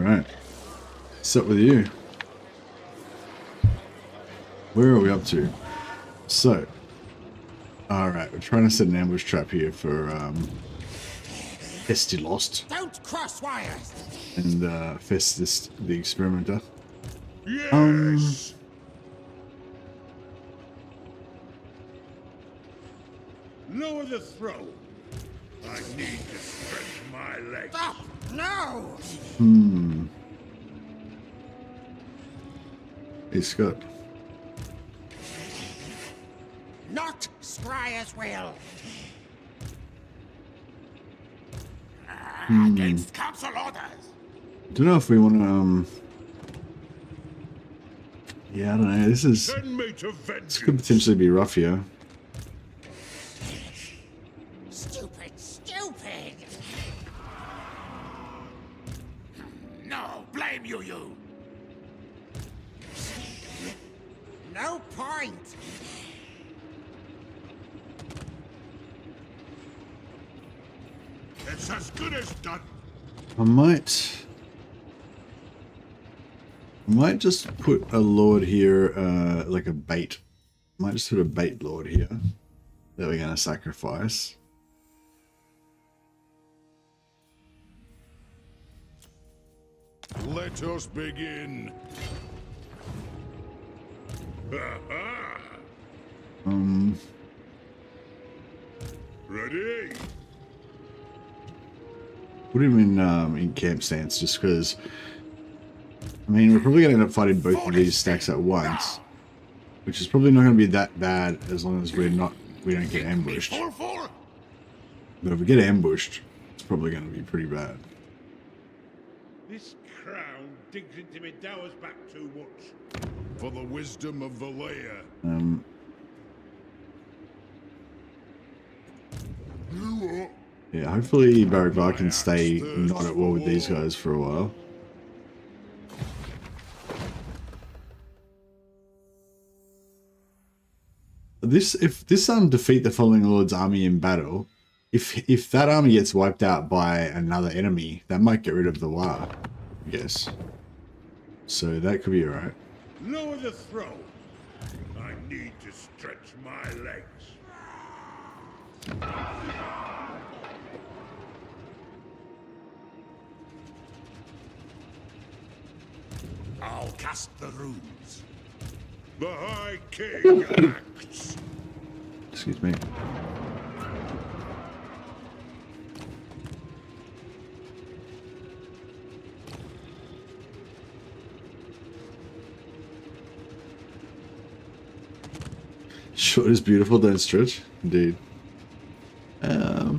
Alright. What's up with you? Where are we up to? So. Alright, we're trying to set an ambush trap here for Festilost. Don't cross wires. And Festus the Experimenter. Yes. Lower the throne. I need to stretch my legs. Stop! No! Hey, Scott. Not Scryer's will. Against council orders. Don't know if we want to, yeah, I don't know. This could potentially be rough here. Stupid. No, blame you. No point. It's as good as done. I might just put a lord here, like a bait. Might just put a bait lord here that we're gonna sacrifice. Let us begin. Ready? Put him in camp stance just because. I mean, we're probably gonna end up fighting both of these stacks at once, which is probably not gonna be that bad as long as we don't get ambushed. But if we get ambushed, it's probably gonna be pretty bad. This crown digs into me dowers back too much. For the wisdom of the layer. Yeah, hopefully Baragvar can stay not at war with these guys for a while. If this defeat the following lord's army in battle, if that army gets wiped out by another enemy, that might get rid of the war, I guess. So that could be alright. Lower the throne. I need to stretch my legs. I'll cast the runes. The High King acts. Excuse me. Short is beautiful, don't stretch. Indeed. I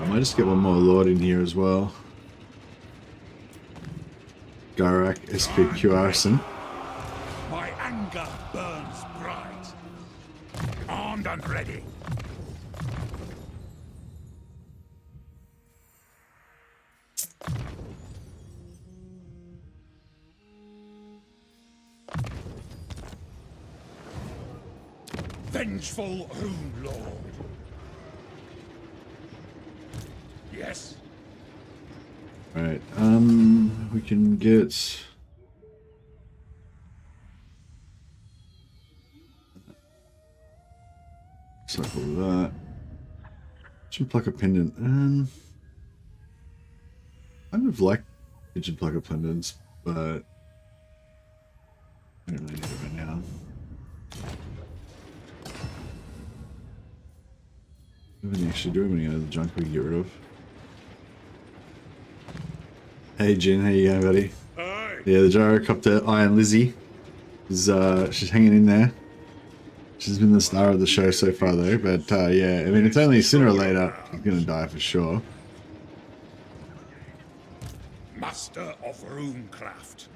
might just get one more lord in here as well. Garak SPQRson. My anger burns bright. Armed and ready. Vengeful Rune Lord. Yes. Right, we can get... Cycle that. Pigeon Plucker Pendant. I kind of like Pigeon Plucker Pendants, but I don't really need it right now. What do we actually do when you have the junk we can get rid of? Hey Jin, how you going, buddy? Aye. Yeah, the gyrocopter Iron Lizzie is she's hanging in there. She's been the star of the show so far though, but yeah, I mean it's only sooner or later she's gonna die for sure. Master of Runecraft.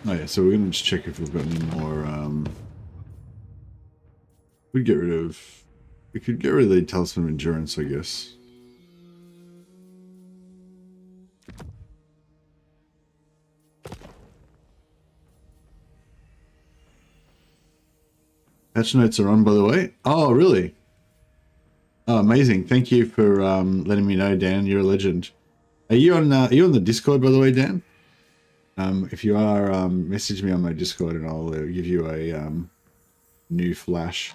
Oh yeah, so we're gonna just check if we've got any more. We could get rid of the Talisman of Endurance, I guess. Patch notes are on, by the way. Oh, really? Oh, amazing. Thank you for letting me know, Dan. You're a legend. Are you on the Discord, by the way, Dan? If you are, message me on my Discord and I'll give you a new flash.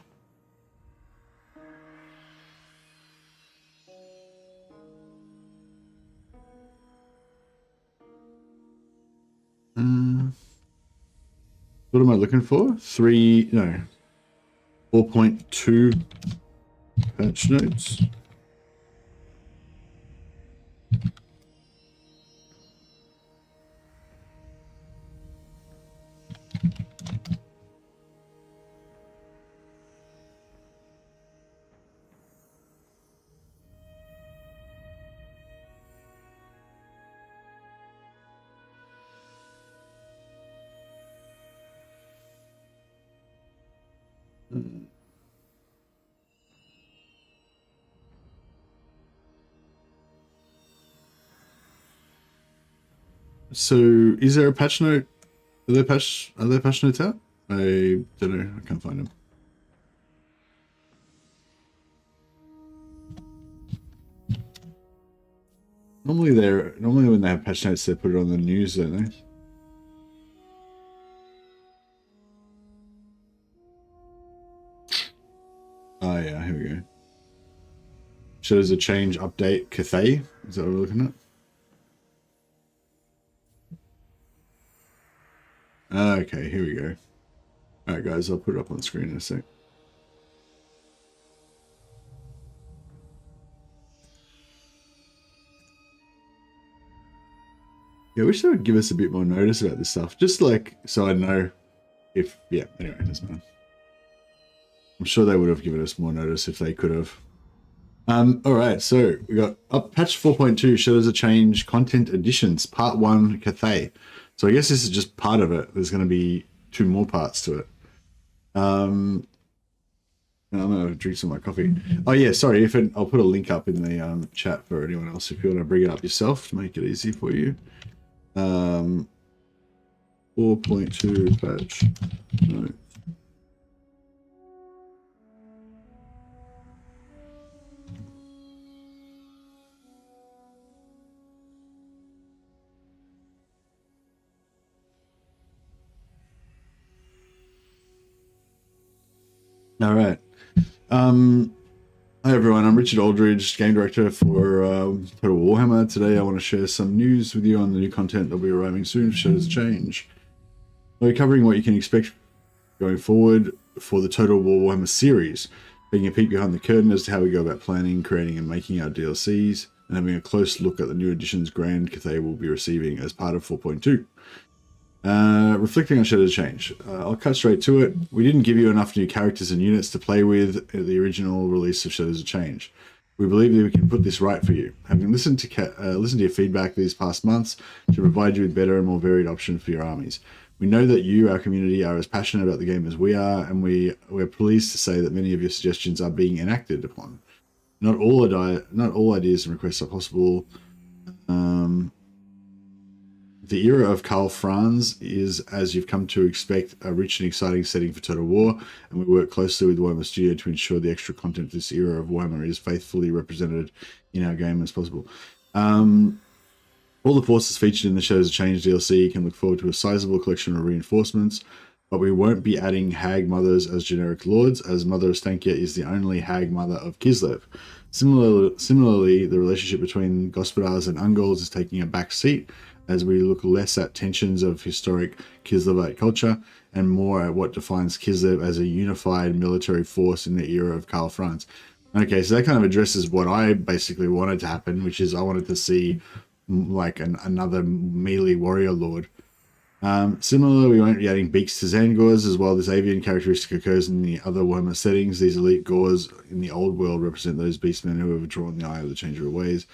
What am I looking for? 4.2 patch notes. So, is there a patch note? Are there patch notes out? I don't know. I can't find them. Normally when they have patch notes, they put it on the news, don't they? Oh yeah, here we go. Shows a change update Cathay. Is that what we're looking at? Okay, here we go. Alright guys, I'll put it up on the screen in a sec. Yeah, I wish they would give us a bit more notice about this stuff. Just like, so I know if, yeah, anyway, doesn't matter. I'm sure they would have given us more notice if they could have. Alright, so we got patch 4.2 shows a change content additions, part 1 Cathay. So I guess this is just part of it. There's going to be 2 more parts to it. I'm going to drink some of my coffee. Oh yeah, sorry. I'll put a link up in the chat for anyone else if you want to bring it up yourself to make it easy for you. 4.2 patch notes. All right. Hi everyone, I'm Richard Aldridge, game director for Total Warhammer. Today I want to share some news with you on the new content that will be arriving soon for Shadows of Change. We're covering what you can expect going forward for the Total Warhammer series, being a peek behind the curtain as to how we go about planning, creating and making our DLCs, and having a close look at the new additions Grand Cathay will be receiving as part of 4.2. Reflecting on Shadows of Change. I'll cut straight to it. We didn't give you enough new characters and units to play with at the original release of Shadows of Change. We believe that we can put this right for you. Having listened to your feedback these past months to provide you with better and more varied options for your armies. We know that you, our community, are as passionate about the game as we are, and we're pleased to say that many of your suggestions are being enacted upon. Not all ideas and requests are possible. The era of Karl Franz is, as you've come to expect, a rich and exciting setting for Total War, and we work closely with Warhammer Studio to ensure the extra content of this era of Warhammer is faithfully represented in our game as possible. All the forces featured in the Shadows of Change DLC can look forward to a sizable collection of reinforcements, but we won't be adding Hag Mothers as generic lords, as Mother Ostankia is the only Hag Mother of Kislev. Similarly, the relationship between Gospodars and Ungolids is taking a back seat, as we look less at tensions of historic Kislevite culture and more at what defines Kislev as a unified military force in the era of Karl Franz. Okay, so that kind of addresses what I basically wanted to happen, which is I wanted to see like another melee warrior lord. Similarly, we won't be adding beaks to Zangors as well. This avian characteristic occurs in the other Warhammer settings. These elite Gors in the old world represent those beastmen who have drawn the eye of the Changer of Ways,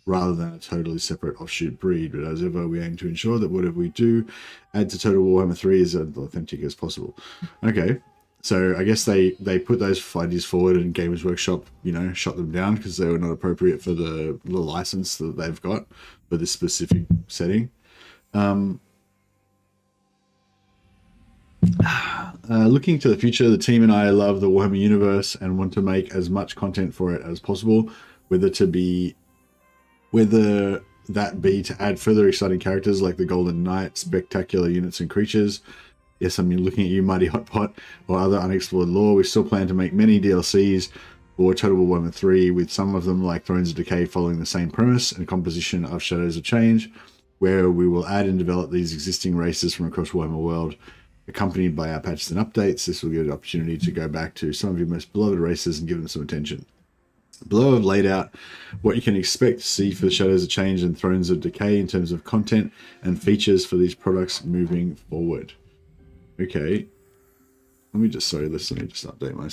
rather than a totally separate offshoot breed. But as ever, we aim to ensure that whatever we do add to Total Warhammer 3 is as authentic as possible. Okay, so I guess they put those ideas forward and Games Workshop, shot them down because they were not appropriate for the license that they've got for this specific setting. Looking to the future, the team and I love the Warhammer universe and want to make as much content for it as possible, whether that be to add further exciting characters like the Golden Knight, spectacular units and creatures. Yes, I mean, looking at you, Mighty Hotpot, or other unexplored lore. We still plan to make many DLCs for Total War Warhammer 3, with some of them, like Thrones of Decay, following the same premise and composition of Shadows of Change, where we will add and develop these existing races from across Warhammer World, accompanied by our patches and updates. This will give you an opportunity to go back to some of your most beloved races and give them some attention. Below I've laid out what you can expect to see for the Shadows of Change and Thrones of Decay in terms of content and features for these products moving forward. Okay, let me just update my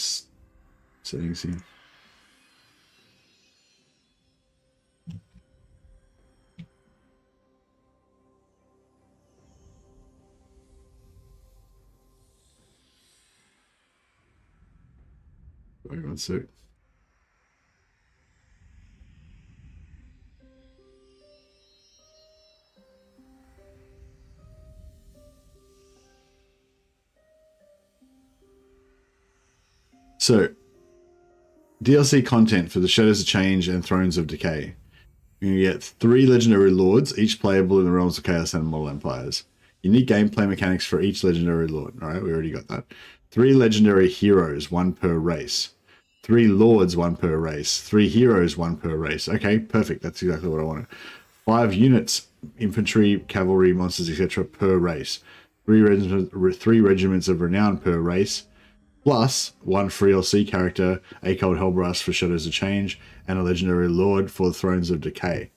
settings here. Wait one sec. So, DLC content for the Shadows of Change and Thrones of Decay. You get 3 Legendary Lords, each playable in the Realms of Chaos and Mortal Empires. Unique gameplay mechanics for each Legendary Lord. Alright, we already got that. 3 Legendary Heroes, 1 per race. 3 Lords, 1 per race. 3 Heroes, 1 per race. Okay, perfect. That's exactly what I wanted. 5 units, infantry, cavalry, monsters, etc. per race. 3 regiments of renown per race. Plus 1 free LC character, A Cold Hellbrass for Shadows of Change, and a Legendary Lord for Thrones of Decay.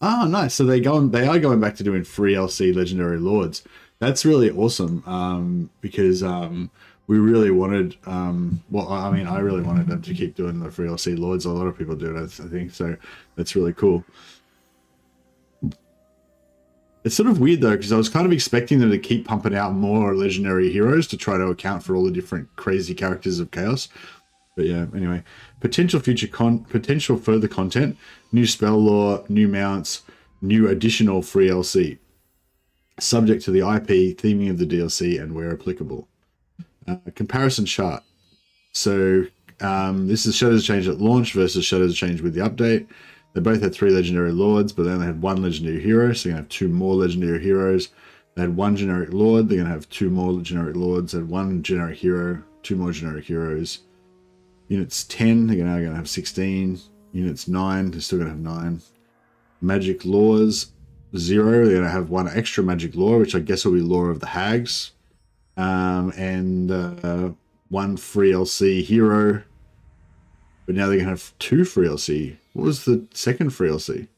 Ah, nice. So they are going back to doing free LC Legendary Lords. That's really awesome. Because we really wanted, I really wanted them to keep doing the free LC Lords. A lot of people do it, I think. So that's really cool. It's sort of weird though, because I was kind of expecting them to keep pumping out more legendary heroes to try to account for all the different crazy characters of Chaos. But yeah, anyway, potential further content, new spell lore, new mounts, new additional free LC, subject to the IP, theming of the DLC, and where applicable. Comparison chart. So this is Shadows of Change at launch versus Shadows of Change with the update. They both had 3 legendary lords, but they only had 1 legendary hero, so they're going to have 2 more legendary heroes. They had 1 generic lord, they're going to have 2 more generic lords. They had 1 generic hero, 2 more generic heroes. Units 10, they're now going to have 16. Units 9, they're still going to have 9. Magic laws, 0, they're going to have 1 extra magic law, which I guess will be Law of the Hags. And 1 free LC hero. But now they're going to have 2 free LC. What was the second free LC?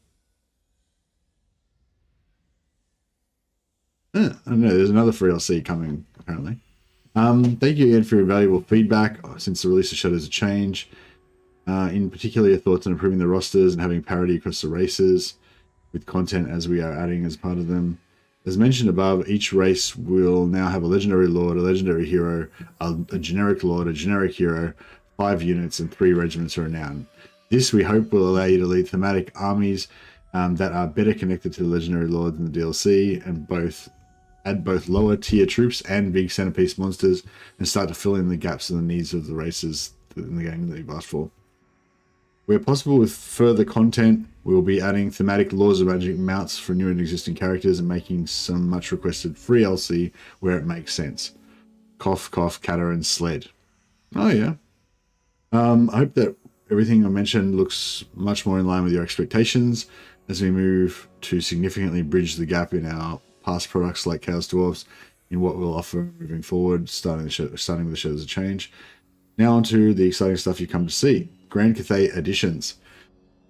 I don't know. There's another free LC coming, apparently. Thank you again for your valuable feedback since the release of Shadows of Change. In particular, your thoughts on improving the rosters and having parity across the races with content as we are adding as part of them. As mentioned above, each race will now have a legendary lord, a legendary hero, a generic lord, a generic hero, 5 units, and 3 regiments of renown. This, we hope, will allow you to lead thematic armies that are better connected to the legendary lords in the DLC, and add both lower tier troops and big centerpiece monsters, and start to fill in the gaps in the needs of the races in the game that you've asked for. Where possible with further content, we will be adding thematic Laws of Magic mounts for new and existing characters and making some much requested free LC where it makes sense. Cough, cough, Catter, and Sled. Oh yeah. I hope that everything I mentioned looks much more in line with your expectations as we move to significantly bridge the gap in our past products like Chaos Dwarfs in what we'll offer moving forward, starting with the Shadows of Change. Now onto the exciting stuff you come to see. Grand Cathay Editions.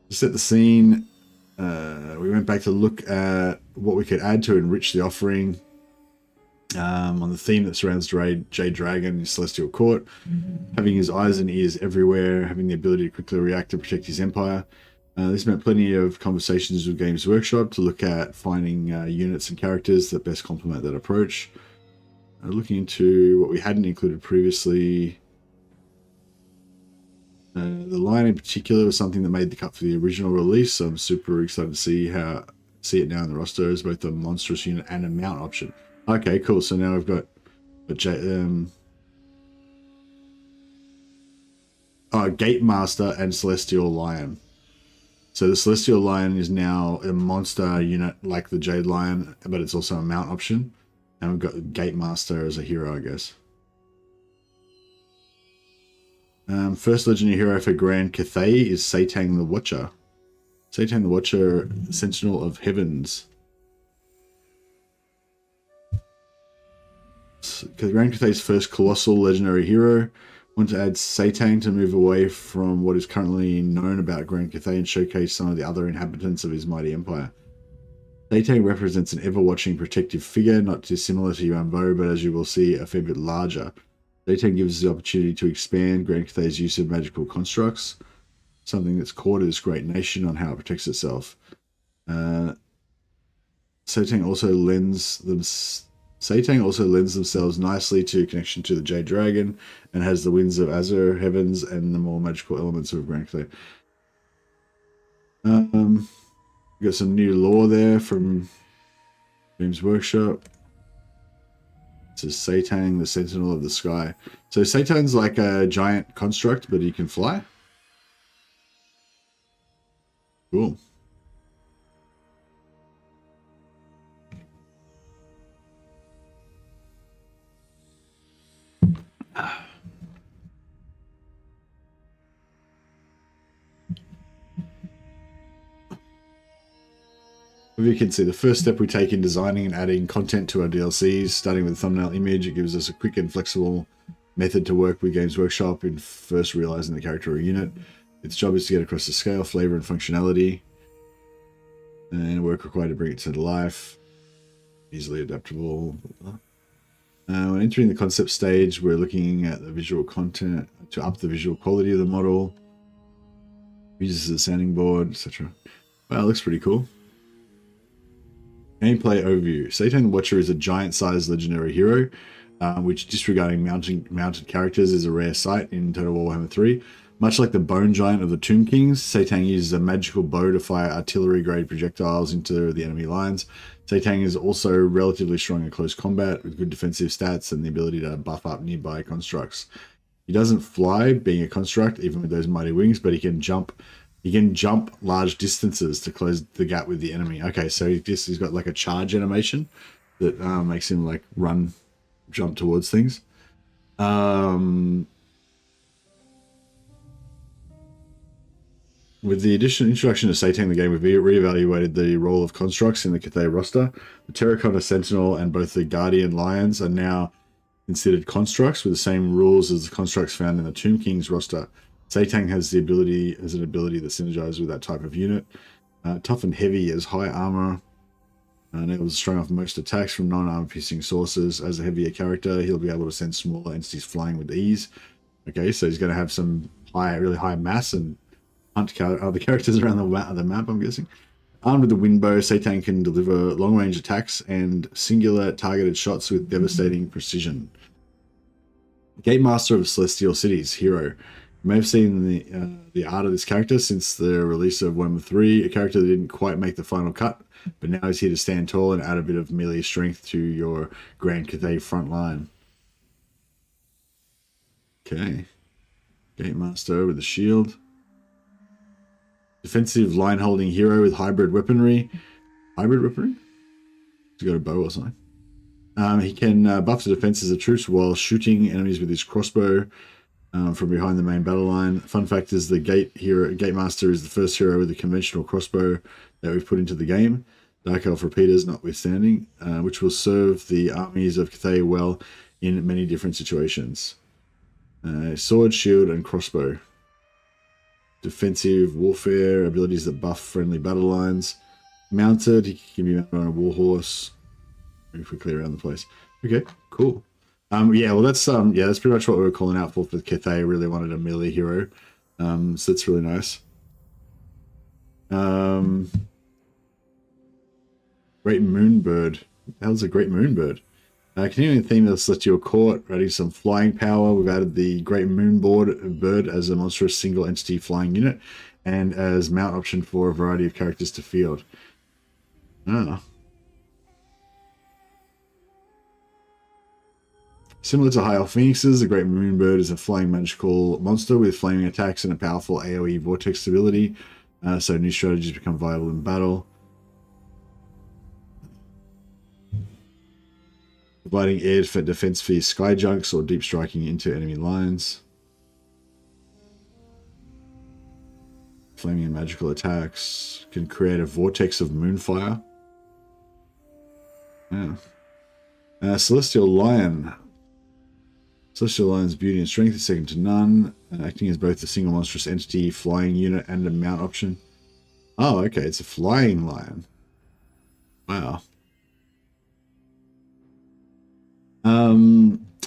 To set the scene, we went back to look at what we could add to enrich the offering on the theme that surrounds Jade Dragon in Celestial Court, having his eyes and ears everywhere, having the ability to quickly react and protect his empire. This meant plenty of conversations with Games Workshop to look at finding units and characters that best complement that approach. Looking into what we hadn't included previously. The line in particular was something that made the cut for the original release, so I'm super excited to see it now in the roster as both a monstrous unit and a mount option. Okay, cool. So now we've got Gate Master and Celestial Lion. So the Celestial Lion is now a monster unit like the Jade Lion, but it's also a mount option. And we've got Gate Master as a hero, I guess. First legendary hero for Grand Cathay is Satang the Watcher. Satang the Watcher, Sentinel of Heavens. Grand Cathay's first colossal legendary hero. Want to add Satang to move away from what is currently known about Grand Cathay and showcase some of the other inhabitants of his mighty empire. Satang represents an ever-watching protective figure, not dissimilar to Yambo, but as you will see, a fair bit larger. Satang gives us the opportunity to expand Grand Cathay's use of magical constructs, something that's core to this great nation on how it protects itself. Satang also lends themselves nicely to connection to the Jade Dragon and has the winds of Azure, heavens, and the more magical elements of Grand Cathay. We got some new lore there from Games Workshop. This is Satang, the Sentinel of the Sky. So Satang's like a giant construct, but he can fly. Cool. You can see the first step we take in designing and adding content to our DLCs, starting with a thumbnail image. It gives us a quick and flexible method to work with Games Workshop in first realizing the character or unit. Its job is to get across the scale, flavor, and functionality, and work required to bring it to life. Easily adaptable. When entering the concept stage, we're looking at the visual content to up the visual quality of the model. Uses the sounding board, etc. Wow, it looks pretty cool. Gameplay overview. Satang the Watcher is a giant-sized legendary hero, which, disregarding mounted characters, is a rare sight in Total Warhammer 3. Much like the Bone Giant of the Tomb Kings, Satang uses a magical bow to fire artillery-grade projectiles into the enemy lines. Satang is also relatively strong in close combat, with good defensive stats and the ability to buff up nearby constructs. He doesn't fly, being a construct, even with those mighty wings, but he can jump. He can jump large distances to close the gap with the enemy. Okay, so he's got like a charge animation that makes him like jump towards things. With the introduction of Satang in the game, we've reevaluated the role of constructs in the Cathay roster. The Terracotta Sentinel and both the Guardian Lions are now considered constructs with the same rules as the constructs found in the Tomb Kings roster. Satang has an ability that synergizes with that type of unit. Tough and heavy, has high armor, and able to strong off most attacks from non-armor piercing sources. As a heavier character, he'll be able to send smaller entities flying with ease. Okay, so he's going to have some really high mass and hunt other characters around the map, I'm guessing. Armed with the wind bow, Satang can deliver long-range attacks and singular targeted shots with devastating precision. Gate Master of Celestial Cities, hero. You may have seen the art of this character since the release of Warhammer 3, a character that didn't quite make the final cut, but now he's here to stand tall and add a bit of melee strength to your Grand Cathay front line. Okay. Gate Master with a shield. Defensive line-holding hero with hybrid weaponry. Hybrid weaponry? He's got a bow or something. He can buff the defenses of troops while shooting enemies with his crossbow from behind the main battle line. Fun fact is the Gate Master is the first hero with a conventional crossbow that we've put into the game. Dark Elf repeaters notwithstanding, which will serve the armies of Cathay well in many different situations. Sword, shield, and crossbow. Defensive warfare, abilities that buff friendly battle lines. Mounted, he can be mounted on a warhorse. Move quickly around the place. Okay, cool. Yeah, well that's pretty much what we were calling out for Cathay. Really wanted a melee hero. So that's really nice. Great Moonbird. What the hell's a Great Moonbird? Continuing the theme of the Celestial Court, adding some flying power. We've added the Great Bird as a monstrous single entity flying unit, and as mount option for a variety of characters to field. Similar to High Elf Phoenixes, the Great Moonbird is a flying magical monster with flaming attacks and a powerful AoE vortex ability, so new strategies become viable in battle. Providing air for defense for sky junks or deep striking into enemy lines. Flaming and magical attacks. Can create a vortex of moonfire. Yeah. Celestial Lion. Celestial Lion's beauty and strength is second to none, acting as both a single monstrous entity, flying unit, and a mount option. Oh, okay, it's a flying lion. Wow.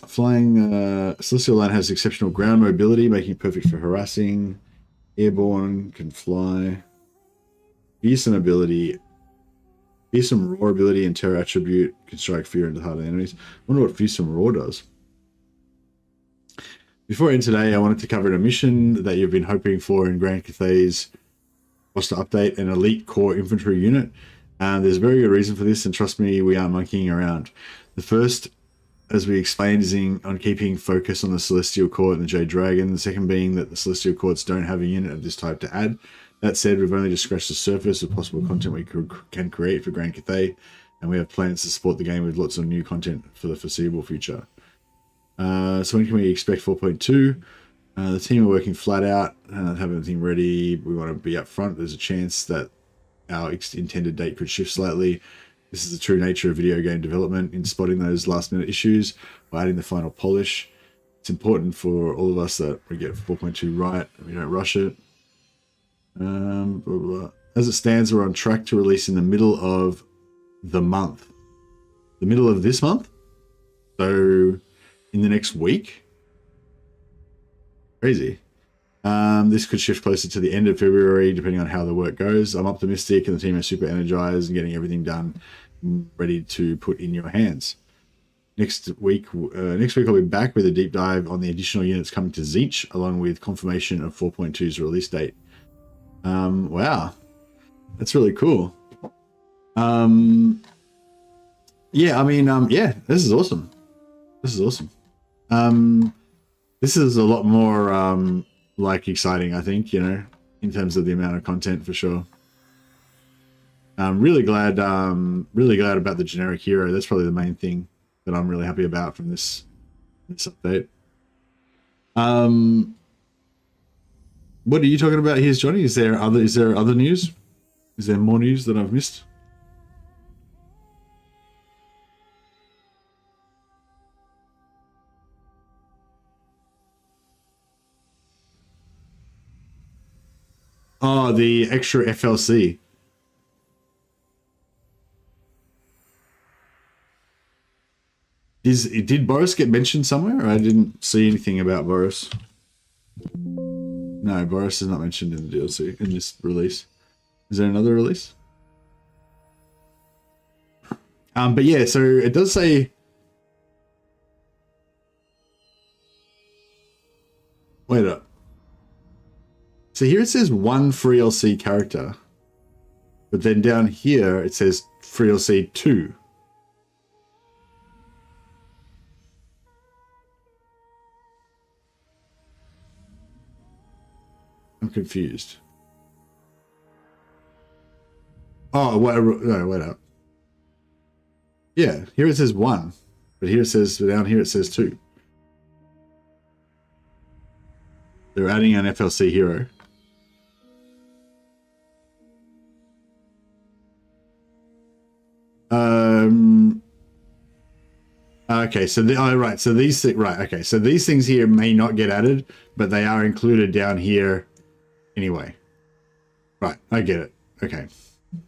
Celestial Lion has exceptional ground mobility, making it perfect for harassing. Airborne, can fly. Fearsome ability. Fearsome Roar ability and terror attribute can strike fear into the heart of enemies. I wonder what Fearsome Roar does. Before I end today, I wanted to cover a mission that you've been hoping for in Grand Cathay's roster update, an elite core infantry unit. There's a very good reason for this, and trust me, we aren't monkeying around. The first, as we explained, is on keeping focus on the Celestial Court and the Jade Dragon. The second being that the Celestial Courts don't have a unit of this type to add. That said, we've only just scratched the surface of possible content we can create for Grand Cathay, and we have plans to support the game with lots of new content for the foreseeable future. So when can we expect 4.2? The team are working flat out, have everything ready. We want to be up front. There's a chance that our intended date could shift slightly. This is the true nature of video game development, in spotting those last minute issues by adding the final polish. It's important for all of us that we get 4.2 right and we don't rush it. Blah, blah, blah. As it stands, we're on track to release in the middle of the month. The middle of this month? So in the next week? Crazy. This could shift closer to the end of February, depending on how the work goes. I'm optimistic, and the team are super energized and getting everything done, ready to put in your hands. Next week I'll be back with a deep dive on the additional units coming to Zeech, along with confirmation of 4.2's release date. Wow, that's really cool. Yeah, I mean, yeah, this is awesome. This is awesome. This is a lot more like exciting, I think, you know, in terms of the amount of content, for sure. I'm really glad about the generic hero. That's probably the main thing that I'm really happy about from this update. What are you talking about here, Johnny? Is there other news? Is there more news that I've missed? Oh, the extra FLC. Did Boris get mentioned somewhere? I didn't see anything about Boris. No, Boris is not mentioned in the DLC, in this release. Is there another release? But yeah, so it does say... Wait up. So here it says one free LC character. But then down here it says free LC 2. I'm confused. Oh, wait, no, wait up. Yeah, here it says 1. But here it says, down here it says 2. They're adding an FLC hero. Okay, so right, so these right, okay, so these things here may not get added, but they are included down here anyway. Right, I get it. Okay.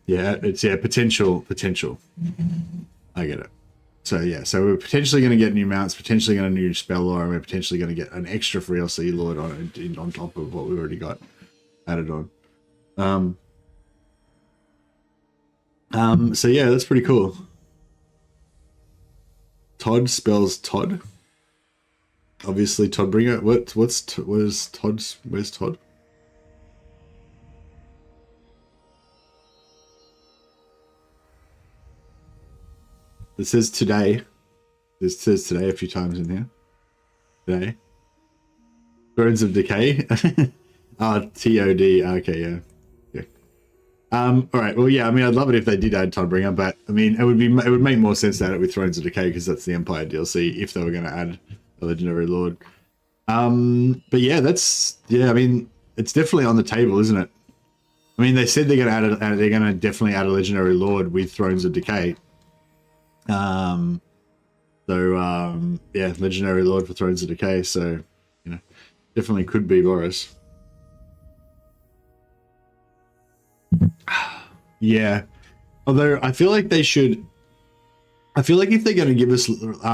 Yeah, it's potential. I get it. So yeah, so we're potentially going to get new mounts, potentially going to new spell lore, and we're potentially going to get an extra free LC lord on top of what we already got added on. So yeah, that's pretty cool. Todd spells Todd. Obviously, Toddbringer. Where's Todd's? Where's Todd? It says today. It says today a few times in here. Today. Thrones of Decay. TOD. Okay, yeah. All right. Well, yeah. I mean, I'd love it if they did add Toddbringer, but I mean, it would make more sense to add it with Thrones of Decay because that's the Empire DLC. If they were going to add a Legendary Lord, but yeah, I mean, it's definitely on the table, isn't it? I mean, they said they're going to they're going to definitely add a Legendary Lord with Thrones of Decay. Yeah, Legendary Lord for Thrones of Decay. So, you know, definitely could be Boris. Yeah, although I feel like they should. I feel like if they're going to give us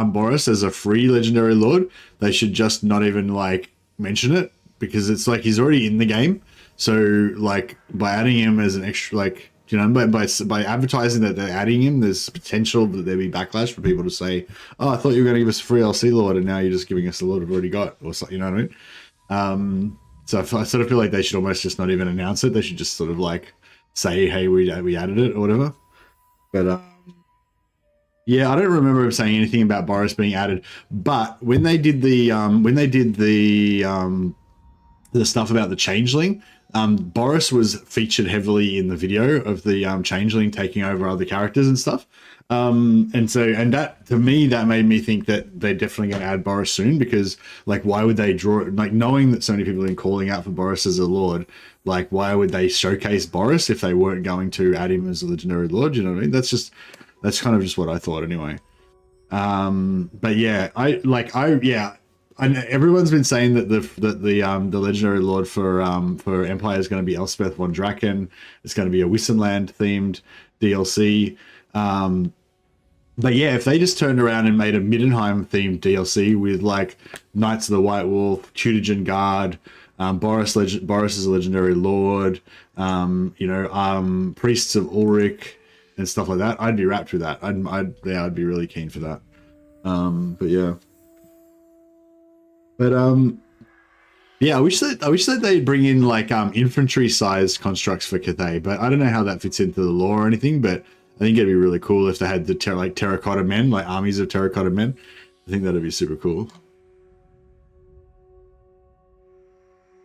Boris as a free Legendary Lord, they should just not even like mention it because it's like he's already in the game. So like by adding him as an extra, like you know, by advertising that they're adding him, there's potential that there be backlash for people to say, "Oh, I thought you were going to give us a free LC Lord, and now you're just giving us the Lord we've already got," or something. You know what I mean? So I sort of feel like they should almost just not even announce it. They should just sort of like say, "Hey, we added it" or whatever. But yeah, I don't remember him saying anything about Boris being added. But when they did the stuff about the Changeling, Boris was featured heavily in the video of the Changeling taking over other characters and stuff. And that to me, that made me think that they're definitely going to add Boris soon because like, why would they draw, like knowing that so many people have been calling out for Boris as a Lord, like why would they showcase Boris if they weren't going to add him as a Legendary Lord? You know what I mean? That's kind of just what I thought anyway. But yeah, I know everyone's been saying that the Legendary Lord for Empire is going to be Elspeth von Draken. It's going to be a Wissenland themed DLC. But yeah, if they just turned around and made a Middenheim themed DLC with like Knights of the White Wolf, Teutogen Guard, Boris is a Legendary Lord, Priests of Ulrich and stuff like that, I'd be wrapped with that. I'd be really keen for that. But yeah. But yeah, I wish that they'd bring in like infantry sized constructs for Cathay, but I don't know how that fits into the lore or anything, but I think it'd be really cool if they had the terracotta men, like armies of terracotta men. I think that'd be super cool.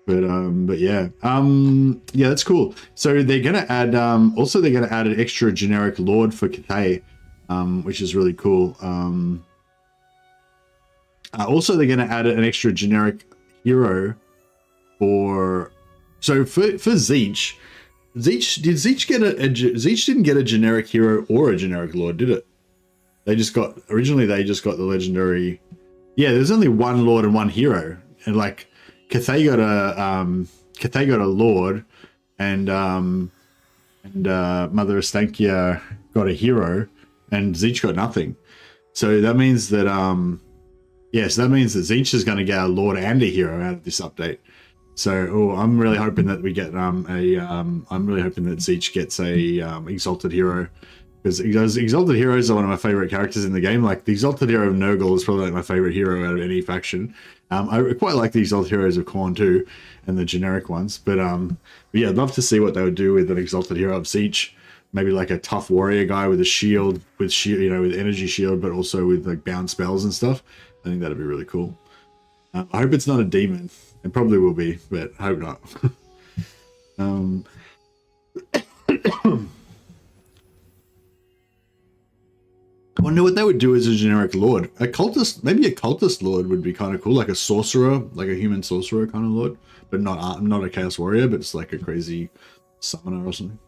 But yeah, that's cool. So they're gonna add also they're gonna add an extra generic lord for Cathay, which is really cool. Also they're gonna add an extra generic hero for Zeech. Zeech didn't get a generic hero or a generic lord, did it? Originally they just got the legendary. Yeah, there's only one lord and one hero, and like Cathay got a lord, and Mother Estankia got a hero, and Zeech got nothing. So that means that Zeech is going to get a lord and a hero out of this update. So I'm really hoping that we get I'm really hoping that Zeech gets a exalted hero, because exalted heroes are one of my favorite characters in the game. Like the exalted hero of Nurgle is probably like my favorite hero out of any faction. I quite like the exalted heroes of Khorne too, and the generic ones. But yeah, I'd love to see what they would do with an exalted hero of Zeech. Maybe like a tough warrior guy with a shield, with energy shield, but also with like bound spells and stuff. I think that'd be really cool. I hope it's not a demon. It probably will be, but I hope not. I wonder what they would do as a generic lord. Maybe a cultist lord would be kind of cool, like a sorcerer, like a human sorcerer kind of lord, but not a chaos warrior, but it's like a crazy summoner or something.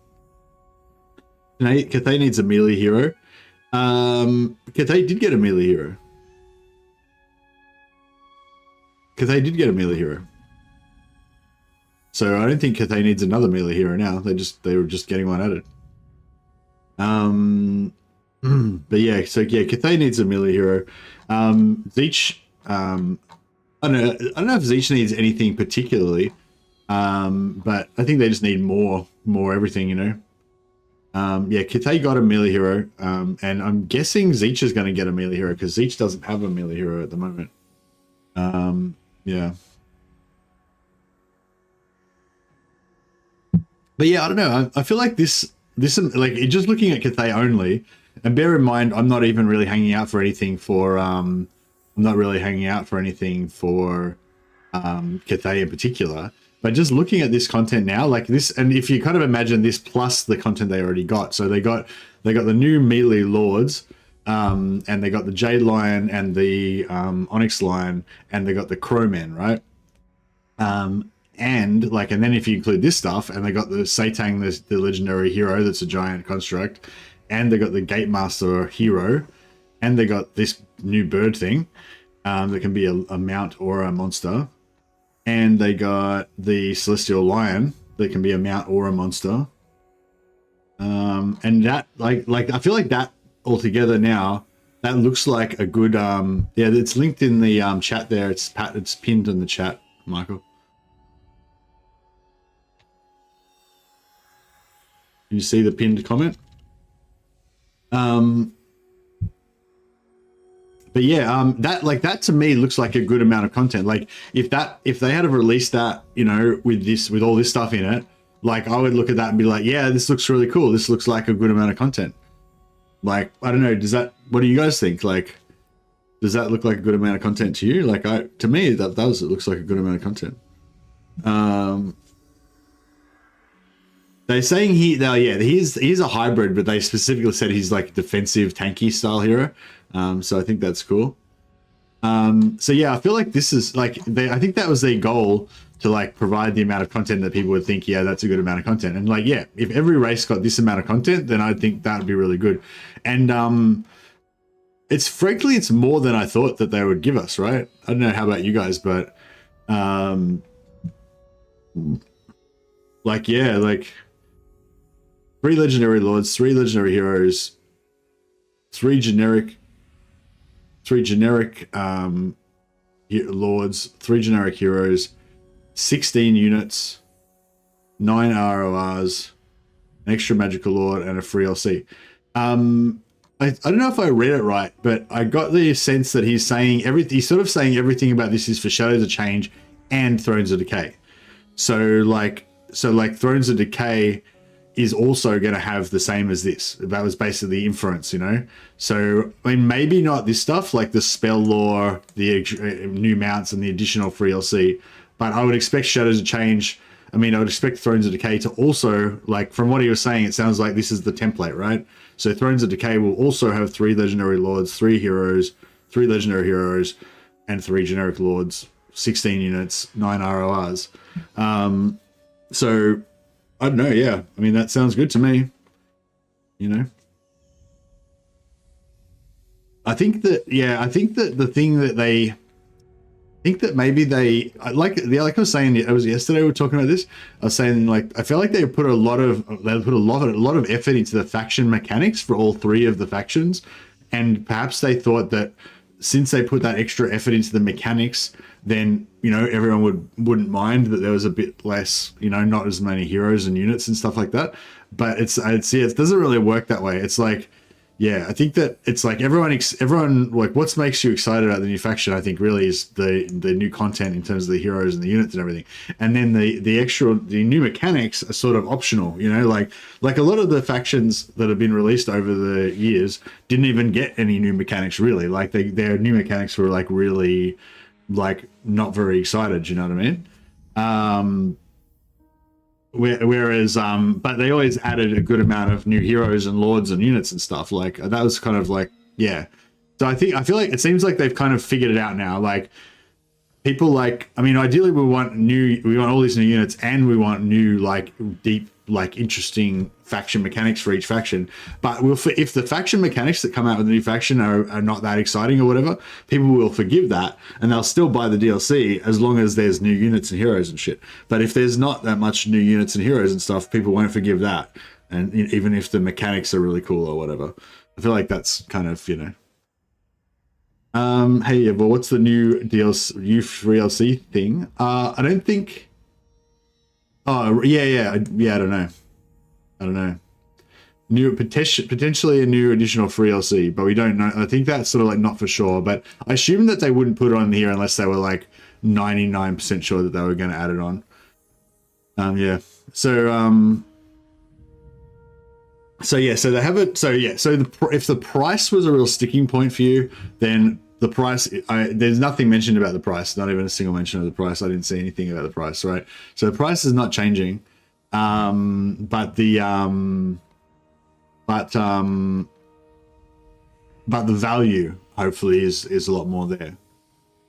Cathay needs a melee hero. Cathay did get a melee hero. So I don't think Cathay needs another melee hero now. They were just getting one added. But yeah, Cathay needs a melee hero. Zeech, I don't know if Zeech needs anything particularly, but I think they just need more everything, you know. Yeah, Cathay got a melee hero, and I'm guessing Zeech is going to get a melee hero because Zeech doesn't have a melee hero at the moment. Yeah. But yeah, I don't know. I feel like this like just looking at Cathay only, And bear in mind, I'm not even really hanging out for anything for Cathay in particular. But just looking at this content now, like this, and if you kind of imagine this plus the content they already got, so they got the new melee lords, and they got the Jade Lion and the Onyx Lion, and they got the Crowmen, right? And then if you include this stuff, and they got the Satang, the legendary hero that's a giant construct, and they got the Gatemaster hero, and they got this new bird thing that can be a mount or a monster. And they got the Celestial Lion that can be a mount or a monster. And that, like I feel like that altogether now, that looks like a good, yeah, it's linked in the chat there. It's pinned in the chat, Michael. You see the pinned comment? But yeah, that to me looks like a good amount of content. Like if they had released that, you know, with all this stuff in it, like I would look at that and be like, yeah, this looks really cool. This looks like a good amount of content. Like, I don't know, what do you guys think? Like, does that look like a good amount of content to you? Like to me, it looks like a good amount of content. They're saying he's a hybrid, but they specifically said he's like defensive tanky style hero. So I think that's cool. So yeah, I feel like this is like I think that was their goal, to like provide the amount of content that people would think, yeah, that's a good amount of content. And like, yeah, if every race got this amount of content, then I think that would be really good. And it's frankly, it's more than I thought that they would give us, right? I don't know how about you guys, but like, yeah, like 3 legendary lords, 3 legendary heroes, 3 generic lords, 3 generic heroes, 16 units, 9 RORs, an extra magical lord, and a free LC. I don't know if I read it right, but I got the sense that he's saying everything. He's sort of saying everything about this is for Shadows of Change and Thrones of Decay. So like Thrones of Decay is also going to have the same as this. That was basically the inference, you know? So, I mean, maybe not this stuff, like the spell lore, the new mounts, and the additional free LC, but I would expect Shadows of Change, I mean, I would expect Thrones of Decay to also, like, from what he was saying, it sounds like this is the template, right? So Thrones of Decay will also have 3 legendary lords, 3 heroes, 3 legendary heroes, and 3 generic lords, 16 units, 9 RORs. So I don't know, yeah. I mean, that sounds good to me, you know? I think that the thing that they, I think that maybe they, like I was saying, it was yesterday we were talking about this, I was saying, like, I feel like they put a lot of effort into the faction mechanics for all 3 of the factions, and perhaps they thought that since they put that extra effort into the mechanics, then, you know, everyone wouldn't mind that there was a bit less, you know, not as many heroes and units and stuff like that. But it doesn't really work that way. It's like, yeah, I think that it's like everyone like, what makes you excited about the new faction, I think, really is the new content in terms of the heroes and the units and everything. And then the new mechanics are sort of optional, you know, like a lot of the factions that have been released over the years didn't even get any new mechanics, really. Like their new mechanics were like really, like, not very excited, you know what I mean? Whereas but they always added a good amount of new heroes and lords and units and stuff. Like, that was kind of like, yeah. So I feel like it seems like they've kind of figured it out now. Like, people, like, I mean, ideally we want all these new units, and we want new, like, deep, like, interesting faction mechanics for each faction. But if the faction mechanics that come out with the new faction are not that exciting or whatever, people will forgive that, and they'll still buy the DLC as long as there's new units and heroes and shit. But if there's not that much new units and heroes and stuff, people won't forgive that. And even if the mechanics are really cool or whatever, I feel like that's kind of, you know. Hey, well, what's the new DLC, new free DLC thing? I don't think. Oh, yeah. I don't know. New potentially a new additional free DLC, but we don't know. I think that's sort of like not for sure, but I assume that they wouldn't put it on here unless they were like 99% sure that they were going to add it on. Yeah. So So yeah, so they have it. So yeah, so if the price was a real sticking point for you, then the price, there's nothing mentioned about the price, not even a single mention of the price. I didn't see anything about the price, right? So the price is not changing, but the value hopefully is a lot more there.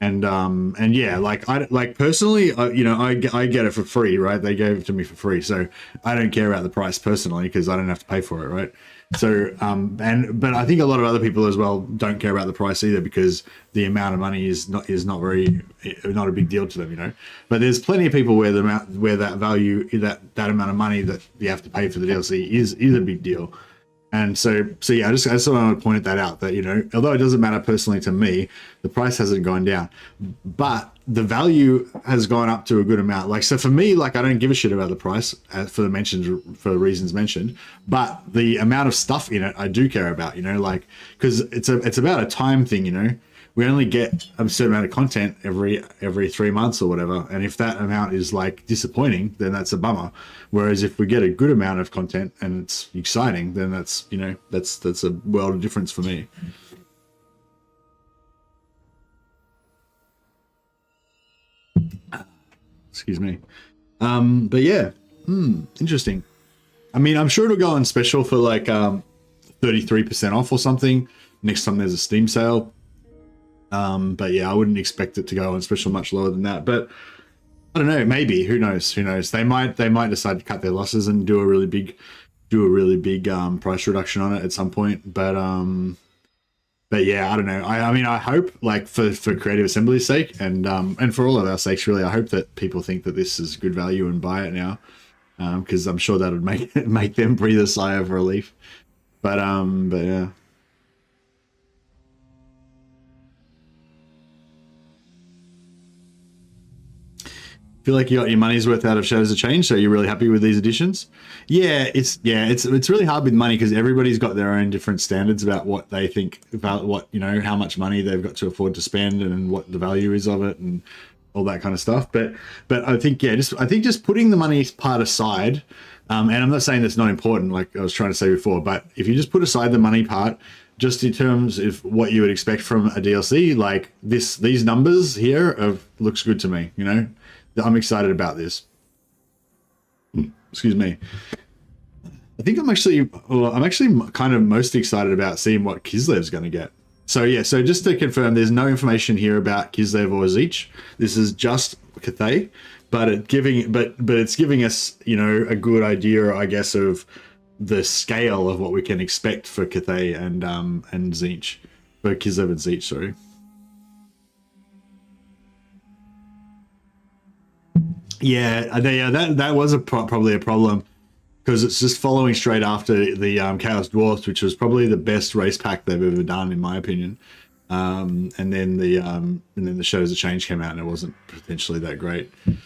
And yeah, like I personally, you know, I get it for free, right? They gave it to me for free, so I don't care about the price personally because I don't have to pay for it, right? So but I think a lot of other people as well don't care about the price either because the amount of money is not a big deal to them, you know. But there's plenty of people where that value, that amount of money that you have to pay for the DLC is a big deal. And so yeah, I just want to point that out, that, you know, although it doesn't matter personally to me, the price hasn't gone down, but the value has gone up to a good amount. Like, so for me, like, I don't give a shit about the price for the reasons mentioned, but the amount of stuff in it, I do care about, you know, like, because it's about a time thing, you know. We only get a certain amount of content every 3 months or whatever, and if that amount is like disappointing, then that's a bummer. Whereas if we get a good amount of content and it's exciting, then that's, you know, that's a world of difference for me. Excuse me. But yeah, interesting. I mean, I'm sure it'll go on special for like 33% off or something next time there's a Steam sale. But yeah, I wouldn't expect it to go on special much lower than that. But I don't know, maybe, who knows? They might decide to cut their losses and do a really big price reduction on it at some point. But yeah, I don't know. I mean, I hope, like, for Creative Assembly's sake and for all of our sakes, really, I hope that people think that this is good value and buy it now, because I'm sure that would make them breathe a sigh of relief. But yeah. Feel like you got your money's worth out of Shadows of Change, so you're really happy with these additions? Yeah, it's really hard with money because everybody's got their own different standards about what they think about, what, you know, how much money they've got to afford to spend and what the value is of it and all that kind of stuff. But I think, yeah, just putting the money part aside, and I'm not saying that's not important, like I was trying to say before, but if you just put aside the money part, just in terms of what you would expect from a DLC, like these numbers here looks good to me, you know. I'm excited about this. Excuse me. I think I'm actually kind of most excited about seeing what Kislev's going to get. So yeah, so just to confirm, there's no information here about Kislev or Tzeentch. This is just Cathay, but it's giving us, you know, a good idea, I guess, of the scale of what we can expect for Cathay and Tzeentch, for Kislev and Tzeentch, sorry. Yeah, that was probably a problem because it's just following straight after the Chaos Dwarfs, which was probably the best race pack they've ever done, in my opinion. And then the Shadows of Change came out, and it wasn't potentially that great. They're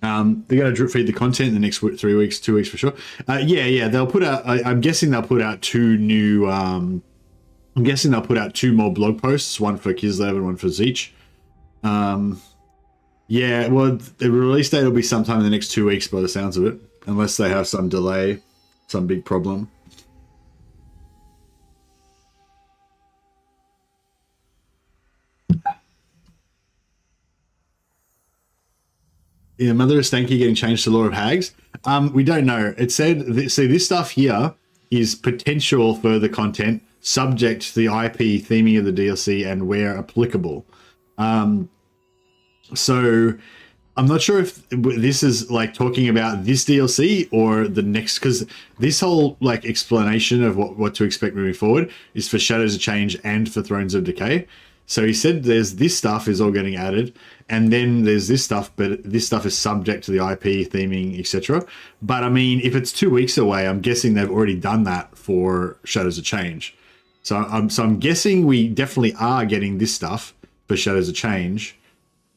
going to drip feed the content in the next 3 weeks, 2 weeks for sure. Yeah, they'll put out. I'm guessing they'll put out two new. I'm guessing they'll put out 2 more blog posts, one for Kislev and one for Tzeentch. Yeah, well, the release date will be sometime in the next 2 weeks by the sounds of it, unless they have some delay, some big problem. Yeah, Mother of Stanky getting changed to Lore of Hags. We don't know. It said, see, this stuff here is potential further content subject to the IP theming of the DLC and where applicable. So I'm not sure if this is like talking about this DLC or the next, because this whole like explanation of what to expect moving forward is for Shadows of Change and for Thrones of Decay. So he said there's this stuff is all getting added, and then there's this stuff, but this stuff is subject to the IP theming, etc. But I mean, if it's 2 weeks away, I'm guessing they've already done that for Shadows of Change. So I'm guessing we definitely are getting this stuff for Shadows of Change.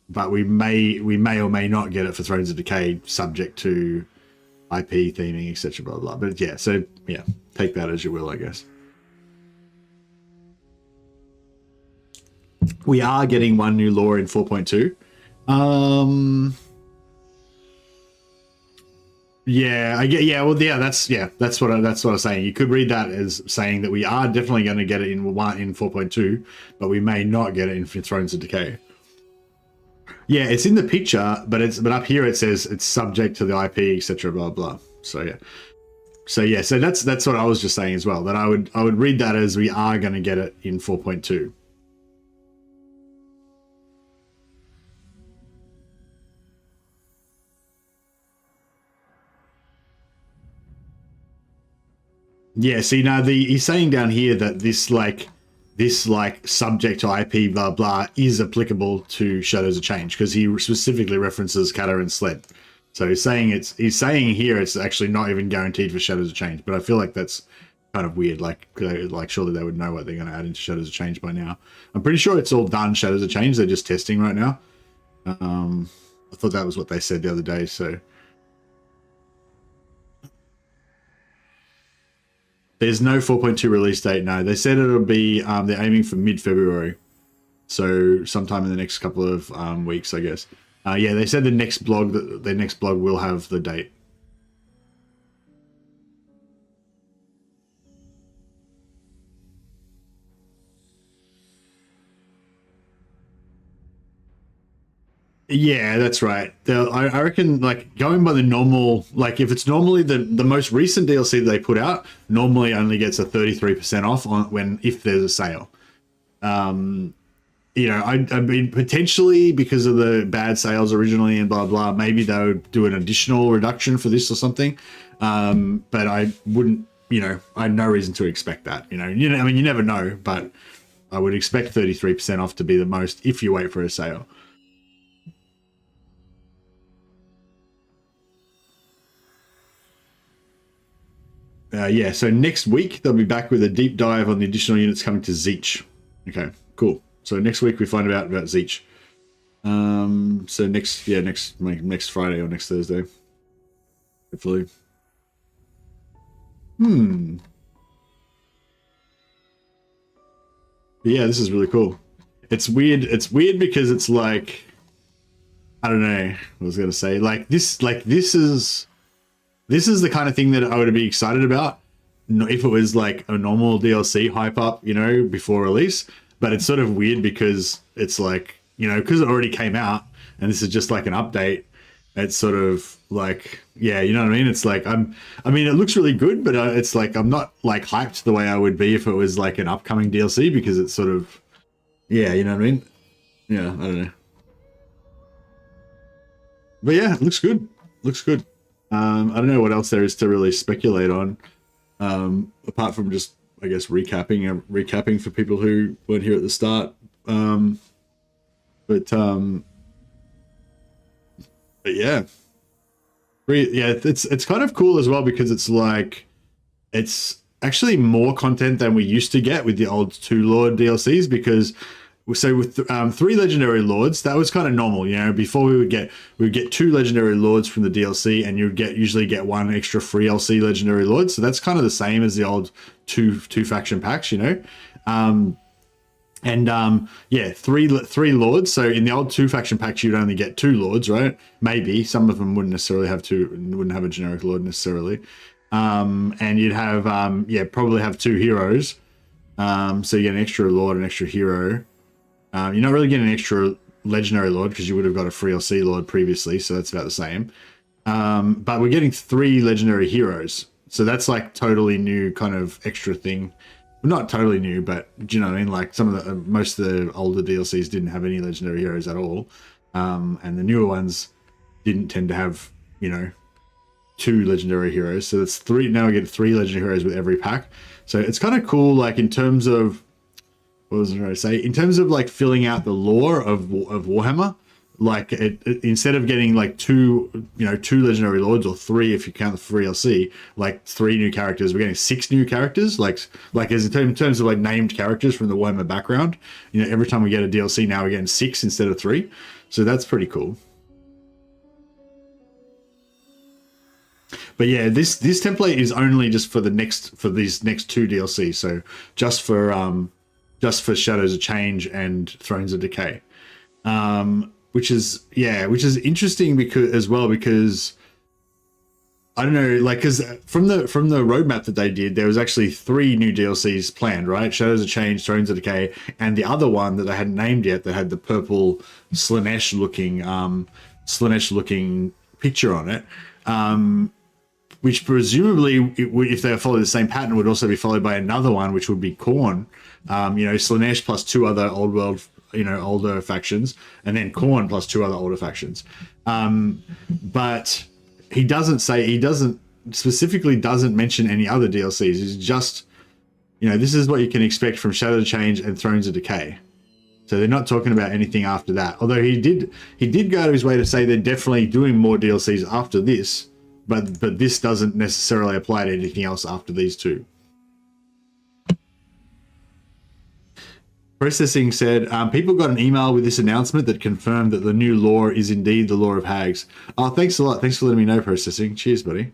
But we may or may not get it for Thrones of Decay, subject to IP theming, etc. Blah blah. But yeah, so yeah, take that as you will, I guess. We are getting one new lore in 4.2. Yeah, I get. Yeah, well, that's what I was saying. You could read that as saying that we are definitely going to get it in 4.2, but we may not get it in Thrones of Decay. Yeah, it's in the picture, but up here it says it's subject to the IP, etc. Blah blah. So that's what I was just saying as well. That I would read that as we are going to get it in 4.2. Yeah, see now he's saying down here that this subject to IP blah blah is applicable to Shadows of Change because he specifically references Cata and Sled. So he's saying here it's actually not even guaranteed for Shadows of Change, but I feel like that's kind of weird. Like surely they would know what they're going to add into Shadows of Change by now. I'm pretty sure it's all done. Shadows of Change, they're just testing right now. I thought that was what they said the other day. So. There's no 4.2 release date. No, they said it'll be. They're aiming for mid-February, so sometime in the next couple of weeks, I guess. Yeah, they said their next blog will have the date. Yeah, that's right. I reckon, like, going by the normal, like, if it's normally the most recent DLC that they put out, normally only gets a 33% off if there's a sale. You know, I mean, potentially because of the bad sales originally and blah blah, maybe they would do an additional reduction for this or something. But I wouldn't, you know, I had no reason to expect that. I mean, you never know, but I would expect 33% off to be the most if you wait for a sale. Yeah, so next week they'll be back with a deep dive on the additional units coming to Zeech. Okay, cool. So next week we find out about Zeech. So next Friday or next Thursday, hopefully. Yeah, this is really cool. It's weird. It's weird because it's like, I don't know. I was gonna say this is the kind of thing that I would be excited about if it was like a normal DLC hype up, you know, before release. But it's sort of weird because it's like, you know, because it already came out and this is just like an update. It's sort of like, yeah, you know what I mean? It's like, I mean, it looks really good, but it's like, I'm not like hyped the way I would be if it was like an upcoming DLC because it's sort of, yeah, you know what I mean? Yeah, I don't know. But yeah, it looks good. Looks good. I don't know what else there is to really speculate on, apart from just, I guess, recapping for people who weren't here at the start. But yeah, it's kind of cool as well because it's like it's actually more content than we used to get with the old 2 Lord DLCs because. So with 3 legendary lords, that was kind of normal, you know. Before we would get 2 legendary lords from the DLC, and you'd usually get 1 extra free LC legendary lord. So that's kind of the same as the old two faction packs, you know. Yeah, three lords. So in the old 2 faction packs, you'd only get 2 lords, right? Maybe some of them wouldn't necessarily have 2, wouldn't have a generic lord necessarily. And you'd have probably have 2 heroes. So you get an extra lord and extra hero. You're not really getting an extra legendary lord because you would have got a free LC lord previously, so that's about the same. But we're getting 3 legendary heroes, so that's like totally new kind of extra thing. Well, not totally new, but do you know what I mean? Like most of the older DLCs didn't have any legendary heroes at all, and the newer ones didn't tend to have, you know, 2 legendary heroes. So it's 3 now. We get 3 legendary heroes with every pack, so it's kind of cool. Like in terms of what was I going to say? In terms of like filling out the lore of Warhammer, like instead of getting like 2 legendary lords or 3 if you count the free LC, like 3 new characters, we're getting 6 new characters. Like as in terms of like named characters from the Warhammer background, you know, every time we get a DLC now we're getting 6 instead of 3. So that's pretty cool. But yeah, this template is only just for these next 2 DLCs. So just for Shadows of Change and Thrones of Decay, which is interesting because I don't know, like, because from the roadmap that they did, there was actually 3 new DLCs planned, right? Shadows of Change, Thrones of Decay, and the other one that they hadn't named yet that had the purple Slanesh looking picture on it, which presumably, if they follow the same pattern, would also be followed by another one, which would be Khorne. Slanesh plus 2 other old world, older factions, and then Khorne plus 2 other older factions. But he doesn't specifically mention any other DLCs. He's just, this is what you can expect from Shadow of Change and Thrones of Decay. So they're not talking about anything after that. Although he did go out of his way to say they're definitely doing more DLCs after this, but this doesn't necessarily apply to anything else after these 2. Processing said, people got an email with this announcement that confirmed that the new lore is indeed the lore of hags. Oh, thanks a lot. Thanks for letting me know, Processing. Cheers, buddy.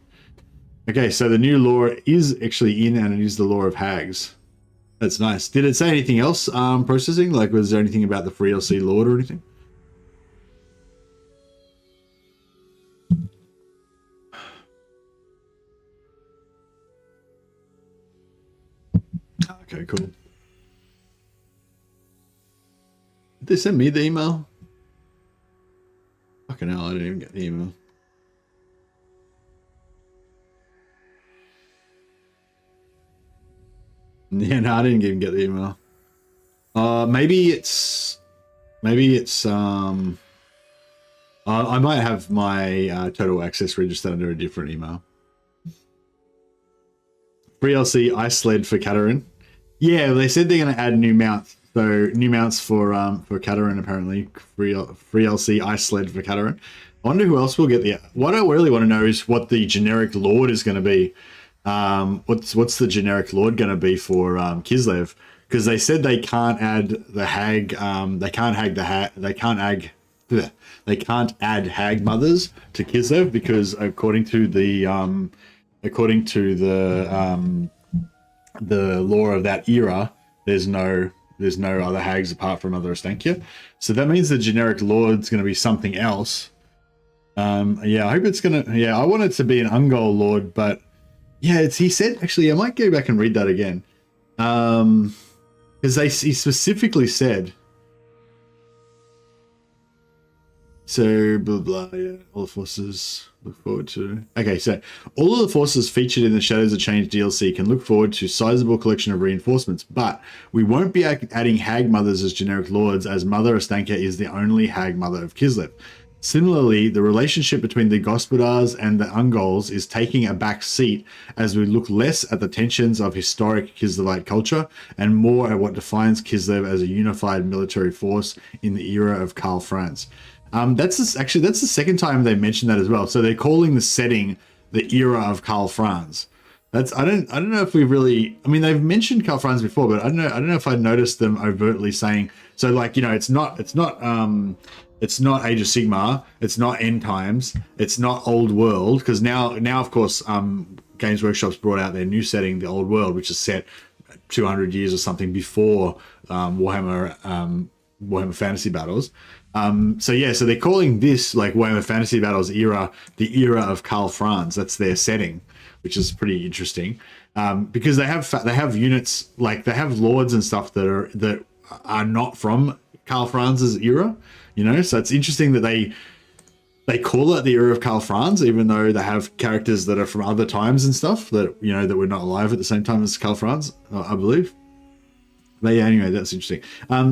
Okay, so the new lore is actually in, and it is the lore of hags. That's nice. Did it say anything else, Processing? Like, was there anything about the free LC lord or anything? Okay, cool. Did they send me the email? Fucking hell, I didn't even get the email. Yeah, no, I didn't even get the email. Maybe it's I might have my total access registered under a different email. Free LC ice sled for Kataryn. Yeah, they said they're going to add new mounts. So new mounts for Kataryn, apparently. Free LC ice sled for Kataryn. I wonder who else will get the. What I really want to know is what the generic lord is going to be. What's the generic lord going to be for Kislev? Because they said they can't add the hag. They can't add hag mothers to Kislev because according to the lore of that era, there's no other hags apart from Mother Astankia. So that means the generic lord's going to be something else. Yeah, I hope it's going to. Yeah, I want it to be an Ungol lord, but yeah, he said actually. I might go back and read that again, because he specifically said. So blah blah. Yeah, all the forces look forward to. Okay, so all of the forces featured in the Shadows of Change DLC can look forward to sizable collection of reinforcements, but we won't be adding hag mothers as generic lords, as Mother Astankia is the only hag mother of Kislev. Similarly, the relationship between the Gospodars and the Ungols is taking a back seat as we look less at the tensions of historic Kislevite culture and more at what defines Kislev as a unified military force in the era of Karl Franz. That's the second time they mentioned that as well. So they're calling the setting the era of Karl Franz. I don't know if we really. I mean, they've mentioned Karl Franz before, but I don't know if I noticed them overtly saying. So like it's not Age of Sigmar, it's not End Times, it's not Old World, because now of course Games Workshop's brought out their new setting, the Old World, which is set 200 years or something before Warhammer Fantasy Battles. So they're calling this like Warhammer Fantasy Battles era the era of Karl Franz. That's their setting, which is pretty interesting because they have units, like they have lords and stuff that are not from Karl Franz's era. So it's interesting that they call it the era of Karl Franz, even though they have characters that are from other times and stuff that that were not alive at the same time as Karl Franz, I believe. But yeah, anyway, that's interesting.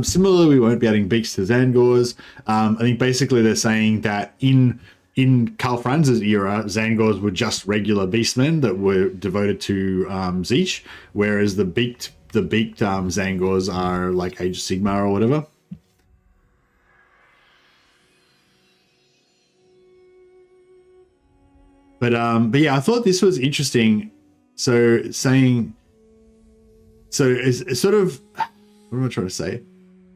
Similarly, we won't be adding beaks to Zangors. I think basically they're saying that in Karl Franz's era, Zangors were just regular beastmen that were devoted to Zeech, whereas the beaked Zangors are like Age of Sigmar or whatever. But yeah, I thought this was interesting. So it's sort of, what am I trying to say?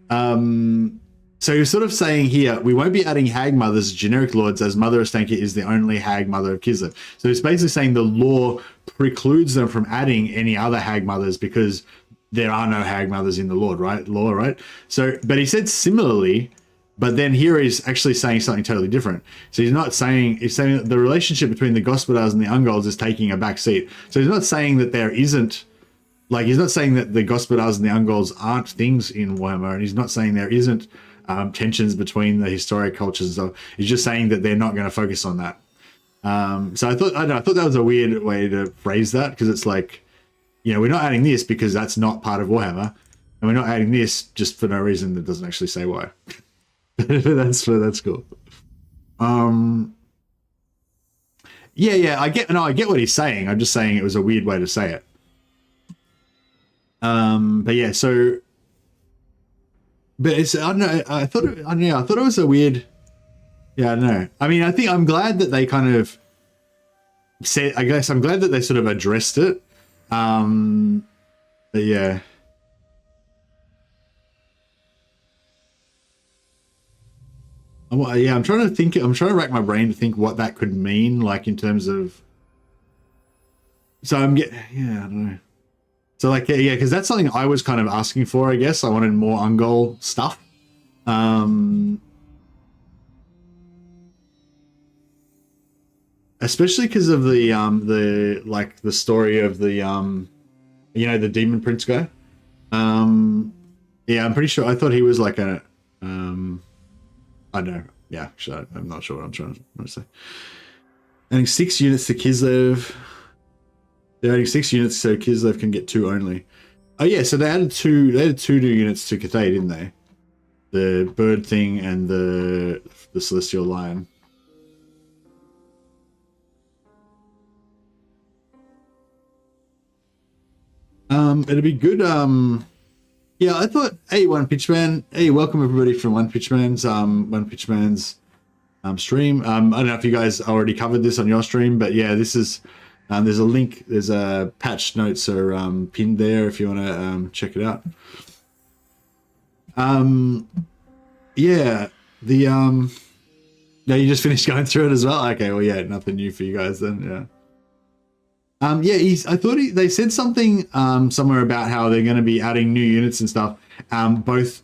So you're sort of saying here, we won't be adding hag mothers, generic lords, as Mother Astankia is the only hag mother of Kislev. So it's basically saying the law precludes them from adding any other hag mothers because there are no hag mothers in the law, right? So, but he said similarly, But then here he's actually saying something totally different. So he's not saying, he's saying that the relationship between the Gospodars and the Ungolds is taking a back seat. So he's not saying that there isn't, like, he's not saying that the Gospodars and the Ungolds aren't things in Warhammer, and he's not saying there isn't tensions between the historic cultures and stuff. He's just saying that they're not going to focus on that. So I thought that was a weird way to phrase that, because it's like, you know, we're not adding this because that's not part of Warhammer, and we're not adding this just for no reason that doesn't actually say why. that's cool. Yeah, I get what he's saying. I'm just saying it was a weird way to say it. But yeah, so, but it's, I don't know, I thought it was a weird, yeah, I don't know. I mean, I think I'm glad that they kind of said, I guess I'm glad that they sort of addressed it. But yeah. Yeah, I'm trying to rack my brain to think what that could mean, like in terms of, so I don't know. So like, yeah, because that's something I was kind of asking for, I guess. I wanted more Ungol stuff. Especially because of the story of the, you know, the Demon Prince guy. Yeah, I'm pretty sure, I thought he was like a, I don't know. Yeah, I'm not sure what I'm trying to say. Adding 6 units to Kislev. They're adding 6 units so Kislev can get 2 only. Oh yeah, so they added two new units to Cathay, didn't they? The bird thing and the celestial lion. It'd be good. Yeah, I thought, hey, One Pitch Man. Hey, welcome everybody from One Pitch Man's stream. I don't know if you guys already covered this on your stream, but yeah, this is there's a link, there's a patch notes are pinned there if you want to check it out. Yeah, the no, you just finished going through it as well. Okay, well, yeah, nothing new for you guys then. Yeah. Yeah, I thought they said something somewhere about how they're going to be adding new units and stuff. Both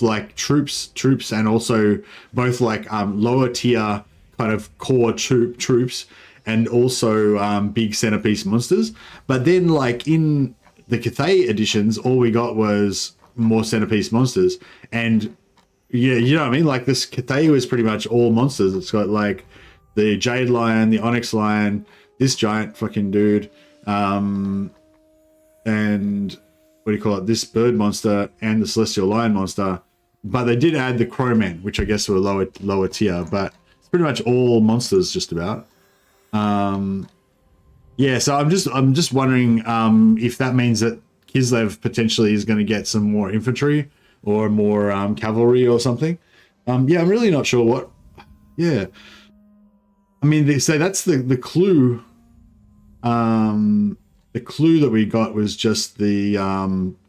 like troops, and also both like lower tier kind of core troops, and also big centerpiece monsters. But then, like in the Cathay editions, all we got was more centerpiece monsters. And yeah, you know what I mean. Like this Cathay was pretty much all monsters. It's got like the Jade Lion, the Onyx Lion, this giant fucking dude, and what do you call it? This bird monster and the celestial lion monster. But they did add the crowmen, which I guess were lower tier. But it's pretty much all monsters, just about. Yeah, so I'm just wondering if that means that Kislev potentially is going to get some more infantry or more cavalry or something. Yeah, I'm really not sure what. Yeah, I mean, they say that's the clue. The clue that we got was just the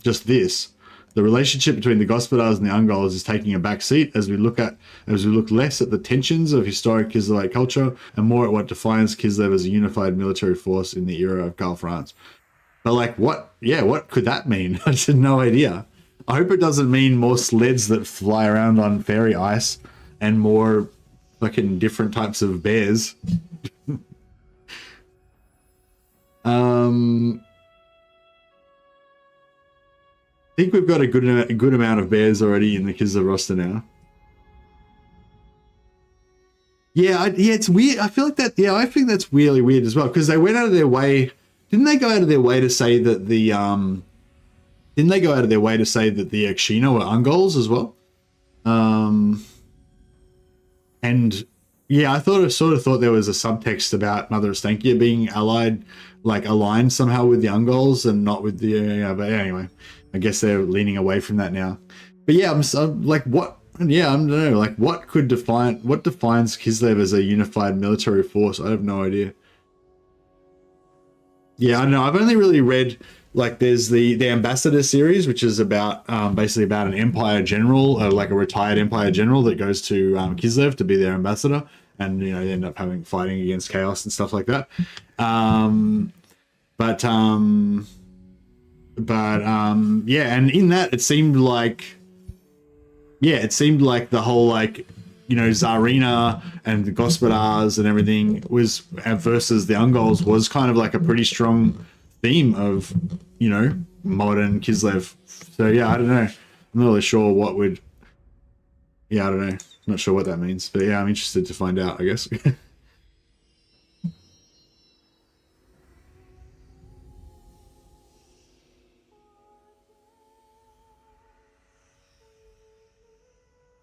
this. The relationship between the Gospodars and the Ungolds is taking a back seat as we look less at the tensions of historic Kislevite culture and more at what defines Kislev as a unified military force in the era of Karl Franz. But like, what could that mean? I had no idea. I hope it doesn't mean more sleds that fly around on fairy ice and more fucking different types of bears. I think we've got a good amount of bears already in the Kislev roster now. Yeah, it's weird. I feel like that. Yeah, I think that's really weird as well, because they went out of their way. Didn't they go out of their way to say that the Didn't they go out of their way to say that the Akshina were Ungols as well? And yeah, I sort of thought there was a subtext about Mother Stankia being aligned somehow with the Ungols and not with the. But anyway, I guess they're leaning away from that now. But yeah, I'm like, what? Yeah, I don't know. Like, what defines Kislev as a unified military force? I have no idea. Yeah, I don't know. I've only really read, like, there's the Ambassador series, which is about basically about an Empire general, like a retired Empire general that goes to Kislev to be their ambassador, and they end up fighting against Chaos and stuff like that. Yeah, and in that it seemed like yeah, it seemed like the whole like, you know, Tsarina and the Gospodars and everything was versus the Ungols was kind of like a pretty strong theme of, you know, modern Kislev. So yeah, I don't know. I'm not really sure what would. Yeah, I don't know. I'm not sure what that means, but yeah, I'm interested to find out, I guess.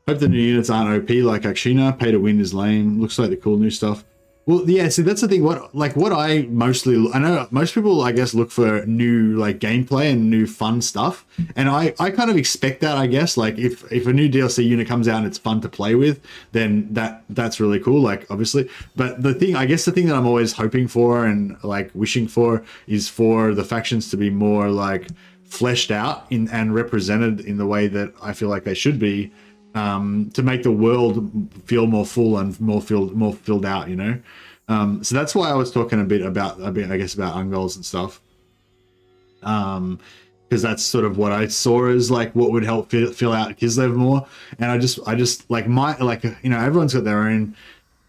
Hope the new units aren't OP like Akshina. Pay to win is lame. Looks like the cool new stuff. Well, yeah, see, that's the thing. What I know most people, I guess, look for new like gameplay and new fun stuff. And I kind of expect that, I guess. Like if a new DLC unit comes out and it's fun to play with, then that's really cool, like obviously. But the thing that I'm always hoping for and like wishing for is for the factions to be more like fleshed out and represented in the way that I feel like they should be. To make the world feel more full and more filled out, you know. So that's why I was talking a bit about Ungols and stuff, because that's sort of what I saw as like what would help fill out Kislev more. And I just like you know, everyone's got their own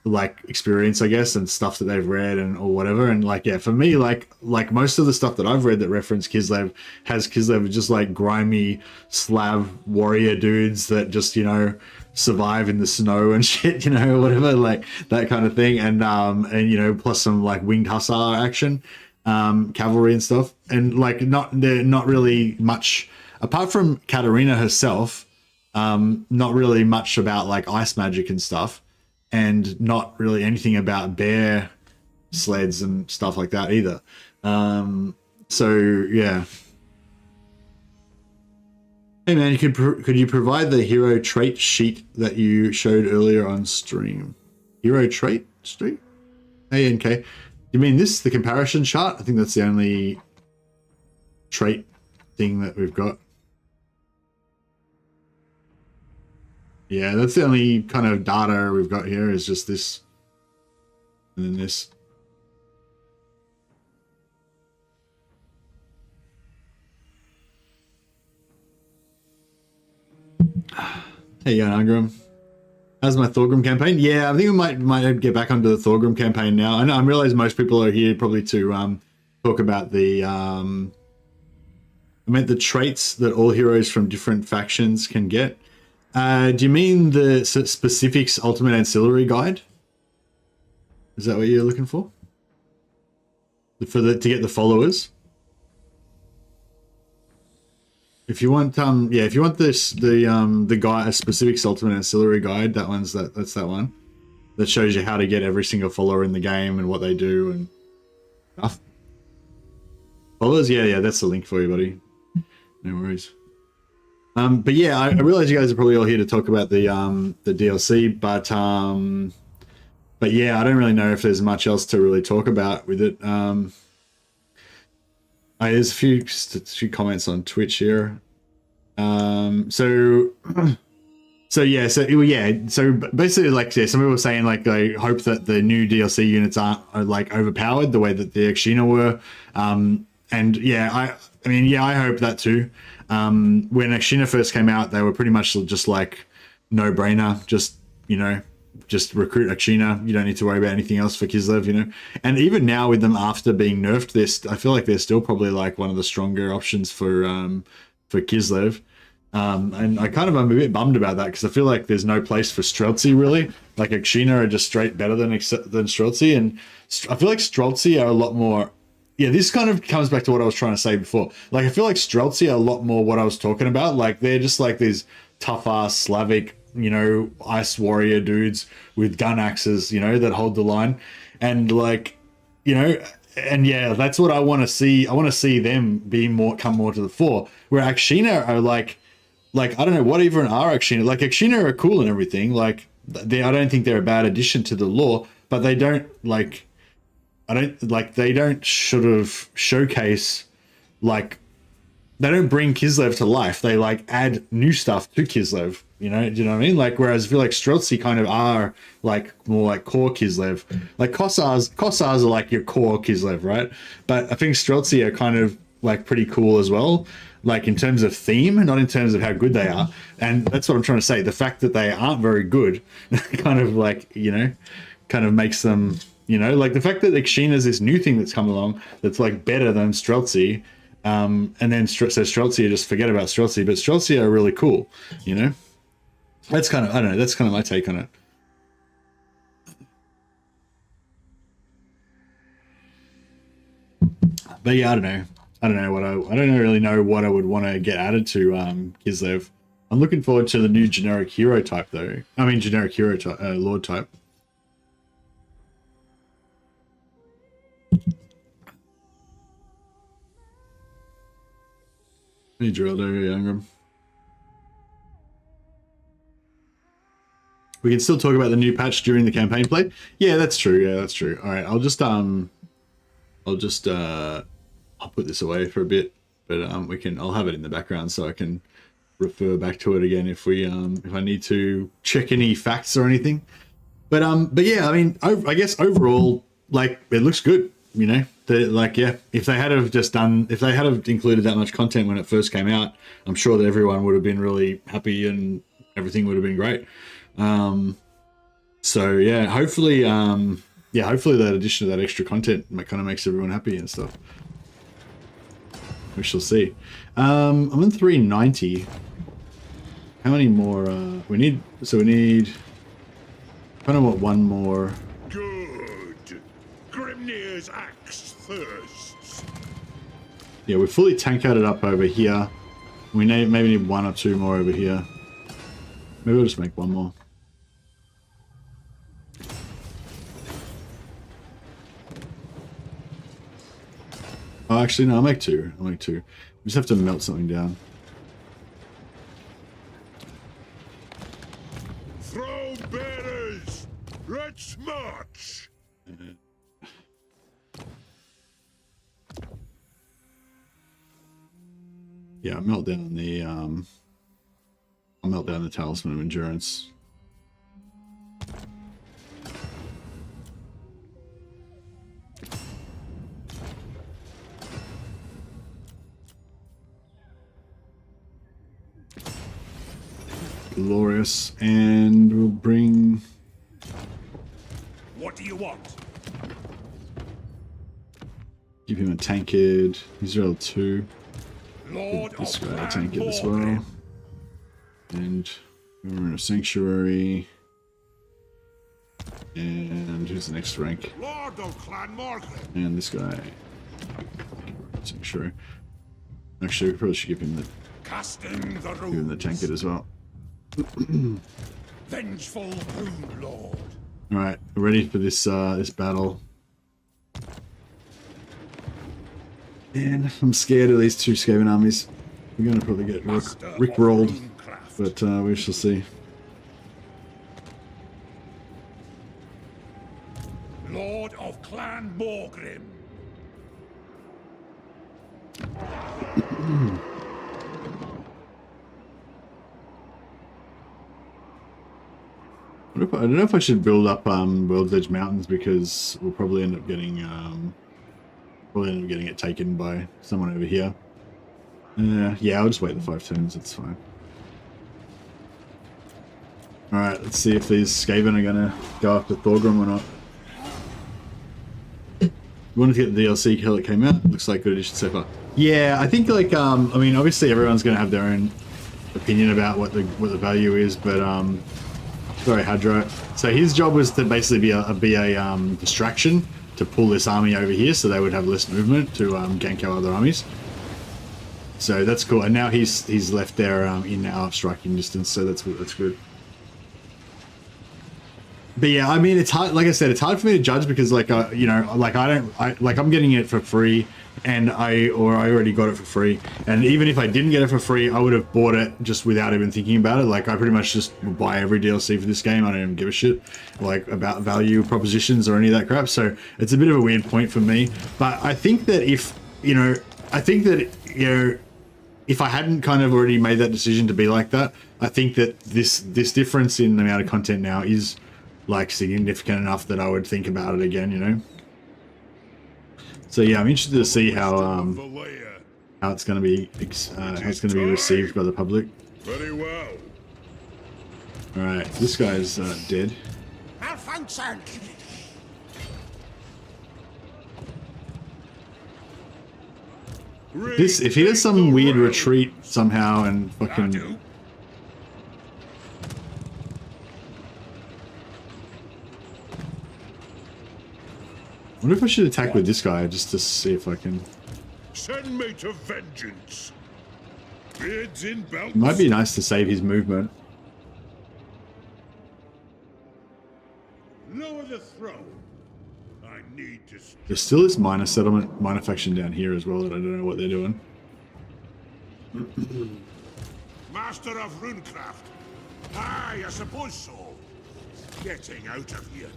like experience, I guess, and stuff that they've read and or whatever. And like, yeah, for me, like most of the stuff that I've read that reference Kislev has Kislev just like grimy Slav warrior dudes that just, you know, survive in the snow and shit, you know, whatever, like that kind of thing. And you know, plus some like winged hussar action, cavalry and stuff. And like not really much apart from Katarina herself, not really much about like ice magic and stuff. And not really anything about bear sleds and stuff like that either. So yeah. Hey man, could you provide the hero trait sheet that you showed earlier on stream? Hero trait street? ANK. You mean this, the comparison chart? I think that's the only trait thing that we've got. Yeah, that's the only kind of data we've got here is just this and then this. Hey, Angram. How's my THORGRIM campaign? Yeah, I think we might get back onto the THORGRIM campaign now. I know I realize most people are here probably to talk about the the traits that all heroes from different factions can get. Do you mean the specifics ultimate ancillary guide? Is that what you're looking for? To get the followers? If you want if you want the guide, a specifics ultimate ancillary guide, that's that one. That shows you how to get every single follower in the game and what they do and stuff. Followers? Yeah, that's the link for you, buddy. No worries. But yeah, I realize you guys are probably all here to talk about the DLC, but yeah, I don't really know if there's much else to really talk about with it. There's a few comments on Twitch here. So basically, like, yeah, some people were saying like I hope that the new DLC units aren't like overpowered the way that the Akshina were. And yeah, I hope that too. When Akshina first came out, they were pretty much just like no brainer. Just recruit Akshina. You don't need to worry about anything else for Kislev, you know. And even now with them after being nerfed, I feel like they're still probably like one of the stronger options for Kislev. And I'm a bit bummed about that because I feel like there's no place for Streltsy really. Like Akshina are just straight better than Streltsy, and I feel like Streltsy are a lot more. Yeah, this kind of comes back to what I was trying to say before. Like, I feel like Streltsy are a lot more what I was talking about. Like, they're just like these tough-ass Slavic, you know, ice warrior dudes with gun axes, you know, that hold the line. And, like, you know, and yeah, that's what I want to see. I want to see them come more to the fore. Where Akshina are like, I don't know, what even are Akshina? Like, Akshina are cool and everything. Like, I don't think they're a bad addition to the lore, but they don't, like... they don't sort of showcase, like, they don't bring Kislev to life. They like add new stuff to Kislev, you know, do you know what I mean? Like, whereas I feel like Streltsy kind of are like more like core Kislev. Like Kossars are like your core Kislev, right? But I think Streltsy are kind of like pretty cool as well. like in terms of theme, not in terms of how good they are. And that's what I'm trying to say. The fact that they aren't very good kind of like, you know, kind of makes them, you know, like the fact that Xena this new thing that's come along that's like better than Streltsy, and then says Streltsy, just forget about Streltsy, but Streltsy are really cool, you know. That's kind of, I don't know, that's kind of my take on it. But yeah, I don't know what I don't really know what I would want to get added to Kislev. I'm looking forward to the new generic hero type though. I mean generic hero type, lord type. Hey Geraldo, Youngram. We can still talk about the new patch during the campaign play. Yeah, that's true. Yeah, that's true. All right, I'll put this away for a bit, but I'll have it in the background so I can refer back to it again if I need to check any facts or anything. But yeah, I mean, I guess overall, like, it looks good, you know. Like, yeah, if they had have included that much content when it first came out, I'm sure that everyone would have been really happy and everything would have been great. So yeah, hopefully that addition to that extra content kind of makes everyone happy and stuff. We shall see. I'm on 390. How many more we need? So we need kind of what, one more. Good. Grimnir's axe thirsts. Yeah, we're fully tank coated up over here. We maybe need one or two more over here. Maybe we'll just make one more. Oh, actually, no, I'll make two. We just have to melt something down. Throw bearers! Let's march! Yeah, I'll melt down the Talisman of Endurance. Glorious, and we'll bring. What do you want? Give him a tankard. He's level 2. Lord This of guy a tankard as well. Warhammer. And we're in a sanctuary. And who's the next rank? Lord of Clan Morgan. And this guy. Sanctuary. Actually, we probably should give him the tankard as well. Vengeful Rune Lord. Alright, we're ready for this this battle. And I'm scared of these two Skaven armies. We're gonna probably get rick-rolled, but we shall see. Lord of Clan Morgrim. I don't know if I should build up World's Edge Mountains, because we'll probably end up getting it taken by someone over here. Yeah, I'll just wait the 5 turns. It's fine. All right, let's see if these Skaven are gonna go after Thorgrim or not. We wanted to get the DLC till it came out. Looks like good addition so far. Yeah, I think like I mean, obviously everyone's gonna have their own opinion about what the value is, but sorry, Hadro. So his job was to basically be a distraction to pull this army over here, so they would have less movement to gank our other armies. So that's cool. And now he's left there in our striking distance, so that's good. But yeah, I mean, it's hard. Like I said, it's hard for me to judge because, like, you know, like I'm getting it for free, and I already got it for free. And even if I didn't get it for free, I would have bought it just without even thinking about it. Like, I pretty much just buy every DLC for this game. I don't even give a shit, like, about value propositions or any of that crap. So it's a bit of a weird point for me. But I think that if I hadn't kind of already made that decision to be like that, I think that this difference in the amount of content now is, like, significant enough that I would think about it again, you know? So yeah, I'm interested to see how how it's going to be received by the public. Very well. All right, this guy's dead. Malfunction! This, if he does some weird retreat somehow and fucking. I wonder if I should attack with this guy just to see if I can. Send me to vengeance. Beards in belts. It might be nice to save his movement. Lower the throne. I need to. There's still this minor settlement, minor faction down here as well that I don't know what they're doing. Master of runecraft. Aye, I suppose so. Getting out of here.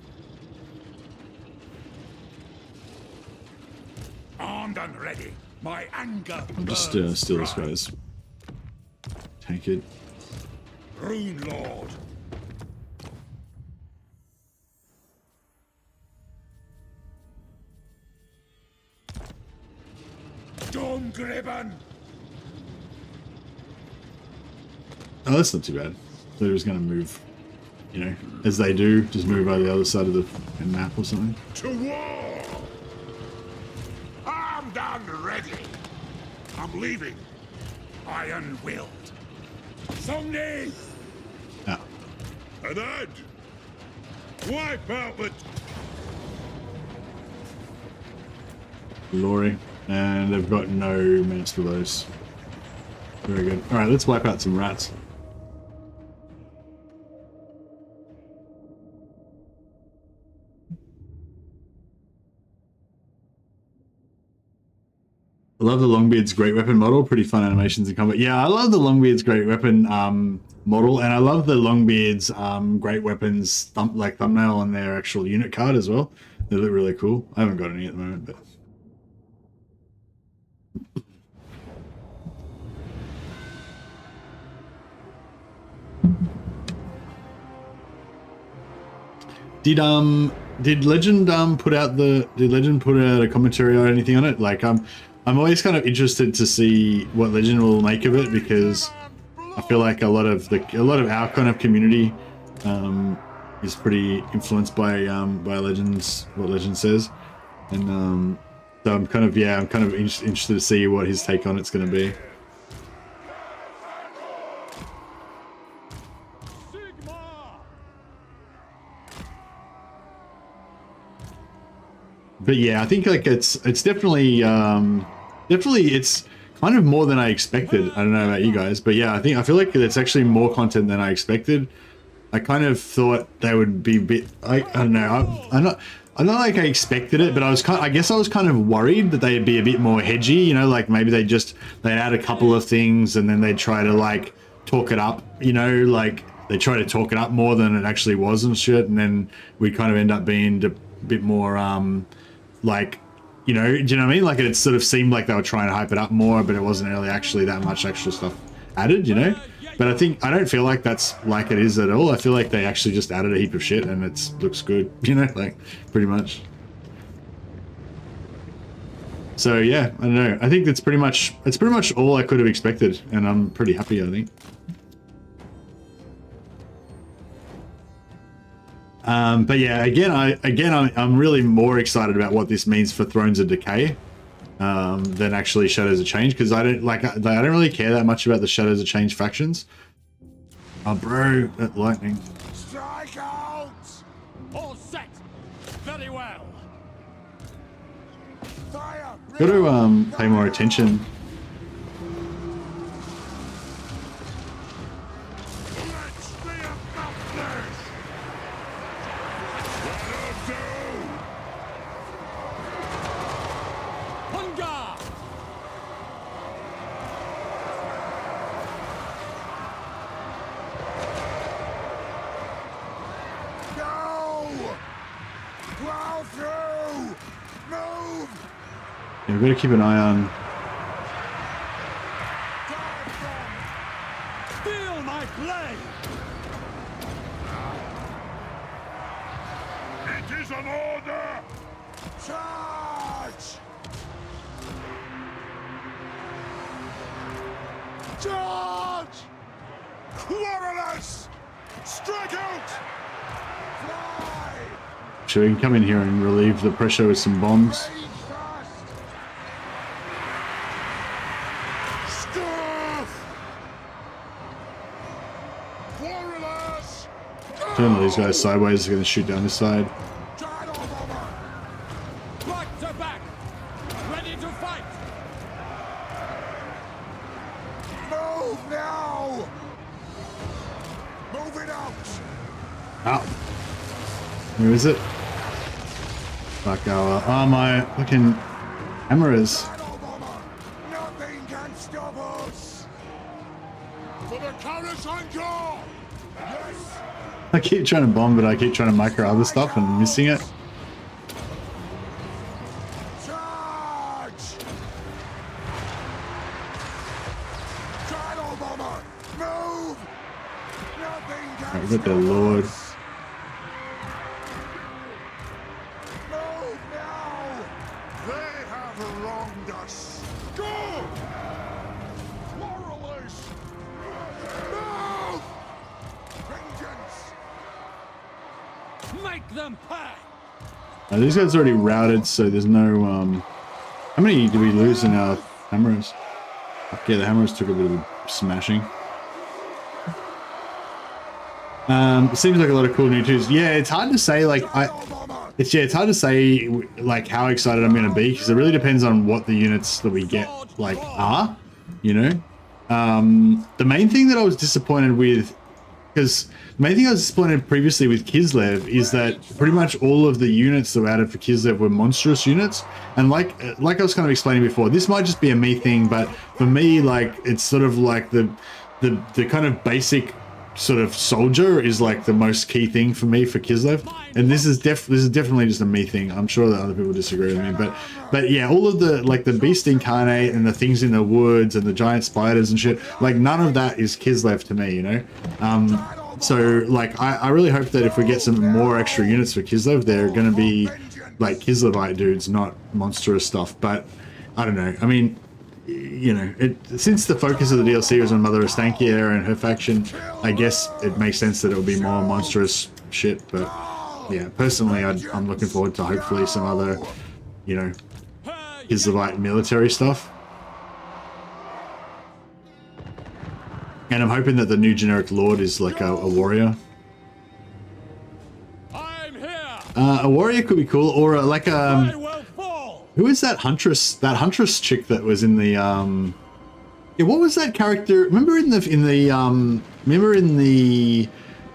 Armed and ready. My anger. I'm just steal this guy's. Tank it. Rune Lord. THORGRIM. Oh, that's not too bad. They're just gonna move, you know, as they do, just move over the other side of the map or something. To war! Armed and ready. I'm leaving. Iron-willed. Somni! Ah. An ad. Wipe out the. Glory. And they've got no master for those. Very good. Alright, let's wipe out some rats. I love the Longbeard's great weapon model. Pretty fun animations in combat. Yeah, I love the Longbeard's great weapon model, and I love the Longbeard's great weapons thumbnail on their actual unit card as well. They look really cool. I haven't got any at the moment, but. Did Legend put out a commentary or anything on it? Like I'm always kind of interested to see what Legend will make of it, because I feel like a lot of our kind of community is pretty influenced by Legend's what Legend says, and so I'm kind of interested to see what his take on it's going to be. But yeah, I think like it's definitely it's kind of more than I expected. I don't know about you guys, but yeah, I feel like it's actually more content than I expected. I kind of thought they would be a bit. I don't know. I'm not like I expected it, but I guess I was kind of worried that they'd be a bit more hedgy. You know, like maybe they'd add a couple of things and then they'd try to like talk it up. You know, like they try to talk it up more than it actually was and shit, and then we kind of end up being a bit more like, you know, do you know what I mean? Like it sort of seemed like they were trying to hype it up more, but it wasn't really actually that much extra stuff added, you know? But I don't feel like that's like it is at all. I feel like they actually just added a heap of shit and it looks good, you know, like pretty much. So yeah, I don't know. I think it's pretty much all I could have expected, and I'm pretty happy, I think. But yeah, I'm really more excited about what this means for Thrones of Decay than actually Shadows of Change, because I don't really care that much about the Shadows of Change factions. Oh, bro, that lightning! Strike out! All set. Very well. Fire! Got to pay more attention. Yeah, we've got to keep an eye on. Feel my blade! It is an order! Charge! Charge! Quarrelers! Strike out! Fly! So we can come in here and relieve the pressure with some bombs. Rage fast! Stuff! Quarrelers! Turn these guys sideways, they're going to shoot down this side. Tidal bomber! Back to back. Ready to fight. Move now! Move it out! Ow. Where is it? Fuck our... my fucking cameras. Tidal bomber! Nothing can stop us! For the Countess Encore! Yes! I keep trying to bomb, but I keep trying to micro other stuff and missing it. Charge! Tidal bomber! Move! Nothing can Alright, we've got the Lord. Move now! They have wronged us! Go! Quarrelers! Move! Vengeance! Make them pay. These guys are already routed, so there's no... How many do we lose in our hammers? Okay, the hammers took a bit of a smashing. It seems like a lot of cool new tools. Yeah, it's hard to say, like, it's hard to say, like, how excited I'm going to be, because it really depends on what the units that we get, like, are, you know? The main thing that I was disappointed with, because the main thing I was disappointed previously with Kislev is that pretty much all of the units that were added for Kislev were monstrous units, and like I was kind of explaining before, this might just be a me thing, but for me, like, it's sort of like the kind of basic sort of soldier is like the most key thing for me for Kislev, and this is definitely just a me thing. I'm sure that other people disagree with me, but yeah, all of the, like, the beast incarnate and the things in the woods and the giant spiders and shit, like, none of that is Kislev to me, you know. So like I really hope that if we get some more extra units for Kislev, they're going to be like Kislevite dudes, not monstrous stuff. But I don't know, I mean, you know, since the focus of the DLC was on Mother Estankia and her faction, I guess it makes sense that it will be more monstrous shit. But yeah, personally, I'm looking forward to hopefully some other, you know, Kislevite military stuff. And I'm hoping that the new generic lord is like a warrior. I'm here. A warrior could be cool, or like I will fall. who is that huntress? That huntress chick that was in the yeah, what was that character? Remember in the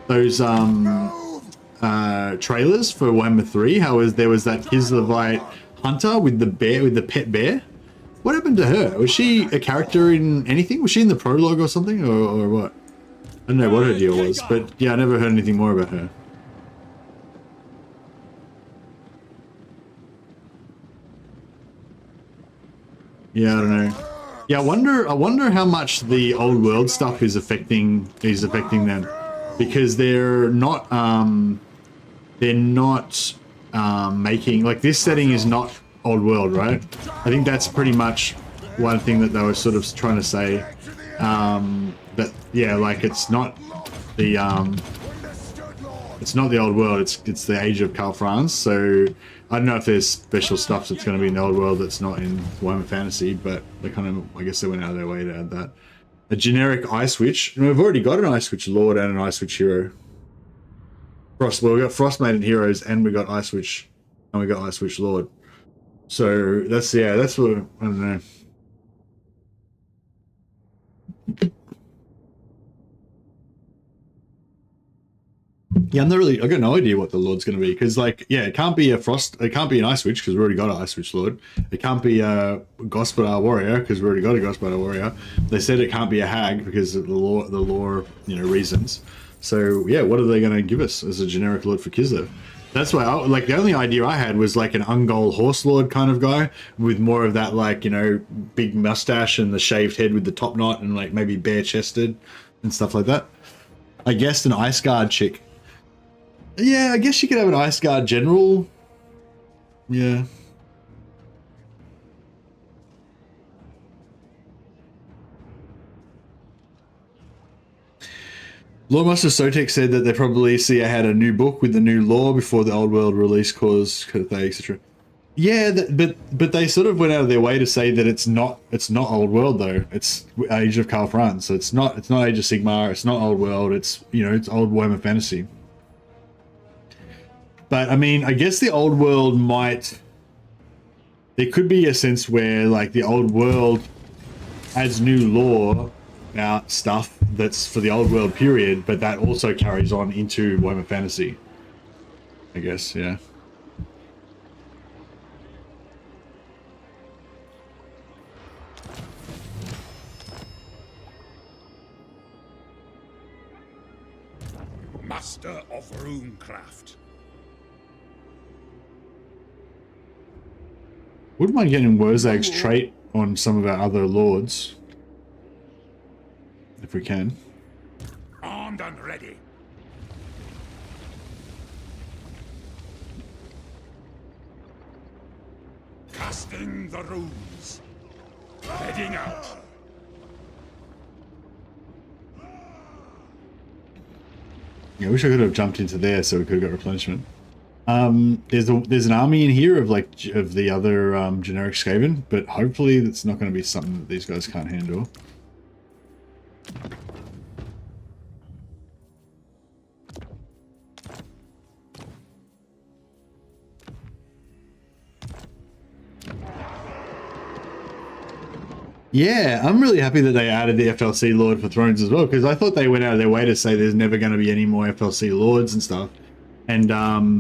those trailers for Warhammer 3? How there was that Kislevite hunter with the pet bear? What happened to her? Was she a character in anything? Was she in the prologue or something, or what? I don't know what her deal was, but yeah, I never heard anything more about her. Yeah, I don't know. Yeah, I wonder how much the old world stuff is affecting them, because they're not making, like, this setting is not old world, right? I think that's pretty much one thing that they were sort of trying to say, that yeah, like, it's not the old world, it's the age of Karl Franz. So I don't know if there's special stuff that's going to be in the old world that's not in Warhammer Fantasy, but they kind of, I guess they went out of their way to add that. A generic Ice Witch. And we've already got an Ice Witch Lord and an Ice Witch Hero. Well, we got Frostmaiden Heroes, and we got Ice Witch, and we got Ice Witch Lord. So that's, yeah, that's what, I don't know. Yeah, I got no idea what the Lord's going to be, because, like, yeah, it can't be an Ice Witch, because we already got an Ice Witch Lord. It can't be a Gospodar Warrior, because we already got a Gospodar Warrior. They said it can't be a Hag because of the lore, you know, reasons. So yeah, what are they going to give us as a generic Lord for Kislev? That's why, like, the only idea I had was like an Ungol Horse Lord kind of guy with more of that, like, you know, big mustache and the shaved head with the top knot and, like, maybe bare chested and stuff like that. I guessed an Ice Guard chick. Yeah, I guess you could have an Ice Guard general. Yeah. Lawmaster Sotek said that they probably see I had a new book with the new lore before the old world release cause Cathay, etc. Yeah, but they sort of went out of their way to say that it's not old world though. It's Age of Karl Franz, so it's not Age of Sigmar. It's not old world. It's, you know, it's old Warhammer fantasy. But I mean, I guess the old world might. There could be a sense where like the old world adds new lore about stuff that's for the old world period, but that also carries on into Warhammer fantasy. I guess, yeah. Master of runecraft. Wouldn't mind getting Wurzag's trait on some of our other lords. If we can. Armed and ready. Casting the runes. Heading out. Yeah, I wish I could have jumped into there so we could have got replenishment. There's an army in here of the other generic Skaven, but hopefully that's not going to be something that these guys can't handle. Yeah, I'm really happy that they added the FLC Lord for Thrones as well, because I thought they went out of their way to say there's never going to be any more FLC Lords and stuff. And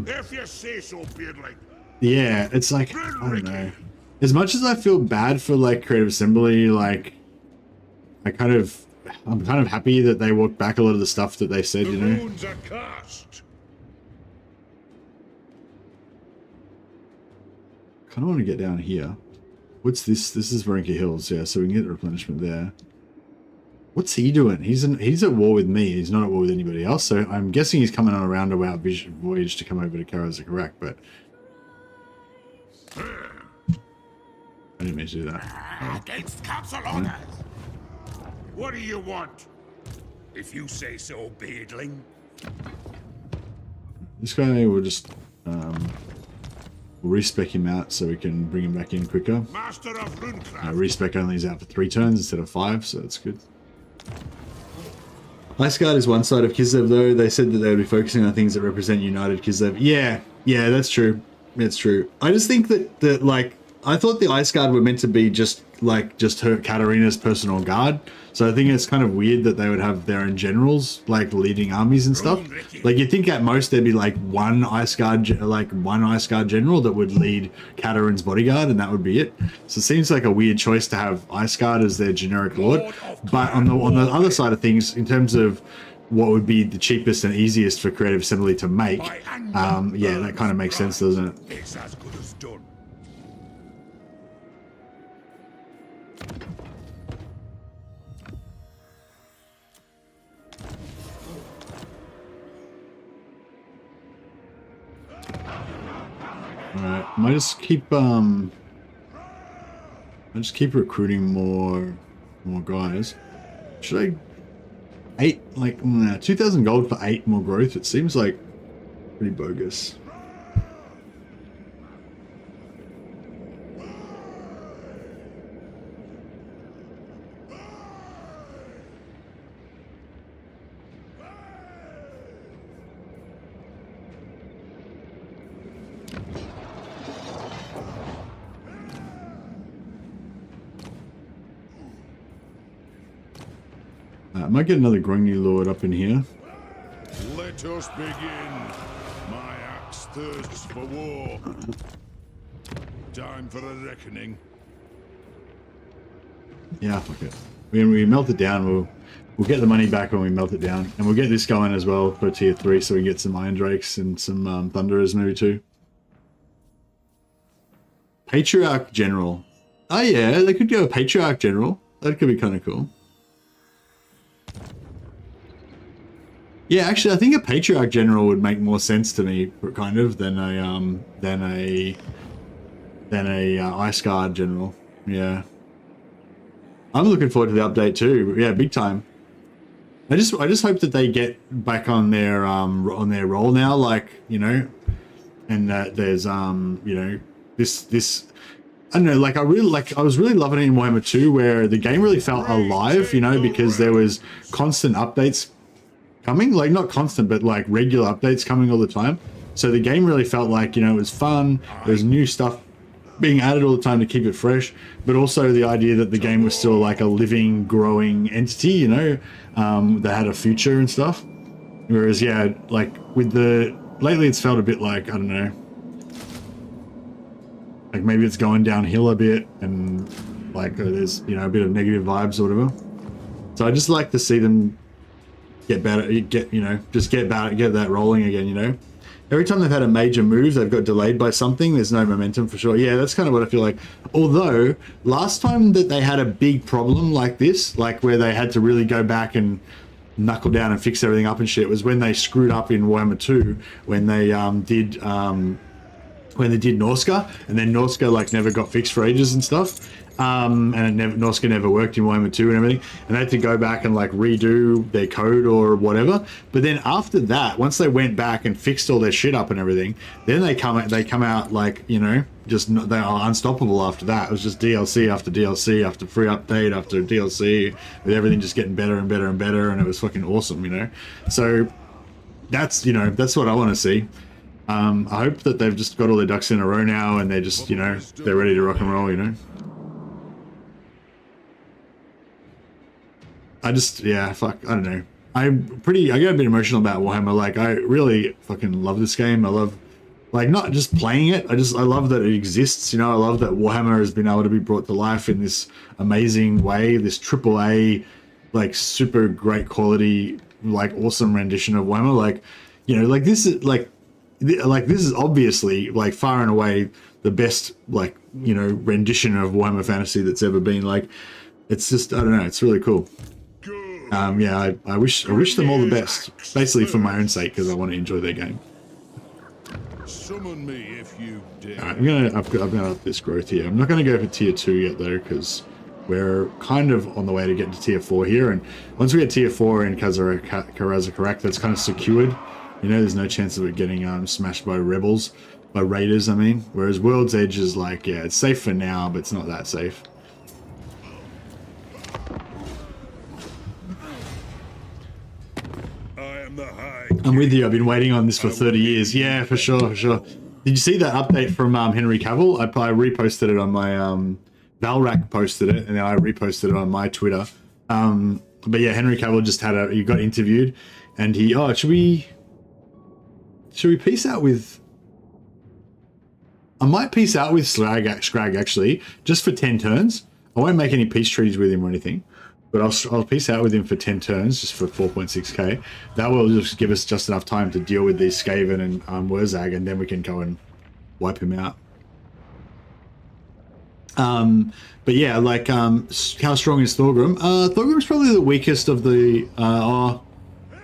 if you say so, Beardling. Yeah, it's like, I don't know. As much as I feel bad for like Creative Assembly, like I'm kind of happy that they walked back a lot of the stuff that they said, you know. Runes are cast. Kind of want to get down here. What's this? This is Varenka Hills, yeah, so we can get the replenishment there. What's he doing? He's at war with me. He's not at war with anybody else, so I'm guessing he's coming on a roundabout voyage to come over to Karazakarak, but I didn't mean to do that. Against council orders. What do you want? If you say so, Beardling. This guy will just we'll respec him out so we can bring him back in quicker. Master of runecraft. Respec only is out for 3 turns instead of 5, so that's good. Iceguard is one side of Kislev though. They said that they would be focusing on things that represent United Kislev. Yeah, that's true. That's true. I just think that like, I thought the Iceguard were meant to be just her Katarina's personal guard. So I think it's kind of weird that they would have their own generals like leading armies and stuff. Like you'd think at most there'd be like one Iceguard general that would lead Katarin's bodyguard, and that would be it. So it seems like a weird choice to have Iceguard as their generic lord. But on the other side of things, in terms of what would be the cheapest and easiest for Creative Assembly to make, yeah, that kind of makes sense, doesn't it? It's as good as done. Alright, I just keep recruiting more guys. Should I 2,000 gold for 8 more growth? It seems like pretty bogus. I might get another Grungni Lord up in here. Let us begin. My axe thirsts for war. Time for a reckoning. Yeah, fuck it. When we melt it down, we'll get the money back when we melt it down, and we'll get this going as well for tier 3, so we get some Iron Drakes and some Thunderers maybe too. Patriarch General. Oh yeah, they could go a Patriarch General. That could be kind of cool. Yeah, actually, I think a Patriarch General would make more sense to me, kind of, than a Ice Guard General. Yeah, I'm looking forward to the update too. Yeah, big time. I just hope that they get back on their roll now, like, you know, and that there's you know, this I don't know, like I was really loving it in Warhammer 2 where the game really felt alive, you know, because there was constant updates coming, like not constant, but like regular updates coming all the time. So the game really felt like, you know, it was fun. There's new stuff being added all the time to keep it fresh, but also the idea that the game was still like a living, growing entity, you know, that had a future and stuff. Whereas, yeah, like with lately it's felt a bit like, I don't know, like maybe it's going downhill a bit and like there's, you know, a bit of negative vibes or whatever. So I just like to see them get better, get that rolling again, you know. Every time they've had a major move, they've got delayed by something. There's no momentum for sure. Yeah, that's kind of what I feel like. Although, last time that they had a big problem like this, like where they had to really go back and knuckle down and fix everything up and shit, was when they screwed up in Warhammer 2, when they did Norska, and then Norska like never got fixed for ages and stuff. And Norska never worked in Warhammer 2 and everything, and they had to go back and like redo their code or whatever. But then after that, once they went back and fixed all their shit up and everything, then they come out like, you know, just they are unstoppable after that. It was just DLC after DLC after free update after DLC, with everything just getting better and better and better, and it was fucking awesome, you know. So that's, you know, that's what I want to see. I hope that they've just got all their ducks in a row now and they're just, you know, they're ready to rock and roll, you know. Yeah, fuck, I don't know. I get a bit emotional about Warhammer. Like, I really fucking love this game. I love, like, not just playing it. I love that it exists, you know. I love that Warhammer has been able to be brought to life in this amazing way, this AAA, like, super great quality, like, awesome rendition of Warhammer. Like, you know, like, this is, this is obviously, like, far and away the best, like, you know, rendition of Warhammer Fantasy that's ever been. Like, it's just, I don't know, it's really cool. Yeah, I wish them all the best, basically for my own sake, because I want to enjoy their game. Summon me if you dare. Alright, I've got up this growth here. I'm not going to go for tier 2 yet though, because we're kind of on the way to get to tier 4 here, and once we get tier 4 in Karazakarak, that's kind of secured. You know, there's no chance of it getting smashed by rebels, by raiders, I mean. Whereas World's Edge is like, yeah, it's safe for now, but it's not that safe. I'm with you. I've been waiting on this for 30 years. Yeah, for sure, for sure. Did you see that update from Henry Cavill? I reposted it on my Valrak posted it, and then I reposted it on my Twitter. But yeah, Henry Cavill just he got interviewed, and he should we peace out with? I might peace out with Scrag actually, just for 10 turns. I won't make any peace treaties with him or anything. But I'll peace out with him for 10 turns, just for 4.6k. That will just give us just enough time to deal with these Skaven and Wurzag, and then we can go and wipe him out. But yeah, like, how strong is Thorgrim? Thorgrim's probably the weakest of the...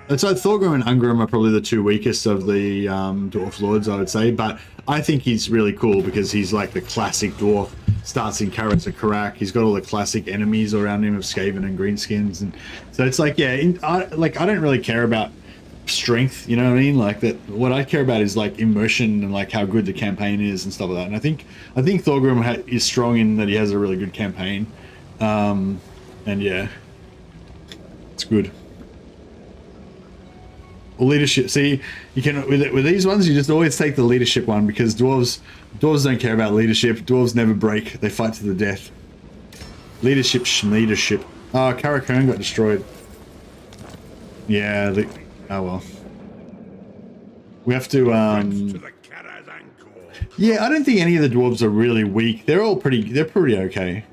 it's like Thorgrim and Ungrim are probably the two weakest of the Dwarf Lords, I would say. But I think he's really cool because he's like the classic dwarf. Starts in Karazakarak. He's got all the classic enemies around him of Skaven and Greenskins, and so it's like, yeah, I don't really care about strength, you know what I mean? Like that. What I care about is like immersion and like how good the campaign is and stuff like that. And I think Thorgrim is strong in that he has a really good campaign, and yeah, it's good. Leadership. See, you can with these ones, you just always take the leadership one because dwarves don't care about leadership. Dwarves never break; they fight to the death. Leadership. Oh, Karakern got destroyed. Yeah. Oh well. We have to. Yeah, I don't think any of the dwarves are really weak. They're pretty okay.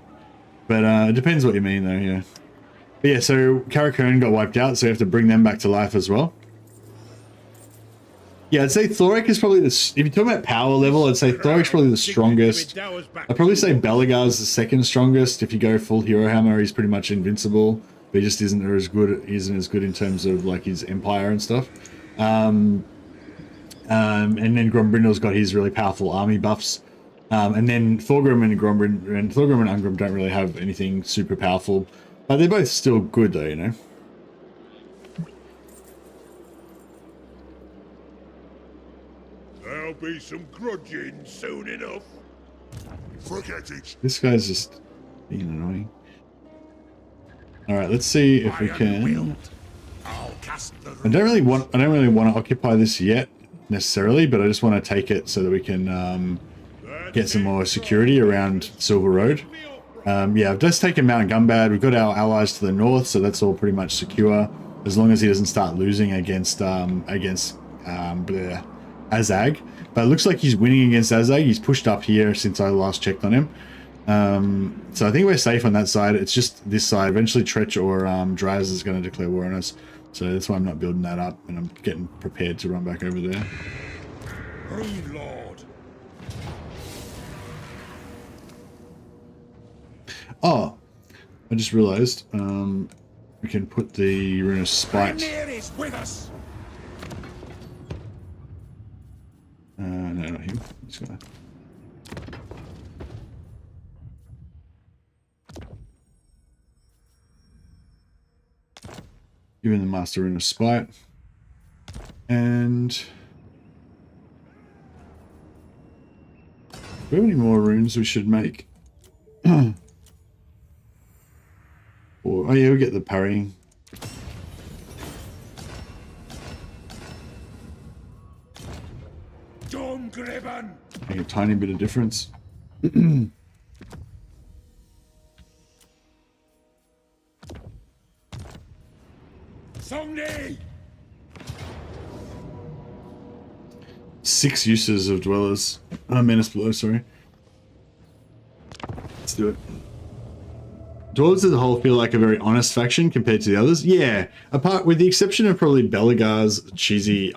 But it depends what you mean, though. Yeah. But yeah. So Karakern got wiped out, so we have to bring them back to life as well. Yeah, I'd say Thorek is probably if you're talking about power level, I'd say Thorek's probably the strongest. I'd probably say Belagar's the second strongest. If you go full Hero Hammer, he's pretty much invincible, but he just isn't as good in terms of like his empire and stuff. And then Grombrindal's got his really powerful army buffs. And then Thorgrim and Ungrim don't really have anything super powerful, but they're both still good though, you know. be some grudging soon enough. Forget it. This guy's just being annoying. Alright, let's see if we can. I'll cast the I don't really want to occupy this yet necessarily, but I just want to take it so that we can get some more security around Silver Road. Yeah, I've just taken Mount Gumbad. We've got our allies to the north, so that's all pretty much secure. As long as he doesn't start losing against Azag. But it looks like he's winning against Azag. He's pushed up here since I last checked on him. So I think we're safe on that side. It's just this side. Eventually Tretch or Draz is going to declare war on us. So that's why I'm not building that up, and I'm getting prepared to run back over there. Brood Lord. Oh, I just realized we can put the Rune of Spite. is with us. No, not him. He's gonna. Give him the Master Rune of Spite. And do we have any more runes we should make? Or, oh yeah, we get the parrying. Dormgriben. Make a tiny bit of difference. Songni. 6 uses of Dwellers. Menace Blow, sorry. Let's do it. Dwarves as a whole feel like a very honest faction compared to the others. Yeah, apart with the exception of probably Belagar's cheesy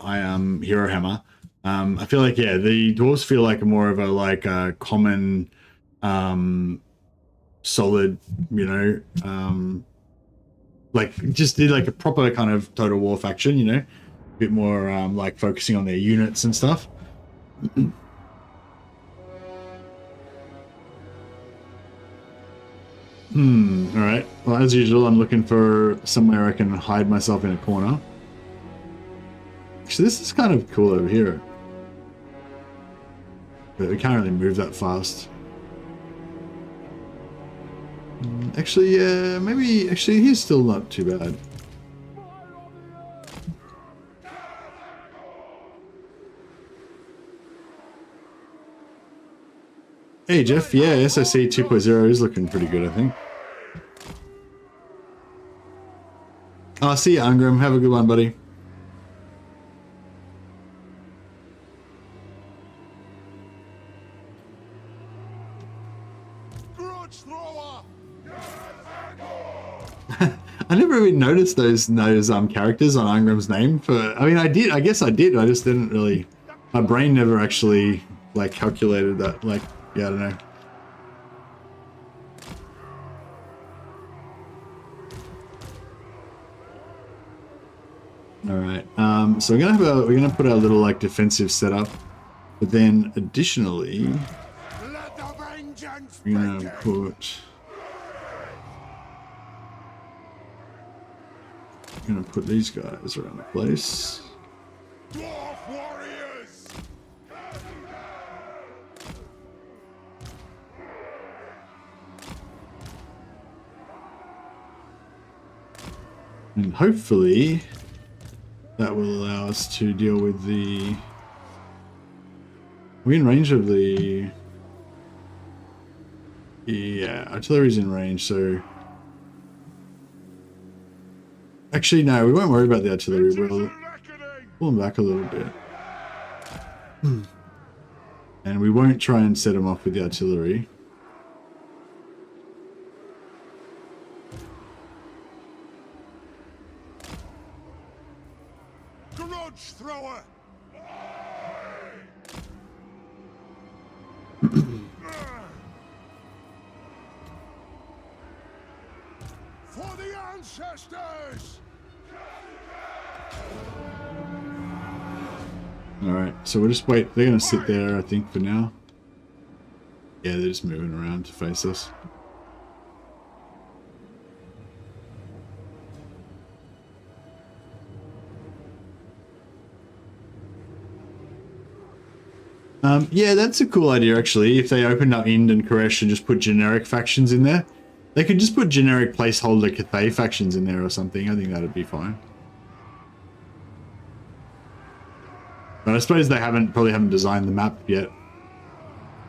hero hammer. I feel like, yeah, the dwarves feel like more of a common solid, you know, like just did like a proper kind of Total War faction, you know, a bit more like focusing on their units and stuff. All right. Well, as usual, I'm looking for somewhere I can hide myself in a corner. Actually, this is kind of cool over here. But we can't really move that fast. Actually, yeah, maybe... Actually, he's still not too bad. Hey, Jeff. Yeah, SOC 2.0 is looking pretty good, I think. Oh, see you, Angrim. Have a good one, buddy. I never even noticed those characters on Angrim's name. I mean, I did. I guess I did. I just didn't really. My brain never actually like calculated that. Like, yeah, I don't know. All right. So we're gonna put our little like defensive setup, but then additionally, we're gonna put these guys around the place. Dwarf warriors. And hopefully that will allow us to deal with the... Are we in range of the... Yeah, artillery's in range, so... Actually, no, we won't worry about the artillery. We'll pull them back a little bit. And we won't try and set them off with the artillery. Grudge thrower. For the ancestors. Alright, so we'll just wait. They're going to sit there, I think, for now. Yeah, they're just moving around to face us. Yeah, that's a cool idea, actually. If they opened up Ind and Koresh and just put generic factions in there, they could just put generic placeholder Cathay factions in there or something. I think that'd be fine. But I suppose they probably haven't designed the map yet.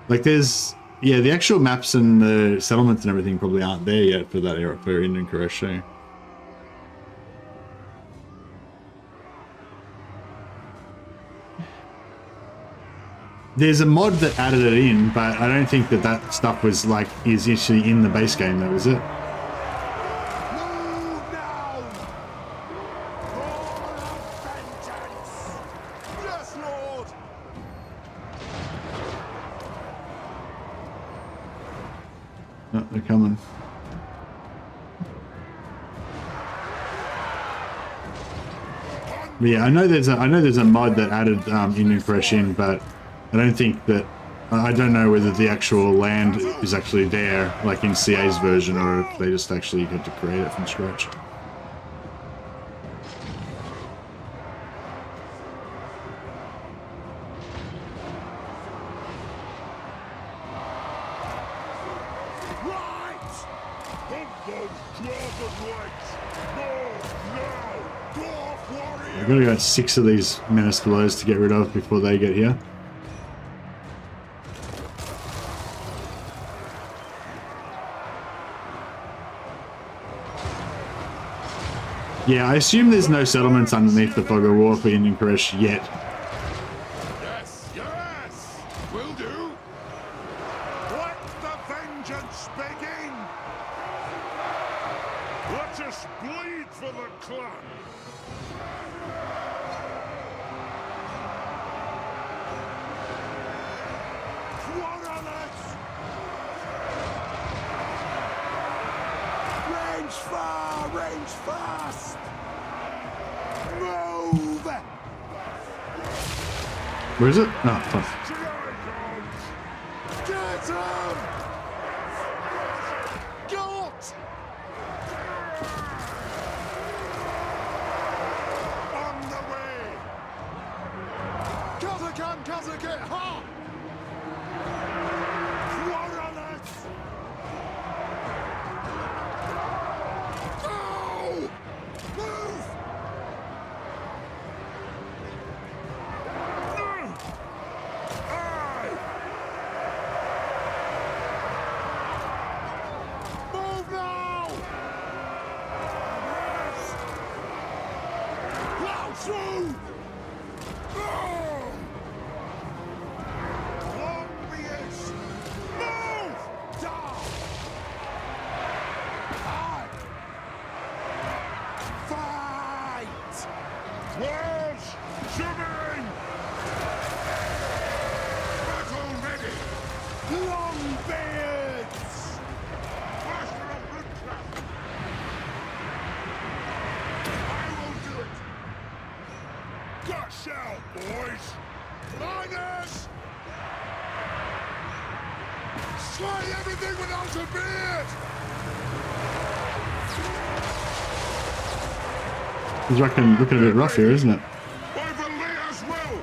Like there's, yeah, the actual maps and the settlements and everything probably aren't there yet for that era, for Ind and Koresh. So. There's a mod that added it in, but I don't think that that stuff was like, is actually in the base game though, is it? Move now! Roar of vengeance! Yes, Lord! Oh, they're coming. But yeah, I know there's a mod that added Ind and Koresh in, but I don't think that, I don't know whether the actual land is actually there, like in CA's version, or if they just actually had to create it from scratch. I've got to go 6 of these menace belows to get rid of before they get here. Yeah, I assume there's no settlements underneath the fog of war for Ind and Koresh yet. Yes, yes! Will do! Let the vengeance begin! Let us bleed for the clan! Quarrelers! Range far, range fast! Move! Where is it? Oh, fuck. Get him! Got! On the way! Kazakan, Kazakan, ha! Quarrelers! Go! Move! Aye! Move now! Yes! Plow through! Oh! Obvious! Move! Down! Aye! Fight! Walls! Shivering! Battle ready! Long beards! Master of woodcraft! I will do it! Gush out, boys! Miners! Slay everything without a beard! It's looking a bit rough here, isn't it? Over Leah's will!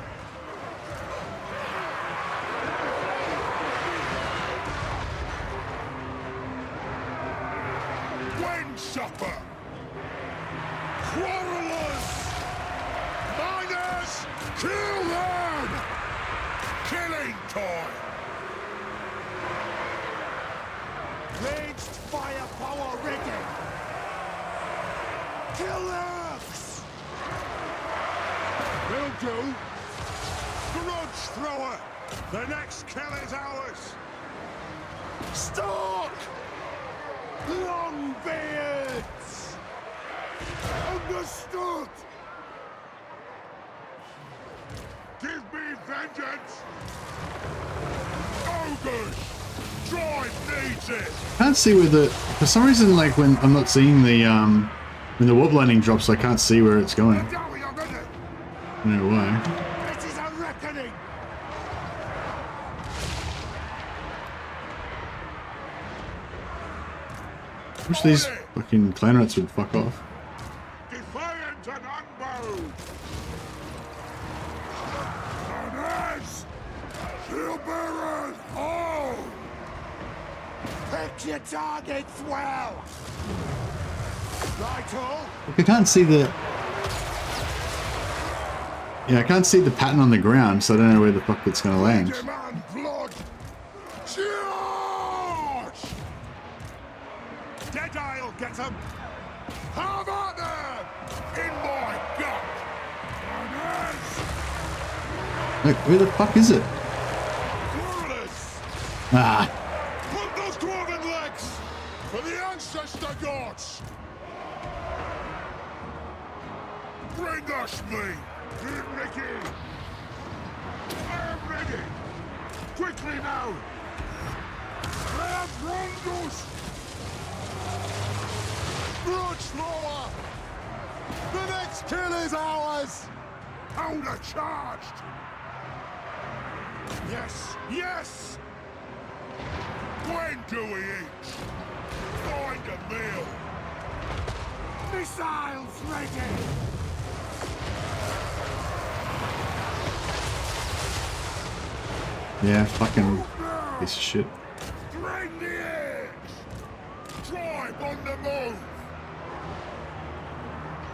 Wind supper! Quarrelers! Miners! Kill them! Killing time! Raged firepower ready! Killers! Will do! Grudge thrower! The next kill is ours! Stalk! Long beards! Understood! Give me vengeance! Ogres! Drive needs it! Can't see where the, for some reason, like when I'm not seeing the when the warp lightning drops, I can't see where it's going. Down with your gunner! I don't know why. This is a reckoning! I wish these fucking clan rats would fuck off. Defiant and unbowed! Miners! Pick your targets well. Right all. Look, I can't see the... Yeah, I can't see the pattern on the ground, so I don't know where the fuck it's gonna land. Demand blood. Charge! Deadeye get him. Have at them! In my gut! Wait, where the fuck is it? Quarrelers! Ah, Put those dwarven legs for the ancestor gods! Bring us me! Ricky! I am ready! Quickly now! Have Rondos! Grudge Thrower! The next kill is ours! Owner charged! Yes, yes! When do we eat? Find a meal! Missiles ready! yeah, fucking piece of shit. Bring the eggs! Tribe on the move!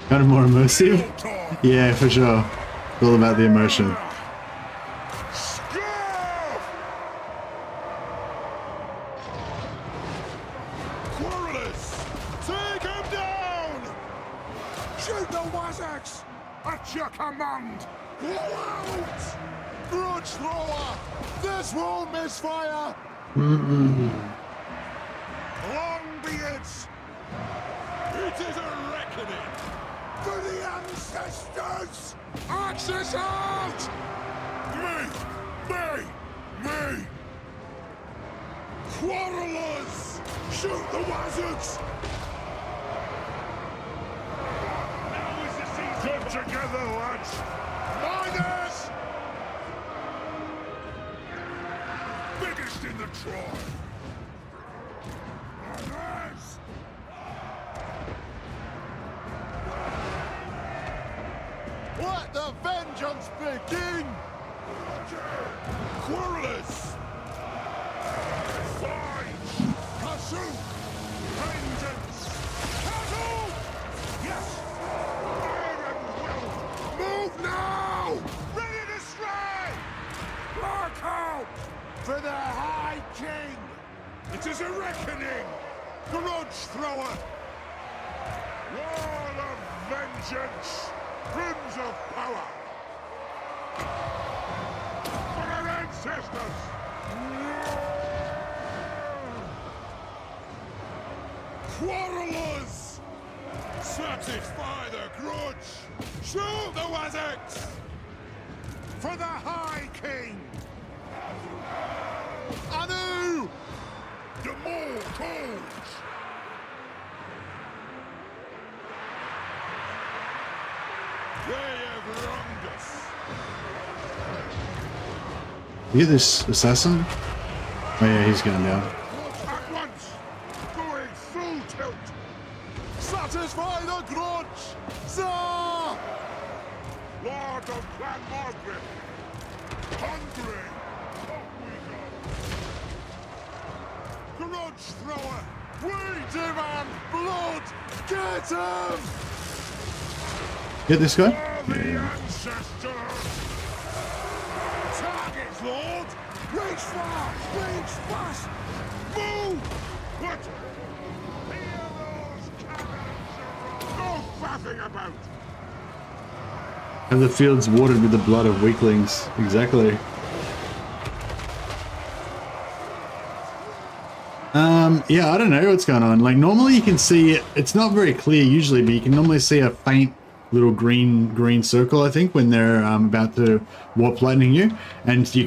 Kind of more immersive. Time! Yeah, for sure. It's all about the emotion. Scarf! Quarrelers! Take him down! Shoot the Wazax! At your command! Blow out! Grudge Thrower! This won't misfire! Longbeards! It is a reckoning! For the ancestors! Axis out! Me! Quarrelers! Shoot the wizards! Now is the season! Come together, lads! Miners! Biggest in the tribe! Miners! Let the vengeance begin! Quarrelers! Fight! Pursue! Vengeance! Cattle! Yes! Iron will! Move now! Ready to strike! Mark out! For the High King! It is a reckoning! Grudge Thrower! Wall of vengeance! Rims of power! For our ancestors! Quarrelers! Satisfy the grudge! Shoot the Wazax! For the High King! Anu! The more calls! They have wronged us! You get this assassin? Oh yeah, he's going down. At once! Going full tilt! Satisfy the grudge! Sir! Lord of Clan Margaret! Hungry! Up we go! Grudge Thrower! We demand blood! Get him! Get this guy? For the Yeah. ancestors! Targets, Lord! Reach far! Reach fast! Move! What? Hear those cannons! No faffing about! Have the fields watered with the blood of weaklings. Exactly. Yeah, I don't know what's going on. Like, normally you can see it. It's not very clear usually, but you can normally see a faint little green circle, I think, when they're about to warp lightning you. And you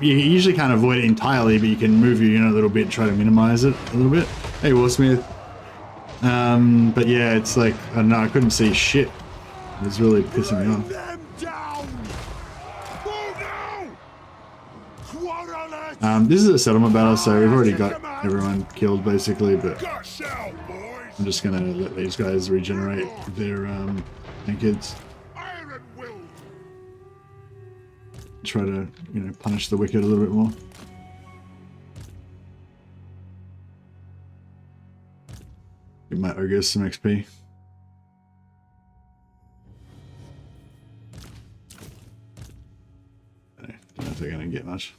usually can't avoid it entirely, but you can move your unit a little bit, try to minimize it a little bit. Hey, Warsmith. But yeah, it's like, I don't know, I couldn't see shit. It was really pissing me off. Them down! Move now! This is a settlement battle, so we've already got everyone killed basically, but Gush out, boys! I'm just gonna let these guys regenerate their kids. Iron will! Try to, you know, punish the wicked a little bit more. Give my ogres some XP. I don't know if they're going to get much.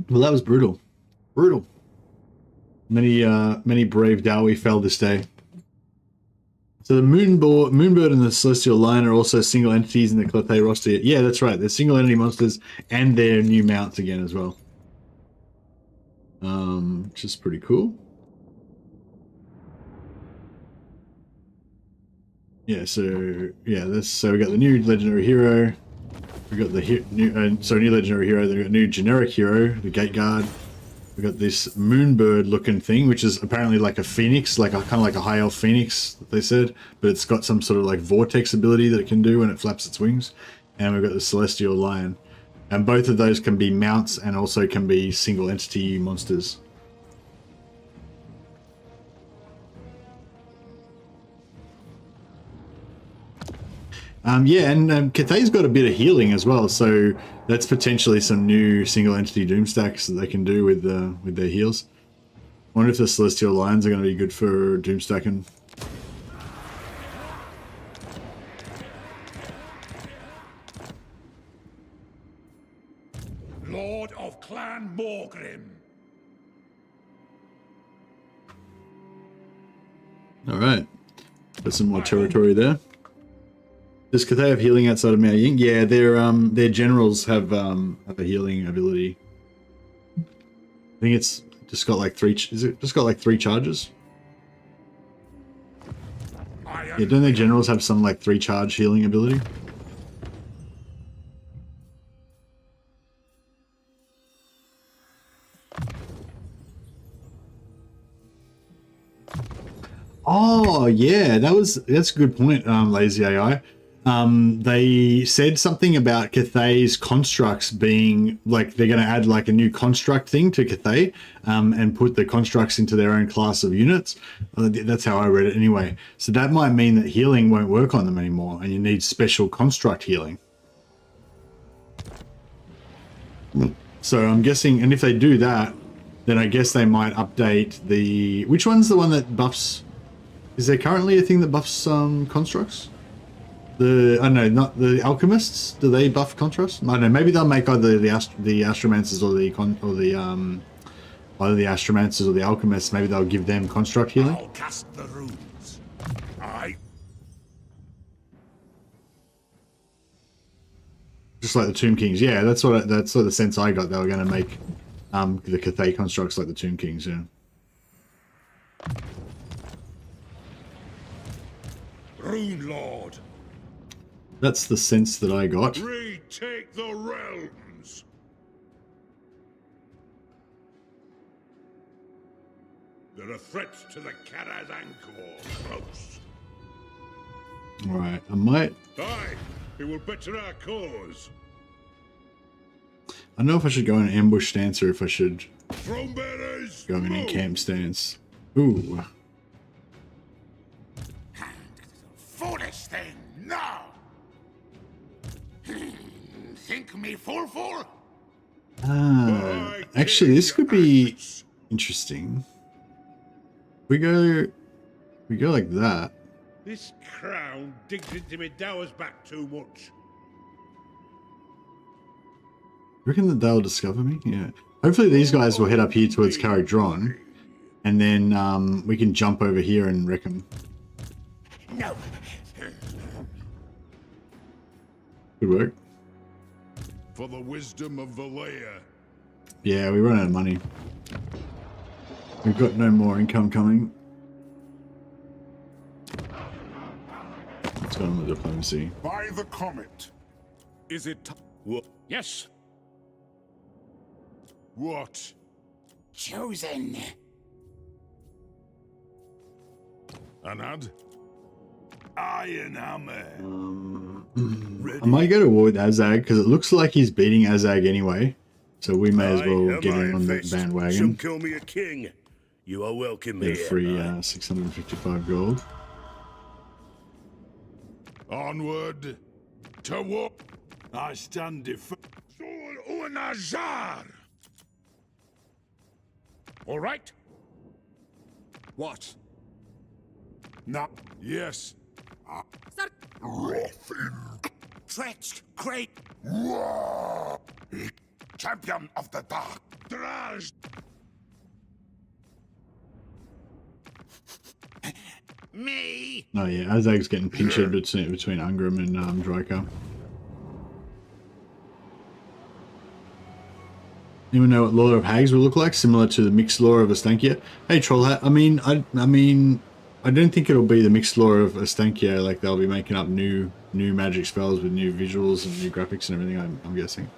Well, that was brutal. Brutal. Many brave Dowie fell this day. So the Moonbird and the Celestial Lion are also single entities in the Clothay roster. Yeah, that's right. They're single entity monsters and they're new mounts again as well. Which is pretty cool. Yeah, so yeah, so we got the new legendary hero. We got the new legendary hero. Then we got new generic hero, the Gate Guard. We got this Moonbird looking thing, which is apparently like a phoenix, like a kind of like a high elf phoenix, they said, but it's got some sort of like vortex ability that it can do when it flaps its wings. And we've got the Celestial Lion, and both of those can be mounts and also can be single entity monsters. Yeah, and Cathay's got a bit of healing as well, so that's potentially some new single entity doom stacks that they can do with their heals. I wonder if the Celestial Lions are going to be good for doom stacking. Lord of Clan Morgrim. All right, got some more territory there. Does Cathay have healing outside of Mao Ying? Yeah, their generals have a healing ability. I think it's just got like three. Is it just got like 3 charges? Yeah, don't their generals have some like 3 charge healing ability? Oh yeah, that's a good point, Lazy AI. They said something about Cathay's constructs being like they're going to add like a new construct thing to Cathay, and put the constructs into their own class of units. That's how I read it anyway. So that might mean that healing won't work on them anymore, and you need special construct healing. So I'm guessing, and if they do that, then I guess they might update the. Which one's the one that buffs? Is there currently a thing that buffs constructs? I don't know, not the alchemists. Do they buff contrast? I don't know. Maybe they'll make either the astromancers or either the astromancers or the alchemists. Maybe they'll give them construct healing. I'll cast the runes. Just like the Tomb Kings. Yeah, that's sort of the sense I got. They were going to make the Cathay constructs like the Tomb Kings. Yeah. Rune Lord. That's the sense that I got. Retake the realms. There are threats to the Karaz Angkor close. Alright, I might. Aye, it will better our cause. I don't know if I should go in an ambush stance or if I should Throne bearers, go in a camp stance. Ooh. Foolish thing, no! Think me fool? Actually, this could be interesting. We go like that. This crown digs into me dowers back too much. You reckon that they'll discover me? Yeah. Hopefully these guys will head up here towards Carrick-Dron, and then we can jump over here and wreck them. No. Good work. For the wisdom of Valea. Yeah, we run out of money. We've got no more income coming. What's going on with diplomacy? By the comet. Is it? Yes. What? Chosen. Anad? Iron hammer. I might go to war with Azag because it looks like he's beating Azag anyway. So we may as well get in on that bandwagon. Call me a king. You are welcome Get a here. free 655 gold. Onward to war. I stand defense. Unazar. All right. What? No. Yes. Stretched, great. Champion of the dark. Draj. Me. Oh yeah, Azag's getting pinched between Ungrim and Dryka. Anyone know what Lore of Hags will look like? Similar to the mixed lore of Astankia? Hey Trollhat, I mean, I don't think it'll be the mixed lore of Astankia. Like they'll be making up new magic spells with new visuals and new graphics and everything. I'm guessing.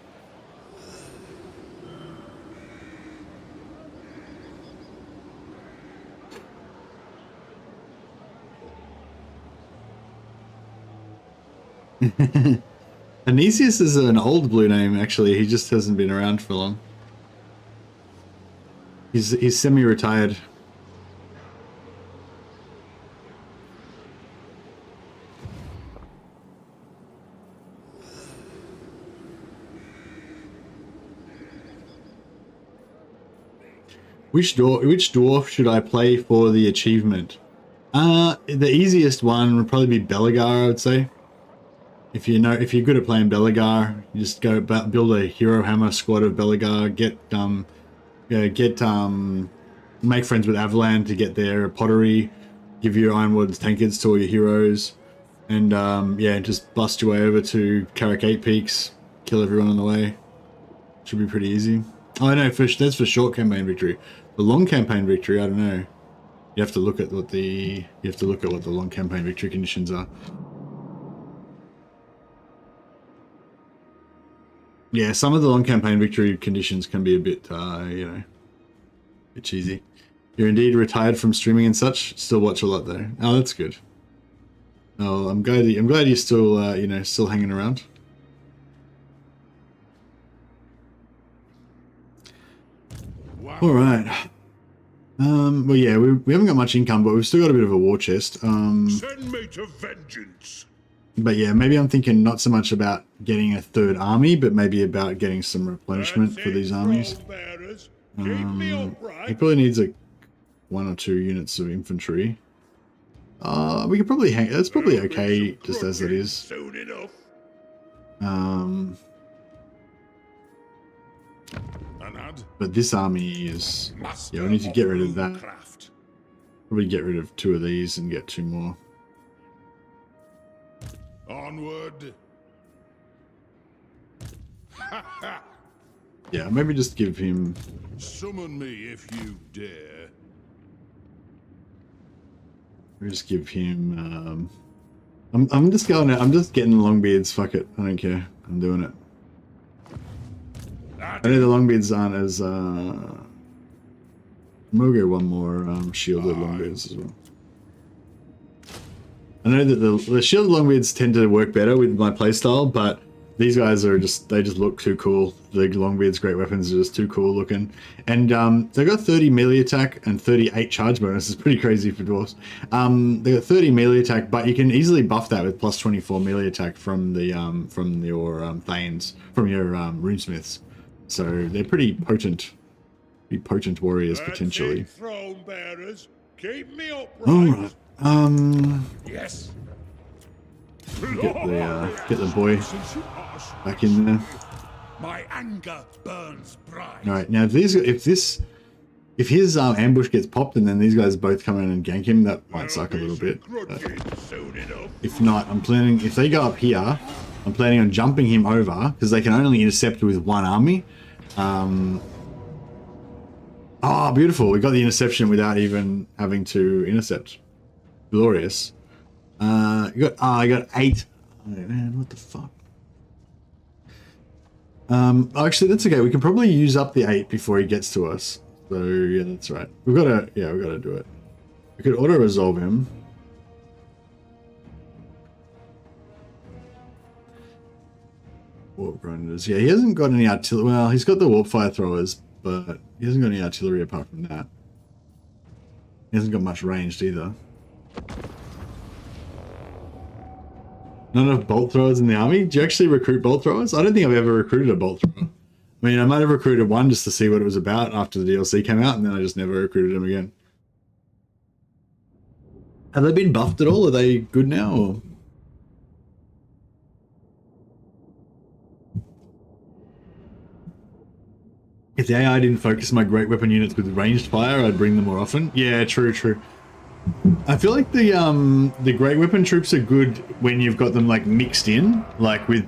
Anesius is an old blue name, actually. He just hasn't been around for long. He's semi-retired. Which dwarf should I play for the achievement? The easiest one would probably be Belagar, I would say. If you're good at playing Belagar, you just go build a hero hammer squad of Belagar, make friends with Avalan to get their pottery, give your Ironwood's tankards to all your heroes, and yeah, just bust your way over to Carrick 8 Peaks, kill everyone on the way. Should be pretty easy. Oh no, that's for short campaign victory. The long campaign victory, I don't know. You have to look at what the long campaign victory conditions are. Yeah, some of the long campaign victory conditions can be a bit, you know, a bit cheesy. You're indeed retired from streaming and such. Still watch a lot though. Oh, that's good. Oh, I'm glad you're still, you know, still hanging around. Wow. All right. Well, yeah, we haven't got much income, but we've still got a bit of a war chest. Send me to vengeance. But yeah, maybe I'm thinking not so much about getting a third army, but maybe about getting some replenishment for these armies. He probably needs like 1 or 2 units of infantry. We could probably hang. That's probably okay, just as it is. Soon enough. But this army is. Yeah, we need to get rid of that. Probably get rid of 2 of these and get 2 more. Onward. Yeah, maybe just give him. Summon me if you dare. Maybe just give him. I'm just going. I'm just getting Longbeards. Fuck it. I don't care. I'm doing it. I know the Longbeards aren't as. We'll go 1 more shielded Longbeards as well. I know that the shielded Longbeards tend to work better with my playstyle, but these guys are they just look too cool. The Longbeard's great weapons are just too cool looking. And they've got 30 melee attack and 38 charge bonus. It's pretty crazy for dwarves. They got 30 melee attack, but you can easily buff that with plus 24 melee attack from your Thanes, from your runesmiths. So they're pretty potent warriors potentially. Throne bearers, keep me upright. All right. Yes. Get the boy back in there. My anger burns bright. All right, now if his ambush gets popped and then these guys both come in and gank him, that might suck a little bit. But if not, if they go up here, I'm planning on jumping him over because they can only intercept with 1 army. Oh, beautiful! We got the interception without even having to intercept. Glorious. I got 8. Oh, man, what the fuck? Actually, that's okay. We can probably use up the 8 before he gets to us. So yeah, that's right. We've got to do it. We could auto resolve him. Warp grinders. Yeah, he hasn't got any artillery. Well, he's got the warp fire throwers, but he hasn't got any artillery apart from that. He hasn't got much ranged either. Not enough bolt throwers in the army? Do you actually recruit bolt throwers? I don't think I've ever recruited a bolt thrower. I mean, I might have recruited one just to see what it was about after the DLC came out, and then I just never recruited him again. Have they been buffed at all? Are they good now? Or? If the AI didn't focus my great weapon units with ranged fire, I'd bring them more often. Yeah, true, true. I feel like the great weapon troops are good when you've got them like mixed in, like with,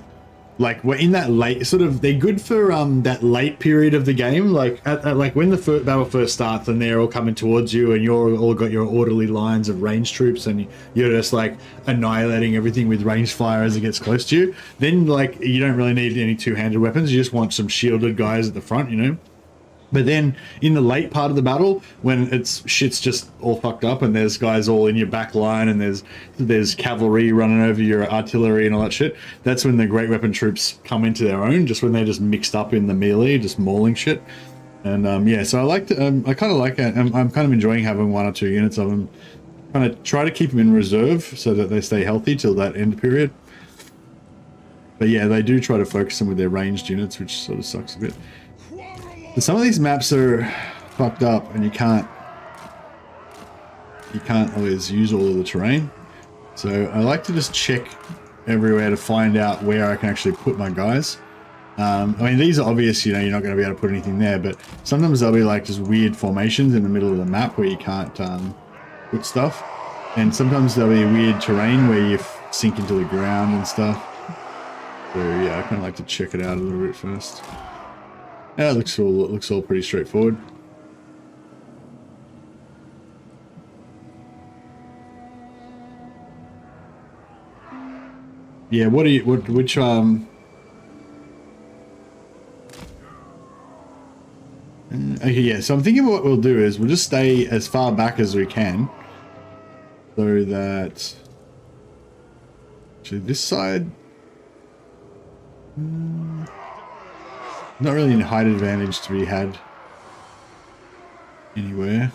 like we're in that late sort of. They're good for that late period of the game, like at like when the battle first starts and they're all coming towards you and you're all got your orderly lines of ranged troops and you're just like annihilating everything with ranged fire as it gets close to you. Then like you don't really need any two-handed weapons. You just want some shielded guys at the front, you know. But then in the late part of the battle, when shit's just all fucked up and there's guys all in your back line and there's cavalry running over your artillery and all that shit, that's when the great weapon troops come into their own, just when they're just mixed up in the melee, just mauling shit. And yeah, so I like to, I kind of like it. I'm kind of enjoying having 1 or 2 units of them. Kind of try to keep them in reserve so that they stay healthy till that end period. But yeah, they do try to focus them with their ranged units, which sort of sucks a bit. But some of these maps are fucked up and you can't always use all of the terrain. So I like to just check everywhere to find out where I can actually put my guys. I mean, these are obvious, you know, you're not going to be able to put anything there, but sometimes there'll be like just weird formations in the middle of the map where you can't put stuff. And sometimes there'll be weird terrain where you sink into the ground and stuff. So yeah, I kind of like to check it out a little bit first. Yeah, it looks all pretty straightforward. Yeah, which okay, yeah, so I'm thinking what we'll do is we'll just stay as far back as we can so that actually this side not really any height advantage to be had anywhere.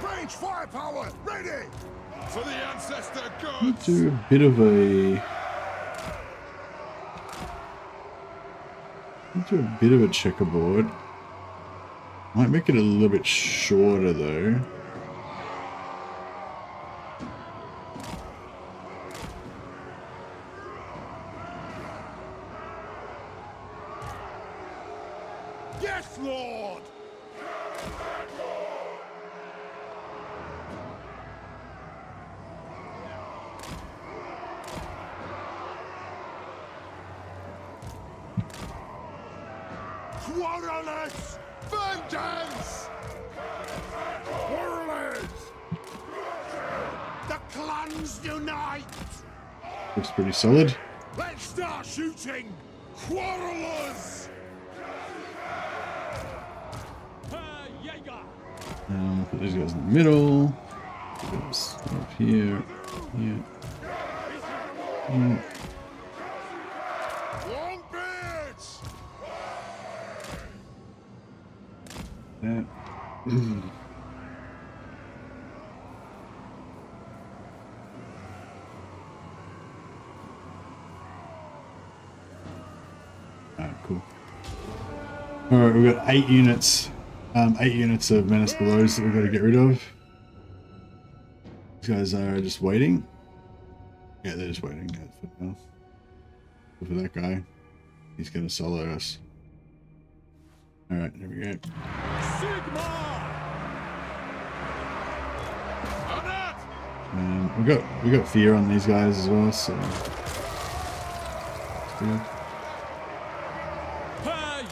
Range firepower ready for the ancestor gods. Do a bit of a checkerboard. Might make it a little bit shorter though. Yes, Lord. Quarrelers! Vengeance! Quarrelers! The clans unite! Looks pretty solid. Let's start shooting! Quarrelers! Put these guys in the middle. Goes up here. Yeah. That. Alright, cool. Alright, we've got 8 units. 8 units of Menace Belows that we've got to get rid of. These guys are just waiting. Yeah, they're just waiting for now. For that guy. He's going to solo us. Alright, there we go. We got fear on these guys as well, so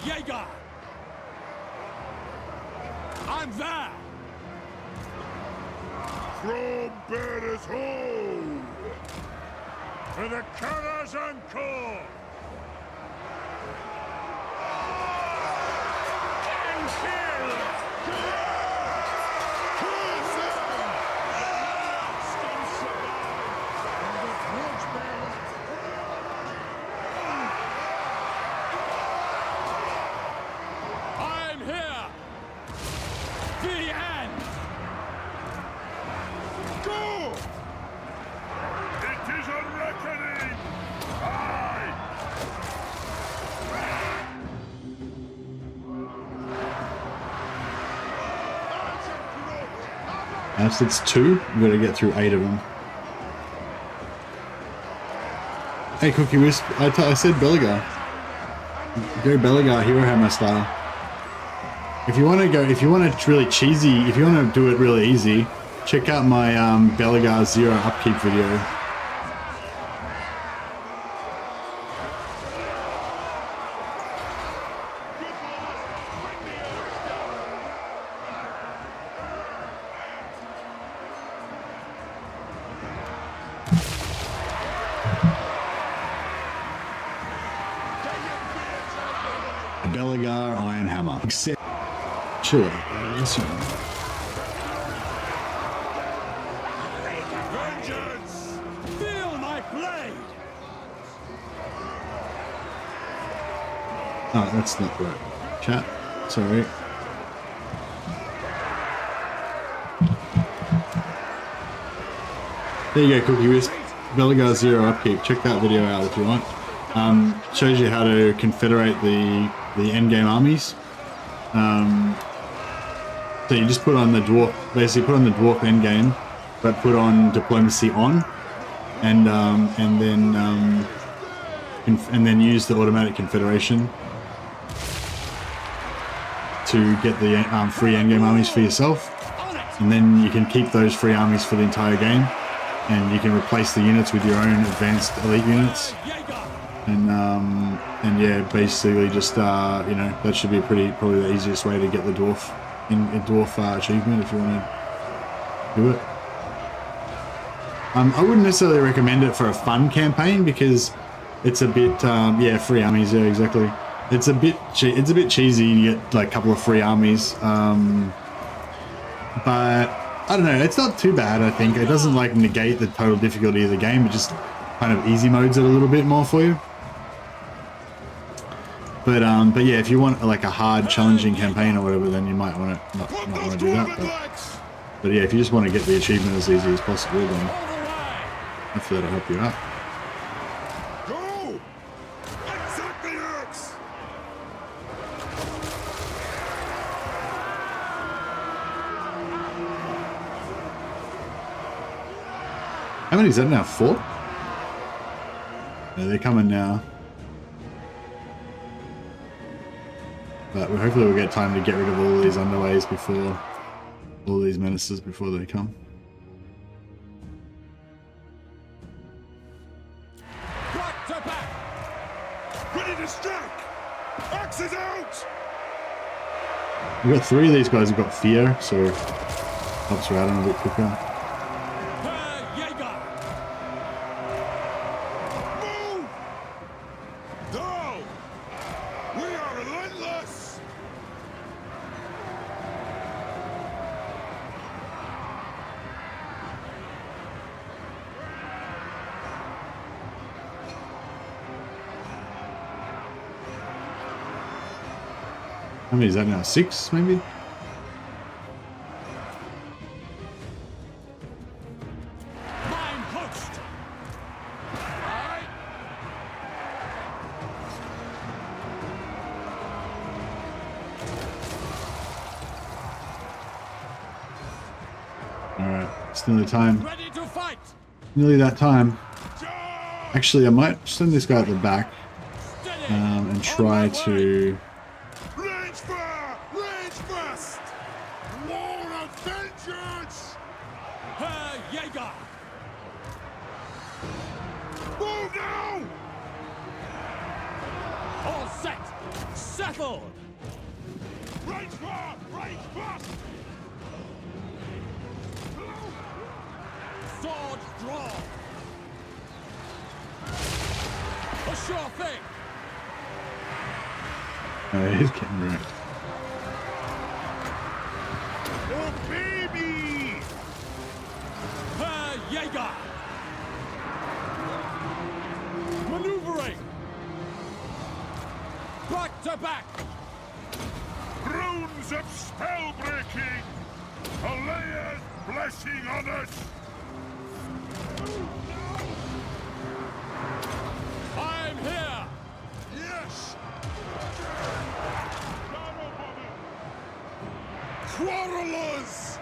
Jäger! I'm there! Chrome bearers hold! For the colors and core! So it's 2. We've got to get through 8 of them. Hey, Cookie Wisp, I said Belagar. Go Belagar, Hero Hammer style. If you want to really cheesy, if you want to do it really easy, check out my Belagar 0 upkeep video. Belagar Iron Hammer. Except, sure. Yes, you know. Vengeance! Feel my blade! Oh, that's not right. Chat. Sorry. There you go, Cookie Wisp. Belagar 0 upkeep. Check that video out if you want. Shows you how to confederate the endgame armies. So you just put on the dwarf, basically put on the dwarf endgame, but put on diplomacy on, and then use the automatic confederation to get the free endgame armies for yourself, and then you can keep those free armies for the entire game, and you can replace the units with your own advanced elite units. And yeah, basically just you know, that should be probably the easiest way to get the dwarf achievement if you want to do it. I wouldn't necessarily recommend it for a fun campaign because it's a bit yeah, free armies, yeah, exactly. It's a bit cheesy. You get like a couple of free armies, but I don't know. It's not too bad. I think it doesn't like negate the total difficulty of the game. It just kind of easy modes it a little bit more for you. But yeah, if you want like a hard, challenging campaign or whatever, then you might want to not want to do that. But yeah, if you just want to get the achievement as easy as possible, then hopefully that'll help you out. Go! Attack the axe! How many is that now? 4? Yeah, they're coming now. But hopefully we'll get time to get rid of all these underways before, all these menaces before they come. Back to back! Ready to strike! Axes out! We've got 3 of these guys who've got fear, so helps routing a bit quicker. Herr Jäger! Move! Go! We are relentless! How many is that now? 6, maybe? Mein Host! Aye. Alright, it's nearly time. Ready to fight! Nearly that time. Charge! Actually, I might send this guy at the back Steady! and On try my to... Range fire! Range fast! War of vengeance! Herr Jäger! Move now! All set! Settled! Range fire! Range fast! Swords drawn! A sure thing! He's getting wrecked. Oh, baby! Herr Jäger! Maneuvering! Back to back! Runes of spell breaking! Alea's blessing on us! I'm here! Yes! Quarrelers!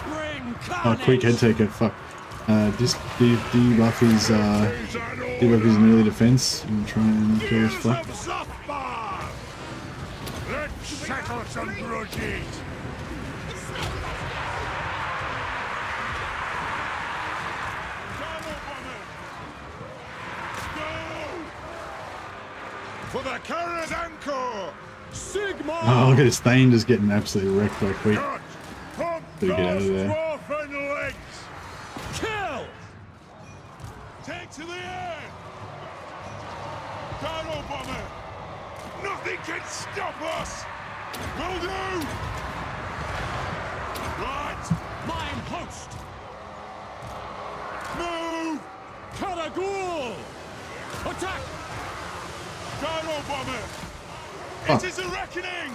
Bring Oh, quick head taker. Fuck. Just debuff his melee defense and try and kill his fuck. Let's settle some grudges. For the Kara's Anchor! Sigma! Oh, look at his Thane just getting absolutely wrecked by quick. Pump Better get out of those there. dwarfing legs! Kill! Take to the air! Gyro bomber! Nothing can stop us! Will do! Right! Mine host! Move! Karagul! Attack! Gyro bomber! Oh. It is a reckoning!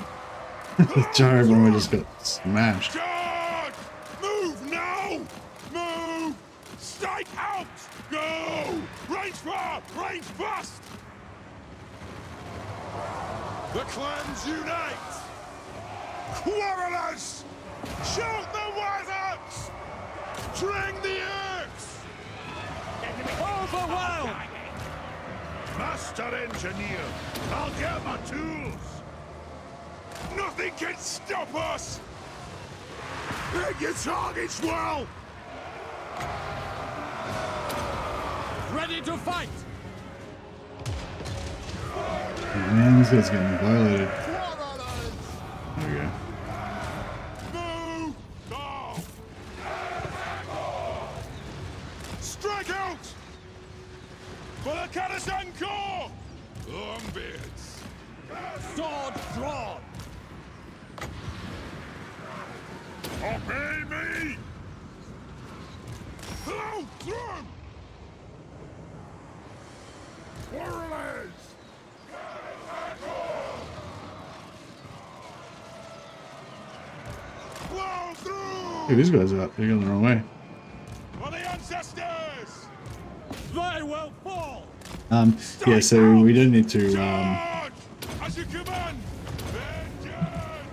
The gyro bomber just got smashed. Charge! Move now! Move! Strike out! Go! Range far! Range fast! The clans unite! Quarrelers! Shoot the wizards! String the axe! Overwhelm! Master engineer, I'll get my tools! Nothing can stop us! Hit your targets well! Ready to fight! Oh, man, this guy's getting violated. There we go. Move! Now! Strike out! For the Karasan Corps! Longbeards! Sword drawn! Obey me! Hello, through! Warriors! Blow through! Hey, these guys are up. They're going the wrong way. For the ancestors! They will fall! Yeah, so we don't need to, Charge! As you command! Vengeance!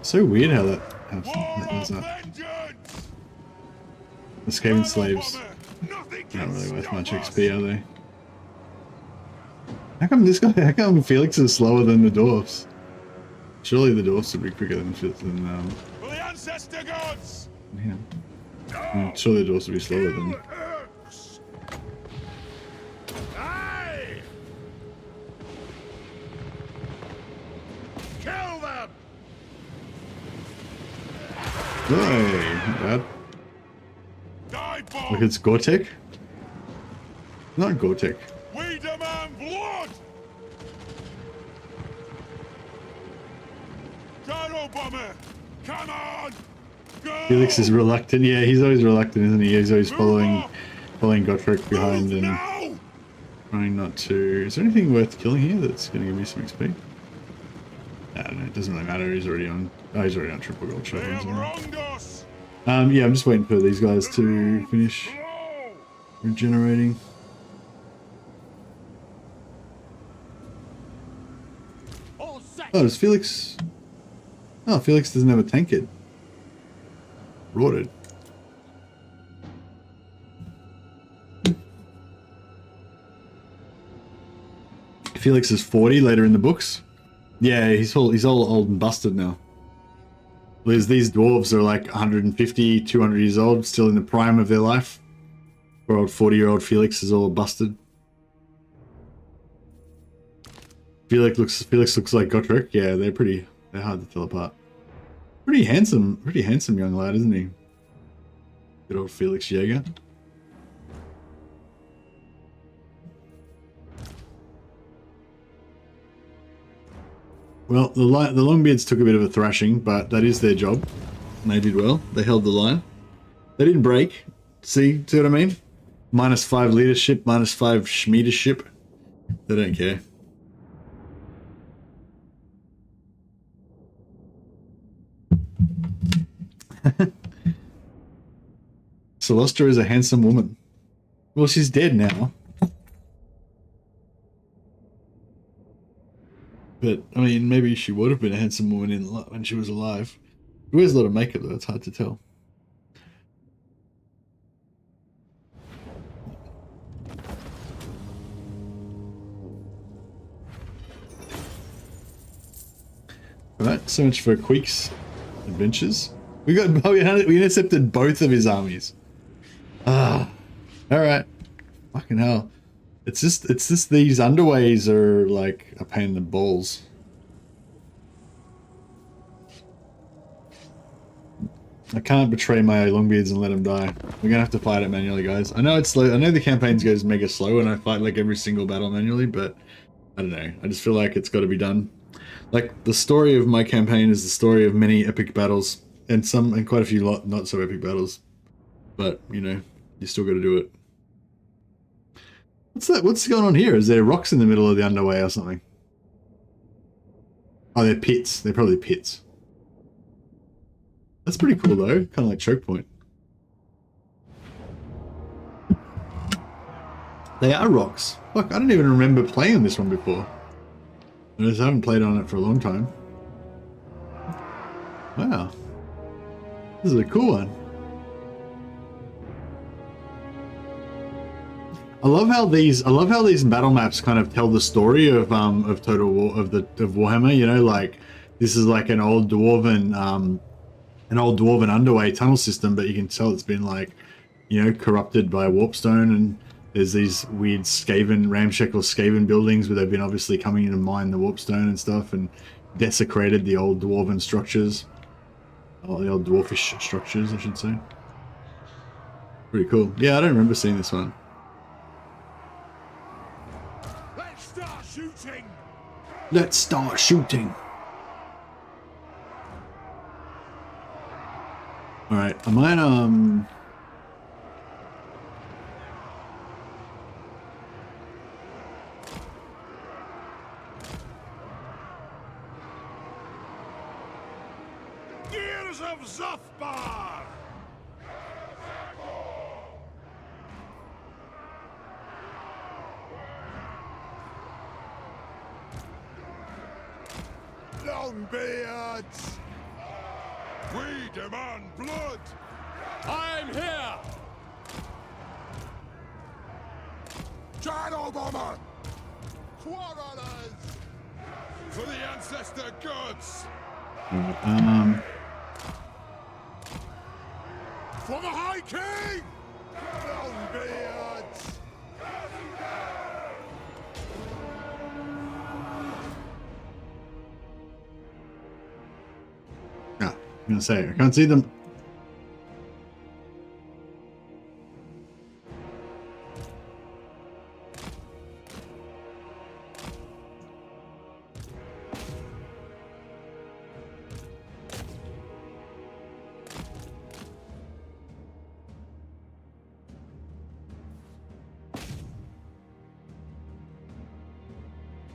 so weird how that War ends of up. vengeance! Escaping slaves. Nothing Not can really worth stop much us. XP, are they? How come Felix is slower than the dwarfs? Surely the dwarfs would be quicker than For the ancestor gods! yeah. Surely the dwarfs would be slower than. Urks. Aye! Kill them! Hey, not bad. Die bomb! Look, it's Gore-Tex? Not Gore-Tex. We demand blood! Gyro bomber! Come on! Go! Felix is reluctant. Yeah, he's always reluctant, isn't he? He's always following Gotrek behind Move and now! trying not to. Is there anything worth killing here that's going to give me some XP? I don't know. It doesn't really matter. He's already on. Oh, he's already on triple gold They shovels. have wronged us! Yeah, I'm just waiting for these guys to finish Blow! regenerating. All set! Oh, does Felix? Oh, Felix doesn't have a tankard. Rotted. Felix is 40 later in the books. Yeah, he's all old and busted now. Whereas these dwarves are like 150, 200 years old, still in the prime of their life. Poor old 40-year-old Felix is all busted. Felix looks like Gotrek. Yeah, they're hard to tell apart. Pretty handsome young lad, isn't he? Good old Felix Jaeger. Well, the Longbeards took a bit of a thrashing, but that is their job. And they did well. They held the line. They didn't break. See what I mean? -5 leadership, -5 schmiedership. They don't care. Celestia is a handsome woman. Well, she's dead now. But, I mean, maybe she would have been a handsome woman when she was alive. She wears a lot of makeup, though. It's hard to tell. Alright, so much for Queek's adventures. We intercepted both of his armies. Ah, alright. Fucking hell. It's just these underways are like a pain in the balls. I can't betray my longbeards and let them die. We're gonna have to fight it manually, guys. I know it's slow. I know the campaigns goes mega slow and I fight like every single battle manually, but I don't know. I just feel like it's got to be done. Like the story of my campaign is the story of many epic battles and quite a few not so epic battles. But you know, you still got to do it. What's that? What's going on here? Is there rocks in the middle of the underway or something? Oh, they're pits. They're probably pits. That's pretty cool though. Kind of like choke point. They are rocks. Look, I don't even remember playing on this one before. I just haven't played on it for a long time. Wow. This is a cool one. I love how these battle maps kind of tell the story of Total War of Warhammer, you know, like this is like an old dwarven underway tunnel system, but you can tell it's been like, you know, corrupted by warpstone, and there's these weird ramshackle Skaven buildings where they've been obviously coming in to mine the warpstone and stuff and desecrated the old dwarven structures. Oh, the old dwarfish structures, I should say. Pretty cool. Yeah, I don't remember seeing this one. Let's start shooting! Let's start shooting! Alright, I might, Gears of Zothbar! Longbeards! We demand blood! I'm here! Shadow Bomber! Quarrelers! For the ancestor gods! For the High King! Longbeards! yeah, I'm gonna say, I can't see them.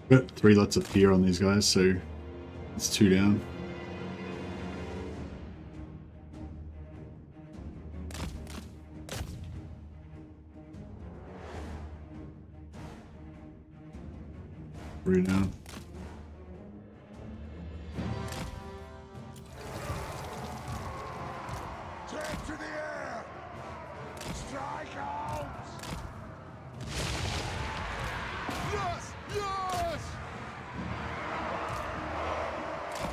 Got 3 lots of fear on these guys, so it's 2 down. Three down. Take to the air! Strike out! Yes! Yes!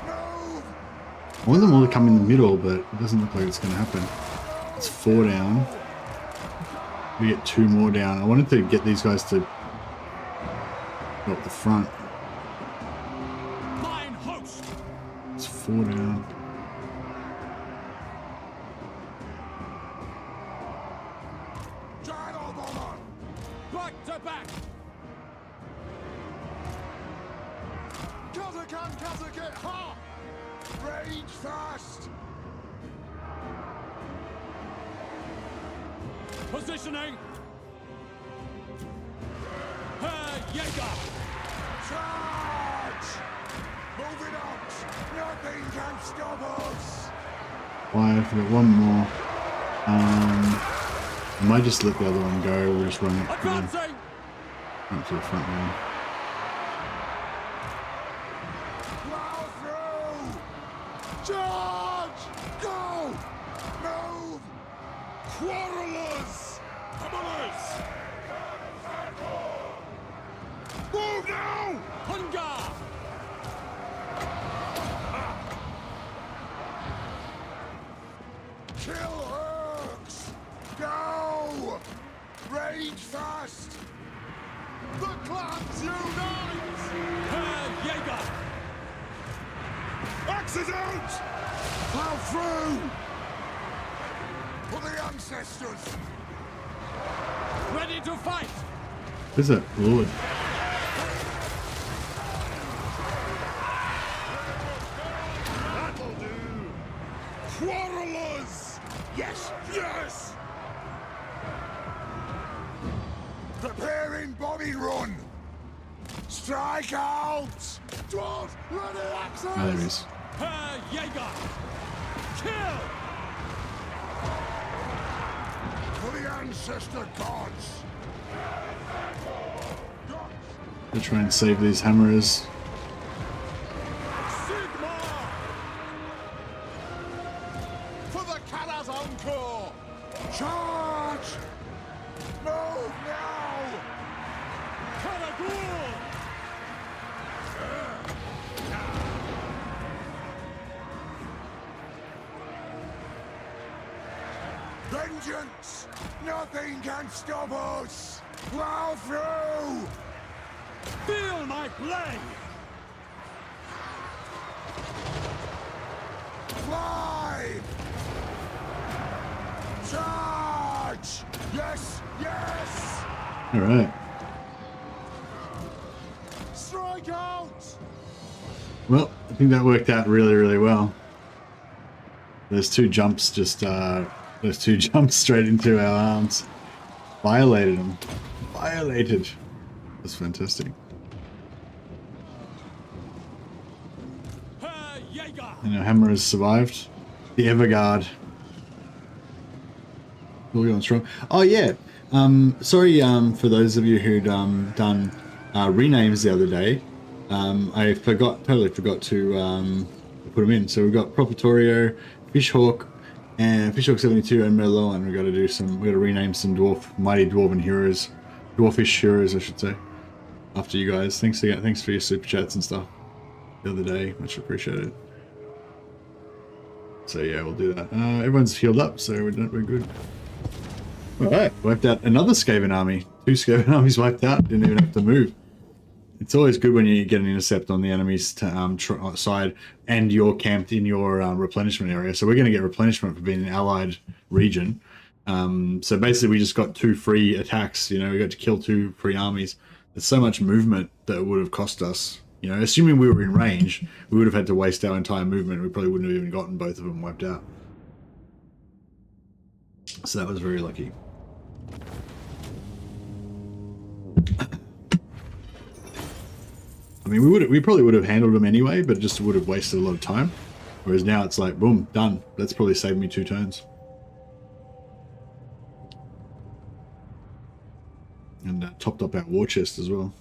Move! I want them all to come in the middle, but it doesn't look like it's going to happen. It's 4 down. We get 2 more down. I wanted to get these guys to go up the front. Mine host! It's 4 down. Shadow Bomber! Back to back! Kazakan, ha! Rage fast! Positioning! Herr Jäger! Charge! Moving out! Nothing can stop us! 5, we got 1 more. I might just let the other one go. We'll just run it Advancing! up to the front now. Plow through! Charge! Go! Move! Quarrelers! Hammerers! Move now! Hunger! Kill orcs! Go! Rage fast! The clans unite! Herr Jäger! Axes out! Plow through! For the ancestors! Ready to fight! Who's that lord? That'll do! Quarrelers! Yes, yes! Preparing bombing run! Strike out! Dwarves, ready axes! Oh, there he is. Herr Jäger! Kill! For the ancestor gods! They're trying to save these hammerers. Sigma! For the Calazon Corps! Charge! Move now! Karagul! Vengeance! Nothing can stop us! Plow through! Feel my blade! Fly! Charge! Yes! Yes! All right. Strike out! Well, I think that worked out really, really well. Those two jumps just, those two jumps straight into our arms. Violated them. Violated. That's fantastic. Herr Jäger! And our hammer has survived. The Everguard. We're going strong. Oh yeah. Sorry for those of you who'd done renames the other day. I totally forgot to put them in. So we've got Propitorio, Fishhawk, and Fishhawk 72 and Merlot. We got to rename some mighty dwarven heroes, dwarfish heroes, I should say. After you guys, thanks for your super chats and stuff the other day. Much appreciated. So yeah, we'll do that. Everyone's healed up, so we're good. Alright, wiped out another Skaven army. 2 Skaven armies wiped out, didn't even have to move. It's always good when you get an intercept on the enemy's side and you're camped in your replenishment area. So we're going to get replenishment for being an allied region. So basically we just got 2 free attacks, you know, we got to kill 2 free armies. There's so much movement that it would have cost us. You know, assuming we were in range, we would have had to waste our entire movement. We probably wouldn't have even gotten both of them wiped out. So that was very lucky. I mean, we probably would have handled them anyway, but just would have wasted a lot of time. Whereas now it's like, boom, done. That's probably saved me 2 turns. And topped up our war chest as well.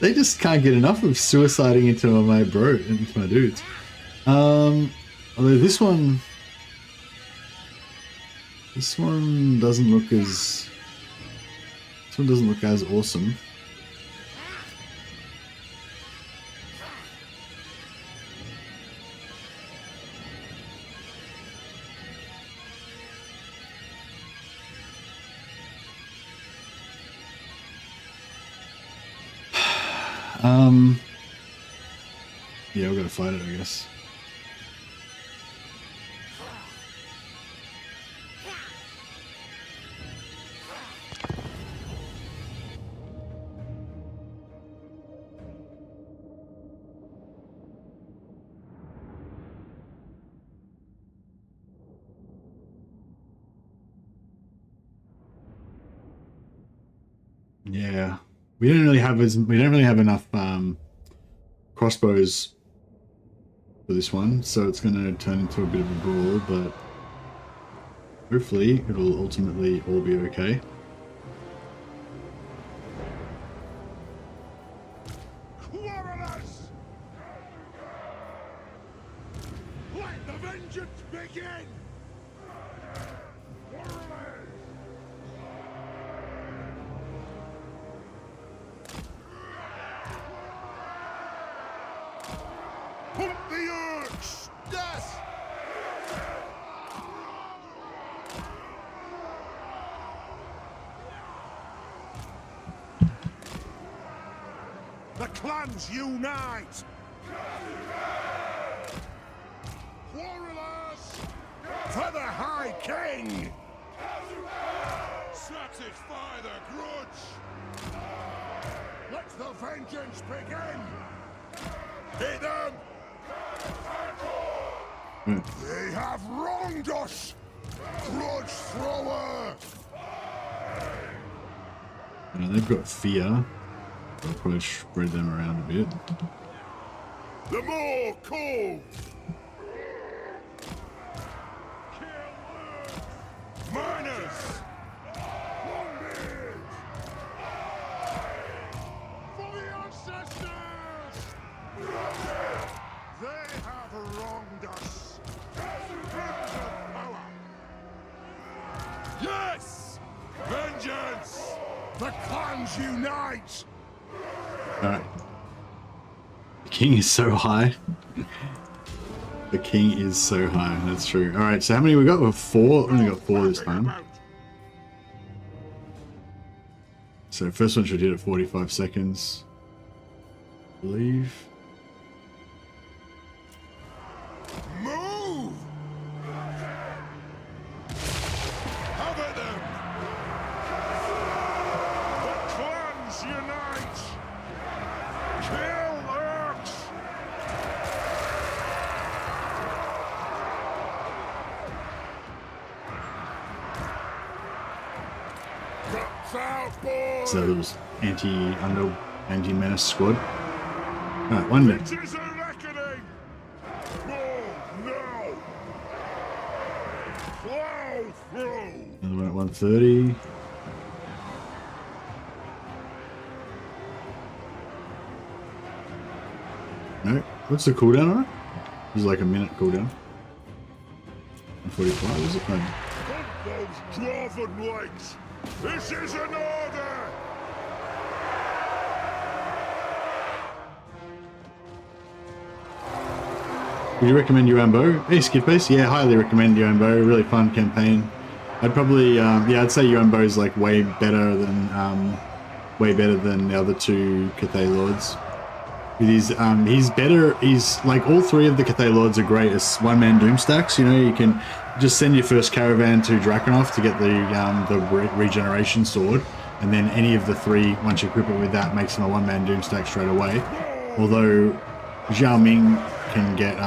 They just can't get enough of suiciding into my dudes. Although this one doesn't look as awesome. Yeah, we're gonna fight it, I guess. Yeah, we don't really have enough crossbows for this one, so it's going to turn into a bit of a brawl, but hopefully it'll ultimately all be okay. Quarrelers! Let the vengeance begin! Push orcs! Yes! The clans unite! Quarrelers! For the High King! Satisfy the grudge! Let the vengeance begin! Hit them! They have wronged us! Grudge thrower! You know, they've got fear. I'll probably spread them around a bit. The more cool! Miners! For the ancestors! They have wronged us! Grips of power! Yes! Vengeance! The clans unite! Alright. The king is so high. The king is so high, that's true. Alright, so how many we got? We've 4. Only got 4 this time. So first one should hit at 45 seconds. I believe. Move! Cover them! The clans unite! Kill orcs! Cuts out, boys! So there was anti-menace squad. Alright, one minute. It is a reckoning! Move now! Plow through! Another one at 130. No, what's the cooldown on it? It's like a minute cooldown. 145, is it? No. Hunt those dwarven legs! This is an order! Would you recommend UMBO? Hey Skipbase, yeah, highly recommend UMBO. Really fun campaign. I'd probably, yeah, I'd say UMBO is like way better than the other 2 Cathay Lords. He's better. He's like all 3 of the Cathay Lords are great as one-man doom stacks. You know, you can just send your first caravan to Drakenhof to get the regeneration sword, and then any of the 3, once you equip it with that, makes them a one-man doom stack straight away. Although Zhao Ming can get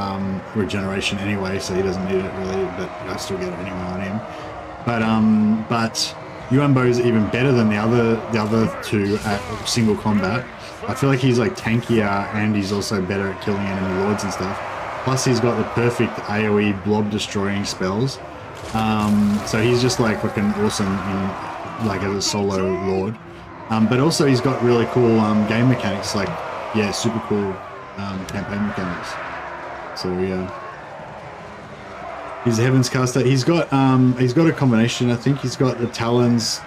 regeneration anyway, so he doesn't need it really, but I still get it anyway on him. But Yuanbo is even better than the other 2 at single combat. I feel like he's like tankier, and he's also better at killing enemy lords and stuff. Plus he's got the perfect AoE blob destroying spells. So he's just like fucking awesome in like as a solo lord. But also he's got really cool game mechanics, like yeah, super cool campaign mechanics. So yeah, he's a Heaven's Caster. He's got a combination. I think he's got the Talons.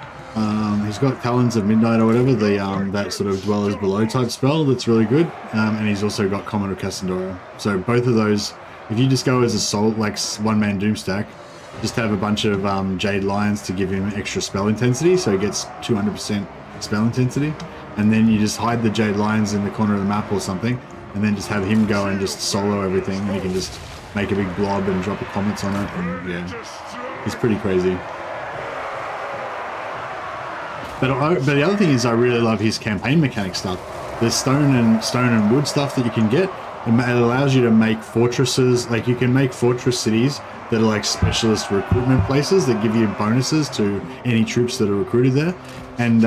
He's got Talons of Midnight or whatever, the that sort of Dwellers Below type spell that's really good. And he's also got Common of Cassandora. So both of those, if you just go as a soul like one-man doom stack, just have a bunch of Jade Lions to give him extra spell intensity, so he gets 200% spell intensity, and then you just hide the Jade Lions in the corner of the map or something, and then just have him go and just solo everything, and you can just make a big blob and drop a comments on it, and yeah, he's pretty crazy. But the other thing is I really love his campaign mechanic stuff. There's stone and wood stuff that you can get. It allows you to make fortresses, like you can make fortress cities that are like specialist recruitment places that give you bonuses to any troops that are recruited there, and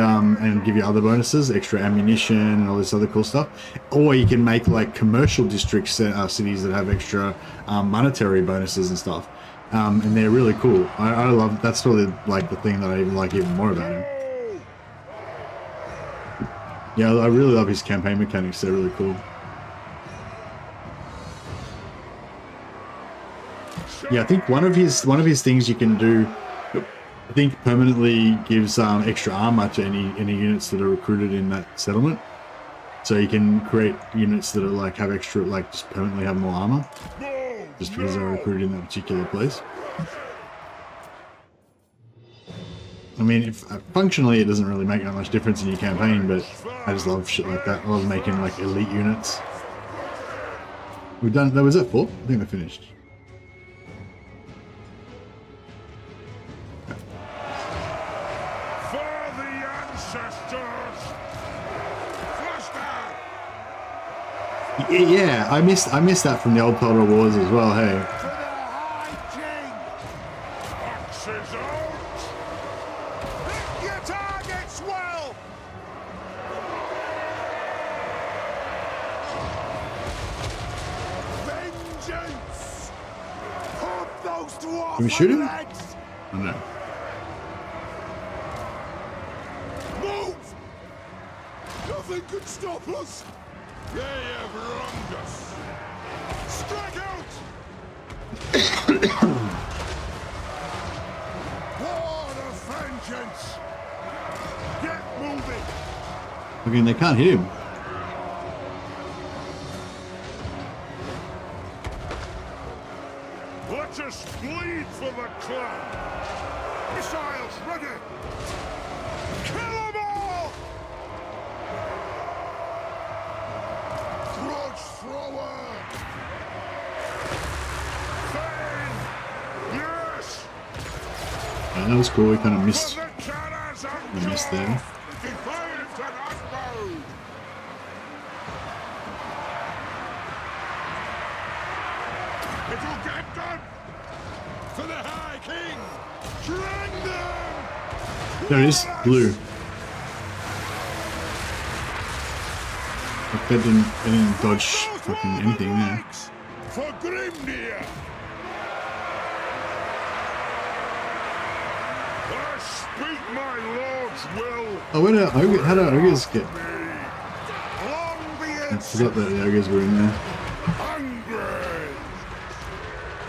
give you other bonuses, extra ammunition and all this other cool stuff. Or you can make like commercial district cities that have extra monetary bonuses and stuff, and they're really cool. I love, that's probably like the thing that I even like even more about him. Yeah, I really love his campaign mechanics. They're really cool. Yeah, I think one of his things you can do, I think, permanently gives extra armor to any units that are recruited in that settlement. So you can create units that are like have extra, like just permanently have more armor, No! just because they're recruited in that particular place. I mean, if, functionally it doesn't really make that much difference in your campaign, but I just love shit like that. I love making like elite units. We've done, that was it 4? I think we're finished. For the ancestors! Flush down! Yeah, I missed that from the old Total Wars as well, hey. For the High King! Axes out! Hit your targets well! Vengeance! Put those dwarf Can we shoot him? legs! Oh no. Move! Nothing could stop us! They have wronged us! Strike out! Horde of vengeance! Get moving! I mean, they can't hit him. Let us bleed for the clan! Missiles ready! Kill them all! Grudge thrower! Fane! Yes! That was cool, we kind of missed, For the cannons and we missed there. Defiant and unbowed! It'll get done! For the High King! Drag them! There it is, blue. Like that didn't dodge fucking anything there. For Grimnir! I speak my lord's will! Oh, where did how did ogres get? Long be I it forgot that the ogres were in there. hungry!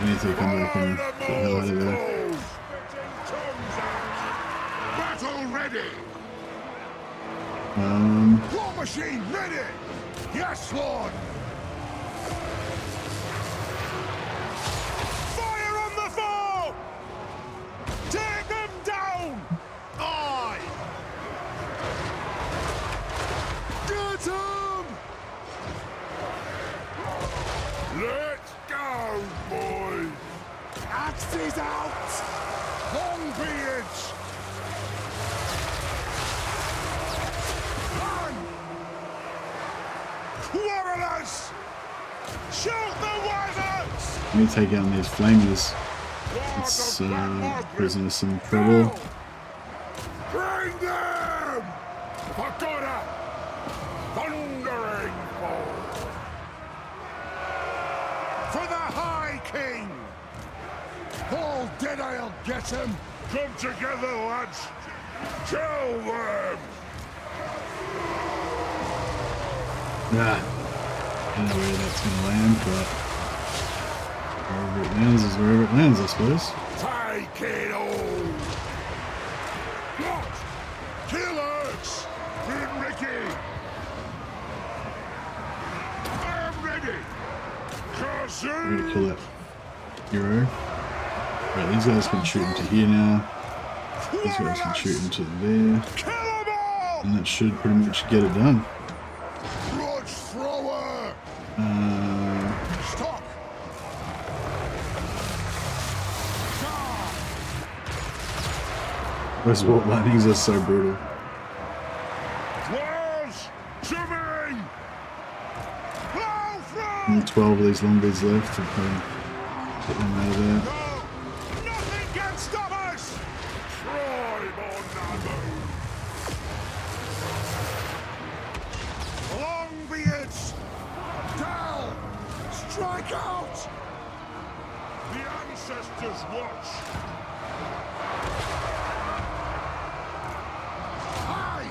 I need to come back and get the hell out of there. Battle ready! War machine ready! Yes, Lord! Fire on the foe! Take them down! Aye! Get him! Let's go, boys! Axes out! Longbeards! Quarrelers! Shoot the wyverns! Let me take out these flamers. It's causing us some trouble. Bring them! Pagoda! Thundering foe! For the High King! All dead I'll get him! Come together, lads! Kill them! Nah. I don't know where that's gonna land, but wherever it lands is wherever it lands, I suppose. Take it all! What? Killers! Been Ricky! I am ready! I'm gonna kill Kazoo! that hero. Right, these guys can shoot into here now. These guys can shoot into there. Kill them all! And that should pretty much get it done. Grudge thrower! Stop! Those warp landings are so brutal. Dwarves! To me! Plow through! Only 12 of these longbeards left to get them out of there. No! Nothing can stop us! Tribe on Nabu! Longbeards! Down! Strike out! The ancestors watch! Aye!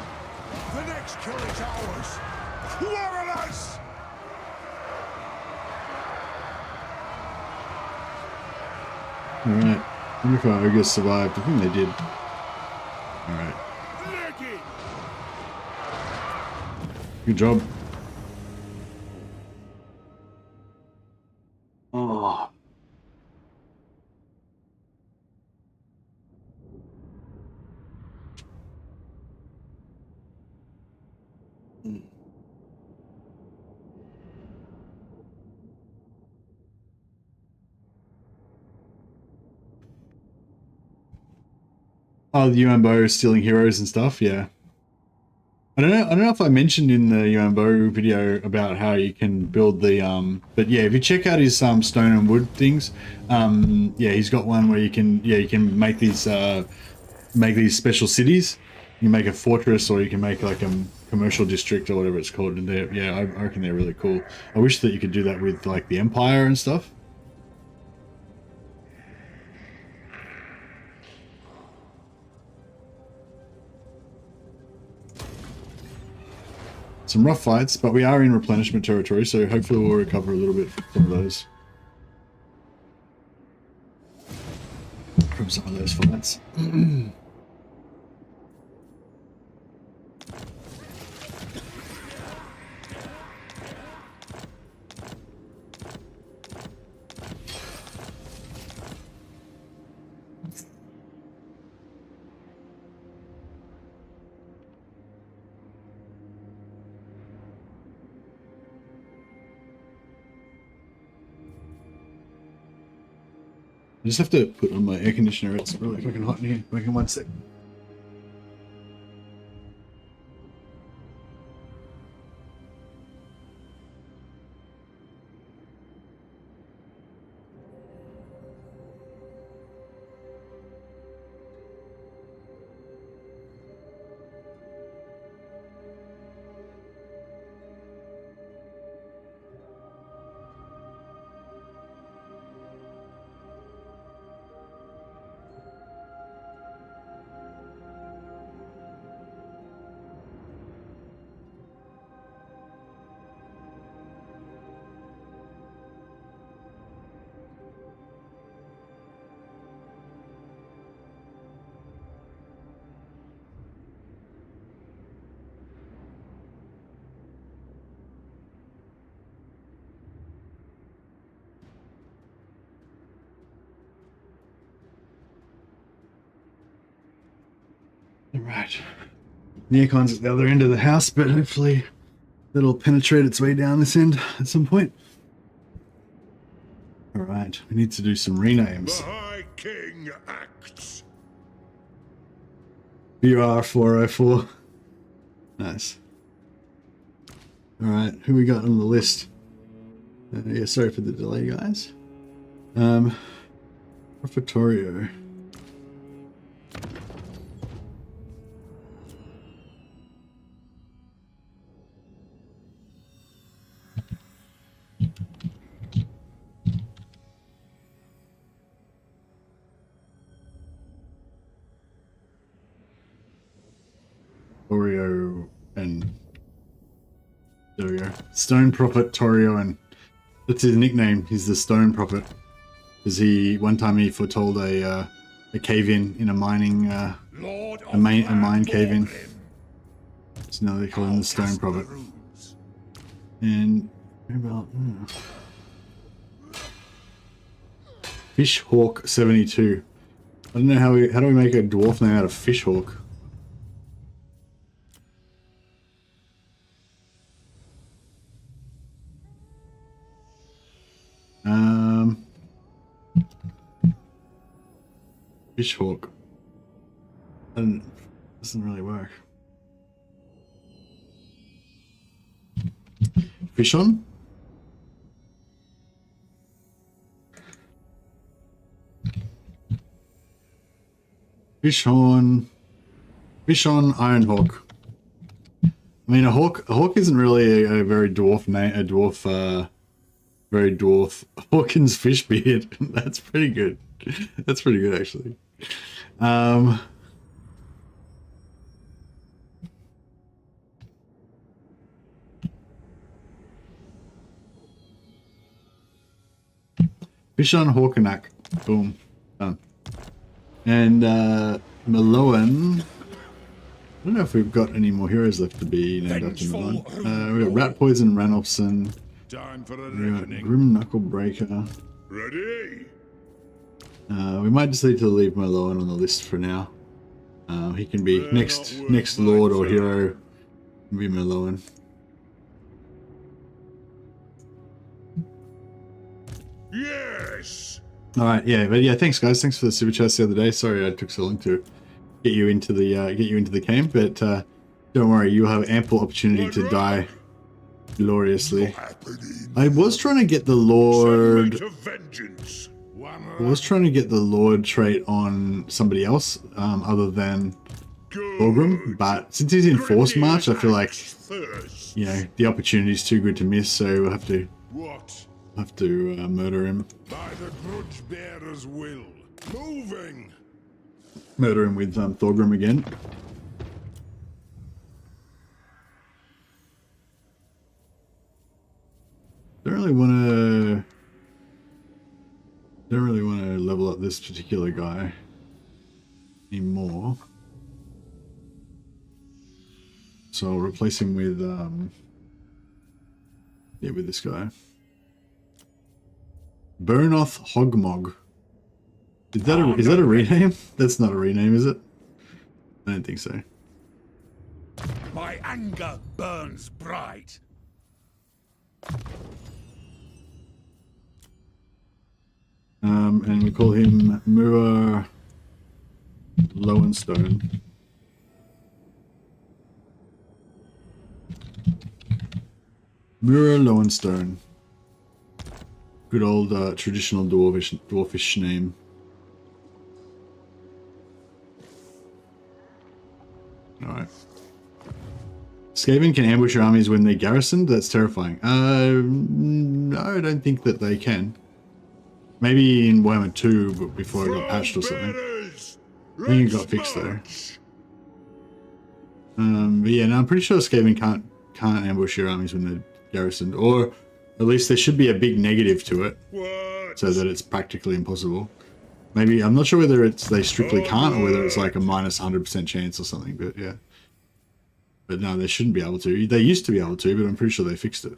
The next kill is ours! Quarrelers! Alright. I wonder if our ogres survived. I think they did. Alright. Leggy! Good job. Oh, the UMBO stealing heroes and stuff. Yeah. I don't know if I mentioned in the UMBO video about how you can build the but yeah, if you check out his stone and wood things, yeah, he's got one where you can make these special cities. You make a fortress, or you can make like a commercial district or whatever it's called. And yeah, I reckon they're really cool. I wish that you could do that with like the Empire and stuff. Some rough fights, but we are in replenishment territory, so hopefully we'll recover a little bit from those. From some of those fights. I just have to put on my air conditioner. It's really fucking hot in here. Wait in 1 sec. Right. The aircon's at the other end of the house, but hopefully it'll penetrate its way down this end at some point. Alright, we need to do some renames. The High King acts. BR404. Nice. Alright, who we got on the list? Yeah, sorry for the delay, guys. Profitorio. Torio and there we go. Stone Prophet Torio, and that's his nickname. He's the Stone Prophet because one time he foretold a cave-in in a mining a mine cave-in. So now they call him the Stone Prophet. And about Fishhawk 72. I don't know how do we make a dwarf name out of Fishhawk? Fishhawk. Doesn't really work. Fish on? Fish on Ironhawk. I mean, a hawk isn't really a very dwarf name. Very dwarf. Hawkins Fishbeard. That's pretty good. That's pretty good, actually. Fish on Hawkenak. Boom. Done. And Maloan. I don't know if we've got any more heroes left to be named after Maloan. We've got Rat Poison Ranulfson. Time for a We've got reckoning. Grim Knucklebreaker. Ready? We might just need to leave Maloan on the list for now. He can be next lord or hero. Be Maloan. Yes. All right, yeah, but yeah, thanks guys. Thanks for the super chats the other day. Sorry I took so long to get you into the camp, but don't worry, you'll have ample opportunity to die gloriously. I was trying to get the Lord. To vengeance. I was trying to get the Lord trait on somebody else other than THORGRIM, but since he's in Force March, I feel like the opportunity's too good to miss. So we'll have to murder him. By the Grudgebearer's will. Moving. Murder him with THORGRIM again. Don't really want to level up this particular guy anymore. So I'll replace him with with this guy. Burnoth Hogmog. Is that a rename? That's not a rename, is it? I don't think so. My anger burns bright. And we call him Mura Lowenstone. Mura Lowenstone. Good old traditional dwarfish name. Alright. Skaven can ambush your armies when they're garrisoned? That's terrifying. No, I don't think that they can. Maybe in Warhammer 2, but before it got patched or something. I think it got fixed though. But yeah, no, I'm pretty sure Skaven can't ambush your armies when they're garrisoned, or at least there should be a big negative to it, so that it's practically impossible. Maybe, I'm not sure whether they strictly can't, or whether it's like a minus 100% chance or something, but yeah. But no, they shouldn't be able to. They used to be able to, but I'm pretty sure they fixed it.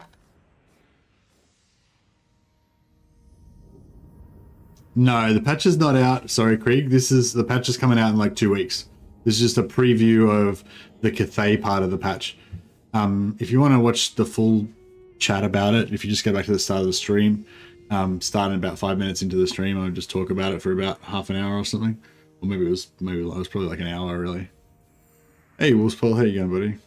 No, the patch is not out. Sorry, Krieg. The patch is coming out in like 2 weeks. This is just a preview of the Cathay part of the patch. If you want to watch the full chat about it, if you just go back to the start of the stream, starting about 5 minutes into the stream, I would just talk about it for about half an hour or something. Or maybe it was probably like an hour really. Hey, Wolfspaul, how you going, buddy?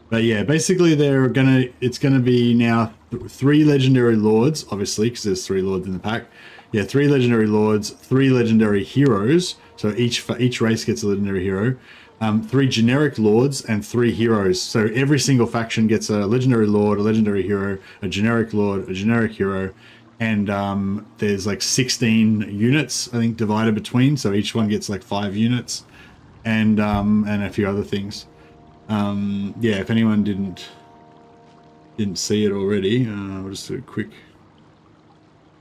But yeah, basically it's gonna be now 3 legendary lords, obviously, because there's 3 lords in the pack. Yeah, 3 legendary lords, 3 legendary heroes. So each race gets a legendary hero. 3 generic lords and 3 heroes. So every single faction gets a legendary lord, a legendary hero, a generic lord, a generic hero, and there's like 16 units, I think, divided between. So each one gets like 5 units, and a few other things. Yeah, if anyone didn't see it already, I'll just do a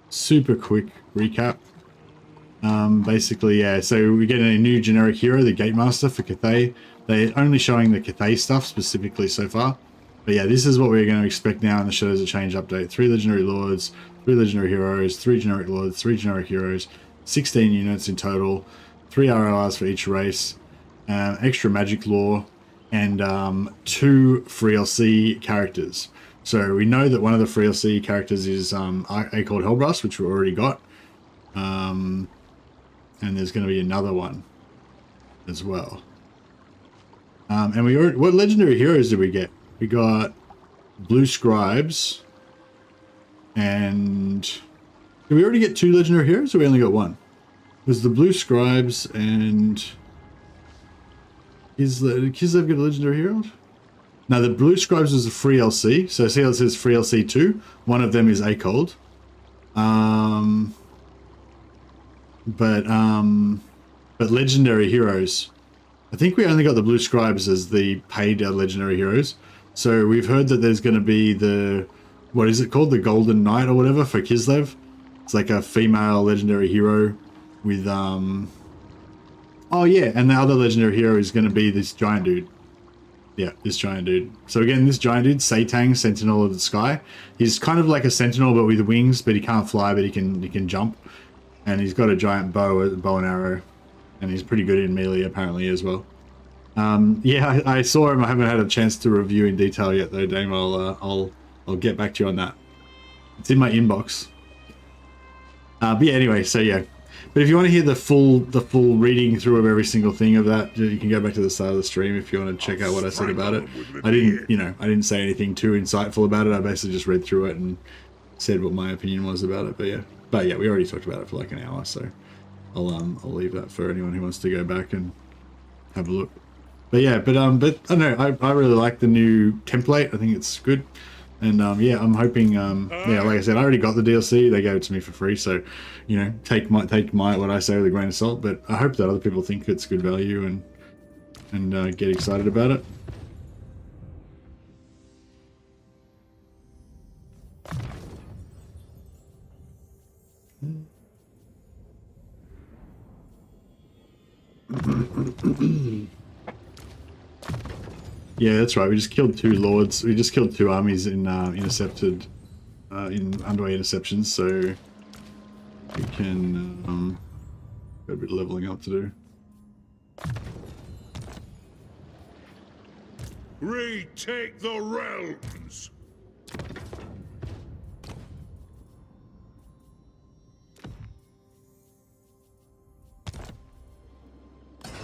super quick recap. Basically, yeah, so we get a new generic hero, the Gatemaster for Cathay. They're only showing the Cathay stuff specifically so far. But yeah, this is what we're going to expect now in the Shadows of Change update. 3 legendary lords, 3 legendary heroes, 3 generic lords, 3 generic heroes, 16 units in total, 3 RORs for each race, extra magic lore, and 2 free LC characters. So we know that one of the free LC characters is A called Hellbrust, which we already got. And there's going to be another one as well. And what legendary heroes did we get? We got Blue Scribes, and did we already get 2 legendary heroes, or we only got 1? It was the Blue Scribes and is the Kislev get a legendary hero? Now the Blue Scribes was a free LC, so see how it says free LC 2. One of them is A cold. But legendary heroes, I think we only got the Blue Scribes as the paid legendary heroes. So we've heard that there's going to be the, what is it called, the Golden Knight or whatever for Kislev. It's like a female legendary hero with oh yeah, and the other legendary hero is going to be this giant dude. Yeah, this giant dude. So again, this giant dude, Satang, Sentinel of the Sky. He's kind of like a sentinel but with wings, but he can't fly, but he can jump. And he's got a giant bow and arrow, and he's pretty good in melee apparently as well. Yeah, I saw him. I haven't had a chance to review in detail yet though, Dame. I'll I'll get back to you on that. It's in my inbox. But yeah, anyway, so yeah. But if you want to hear the full reading through of every single thing of that, you can go back to the start of the stream if you want to check out what I said about it. I didn't say anything too insightful about it. I basically just read through it and said what my opinion was about it. But yeah, we already talked about it for like an hour, so I'll leave that for anyone who wants to go back and have a look. But yeah, but I don't know. I really like the new template. I think it's good. And yeah, I'm hoping. Yeah, like I said, I already got the DLC. They gave it to me for free, so you know, take my what I say with a grain of salt. But I hope that other people think it's good value and get excited about it. Yeah, that's right. We just killed 2 lords. We just killed 2 armies in intercepted, in underway interceptions. So we can got a bit of leveling up to do. Retake the realms.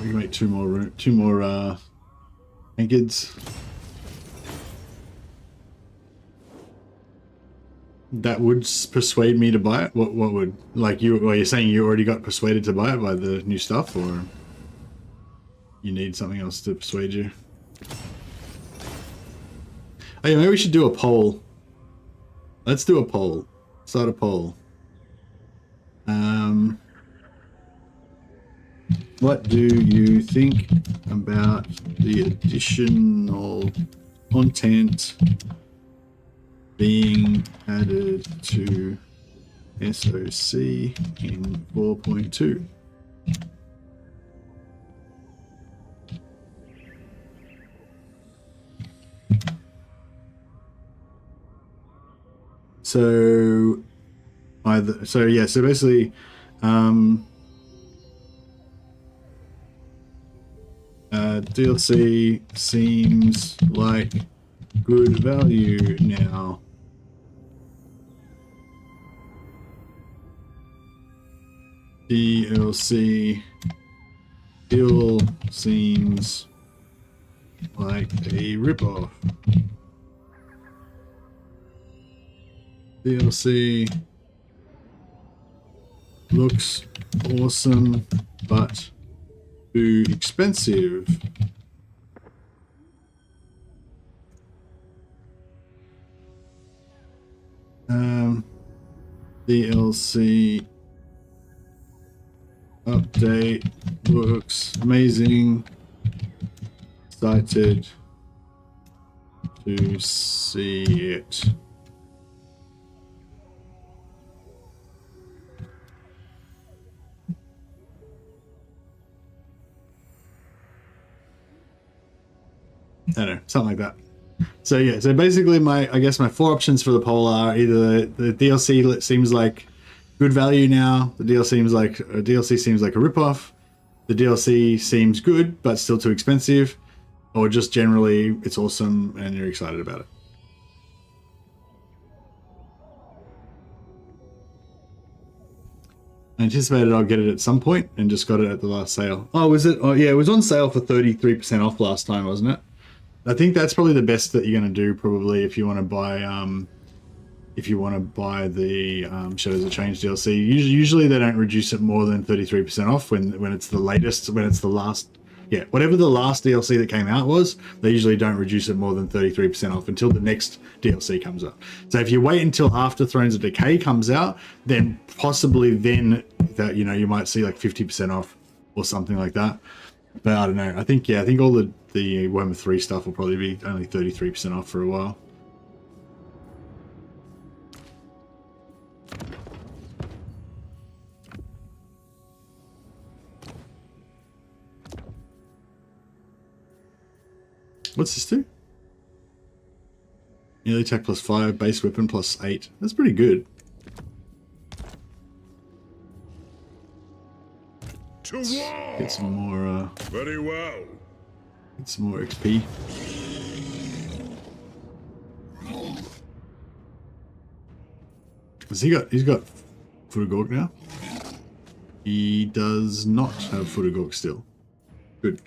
We can make 2 more anchors. That would persuade me to buy it. What would, like, you're saying you already got persuaded to buy it by the new stuff, or you need something else to persuade you? Oh yeah, maybe we should do a poll. Let's do a poll. Start a poll. What do you think about the additional content being added to SOC in 4.2? So basically DLC seems like good value now. DLC still seems like a ripoff. DLC looks awesome, but too expensive. DLC update looks amazing. Excited to see it. I don't know, something like that. So yeah, so basically I guess my 4 options for the poll are either the DLC seems like good value now, the DLC seems like a ripoff, the DLC seems good but still too expensive, or just generally it's awesome and you're excited about it. I anticipated I'll get it at some point and just got it at the last sale. Oh, was it? Oh yeah, it was on sale for 33% off last time, wasn't it? I think that's probably the best that you're going to do, probably, if you want to buy the Shadows of Change DLC. Usually they don't reduce it more than 33% off when it's the latest, when it's the last, yeah, whatever the last DLC that came out was, they usually don't reduce it more than 33% off until the next DLC comes out. So if you wait until after Thrones of Decay comes out, then possibly then that, you know, you might see like 50% off or something like that. But I don't know. I think all the Warhammer 3 stuff will probably be only 33% off for a while. What's this do? Melee attack +5, base weapon +8. That's pretty good. To war. Get some more. Very well. Get some more XP. He's got Futagork now? He does not have Futagork still. Good.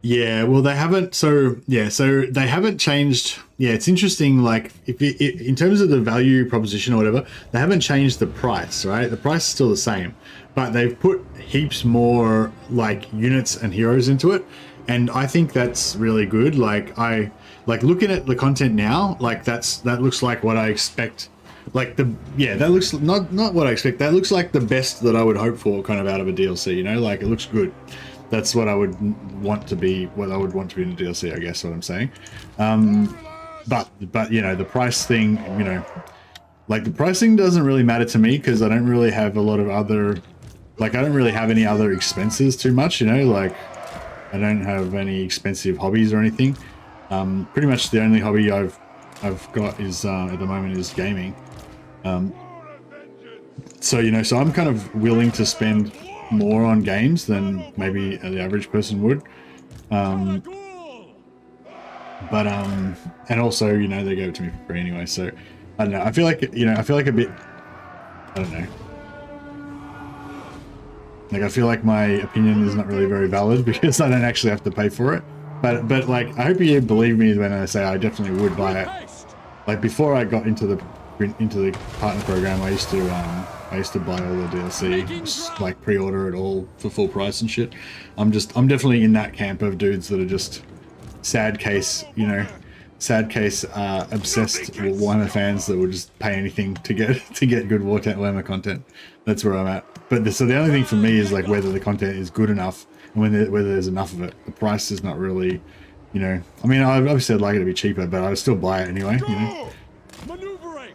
Yeah, well, they haven't. So they haven't changed. Yeah, it's interesting. Like, in terms of the value proposition or whatever, they haven't changed the price, right? The price is still the same, but they've put heaps more like units and heroes into it, and I think that's really good. Like, looking at the content now, like that looks like what I expect. Like that looks not what I expect. That looks like the best that I would hope for, kind of out of a DLC. You know, like it looks good. That's what I would want to be. What I would want to be in a DLC, I guess. What I'm saying. But you know, the price thing. You know, like the pricing doesn't really matter to me because I don't really have a lot of other. Like I don't really have any other expenses too much. You know, like I don't have any expensive hobbies or anything. Pretty much the only hobby I've got is at the moment is gaming. So you know, so I'm kind of willing to spend more on games than maybe the average person would, and also, you know, they gave it to me for free anyway, so I don't know, I feel like, you know, I feel like a bit, I don't know, like I feel like my opinion is not really very valid because I don't actually have to pay for it, but like I hope you believe me when I say I definitely would buy it. Like before I got into the partner program, I used to buy all the DLC, like pre-order it all for full price and shit. I'm definitely in that camp of dudes that are just sad case obsessed Warhammer fans that will just pay anything to get good Warhammer content. That's where I'm at. But so the only thing for me is like whether the content is good enough and whether there's enough of it. The price is not really, you know. I mean, obviously I'd like it to be cheaper, but I'd still buy it anyway. You know. Maneuvering.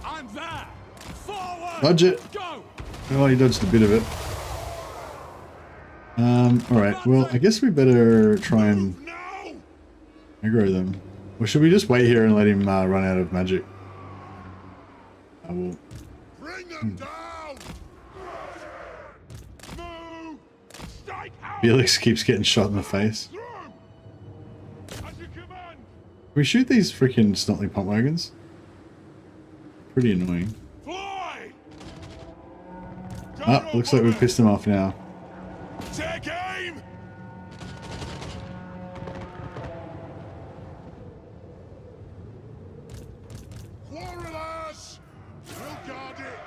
I'm there. Forward. Budget. Go. Oh, he dodged a bit of it. Alright, well, I guess we better try and aggro them. Or should we just wait here and let him run out of magic? I will. Bring them down. Move. Strike out. Felix keeps getting shot in the face. As you command. Can we shoot these freaking snotly pump wagons? Pretty annoying. Fly. Ah, looks like we've pissed him off now. Take aim. Warriors. We'll guard it.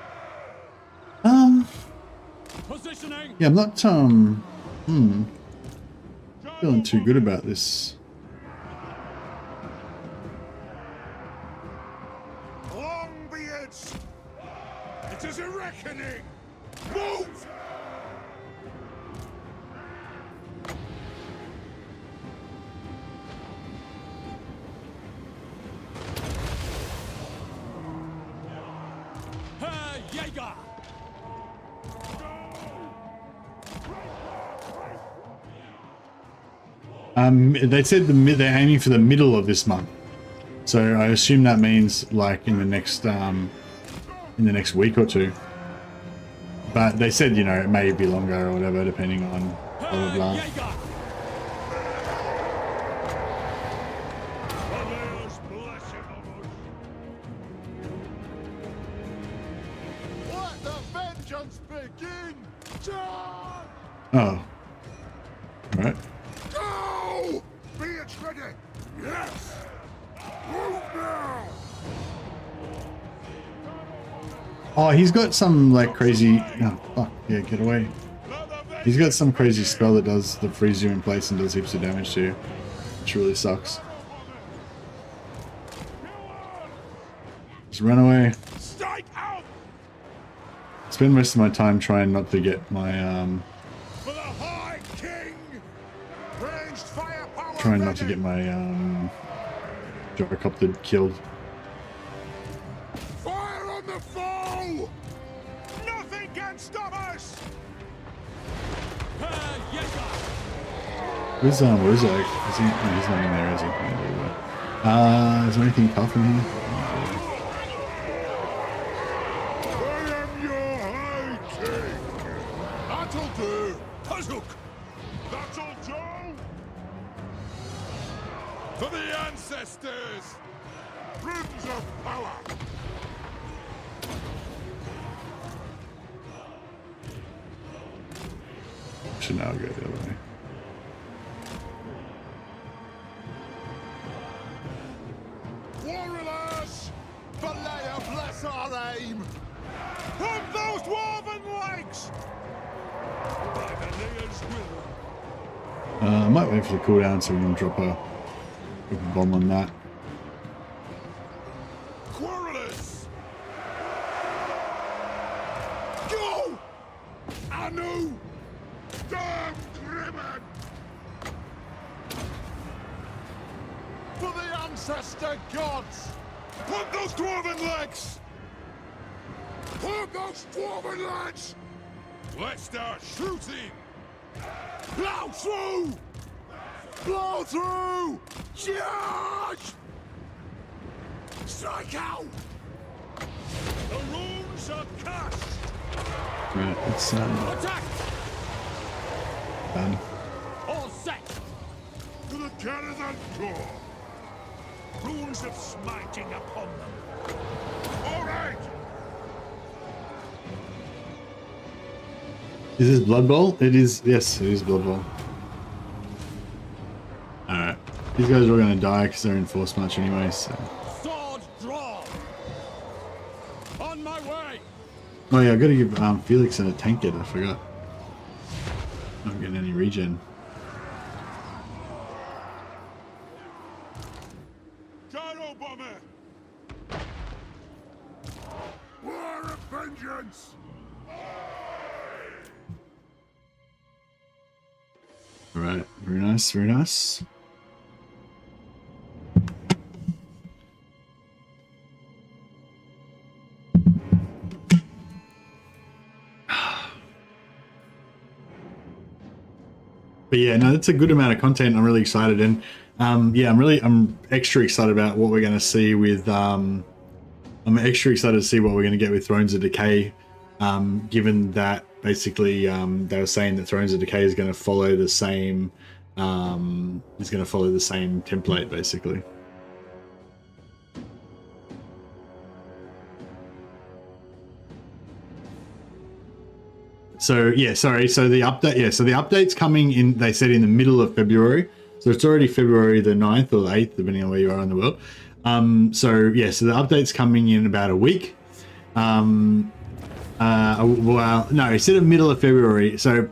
Positioning. Yeah, I'm not feeling too good about this. Longbeards. It is a reckoning. Move. Herr Jäger. They said they're aiming for the middle of this month, so I assume that means like in the next week or two. But they said, you know, it may be longer or whatever, depending on blah blah blah. Let the vengeance begin. Charge. Oh, all right. Go! Be it ready! Yes! Move now! Oh, he's got some like crazy. Oh, fuck yeah, get away. He's got some crazy spell that does the freeze you in place and does heaps of damage to you, which really sucks. Just run away. Strike out! Spend most of my time trying not to get my For the High King! Ranged firepower trying not to ready. get my gyrocopter killed. Fire on the foe! Nothing can stop us! Herr Jäger. Where's Rizzo? Is he? No, he's not in there, is he? Is there anything tough in here? I am your high king. That'll do. Hazuk. That'll do. For the ancestors. Runes of power. Should now go the other way. Warriors! Valea bless our aim! Hug those dwarven legs! By Valea's will. I might wait for the cooldown so we can drop a bomb on that. Quarrelers! Go! Anu! THORGRIM! For the ancestor gods! Hug those dwarven legs! Hug those dwarven legs! Let's start shooting! Blow through! Blow through! Charge! Strike out! The runes are cast! Right, it's Attack! done. All set! To the Caravan Core! Runes of smiting upon them! All right! Is this Blood Bowl? It is. Yes, it is Blood Bowl. Alright. These guys are all going to die because they're in force march anyway, so. Sword drawn! On my way! Oh yeah, I've got to give Felix a tank kit, I forgot. Not getting any regen. Gyro Bomber! War of Vengeance! Alright, very nice, very nice. But yeah, no, that's a good amount of content. I'm really excited, and yeah, I'm extra excited about what we're going to see with. I'm extra excited to see what we're going to get with Thrones of Decay, given that basically they were saying that Thrones of Decay is going to follow the same template basically. So yeah, sorry. So the update, yeah. So the update's coming in. They said in the middle of February. So it's already February the 9th or the 8th, depending on where you are in the world. So yeah. So the update's coming in about a week. Well, no, he said the middle of February. So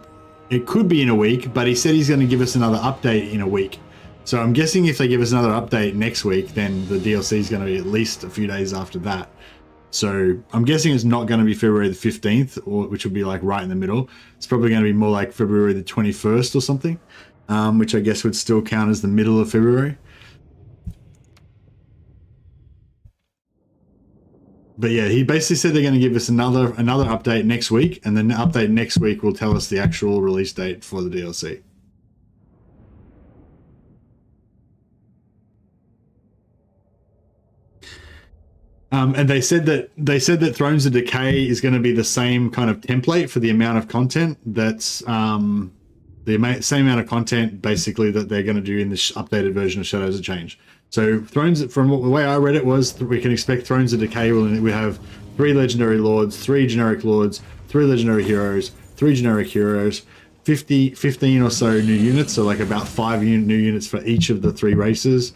it could be in a week, but he said he's going to give us another update in a week. So I'm guessing if they give us another update next week, then the DLC is going to be at least a few days after that. So I'm guessing it's not going to be February the 15th, or which will be like right in the middle. It's probably going to be more like February the 21st or something, which I guess would still count as the middle of February. But yeah, he basically said they're going to give us another update next week, and then the update next week will tell us the actual release date for the DLC. And they said that Thrones of Decay is going to be the same kind of template for the amount of content that's same amount of content basically that they're going to do in this updated version of Shadows of Change. So Thrones, from the way I read it, was we can expect Thrones of Decay we have 3 legendary lords, 3 generic lords, 3 legendary heroes, 3 generic heroes, 15 or so new units, so like about 5 new units for each of the 3 races.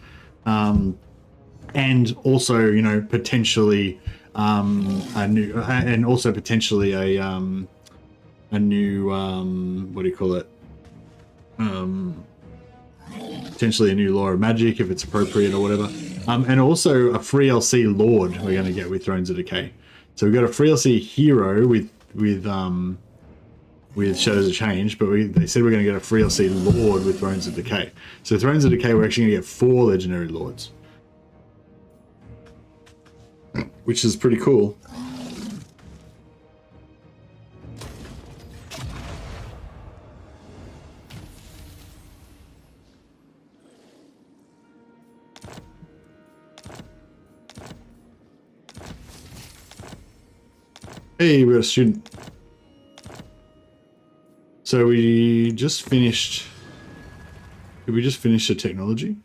And also, you know, potentially a new, and also potentially a new what do you call it? Potentially a new Law of Magic if it's appropriate or whatever. And also a free LC Lord we're going to get with Thrones of Decay. So we've got a free LC hero with Shadows of Change, but they said we're going to get a free LC Lord with Thrones of Decay. So Thrones of Decay, we're actually going to get 4 legendary lords, which is pretty cool. Hey, we got a student. So we just finished. Did we just finish the technology?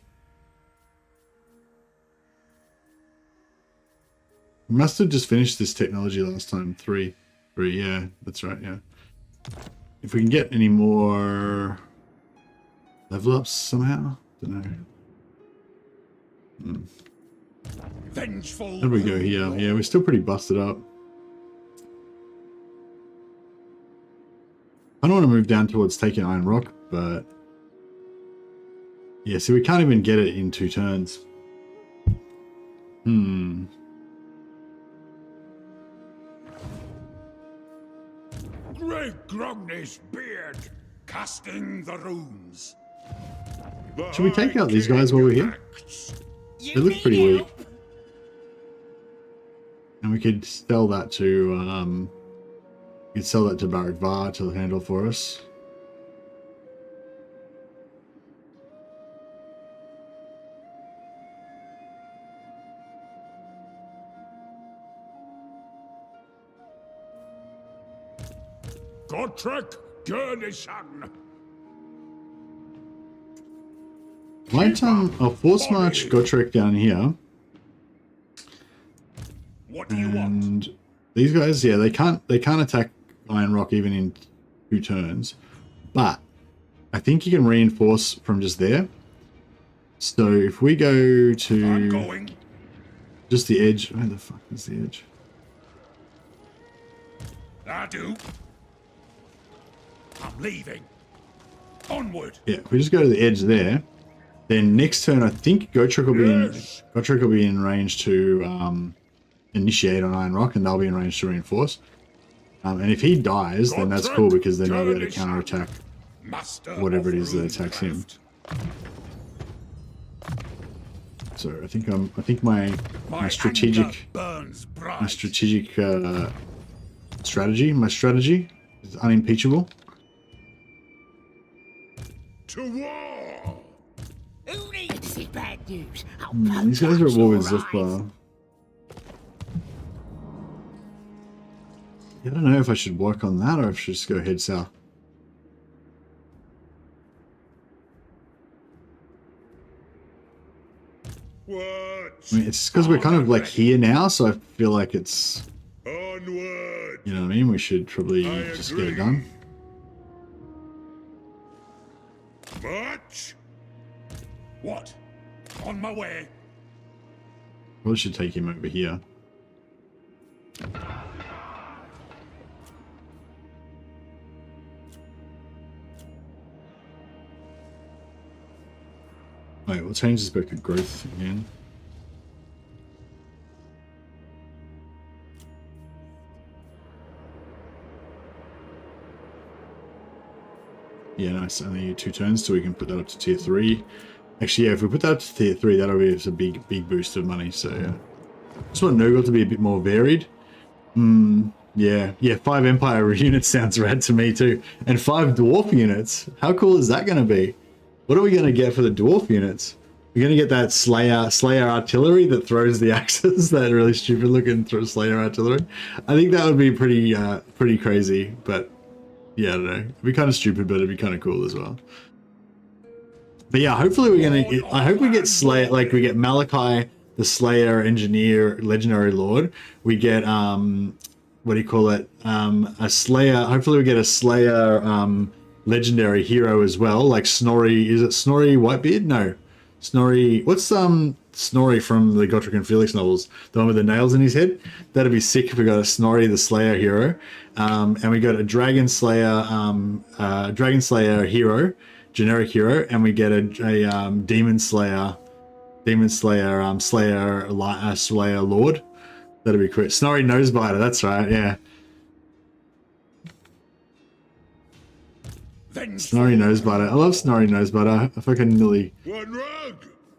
We must have just finished this technology last time. Three, yeah, that's right, yeah. If we can get any more level ups somehow, don't know. Vengeful. How do we go here? Yeah, we're still pretty busted up. I don't want to move down towards taking Iron Rock, but yeah, see, we can't even get it in 2 turns. Great Grogny's beard, casting the runes. Should we take out these guys while we're here? They look pretty weak. And we could sell that to Barak Var to handle for us. Gotrek Gurnishan. Might I'll force march Gotrek down here. What do you want? And these guys, yeah, they can't attack Iron Rock even in 2 turns. But I think you can reinforce from just there. So if we go to just the edge, where the fuck is the edge? I do. I'm leaving. Onward. Yeah, if we just go to the edge there, then next turn I think Gotrek will be in range to initiate on Iron Rock, and they'll be in range to reinforce. And if he dies, then that's cool because then they'll be able to counterattack whatever it is that attacks him. So I think my strategy is unimpeachable. To war. Who needs to see bad news? These guys are at war with Zifbar. I don't know if I should work on that or if I should just go head south. What? I mean, it's because we're kind of like here now, so I feel like it's, Onward. you know what I mean? We should probably just get it done. March. What? On my way. Probably should take him over here. Wait, we'll change this back to growth again. Yeah, nice. Only 2 turns, so we can put that up to tier 3. Actually, yeah, if we put that up to tier 3, that'll be a big boost of money. So yeah, just want Nurgle to be a bit more varied. Yeah, 5 Empire units sounds rad to me too, and 5 Dwarf units. How cool is that going to be? What are we going to get for the Dwarf units? We're going to get that Slayer artillery that throws the axes. That really stupid looking Slayer artillery. I think that would be pretty crazy, but yeah, I don't know. It'd be kind of stupid, but it'd be kind of cool as well. But yeah, hopefully we're going to... I hope we get Slayer... Like, we get Malachi, the Slayer Engineer, Legendary Lord. We get... what do you call it? A Slayer... Hopefully we get a Slayer Legendary Hero as well. Like Snorri... Is it Snorri Whitebeard? No. Snorri... What's Snorri from the Gotrek and Felix novels? The one with the nails in his head? That'd be sick if we got a Snorri the Slayer Hero. And we got a Dragon Slayer Hero, generic hero, and we get a Demon Slayer Slayer Lord. That'd be quick. Snorri Nosebiter, that's right, yeah. Snorri Nosebiter. I love Snorri Nosebiter. I fucking really...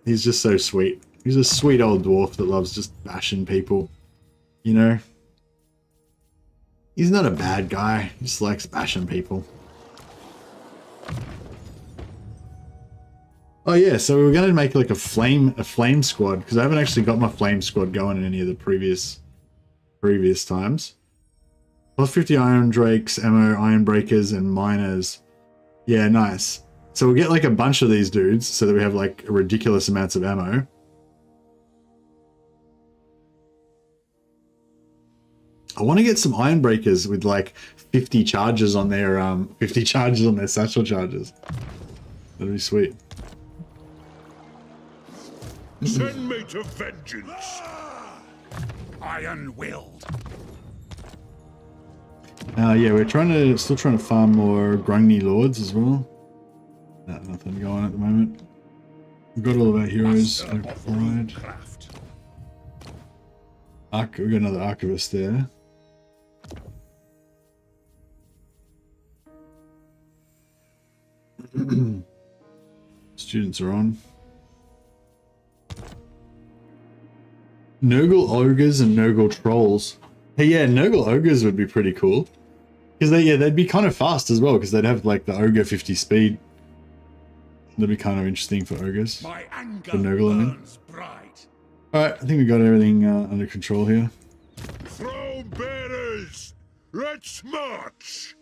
He's just so sweet. He's a sweet old dwarf that loves just bashing people. You know? He's not a bad guy. He just likes bashing people. Oh yeah, so we were going to make like a flame squad, because I haven't actually got my flame squad going in any of the previous times. Plus 50 iron drakes, ammo, iron breakers, and miners. Yeah, nice. So we'll get like a bunch of these dudes so that we have like ridiculous amounts of ammo. I want to get some iron breakers with like 50 charges on their 50 charges on their satchel charges. That'd be sweet. Send me to vengeance. Iron-willed. Yeah, we're still trying to farm more Grungni lords as well. Nothing going at the moment. We've got all of our heroes right. We got another archivist there. Students are on. Nurgle ogres and Nurgle trolls. Hey, yeah, Nurgle ogres would be pretty cool. Because they'd be kind of fast as well, because they'd have like the ogre 50 speed. That'd be kind of interesting for ogres. My anger For Nurgle, I mean. burns bright. Alright, I think we got everything under control here. Throne bearers, let's march.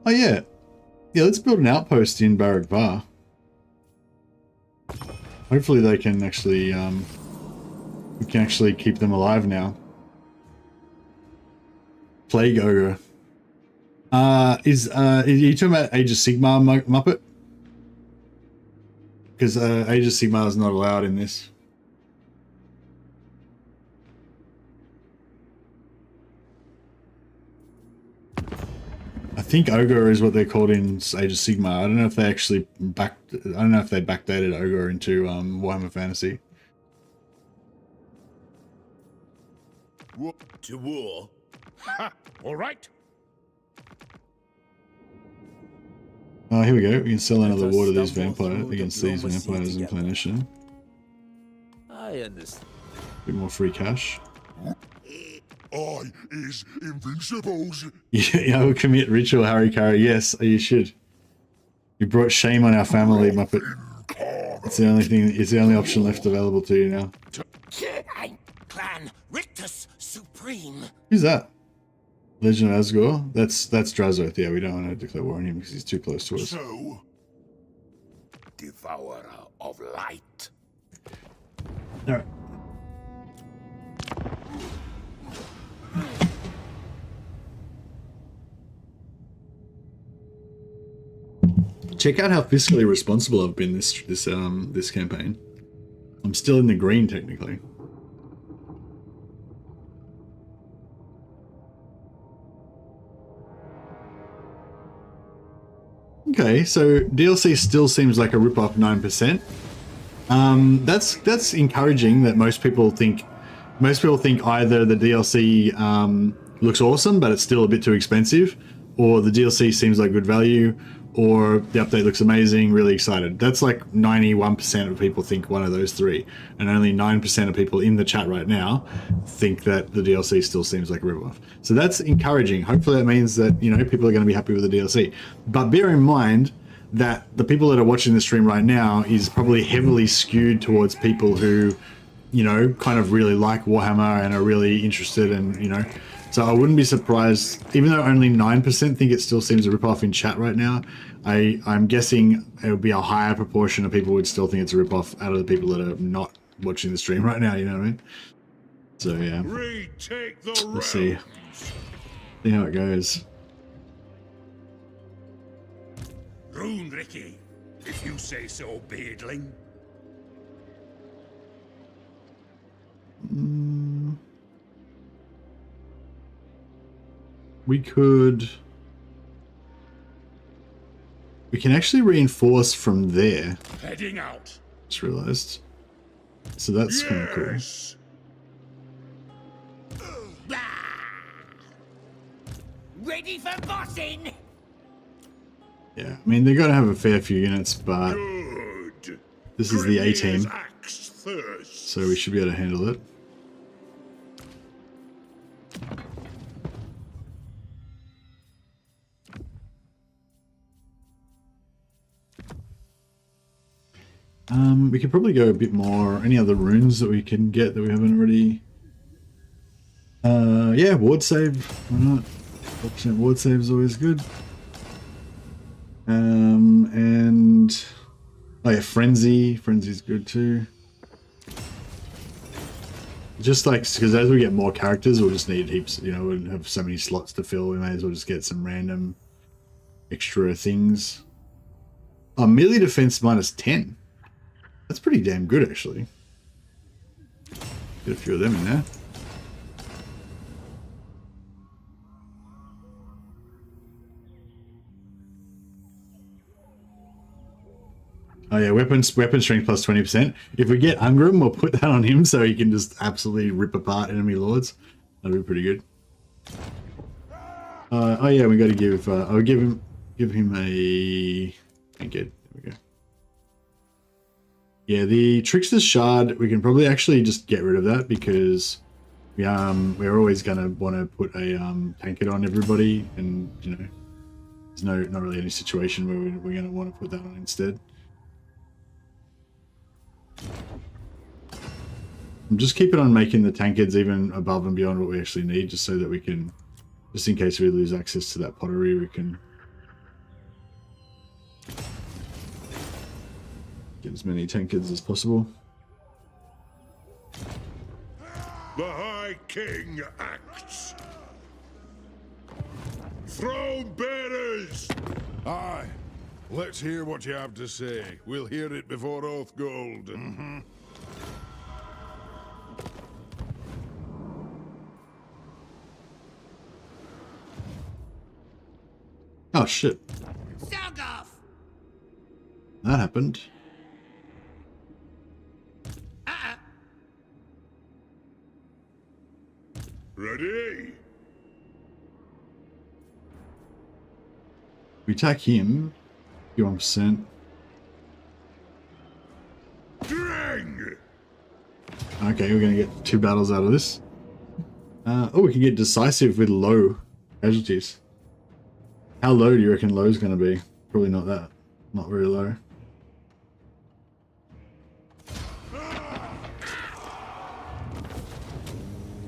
Oh yeah. Yeah, let's build an outpost in Barrack Bar. Hopefully they can actually, we can actually keep them alive now. Plague Ogre. Are you talking about Age of Sigmar Muppet? Because Age of Sigmar is not allowed in this. I think Ogre is what they're called in Age of Sigmar. I don't know if they actually I don't know if they backdated Ogre into Warhammer Fantasy. To war. Ha! All right. Oh, here we go. We can sell another war to these vampires against these vampires in Clanician. I understand. Bit more free cash. I is invincibles. Yeah, I will commit ritual, Harry Carey. Yes, you should. You brought shame on our family, Muppet. It's the only thing. It's the only option left available to you now. Clan Rictus Supreme. Who's that? Legend of Asgore. That's Drazoth. Yeah, we don't want to declare war on him because he's too close to us. So, Devourer of light. All right. Check out how fiscally responsible I've been this campaign. I'm still in the green technically. Okay, so DLC still seems like a rip-off 9%. That's encouraging that most people think either the DLC looks awesome but it's still a bit too expensive, or the DLC seems like good value, or the update looks amazing, really excited. That's like 91% of people think one of those three, and only 9% of people in the chat right now think that the DLC still seems like a ripoff. So that's encouraging. Hopefully that means that, you know, people are going to be happy with the DLC. But bear in mind that the people that are watching the stream right now is probably heavily skewed towards people who, you know, kind of really like Warhammer and are really interested and, you know, so I wouldn't be surprised, even though only 9% think it still seems a ripoff in chat right now, I'm guessing it would be a higher proportion of people would still think it's a ripoff out of the people that are not watching the stream right now, you know what I mean? So yeah, retake the let's see how it goes. Rune Ricky, if you say so, beardling. We can actually reinforce from there. Heading out. Just realized. So that's kind of cool. Yes. Ready for bossing? Yeah, I mean, they're going to have a fair few units, but Good. this is the A Grenier's team, axe thirst. so we should be able to handle it. We could probably go a bit more. Any other runes that we can get that we haven't already? Yeah, ward save. Why not? 4% ward save is always good. And oh yeah, frenzy. Frenzy's good too. Just like because as we get more characters, we'll just need heaps. You know, we'll have so many slots to fill. We may as well just get some random extra things. Oh, melee defense -10. That's pretty damn good, actually. Get a few of them in there. Oh yeah, weapon strength plus 20%. If we get Ungrim, we'll put that on him so he can just absolutely rip apart enemy lords. That'd be pretty good. Oh yeah, we got to give. I'll give him a. Good. There we go. Yeah, the Trickster's Shard. We can probably actually just get rid of that because we're always gonna want to put a tankard on everybody, and you know, there's not really any situation where we're gonna want to put that on instead. I'm just keeping on making the tankards even above and beyond what we actually need, just so that we can, just in case we lose access to that pottery, we can get as many tankards as possible. The High King acts. Throne bearers! Aye. Let's hear what you have to say. We'll hear it before Oath Gold. Oh shit. Zargoth! That happened. Ready? We attack him. 51%. Drang! Okay, we're gonna get 2 battles out of this. Oh, we can get decisive with low casualties. How low do you reckon low is gonna be? Probably not that. Not very low.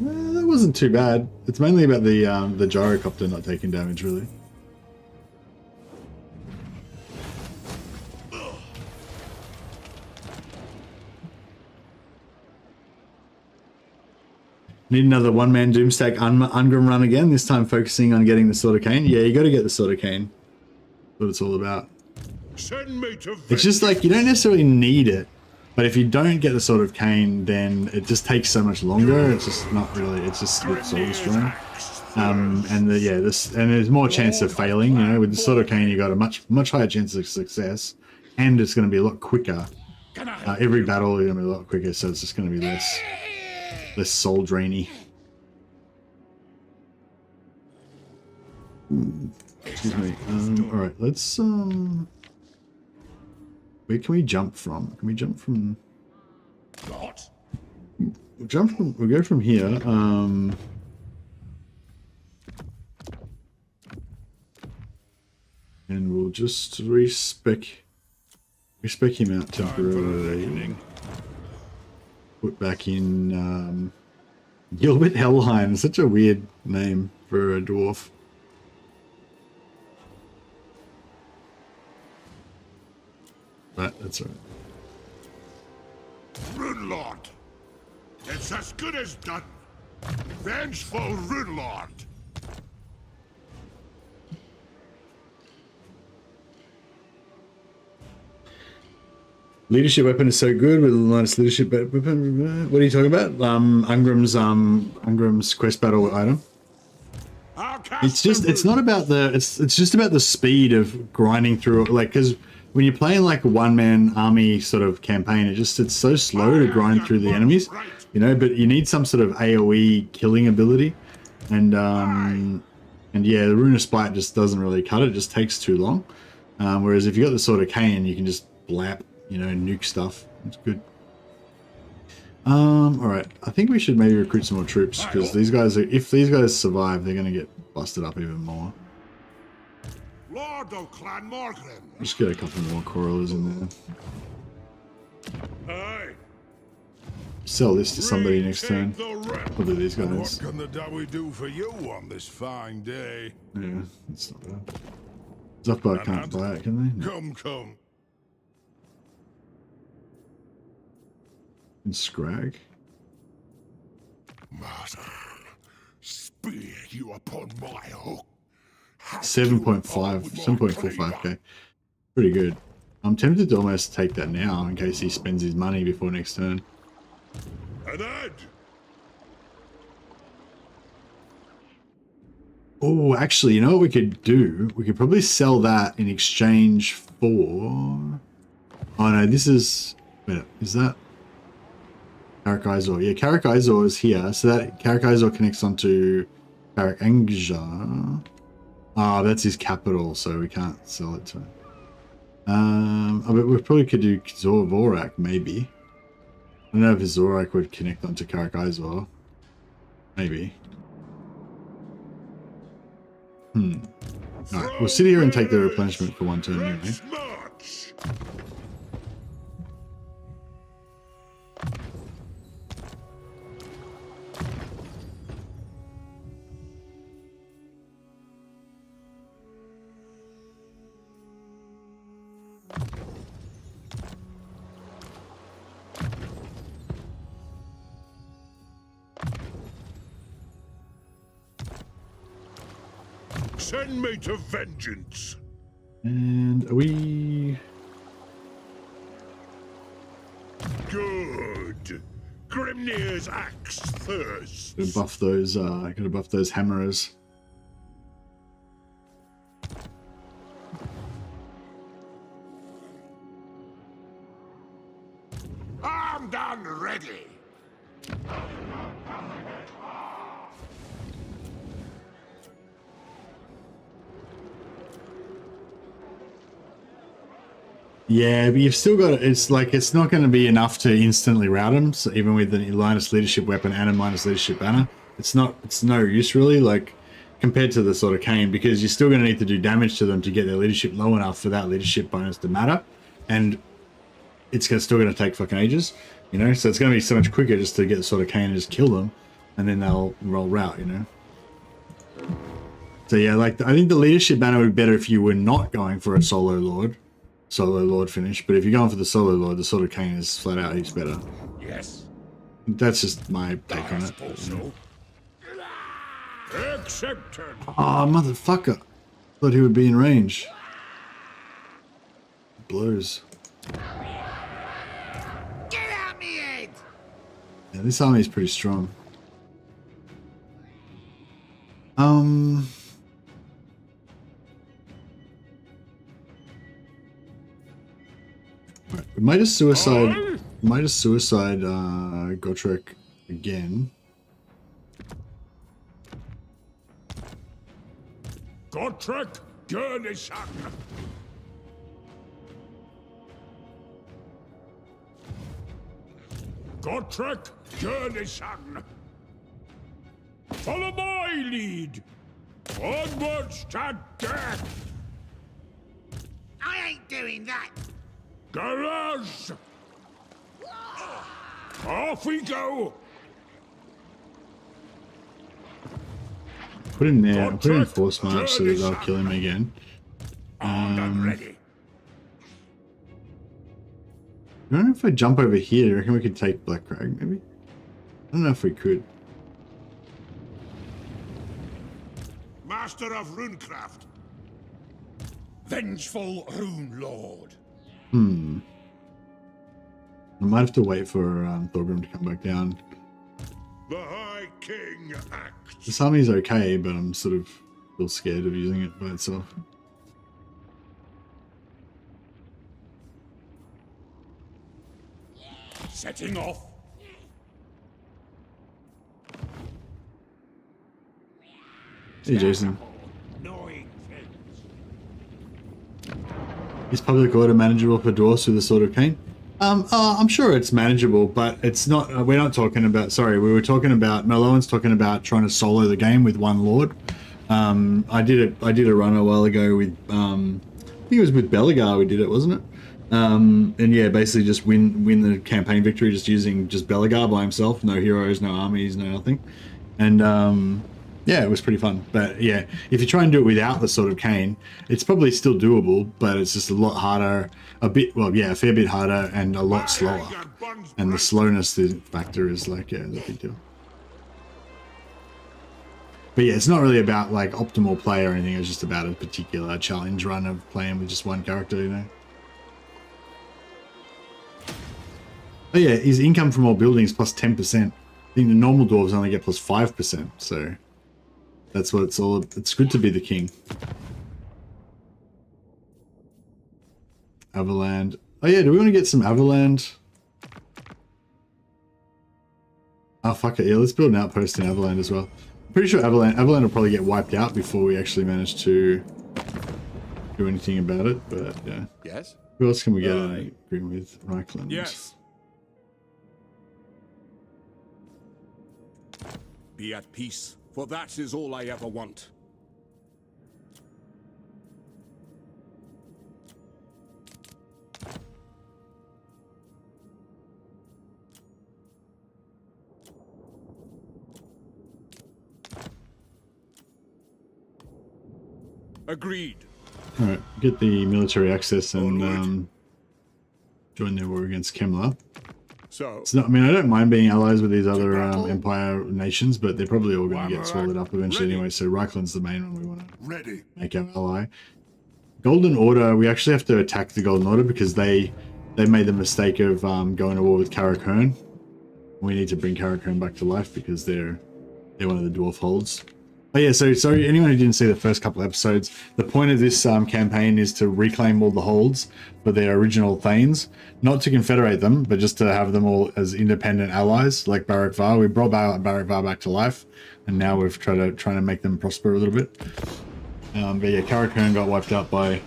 That wasn't too bad. It's mainly about the gyrocopter not taking damage, really. Need another one-man Doomstack Ungrim run again, this time focusing on getting the Sword of Cain. Yeah, you got to get the Sword of Cain. That's what it's all about. Send me to It's just like, you don't necessarily need it, but if you don't get the Sword of Cain, then it just takes so much longer. It's just not really, it's just soul destroying. And there's more chance of failing, you know. With the Sword of Cain, you got a much higher chance of success, and it's going to be a lot quicker. Every battle is going to be a lot quicker, so it's just going to be less soul drainy. Excuse me. All right, let's where can we jump from? Can we jump from? What? We'll go from here. And we'll just respec him out temporarily. Put back in Gilbert Helheim. Such a weird name for a dwarf. Right, that's right. Runelord! It's as good as done. Vengeful Runelord! Leadership weapon is so good with the latest leadership weapon. What are you talking about? Ungrim's quest battle item. It's not about it's just about the speed of grinding through it. Like, because when you're playing like a one-man army sort of campaign, it's so slow to grind through the enemies, you know. But you need some sort of AOE killing ability, and yeah, the Rune of Spite just doesn't really cut it. It just takes too long. Whereas if you got the Sword of Cain, you can just blap, you know, nuke stuff. It's good. All right, I think we should maybe recruit some more troops, because these guys if these guys survive, they're gonna get busted up even more. Lord of Clan Morgrim. Just get a couple more Corallers in there. Aye. Sell this to somebody next turn. Probably these And what guys. can the Dowie do for you on this fine day? Yeah, that's not bad. Zuckbar can't buy it, can they? No. Come. And Scrag. Master, spear you upon my hook. 7.45k. Pretty good. I'm tempted to almost take that now in case he spends his money before next turn. And add. Oh, actually, you know what we could do? We could probably sell that in exchange for... Oh no, this is... Wait, is that... Karak Izor. Yeah, Karak Izor is here. So that Karak Izor connects onto Karak Angja. Ah, that's his capital, so we can't sell it to him. But we probably could do Vorak, maybe. I don't know if Zorak would connect onto Karak Izor. Maybe. Alright, we'll sit here and take the replenishment for one turn anyway. March. Send me to vengeance. And are we... Good. Grimnir's axe thirst. Gotta buff those hammerers. Armed and ready. Yeah, but you've still got it's like it's not going to be enough to instantly rout them. So even with the Linus leadership weapon and a minus leadership banner, it's no use really. Like compared to the sort of cane, because you're still going to need to do damage to them to get their leadership low enough for that leadership bonus to matter, and it's still going to take fucking ages, you know. So it's going to be so much quicker just to get the sort of cane and just kill them, and then they'll roll rout, you know. So yeah, like I think the leadership banner would be better if you were not going for a solo lord finish, but if you're going for the solo lord, the sort of cane is flat out heaps better. Yes. That's just my take on it. Also. Accepted. Oh, motherfucker. Thought he would be in range. Blows. Get out me head! Yeah, this army is pretty strong. Right, we might just suicide Gotrek again. Gotrek Gurnisan. Gotrek Gurnisan. Follow my lead. Onwards to death. I ain't doing that! Garage. Off we go. Put him there. Put him in force march so that they'll kill him again. Armed and ready. I don't know if I jump over here. I reckon we could take Black Crag, maybe? I don't know if we could. Master of Runecraft. Vengeful Rune Lord. I might have to wait for THORGRIM to come back down. The High King acts. This army's okay, but I'm sort of still scared of using it by itself. Setting off. Hey, Jason. Knowing things. Is public order manageable for dwarfs with a sword of cane? I'm sure it's manageable, but it's not. We're not talking about. Sorry, we were talking about. Meloan's talking about trying to solo the game with one lord. I did a run a while ago with. I think it was with Belagar. We did it, wasn't it? And yeah, basically just win the campaign victory just using just Belagar by himself. No heroes, no armies, no nothing. And yeah, it was pretty fun. But yeah, if you try and do it without the Sword of Cain, it's probably still doable, but it's just a lot harder, a fair bit harder and a lot slower. And the slowness factor is like, yeah, it's a big deal. But yeah, it's not really about like optimal play or anything. It's just about a particular challenge run of playing with just one character, you know. Oh yeah, his income from all buildings plus 10%. I think the normal dwarves only get plus 5%, so that's what it's all. It's good to be the king. Avaland. Oh yeah, do we want to get some Avaland? Oh fuck it, yeah, let's build an outpost in Avaland as well. I'm pretty sure Avaland will probably get wiped out before we actually manage to do anything about it, but yeah. Yes? Who else can we get an agreement with? Reichland. Yes. Be at peace, for that is all I ever want. Agreed. Alright, get the military access and join their war against Kemlar. So, I mean, I don't mind being allies with these other Empire nations, but they're probably all going to get swallowed up eventually anyway, so Reichland's the main one we want to make our ally. Golden Order, we actually have to attack the Golden Order because they made the mistake of going to war with Karakern. We need to bring Karakern back to life because they're one of the dwarf holds. Oh yeah, so sorry, anyone who didn't see the first couple episodes, the point of this campaign is to reclaim all the holds for their original Thanes, not to confederate them, but just to have them all as independent allies, like Barak Var. We brought Barak Var back to life, and now we've trying to make them prosper a little bit. But yeah, Karakern got wiped out by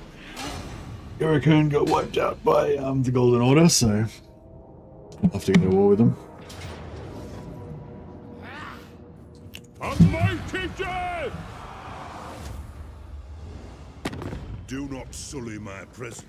the Golden Order, so we'll have to go to war with them. a mighty death! Do not sully my presence.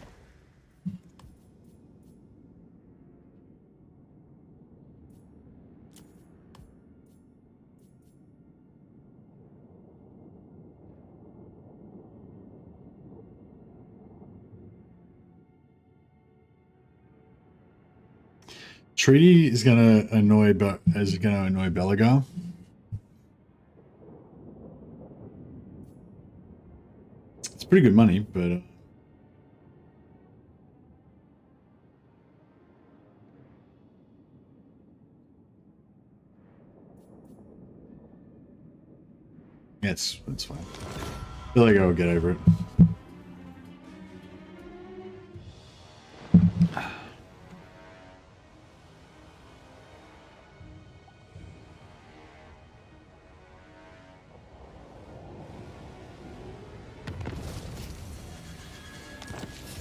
Treaty is going to annoy Belagar. It's pretty good money, but yeah, it's fine. Belagar will get over it.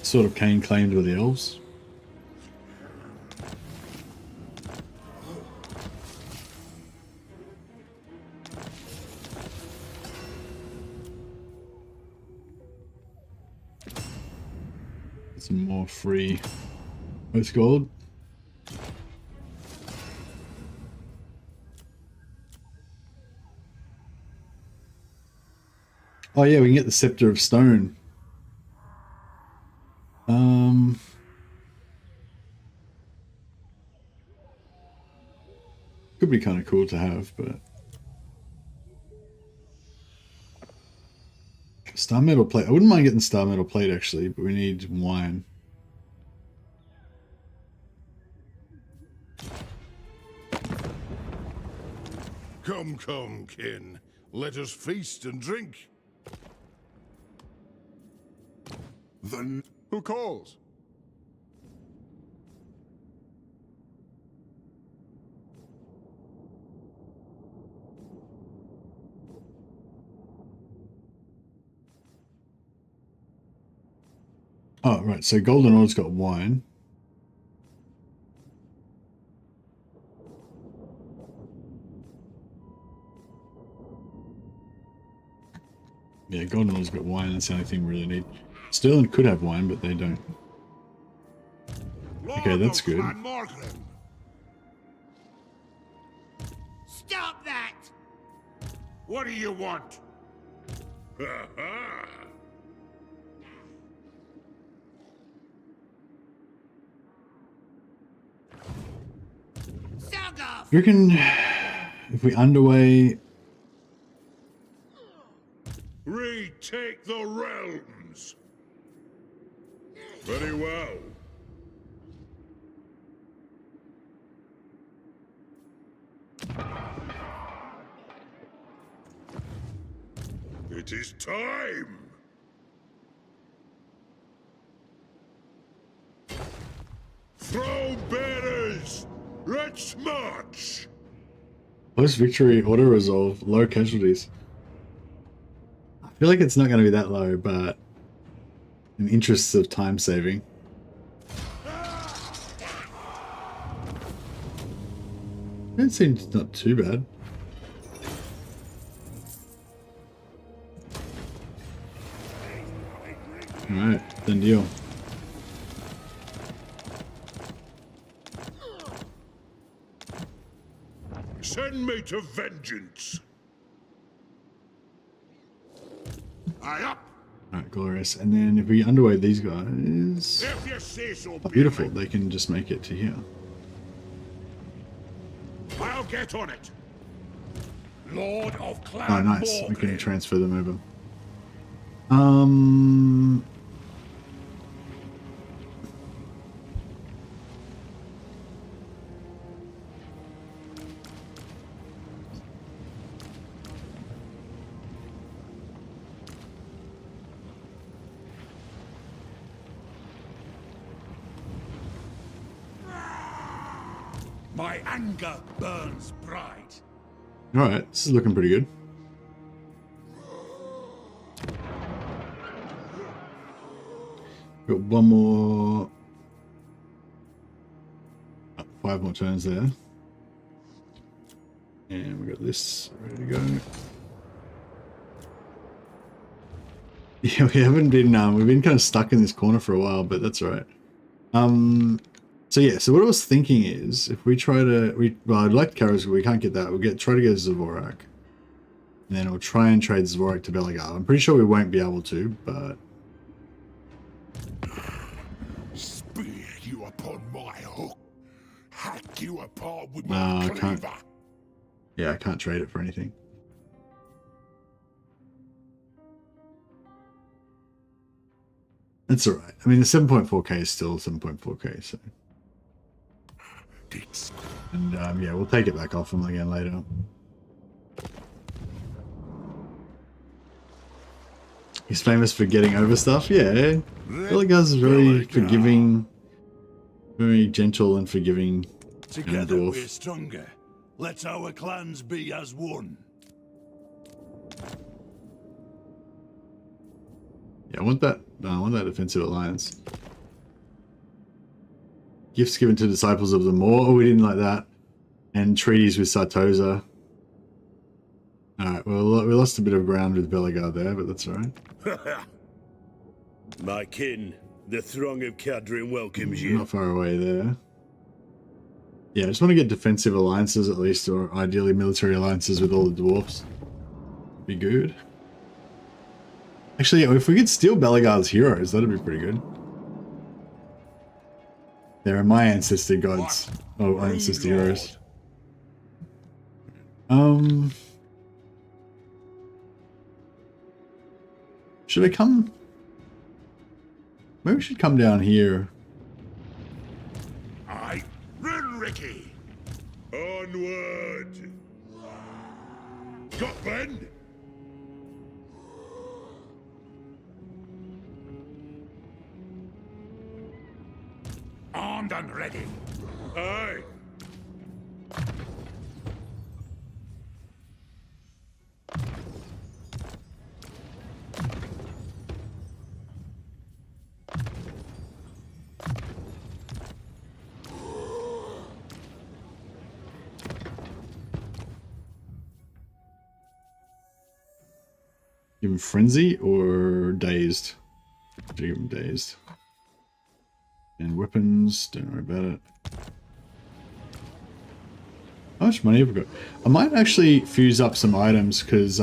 Sort of Cain claimed with the elves. Some more free Earth gold. Oh yeah, we can get the Scepter of Stone. Could be kind of cool to have, but Star Metal Plate. I wouldn't mind getting Star Metal Plate actually, but we need wine. Come, come, kin. Let us feast and drink. Then who calls? Oh, right. So Golden Order's got wine. Yeah, Golden Order's got wine. That's the only thing we really need. Sterling could have wine, but they don't. Okay, that's good. Stop that! What do you want? Sog off! You reckon if we underway... Retake the realms. Very well. It is time. Throw bearers. Let's march. Post victory auto resolve, low casualties. I feel like it's not going to be that low, but in interests of time saving. It seems not too bad. Alright, done deal. Send me to vengeance. Aye up. Alright, glorious. And then if we underway these guys... If you say so. Oh, beautiful. They can just make it to here. I'll get on it. Lord of Clan Oh, nice. We can Morgan. transfer them over. My anger burns bright. Alright, this is looking pretty good. Got one more... 5 more turns there. And we got this ready to go. Yeah, we haven't been, we've been kind of stuck in this corner for a while, but that's alright. So yeah, so what I was thinking is, if we try to, well, I'd like Karos, but we can't get that. We'll try to get Zvorak. And then we'll try and trade Zvorak to Belegar. I'm pretty sure we won't be able to, but... Spear you upon my hook. Hack you apart with No, my I can't. cleaver. Yeah, I can't trade it for anything. That's alright. I mean, the 7.4k is still 7.4k, so... And yeah, we'll take it back off him again later. He's famous for getting over stuff. Yeah, Belegar's very forgiving, very gentle and forgiving. Together dwarf. we're stronger. Let our clans be as one. Yeah, I want that. I want that defensive alliance. Gifts given to disciples of the Moor. Oh, we didn't like that. And treaties with Sartosa. Alright, well, we lost a bit of ground with Belegar there, but that's alright. My kin, the throng of Cadrin welcomes you. Not far away there. Yeah, I just want to get defensive alliances at least, or ideally military alliances with all the dwarfs. Be good. Actually, if we could steal Belegar's heroes, that'd be pretty good. They're my ancestor gods. Oh, ancestor heroes. Should I come? Maybe we should come down here. Aye. Run, Ricky. Onward. Got Ben? Armed and ready. Aye. Give him frenzy or dazed? Give him dazed. And weapons, don't worry about it. How much money have we got? I might actually fuse up some items because,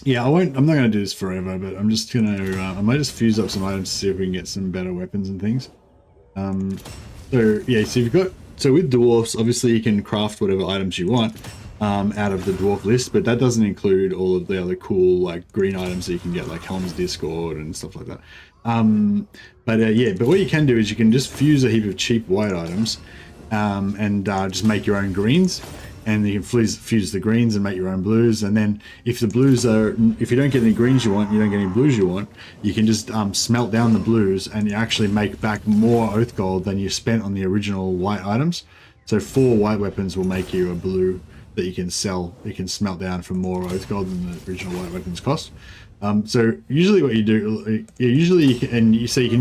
yeah, I'm not going to do this forever, but I'm just going to, I might just fuse up some items to see if we can get some better weapons and things. So, yeah, so you've got, so with dwarfs, obviously you can craft whatever items you want out of the dwarf list, but that doesn't include all of the other cool, like, green items that you can get, like Helm's Discord and stuff like that. Yeah, but what you can do is you can just fuse a heap of cheap white items and just make your own greens, and you can fuse the greens and make your own blues. And then if the blues are, if you don't get any greens you want, you don't get any blues you want, you can just smelt down the blues and you actually make back more oath gold than you spent on the original white items. So 4 white weapons will make you a blue that you can sell. You can smelt down for more oath gold than the original white weapons cost. So usually what you do, you can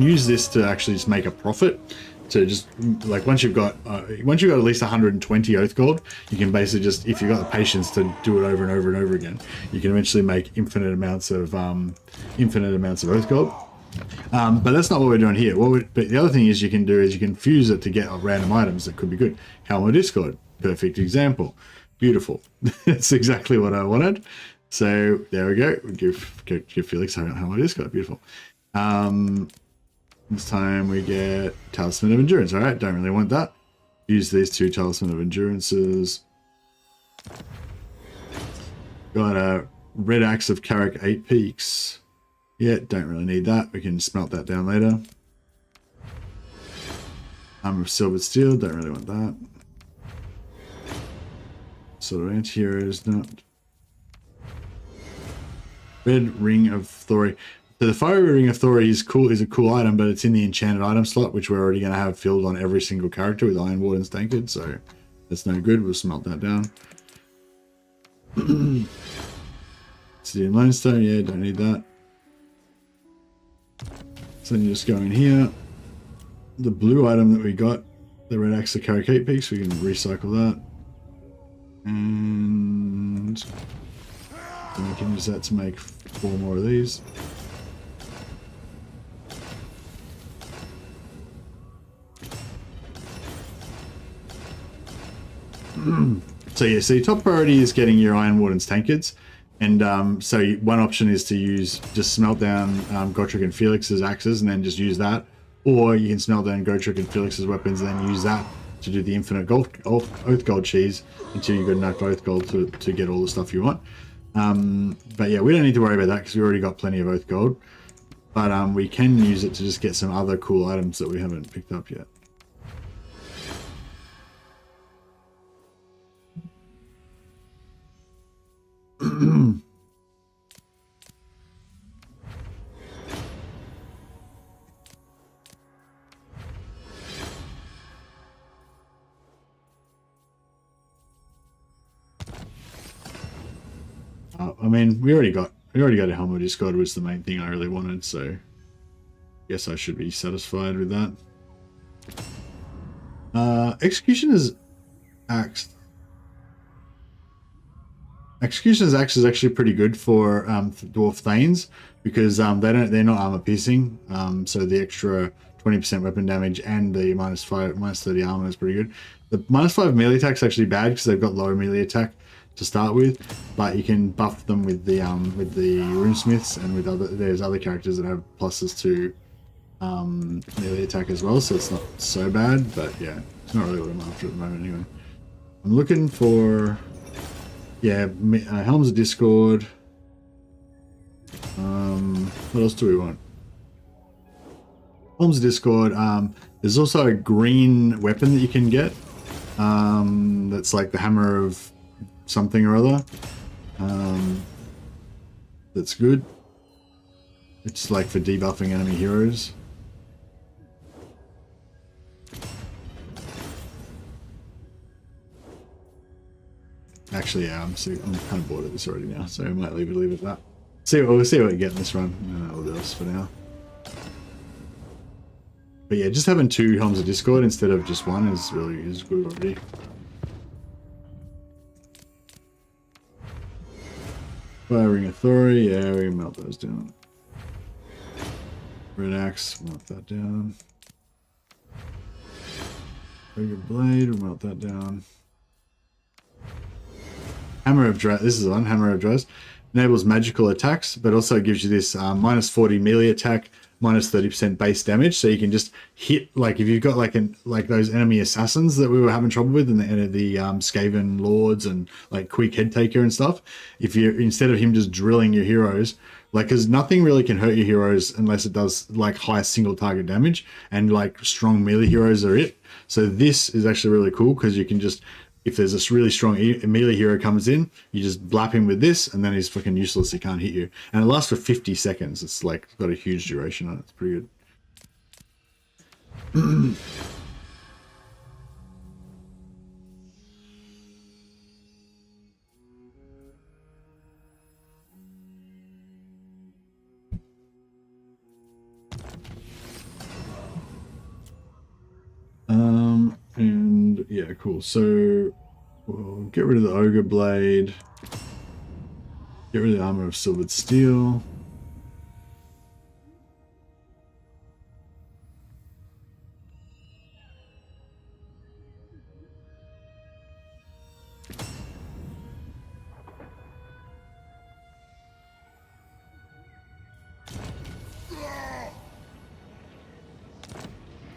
use this to actually just make a profit. To just like once you've got at least 120 oath gold, you can basically just, if you've got the patience to do it over and over and over again, you can eventually make infinite amounts of oath gold. But that's not what we're doing here. But the other thing is you can do is you can fuse it to get random items that could be good. Helm of Discord, perfect example. Beautiful. That's exactly what I wanted. So there we go. We give Felix Helm of Discord. Beautiful. This time we get Talisman of Endurance. All right, don't really want that. Use these 2 Talisman of Endurances. Got a Red Axe of Carrick 8 Peaks. Yeah, don't really need that. We can smelt that down later. Armor of Silvered Steel. Don't really want that. Sort of anti-heroes, not. Red Ring of Thori. So the Fiery Ring of Thori is a cool item, but it's in the enchanted item slot, which we're already going to have filled on every single character with Iron Wardens tanked, so that's no good. We'll smelt that down. Obsidian Lodestone, yeah, don't need that. So then you just go in here. The blue item that we got, the Red Axe of Carrick 8 Peaks, we can recycle that. And then we can use that to make 4 more of these. So yeah, so your top priority is getting your Iron Wardens tankards, and so one option is to just smelt down Gotrek and Felix's axes and then just use that, or you can smelt down Gotrek and Felix's weapons and then use that to do the infinite oath gold cheese until you've got enough oath gold to get all the stuff you want. But yeah, we don't need to worry about that because we already got plenty of oath gold, but we can use it to just get some other cool items that we haven't picked up yet. I mean, we already got a Helm of Discord, was the main thing I really wanted, so guess I should be satisfied with that. Executioner's Axe. Executioner's Axe is actually pretty good for Dwarf Thanes because they're not armor piercing, so the extra 20% weapon damage and the minus 30 armor is pretty good. The -5 melee attack is actually bad because they've got low melee attack to start with, but you can buff them with the runesmiths and with there's other characters that have pluses to melee attack as well, so it's not so bad. But yeah, it's not really what I'm after at the moment anyway. I'm looking for Helms of Discord. What else do we want? Helms of Discord. There's also a green weapon that you can get. That's like the Hammer of something or other. That's good. It's like for debuffing enemy heroes. Actually, yeah, I'm kind of bored of this already now, so I might leave it at that. We'll see what we get in this run. That'll do us for now. But yeah, just having 2 Helms of Discord instead of just 1 is good already. Fire Ring Authority, yeah, we can melt those down. Red axe, melt that down. Ogre blade, we'll melt that down. Hammer of Draz. This is one. Hammer of Draz enables magical attacks, but also gives you this minus 40 melee attack, minus 30% base damage. So you can just hit, like if you've got like those enemy assassins that we were having trouble with, and the Skaven lords and like quick head taker and stuff. If you instead of him just drilling your heroes, like because nothing really can hurt your heroes unless it does like high single target damage, and like strong melee heroes are it. So this is actually really cool because you can just, if there's a really strong melee hero comes in, you just blap him with this, and then he's fucking useless. He can't hit you, and it lasts for 50 seconds. It's like got a huge duration on it. It's pretty good. And yeah, cool. So we'll get rid of the ogre blade, get rid of the armor of silvered steel.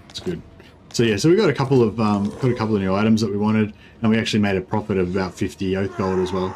That's good. So yeah, so we got a couple of new items that we wanted, and we actually made a profit of about 50 oath gold as well.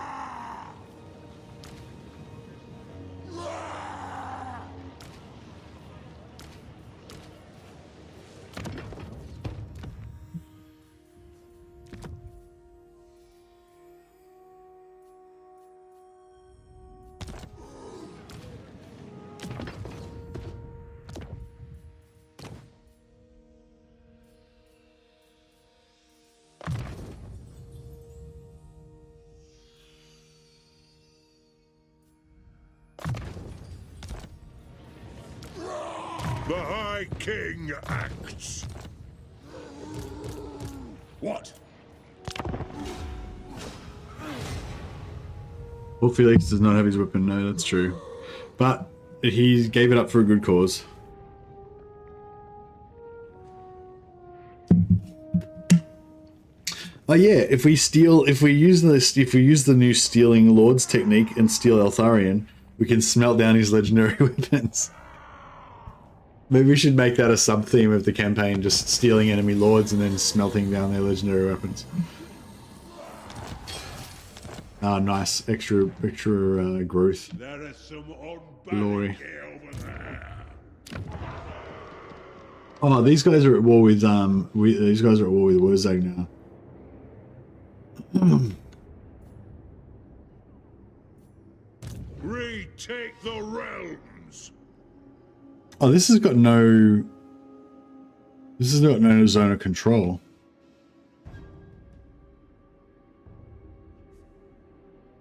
The High King acts. What? Well, Felix does not have his weapon. No, that's true. But he gave it up for a good cause. Oh yeah, if we use the new stealing lords technique and steal Eltharion, we can smelt down his legendary weapons. Maybe we should make that a sub-theme of the campaign, just stealing enemy lords and then smelting down their legendary weapons. Ah, nice. Extra growth. There is some Glory. over there. Oh, these guys are at war with Wurzag now. Retake the realms. Oh, this has got no zone of control.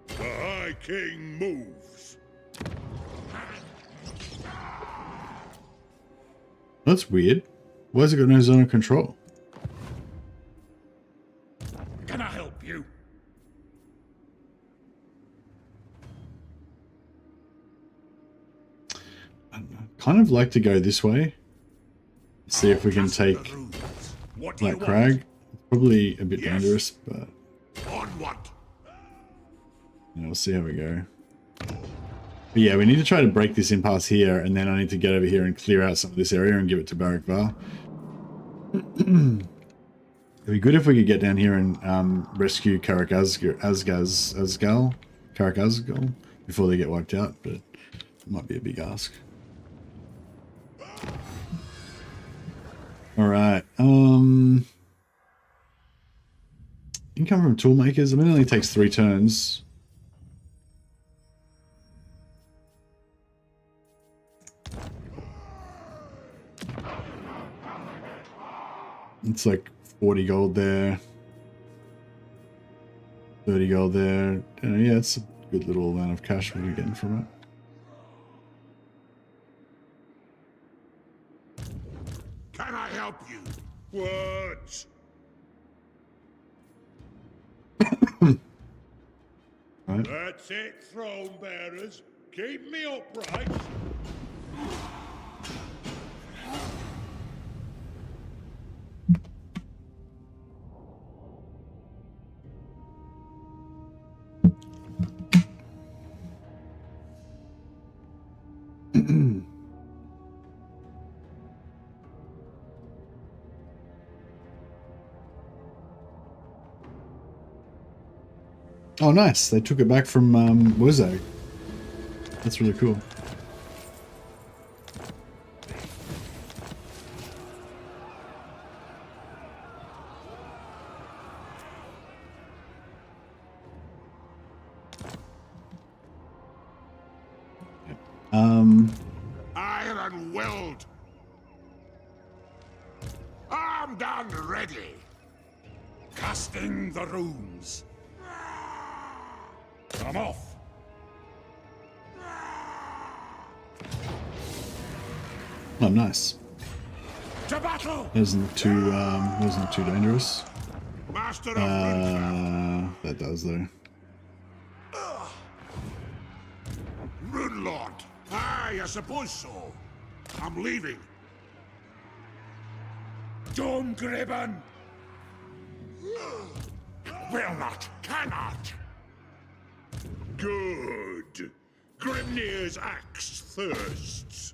The High King moves. That's weird. Why has it got no zone of control? Can I help you? Kind of like to go this way. See if we can take that crag. Probably a bit dangerous, but Onward. we'll see how we go. But yeah, we need to try to break this impasse here, and then I need to get over here and clear out some of this area and give it to Barak Var. It'd be good if we could get down here and rescue Karakazgal before they get wiped out, but it might be a big ask. Alright, income from toolmakers. I mean, it only takes 3 turns. It's like 40 gold there. 30 gold there. Yeah, it's a good little amount of cash we're getting from it. Can I help you? What? Right. That's it, throne bearers. Keep me upright. Oh, nice. They took it back from Wizzo. That's really cool. Iron weld. Armed and ready. Casting the runes. Come off. Oh, nice. To battle. Isn't too dangerous. Master of Rune. That does though. Rune Lord. Aye, I suppose so. I'm leaving. THORGRIM. Will not, cannot. Good. Grimnir's axe thirsts.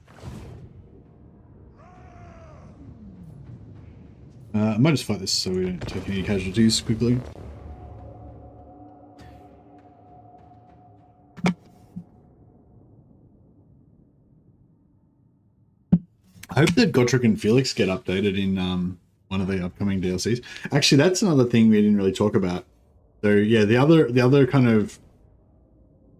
I might just fight this so we don't take any casualties quickly. I hope that Gotrek and Felix get updated in one of the upcoming DLCs. Actually, that's another thing we didn't really talk about. So yeah, the other kind of,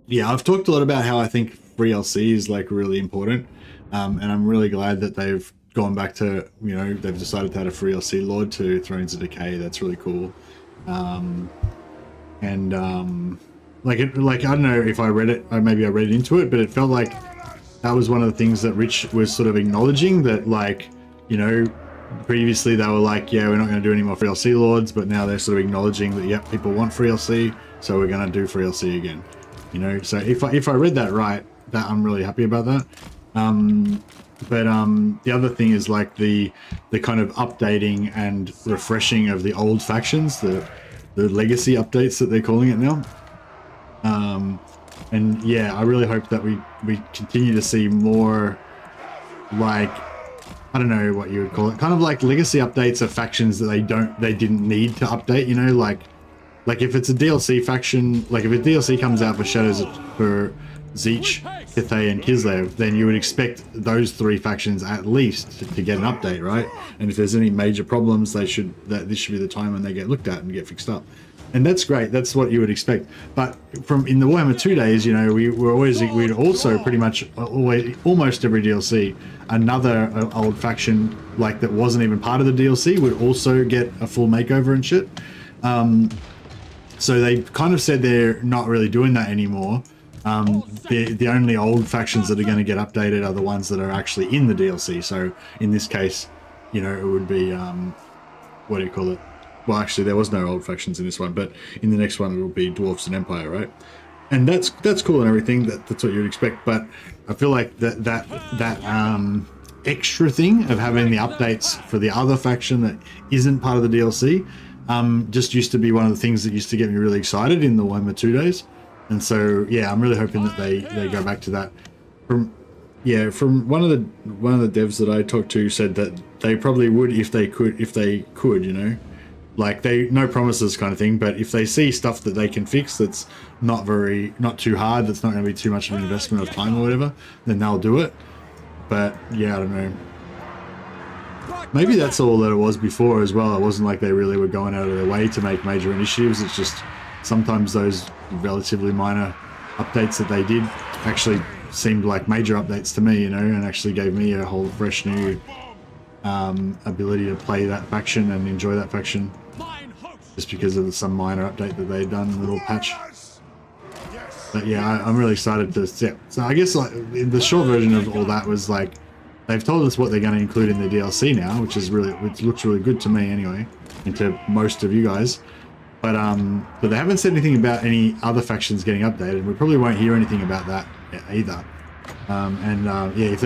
yeah, I've talked a lot about how I think free LC is like really important, and I'm really glad that they've gone back to, you know, they've decided to add a free LC Lord to Thrones of Decay. That's really cool. Like I don't know if I read it, or maybe I read into it, but it felt like that was one of the things that Rich was sort of acknowledging, that, like, you know, previously they were like, yeah, we're not going to do any more free LC Lords, but now they're sort of acknowledging that, yep, people want free LC, so we're going to do free LC again. You know, so if I read that right, that I'm really happy about that. The other thing is like the kind of updating and refreshing of the old factions, the legacy updates that they're calling it now. And yeah, I really hope that we continue to see more, like, I don't know what you would call it, kind of like legacy updates of factions that they didn't need to update, you know, like if it's a DLC faction, like if a DLC comes out for Shadows for Zeech, Hithay, and Kislev, then you would expect those three factions at least to get an update, right? And if there's any major problems, this should be the time when they get looked at and get fixed up. And that's great. That's what you would expect. But in the Warhammer 2 days, you know, we'd also pretty much almost every DLC, another old faction like that wasn't even part of the DLC would also get a full makeover and shit. So they kind of said they're not really doing that anymore. The only old factions that are going to get updated are the ones that are actually in the DLC. So in this case, you know, it would be, what do you call it? Well, actually, there was no old factions in this one, but in the next one, it will be Dwarfs and Empire, right? And that's cool and everything. That's what you'd expect. But I feel like that extra thing of having the updates for the other faction that isn't part of the DLC just used to be one of the things that used to get me really excited in the Warhammer 2 days. And so, yeah, I'm really hoping that they go back to that. From one of the devs that I talked to said that they probably would if they could, you know. Like, no promises kind of thing, but if they see stuff that they can fix that's not too hard, that's not going to be too much of an investment of time or whatever, then they'll do it. But yeah, I don't know. Maybe that's all that it was before as well. It wasn't like they really were going out of their way to make major initiatives. It's just sometimes those relatively minor updates that they did actually seemed like major updates to me, you know, and actually gave me a whole fresh new ability to play that faction and enjoy that faction. Just because of some minor update that they'd done, a little patch. But yeah, I'm really excited to see it. So I guess like the short version of all that was like, they've told us what they're going to include in the DLC now, which looks really good to me anyway, and to most of you guys. But they haven't said anything about any other factions getting updated. We probably won't hear anything about that either. Yeah, if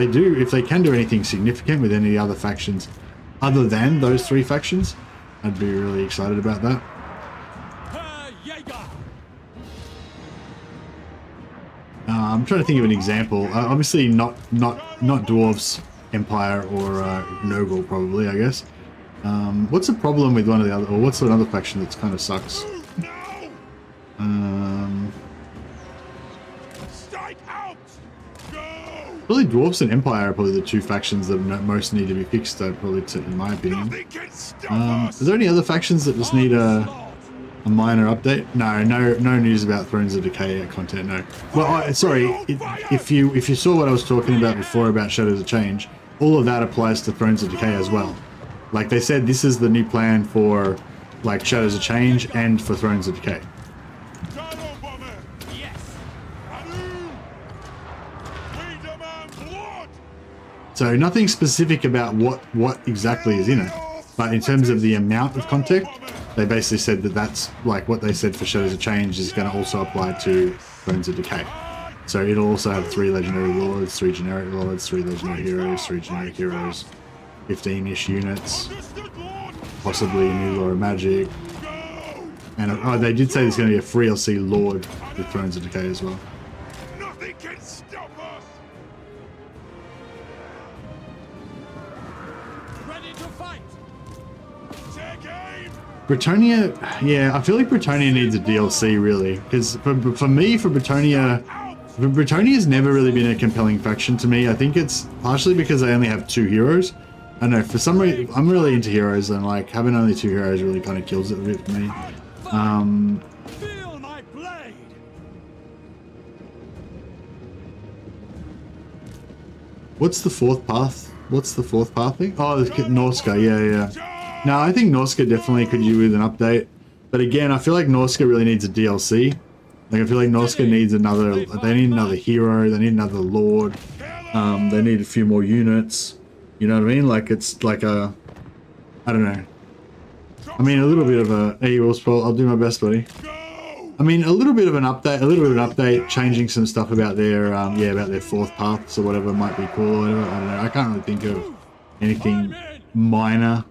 they can do anything significant with any other factions other than those three factions, I'd be really excited about that. I'm trying to think of an example. Obviously not Dwarfs, Empire, or Nogel probably, I guess. What's the problem with one of the other, or what's another faction that's kind of sucks? Probably Dwarfs and Empire are probably the two factions that most need to be fixed, probably, in my opinion. Nothing can stop us. Is there any other factions that just need a minor update? No news about Thrones of Decay content. No. Well, sorry. If you saw what I was talking about before about Shadows of Change, all of that applies to Thrones of Decay as well. Like they said, this is the new plan for like Shadows of Change and for Thrones of Decay. Shadow Bomber. Yes. Anu. We demand blood. So nothing specific about what exactly is in it, but in terms of the amount of content, they basically said that that's like what they said for Shadows of Change is going to also apply to Thrones of Decay. So it'll also have 3 legendary lords, 3 generic lords, 3 legendary heroes, 3 generic heroes, 15-ish units, possibly a new Law of Magic. And they did say there's going to be a free LC Lord with Thrones of Decay as well. Nothing can stop us. Ready to fight. Take aim. Britannia, yeah, I feel like Britannia needs a DLC really, because for me, for Britannia's never really been a compelling faction to me. I think it's partially because I only have 2 heroes. I don't know, for some reason, I'm really into heroes, and like having only 2 heroes really kind of kills it a bit for me. Feel my blade. What's the 4th path? What's the 4th path thing? Oh, the Norska, yeah. No, I think Norska definitely could do with an update. But again, I feel like Norska really needs a DLC. Like, I feel like Norska needs another, they need another hero, they need another lord, they need a few more units. You know what I mean? Like, it's like a, I don't know. I mean, a little bit of a, hey, will spoil, I'll do my best, buddy. I mean, a little bit of an update, changing some stuff about their, yeah, about their 4th paths or whatever might be cool or whatever. I don't know. I can't really think of anything minor.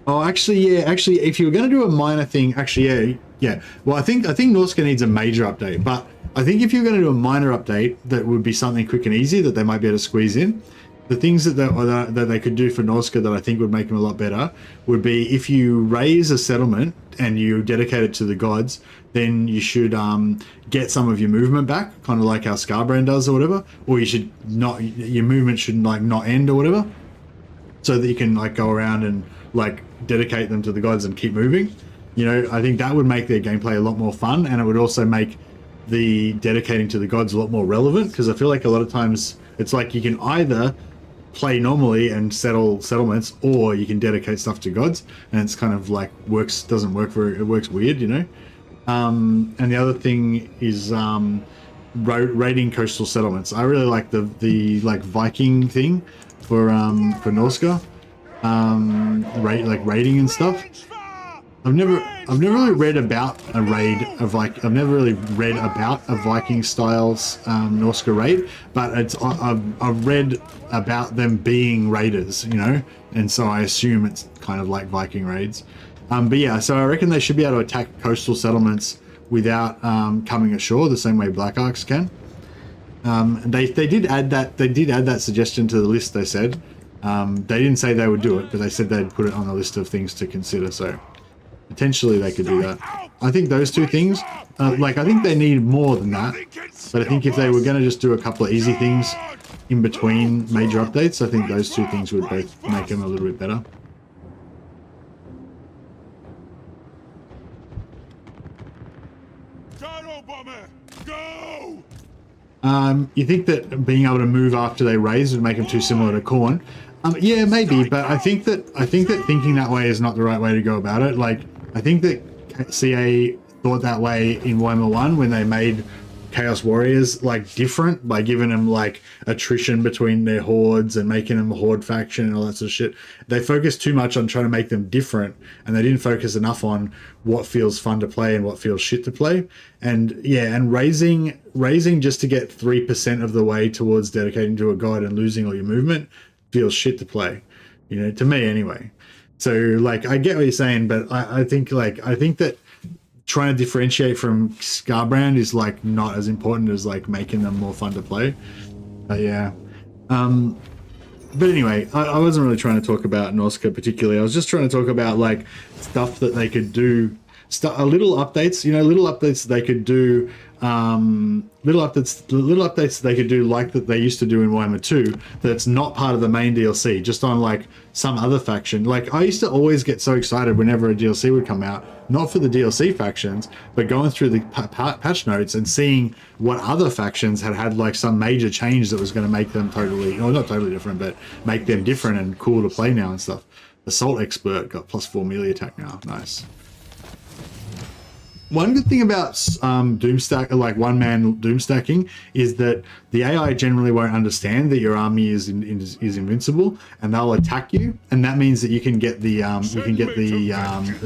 Oh, actually, yeah, if you were going to do a minor thing, actually, yeah. Well, I think Norska needs a major update, but I think if you're going to do a minor update, that would be something quick and easy that they might be able to squeeze in. The things that they could do for Norska that I think would make them a lot better would be if you raise a settlement and you dedicate it to the gods, then you should get some of your movement back, kind of like how Scarbrand does or whatever, or you should not, your movement should like not end or whatever, so that you can like go around and like dedicate them to the gods and keep moving. You know, I think that would make their gameplay a lot more fun, and it would also make the dedicating to the gods a lot more relevant, because I feel like a lot of times it's like you can either play normally and settle settlements, or you can dedicate stuff to gods, and it's kind of like doesn't work very, it works weird, you know. And the other thing is raiding coastal settlements. I really like the like Viking thing for Norska, like raiding and stuff. I've never really read about a raid of like, I've never really read about a Viking styles Norska raid, but I've read about them being raiders, you know, and so I assume it's kind of like Viking raids. But yeah, so I reckon they should be able to attack coastal settlements without coming ashore the same way Black Arcs can. They did add that suggestion to the list. They said they didn't say they would do it, but they said they'd put it on the list of things to consider. So potentially they could do that. I think those 2 things, like I think they need more than that, but I think if they were going to just do a couple of easy things in between major updates, I think those 2 things would both make them a little bit better. Shadow Bomber, go! You think that being able to move after they raise would make them too similar to Khorne? Yeah, maybe, but I think that thinking that way is not the right way to go about it. Like, I think that CA thought that way in Warhammer 1 when they made Chaos Warriors like different by giving them like attrition between their hordes and making them a horde faction and all that sort of shit. They focused too much on trying to make them different, and they didn't focus enough on what feels fun to play and what feels shit to play. And yeah, and raising just to get 3% of the way towards dedicating to a god and losing all your movement feels shit to play, you know, to me anyway. So like, I get what you're saying, but I think that trying to differentiate from Scarbrand is like not as important as like making them more fun to play. Yeah. But anyway, I wasn't really trying to talk about Norska particularly. I was just trying to talk about like stuff that they could do. little updates, little updates they could do, little updates they could do like that they used to do in Warhammer 2 that's not part of the main DLC, just on like some other faction. Like I used to always get so excited whenever a DLC would come out, not for the DLC factions, but going through the patch notes and seeing what other factions had like some major change that was going to make them totally, or not totally different, but make them different and cool to play now and stuff. Assault Expert got +4 melee attack now. Nice. One good thing about Doomstack, like one-man Doomstacking, is that the AI generally won't understand that your army is invincible, and they'll attack you, and that means that you can get the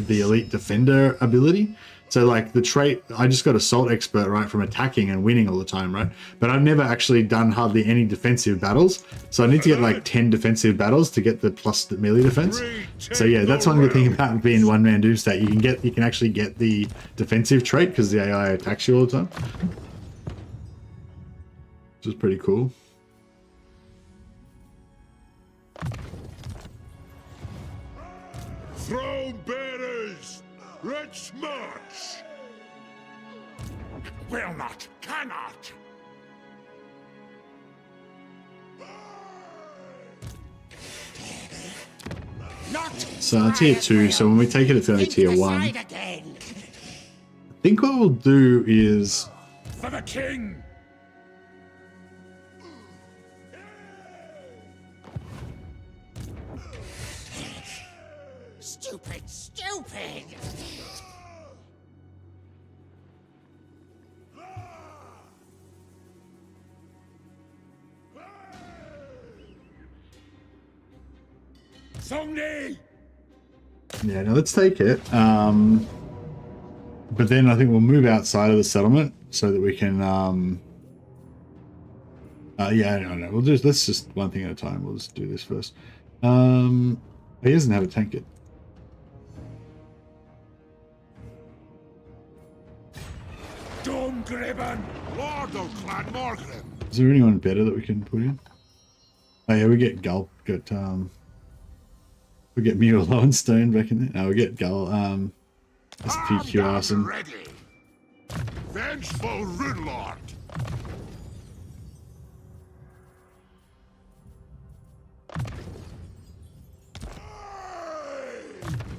elite defender ability. So like the trait, I just got Assault Expert, right, from attacking and winning all the time, right? But I've never actually done hardly any defensive battles. So I need to get like 10 defensive battles to get the plus melee defense. So yeah, that's one good thing about being one-man Doomstack. You can actually get the defensive trait because the AI attacks you all the time. Which is pretty cool. Throne bearers, let's march! Will not, cannot. So tier 2, so when we take it, it's going to be tier 1. I think what we'll do is... For the king! Stupid, stupid! Songni! Yeah, no, let's take it. But then I think we'll move outside of the settlement so that we can... yeah, no, let's just one thing at a time. We'll just do this first. He doesn't have a tank yet. Domgribben! Lord of Clan Morgrim! Is there anyone better that we can put in? Oh yeah, we get Gull, we get Mule Lowenstone back in there. No, we get Gull, SPQ Arson. Ready! Vengeful Runelord!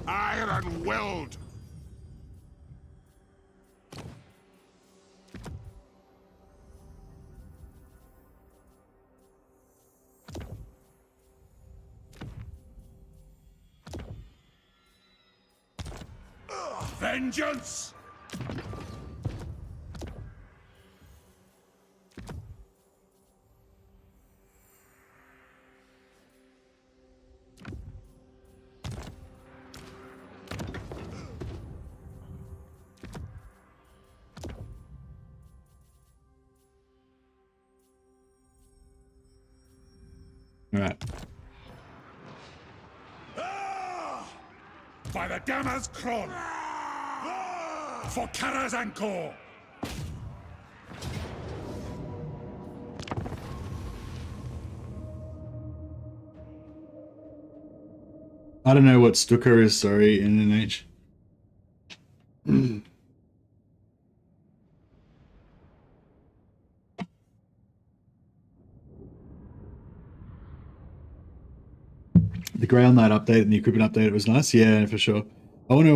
Iron Weld! Vengeance! All right. By the Dammers Kron! For Karazanko! I don't know what Stuka is, sorry, in NH. The Grail Knight update and the equipment update, it was nice. Yeah, for sure. I want to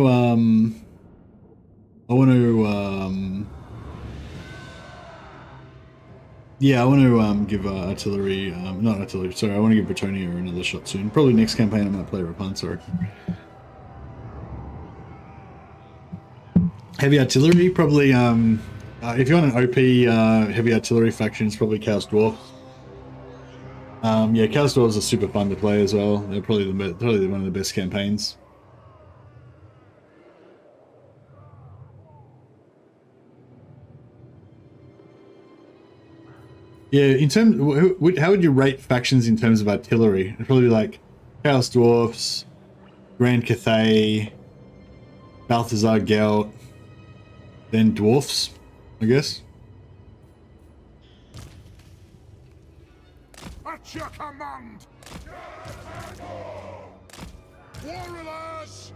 give artillery, not artillery, sorry, I want to give Bretonia another shot soon. Probably next campaign I might play Rapunzel, I reckon. Heavy artillery, probably, if you want an OP heavy artillery faction, it's probably Chaos Dwarfs. Yeah, Chaos Dwarfs are super fun to play as well. They're probably one of the best campaigns. Yeah, in terms, how would you rate factions in terms of artillery? It'd probably be like Chaos Dwarfs, Grand Cathay, Balthazar Gelt, then Dwarfs, I guess. At your command! Warriors!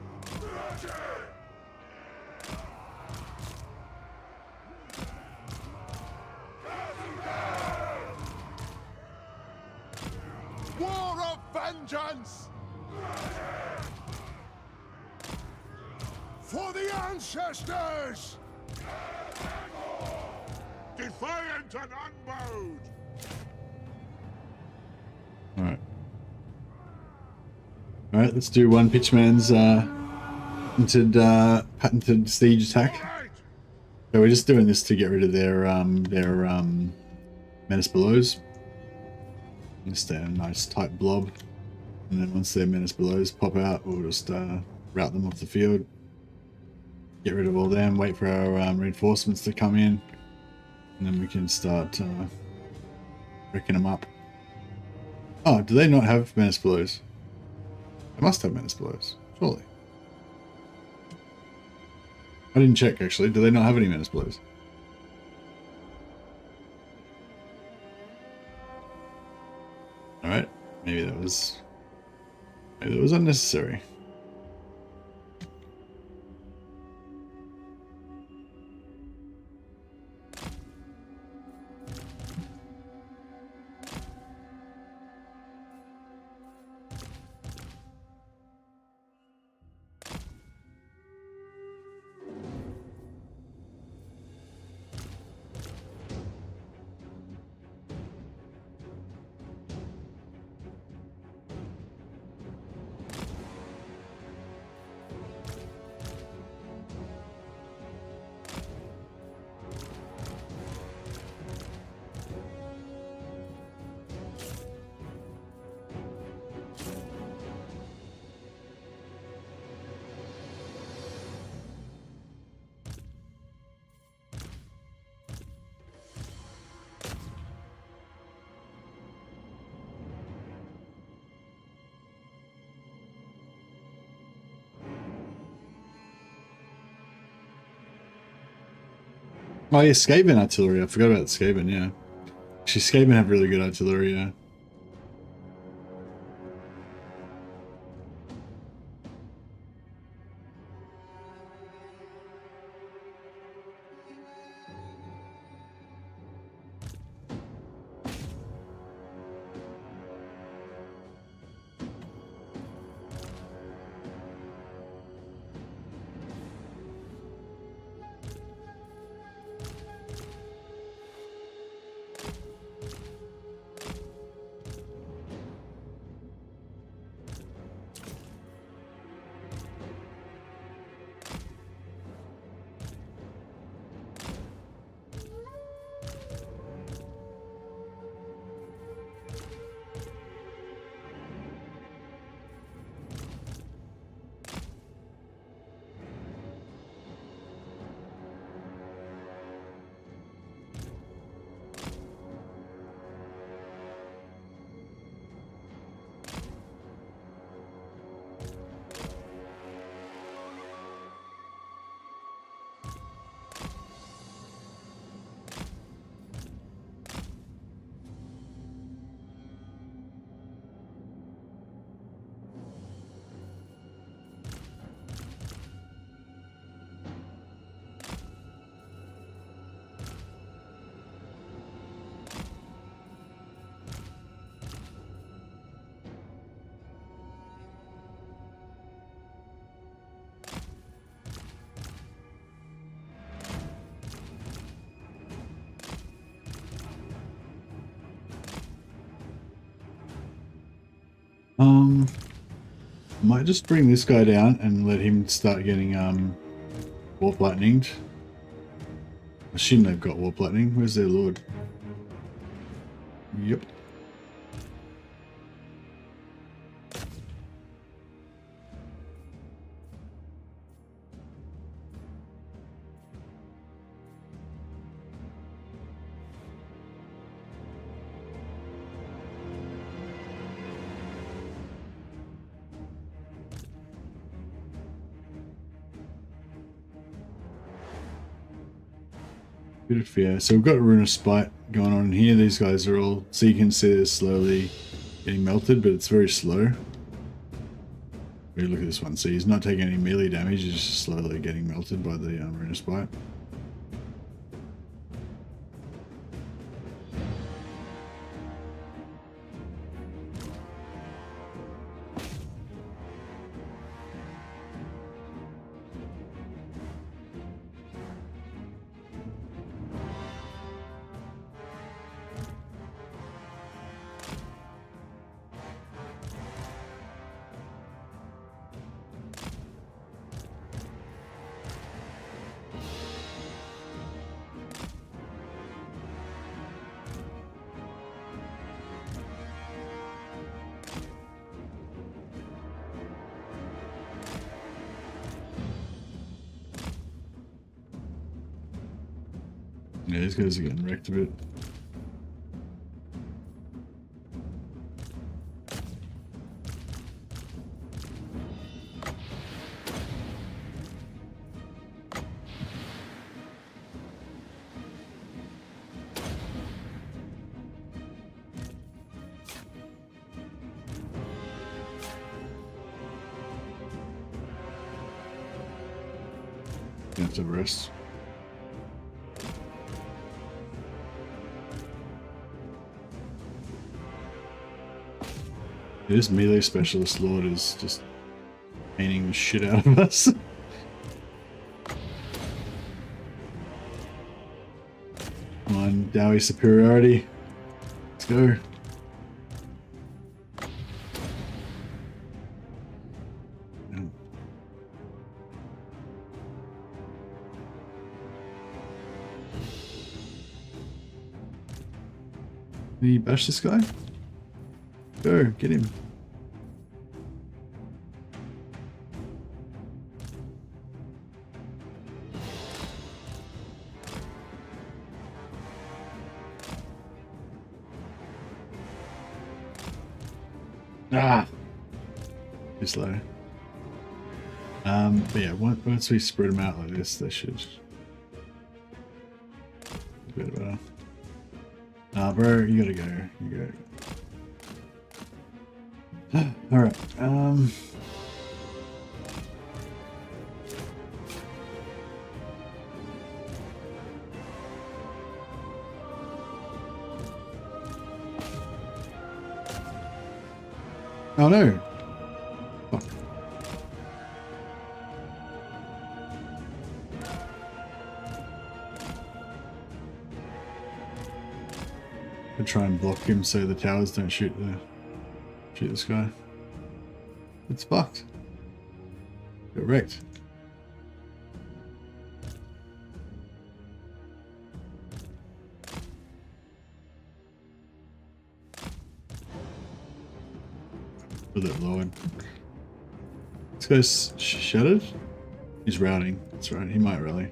vengeance! For the ancestors! Defiant and unbowed! Alright. Alright, let's do one pitchman's patented siege attack. So we're just doing this to get rid of their menace belows. Just a nice tight blob. And then once their menace belows pop out, we'll just route them off the field. Get rid of all them, wait for our reinforcements to come in. And then we can start wrecking them up. Oh, do they not have menace belows? They must have menace belows, surely. I didn't check actually. Do they not have any menace belows? Alright, maybe that was unnecessary. Oh yeah, Skaven artillery. I forgot about Skaven, yeah. Actually, Skaven have really good artillery, yeah. Might just bring this guy down and let him start getting warp lightninged. I assume they've got warp lightning. Where's their lord? Yep. Bit of fear. So we've got a Rune of Spite going on here. These guys are all, so you can see they're slowly getting melted, but it's very slow. Look at this one. See, he's not taking any melee damage, he's just slowly getting melted by the Rune of Spite. Yeah, these guys are getting wrecked a bit. You have to rest. This melee specialist lord is just painting the shit out of us. Come on, Dowie superiority. Let's go. Can you bash this guy? Go, get him. Ah! Too slow. But yeah, once we spread them out like this, they should be better. Bro, you gotta go. You go. Alright, oh no! Fuck. I try and block him so the towers don't shoot this guy. It's fucked. Got wrecked. With it lowered. This guy's shattered? He's routing. That's right, he might rally.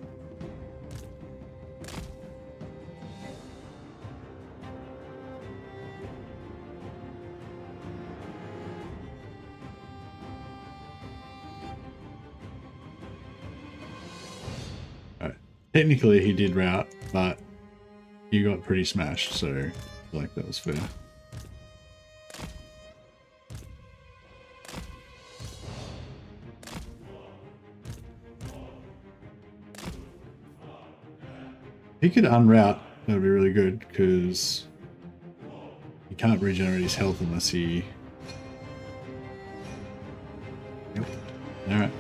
Technically he did rout, but you got pretty smashed, so I feel like that was fair. He could unroute, that would be really good, because he can't regenerate his health unless he... Yep. Alright.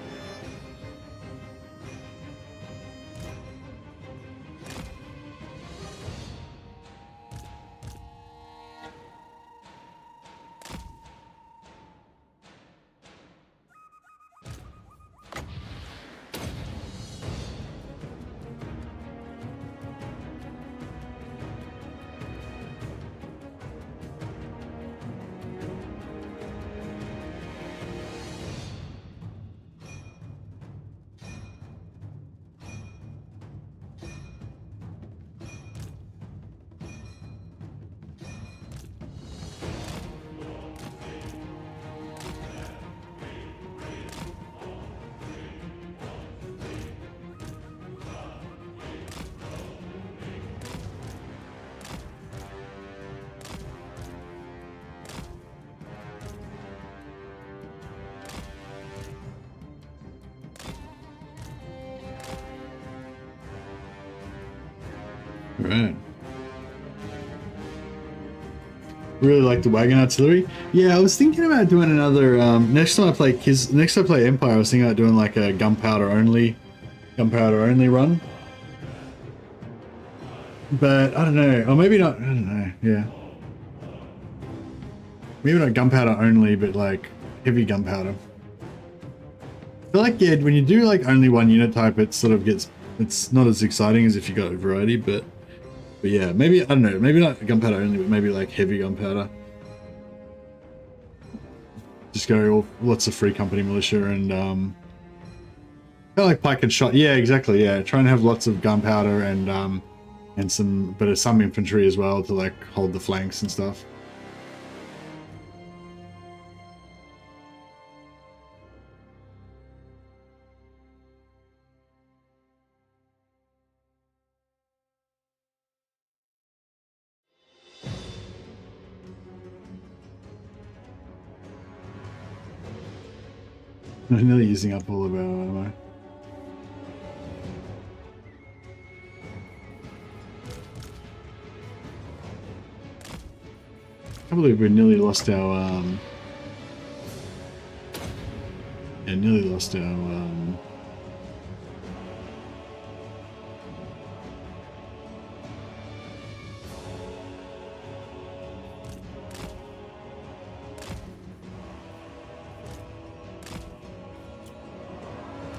Right. Really like the wagon artillery. Yeah, I was thinking about doing another. Next time I play Empire, I was thinking about doing like a gunpowder only run. But I don't know, or maybe not. I don't know. Yeah, maybe not gunpowder only, but like heavy gunpowder. I feel like when you do like only one unit type, it sort of gets. It's not as exciting as if you got a variety, but yeah, maybe, I don't know, maybe not gunpowder only, but maybe like heavy gunpowder. Just go lots of free company militia and kind of like pike and shot. Yeah, exactly. Yeah, try and have lots of gunpowder and And some infantry as well to like hold the flanks and stuff. I'm nearly using up all of our ammo. I can't believe we nearly lost our nearly lost our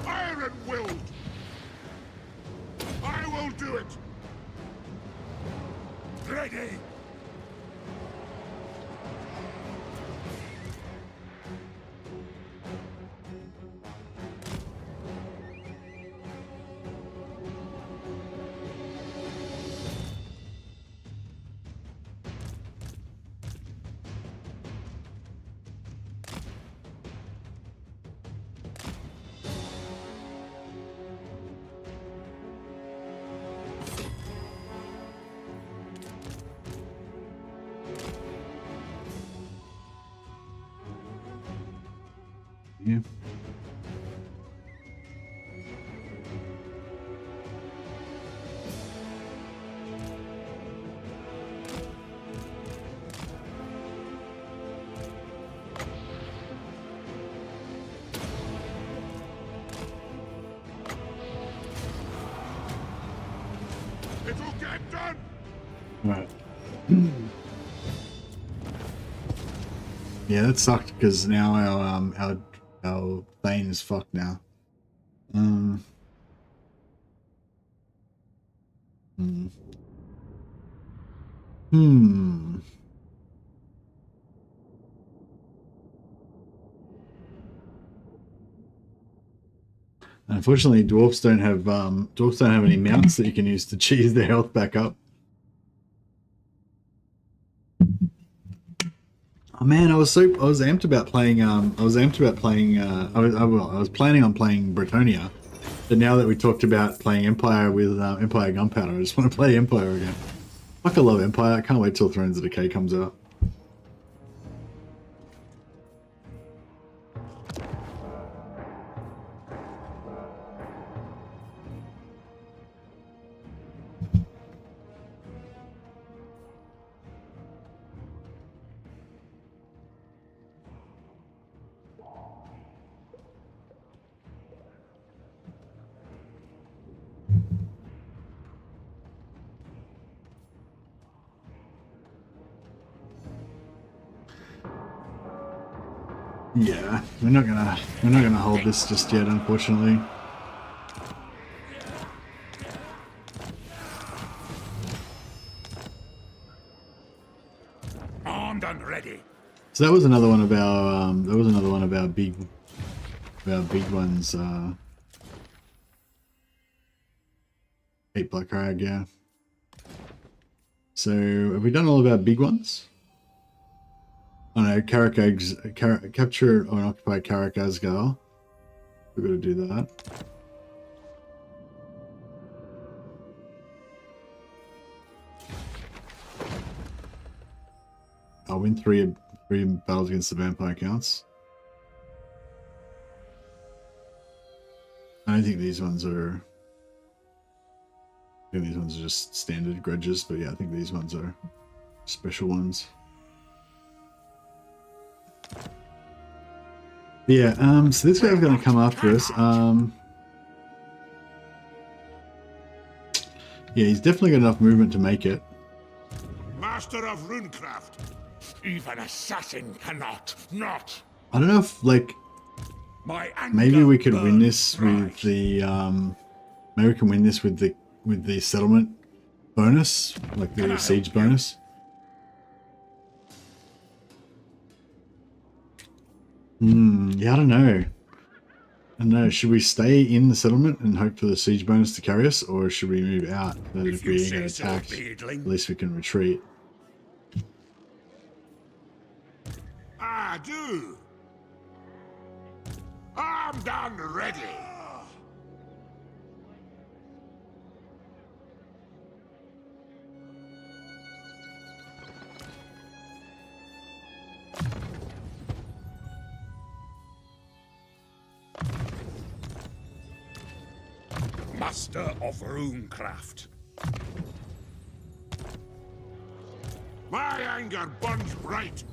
Iron-willed! I will do it! Ready! yeah. It'll get done! Right. Yeah, that sucked because now our Thane is fucked now. Unfortunately, dwarfs don't have any mounts that you can use to cheese their health back up. Oh man, I was amped about playing I was planning on playing Bretonia, but now that we talked about playing Empire with Empire Gunpowder, I just want to play Empire again. Fuck, I love Empire. I can't wait till Thrones of Decay comes out. Yeah, we're not gonna hold this just yet, unfortunately. Armed and ready. So that was another one of our big ones. 8 Black Rag, yeah. So have we done all of our big ones? Oh no, capture or occupy Karak-Asgar. We've got to do that. I'll win three battles against the vampire counts. I don't think these ones are... I think these ones are just standard grudges, but yeah, I think these ones are special ones. Yeah, so this guy's gonna come after us. Yeah, he's definitely got enough movement to make it. Master of runecraft. Even assassin cannot not. I don't know if, like, My maybe we could win burns this bright. with the, maybe we can win this with the settlement bonus, like the siege bonus. Yeah, I don't know. I don't know, should we stay in the settlement and hope for the siege bonus to carry us, or should we move out? So that if we get attacked, at least we can retreat. I do. I'm done ready. Master of runecraft. My anger burns bright.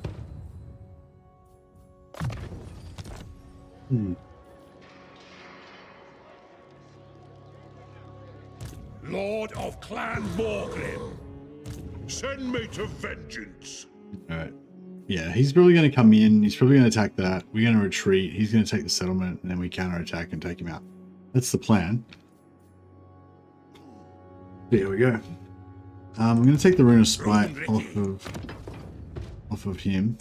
Lord of Clan Thorgrim. Send me to vengeance. Alright. Yeah, he's probably going to come in. He's probably going to attack that. We're going to retreat. He's going to take the settlement, and then we counterattack and take him out. That's the plan. There we go. I'm going to take the Rune of Spite off of him.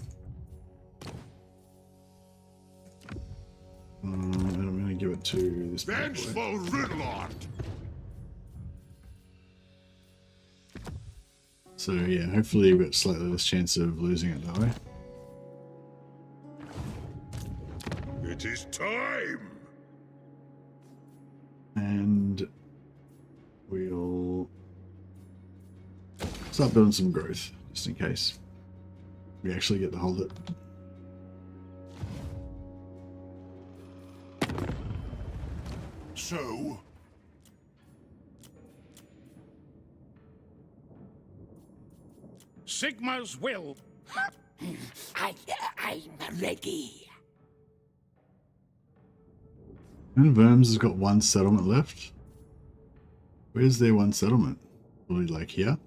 And I'm going to give it to this bad boy. Vengeful Ridlord. So yeah, hopefully we've got slightly less chance of losing it that way. It is time. And we'll start building some growth, just in case we actually get to hold it. So, Sigma's will. I'm ready. And Worms has got one settlement left. Where's their one settlement? Probably like here.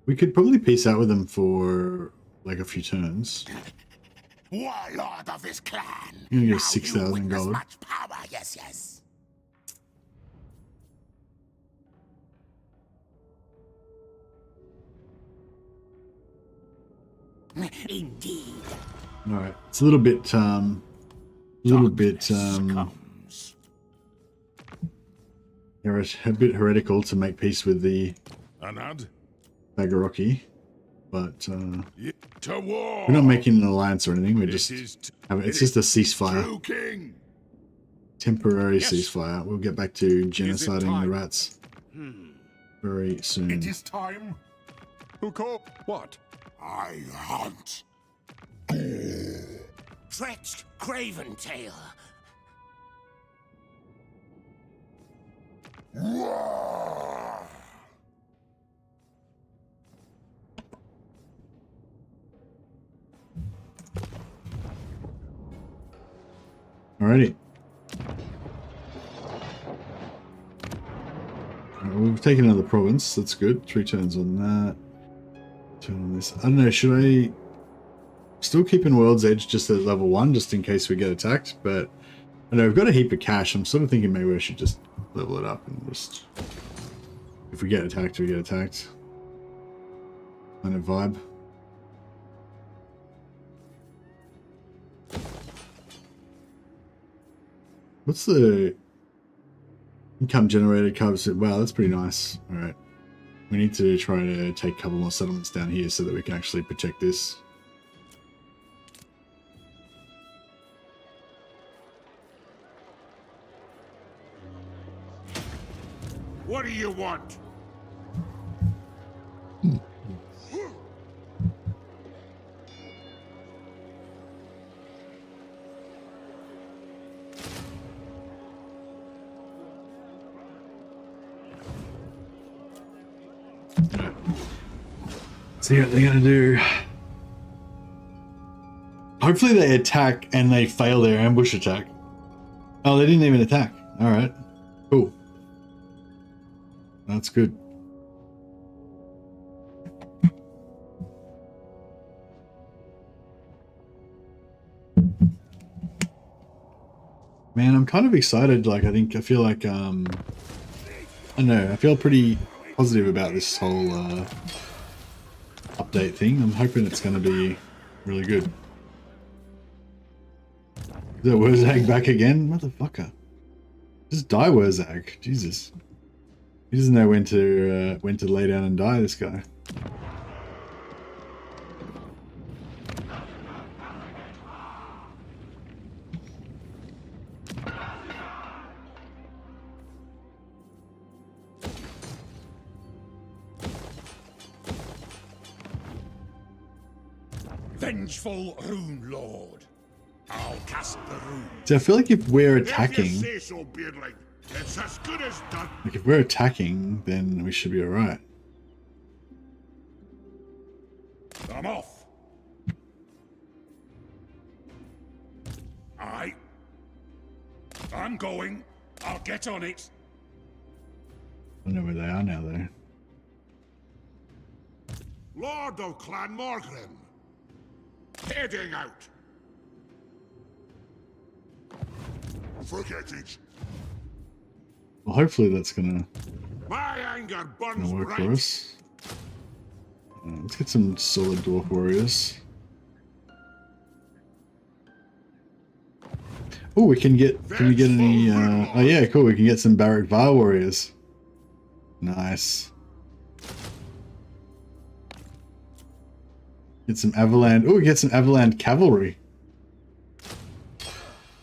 We could probably peace out with them for like a few turns. Warlord of his clan. You're gonna get Now $6,000 you witness gold. much power. Yes, yes. Indeed. All right, it's a little bit, Comes. a bit heretical to make peace with the Anad, Bagoroki, but to war. we're not making an alliance or anything. We're It just is it's just a ceasefire, true king. temporary Yes. ceasefire. We'll get back to genociding the time? rats very soon. It is time. Who called? What? I hunt. Trenched Craven Tail. Roar. Alrighty. Alright, we've taken another province. That's good. 3 turns on that. Turn on this. I don't know. Should I still keep in World's Edge just at level 1, just in case we get attacked? But I know we've got a heap of cash. I'm sort of thinking maybe I should just level it up and just, if we get attacked, we get attacked. Kind of vibe. What's the income generated covers it? Wow, that's pretty nice. All right. We need to try to take a couple more settlements down here so that we can actually protect this. What do you want? See what they're gonna do. Hopefully they attack and they fail their ambush attack. Oh, they didn't even attack. All right, cool. That's good. Man, I'm kind of excited. Like, I feel like, I don't know, I feel pretty positive about this whole update thing. I'm hoping it's going to be really good. Is that Wurzag back again? Motherfucker. Just die, Wurzag. Jesus. He doesn't know when to lay down and die, this guy. Vengeful Rune Lord. I'll cast the rune. See, I feel like if we're If you attacking, say so, Beardling, it's as good as done. like if we're attacking, then we should be alright. I'm off. I'm going. I'll get on it. I don't know where they are now, though. Lord of Clan Morgrim. Heading out. Forget it. Well, hopefully that's gonna My anger burns work bright. for us. Let's get some solid dwarf warriors. Oh, we can get. Can we get any? Oh yeah, cool. We can get some Barrack Var warriors. Nice. Get some Avaland. Oh, we get some Avaland cavalry.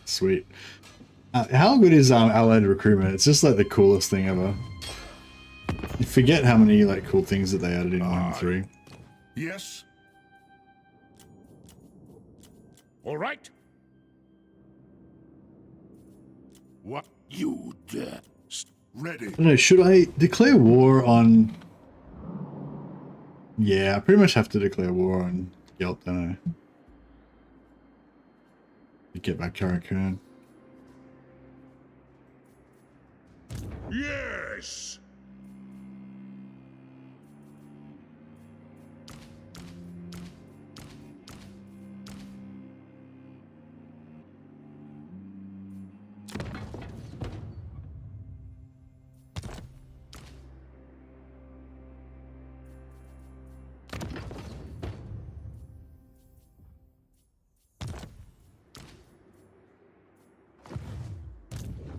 Sweet. How good is allied recruitment? It's just like the coolest thing ever. You forget how many like cool things that they added in Warhammer 3. Yes? All right. What you dare? Ready. I don't know, should I declare war on... Yeah, I pretty much have to declare war on Gelt, don't I? To get back Karakern. Yes.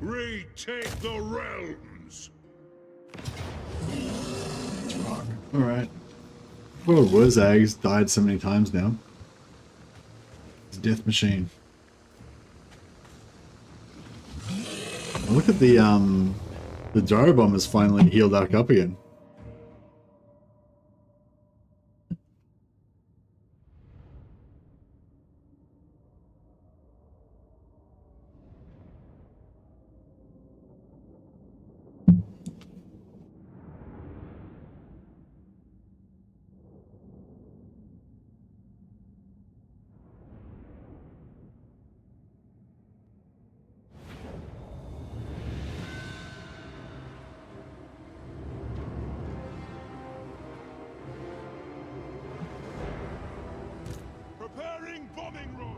Retake the realms. Alright. Oh, Wurzag's died so many times now. It's a death machine. Oh, look at the gyro bomb has finally healed back up again. Preparing bombing run.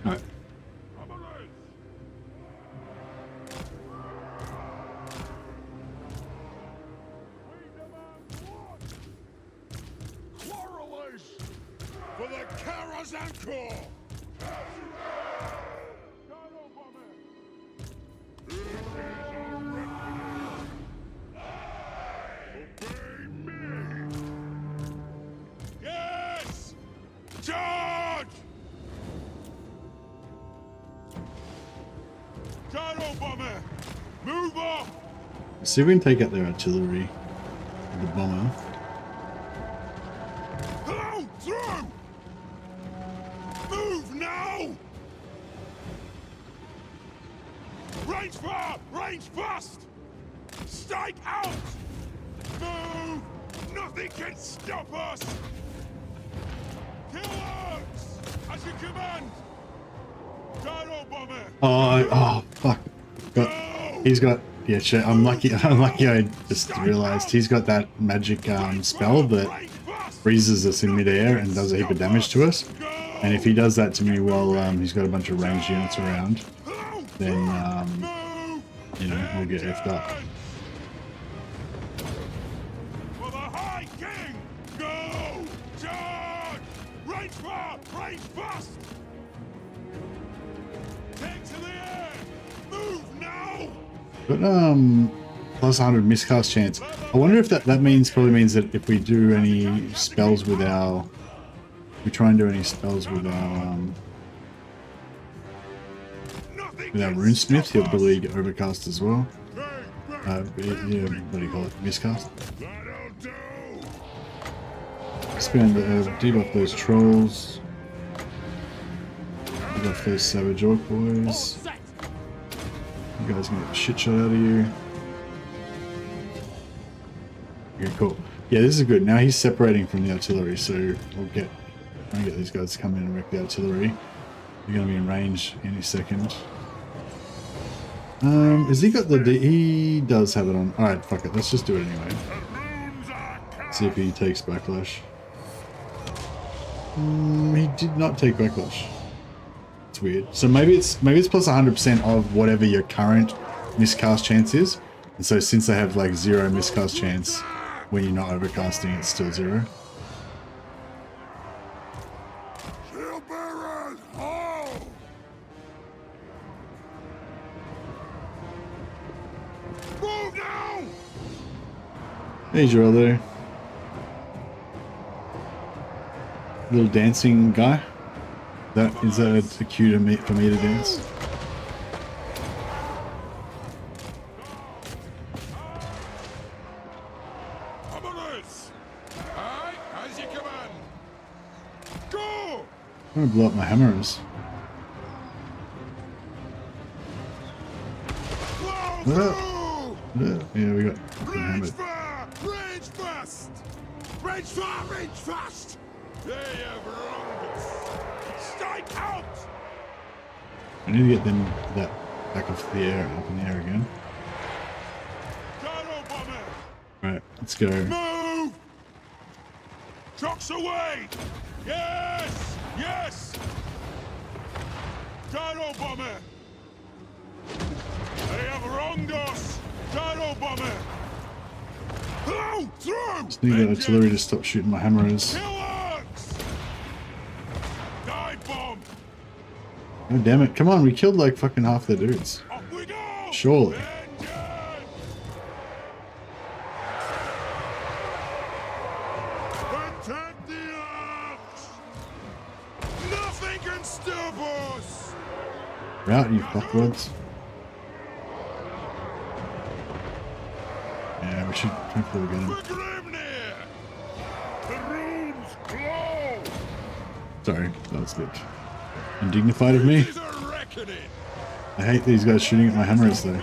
Alright. Quarrelers for the Karazhan Corps. Obey me. Yes! Charge! Gyro bomber! Move off! Let's see if we can take out their artillery. The bomber. Hello! Through! Move now! Range far! Range fast! Strike out! Move! Nothing can stop us! Kill orcs! As you command! Gyro bomber! Oh, fuck. He's got... Yeah, shit. I'm lucky I just realized he's got that magic spell that freezes us in midair and does a heap of damage to us. And if he does that to me while he's got a bunch of ranged units around, then, you know, we'll get effed up. For the High King! Go! Charge! But plus 100 miscast chance. I wonder if that probably means that if we do any spells with our, we try and do any spells with our runesmith, he'll probably get overcast as well. Yeah, what do you call it? Miscast. Expand debuff those trolls. Debuff those savage orc boys. You guys can get a shit shot out of you. Okay, cool. Yeah, this is good. Now he's separating from the artillery, so we'll try and get these guys to come in and wreck the artillery. They're going to be in range any second. Has he got he does have it on. Alright, fuck it. Let's just do it anyway. See if he takes backlash. He did not take backlash. It's weird. So maybe it's plus 100% of whatever your current miscast chance is. And so since they have like 0 miscast chance when you're not overcasting, it's still 0. Hey, you're there. Little dancing guy. Is that a cue for me to dance? I'm gonna blow up my hammers. Yeah, we got hammered. Range fast! Range fast! Range fast! They have wronged us! Strike out! I need to get them that back off the air, up in the air again. Right, let's go. Move! Trucks away! Yes! Yes! Gyro bomber! They have wronged us! Gyro bomber! Through! Just need that artillery to stop shooting my hammers. Dive bomb! Oh damn it! Come on, we killed like fucking half the dudes. Up we go! Surely. Attack the arcs! Nothing can stop us! We're out, you fuckwords. Yeah, we should hopefully get him. The room's closed! Sorry, that was a bit undignified of me. I hate these guys shooting at my hammers though.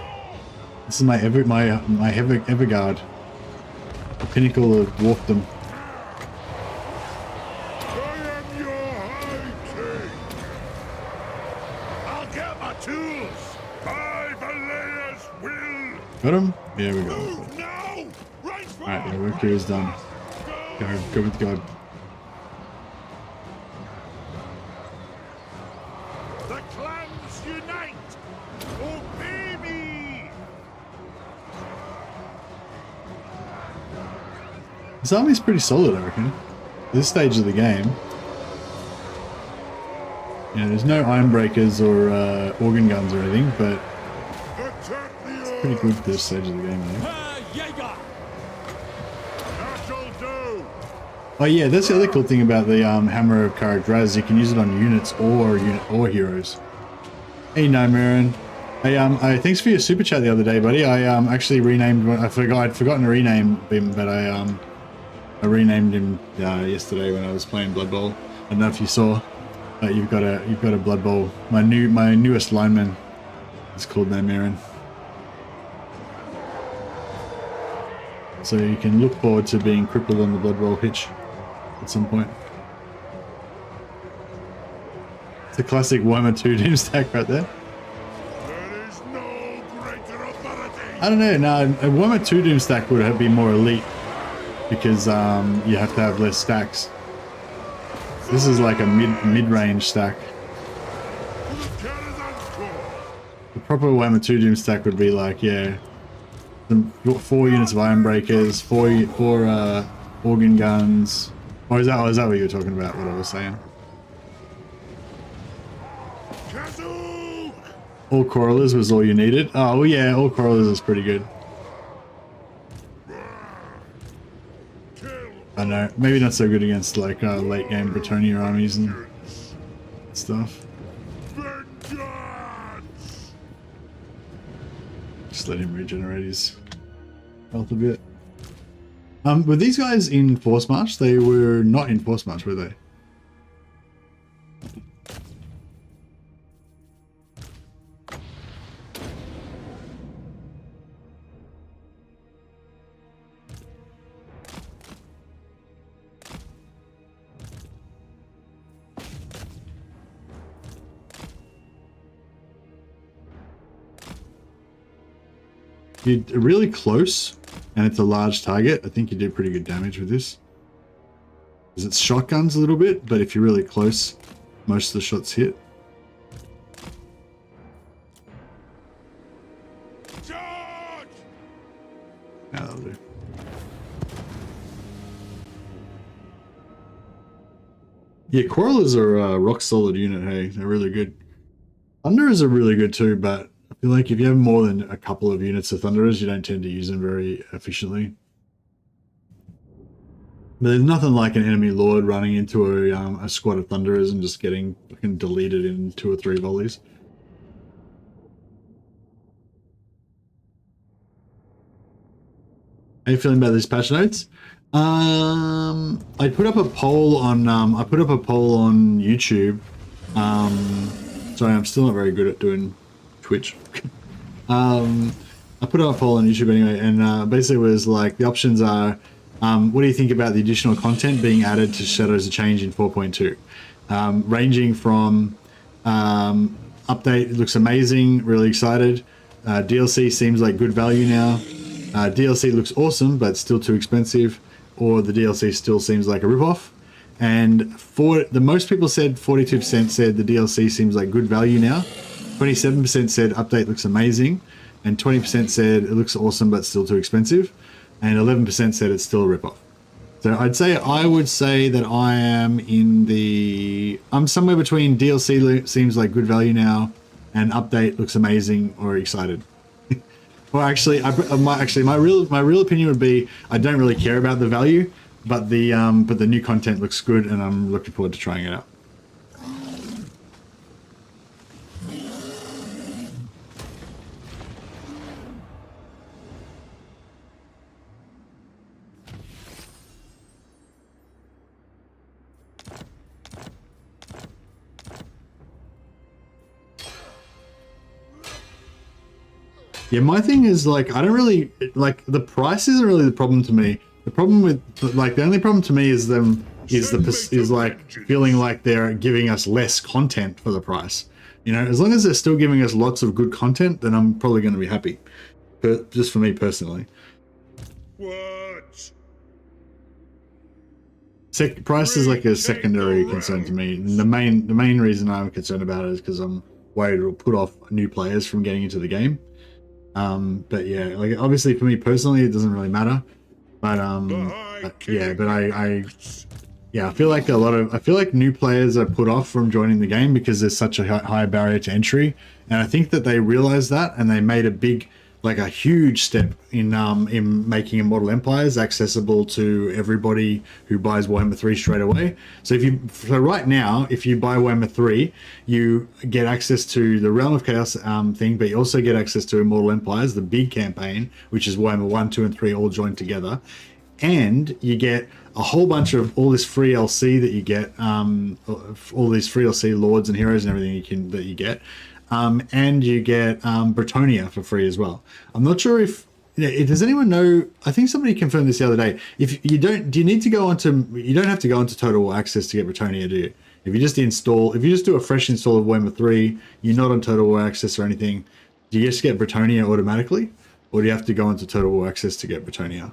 This is my Everguard. The pinnacle of dwarfdom. I am your high king! I'll get my tools! By Valea's will! Got him? Yeah, we got him. Move now! Right. Alright, the work here is done. Go with God. The clans unite! Obey me! This army's pretty solid, I reckon. At this stage of the game. You know, there's no iron breakers or organ guns or anything, but it's pretty good at this stage of the game, I think. Oh yeah, that's the other cool thing about the Hammer of Karagraz. You can use it on units or heroes. Hey, Nymerin. Hey, thanks for your super chat the other day, buddy. I actually renamed. I'd forgotten to rename him, but I renamed him yesterday when I was playing Blood Bowl. I don't know if you saw. You've got a Blood Bowl. My newest lineman is called Nymerin. So you can look forward to being crippled on the Blood Bowl pitch at some point. It's a classic Warhammer 2 doom stack right there. There is no greater authority! I don't know, no, a Warhammer 2 doom stack would be more elite because you have to have less stacks. This is like a mid-range stack. The proper Warhammer 2 doom stack would be like, yeah, 4 units of iron breakers, 4 organ guns. Or is that what you were talking about? What I was saying? Kazook! All Corallers was all you needed. Oh well, yeah, all Corallers is pretty good. I know, maybe not so good against like late game Bretonnia armies and stuff. Vengeance! Just let him regenerate his health a bit. Were these guys in Force March? They were not in Force March, were they? You're really close, and it's a large target. I think you do pretty good damage with this. Because it's shotguns a little bit, but if you're really close, most of the shots hit. Charge! Yeah, that'll do. Yeah, Quarrelers are a rock solid unit, hey. They're really good. Thunderers are really good too, but I feel like if you have more than a couple of units of Thunderers, you don't tend to use them very efficiently. But there's nothing like an enemy lord running into a squad of Thunderers and just getting fucking deleted in 2 or 3 volleys. How you feeling about these patch notes? I put up a poll on YouTube. Sorry, I'm still not very good at doing Twitch. I put up a poll on YouTube anyway, and basically it was like the options are, what do you think about the additional content being added to Shadows of Change in 4.2? Ranging from update looks amazing, really excited. DLC seems like good value now. DLC looks awesome, but still too expensive. Or the DLC still seems like a ripoff. And for the most people said, 42% said the DLC seems like good value now. 27% said update looks amazing. And 20% said it looks awesome, but still too expensive. And 11% said it's still a ripoff. So I would say that I am I'm somewhere between DLC seems like good value now and update looks amazing or excited. Well, actually, my real opinion would be I don't really care about the value, but the new content looks good, and I'm looking forward to trying it out. Yeah, my thing is like I don't really like the price isn't really the problem to me. The problem with like the only problem to me is like feeling like they're giving us less content for the price. You know, as long as they're still giving us lots of good content, then I'm probably going to be happy. But just for me personally. What? Price is like a secondary concern to me. And the main reason I'm concerned about it is because I'm worried it'll put off new players from getting into the game. But yeah, like obviously for me personally, it doesn't really matter. But I feel like new players are put off from joining the game because there's such a high barrier to entry, and I think that they realized that and they made a huge step in making Immortal Empires accessible to everybody who buys Warhammer 3 straight away. So right now, if you buy Warhammer 3, you get access to the Realm of Chaos thing, but you also get access to Immortal Empires, the big campaign, which is Warhammer 1, 2, and 3 all joined together. And you get a whole bunch of all this free LC that you get, all these free LC lords and heroes and everything that you get. And you get Bretonnia for free as well. I'm not sure if does anyone know? I think somebody confirmed this the other day. If you don't, you don't have to go onto Total War Access to get Bretonnia, do you? If you just do a fresh install of Warhammer 3, you're not on Total War Access or anything. Do you just get Bretonnia automatically, or do you have to go onto Total War Access to get Bretonnia?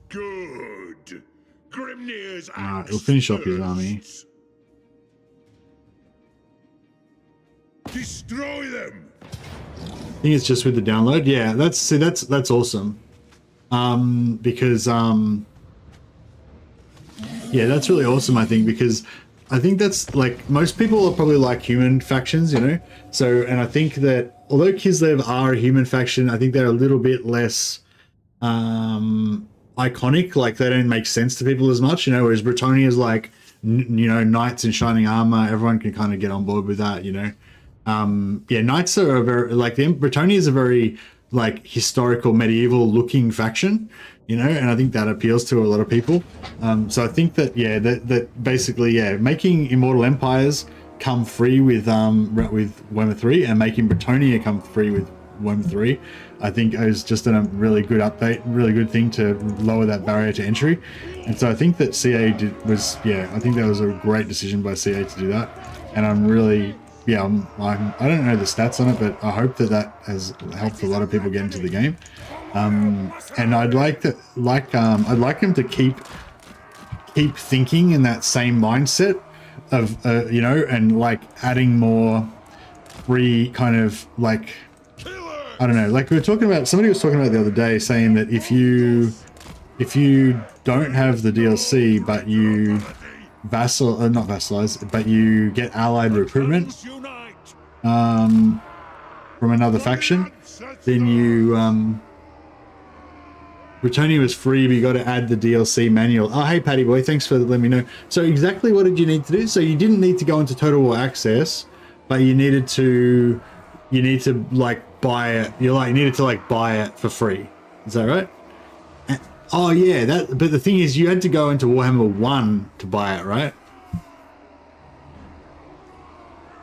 Good. Grimnir's It'll finish off his army. Destroy them. I think it's just with the download. Yeah, that's awesome. Because yeah, that's really awesome. I think because I think that's like most people are probably like human factions, you know. So, and I think that although Kislev are a human faction, I think they're a little bit less iconic. Like they don't make sense to people as much, you know. Whereas Bretonnia is like, you know, knights in shining armor. Everyone can kind of get on board with that, you know. Yeah, knights are a very like Bretonnia is a very like historical medieval looking faction, you know, and I think that appeals to a lot of people. So I think that yeah, that basically yeah, making Immortal Empires come free with Warhammer 3 and making Bretonnia come free with Warhammer 3, I think is just a really good update, really good thing to lower that barrier to entry. And so I think that CA I think that was a great decision by CA to do that. And I'm really I don't know the stats on it, but I hope that that has helped a lot of people get into the game. And I'd like them to keep thinking in that same mindset of you know, and like adding more free kind of like, I don't know, like we were talking about, somebody was talking about the other day saying that if you don't have the DLC but you not vassalize, but you get allied recruitment from another faction, then you Bretonnia was free, but you got to add the DLC manual. Oh, hey Paddy boy, thanks for letting me know. So exactly what did you need to do? So you didn't need to go into Total War Access, but you needed to like buy it. You needed to like buy it for free. Is that right? Oh yeah, but the thing is you had to go into Warhammer 1 to buy it, right?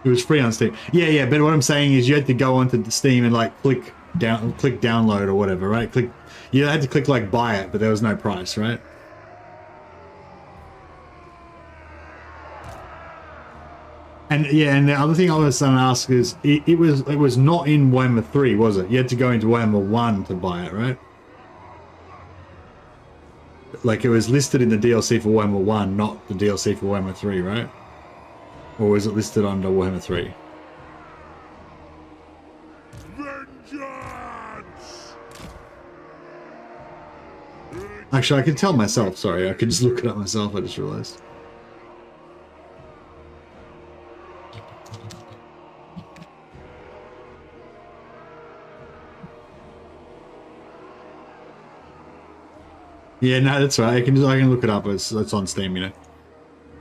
It was free on Steam. Yeah, but what I'm saying is you had to go onto the Steam and like click download or whatever, right? You had to click like buy it, but there was no price, right? And yeah, and the other thing I was going to ask is it was not in Warhammer 3, was it? You had to go into Warhammer 1 to buy it, right? Like it was listed in the DLC for Warhammer 1, not the DLC for Warhammer 3, right? Or was it listed under Warhammer 3? Vengeance! Actually, I can tell myself, sorry. I could just look it up myself, I just realized. Yeah, no, that's right. I can look it up. It's on Steam, you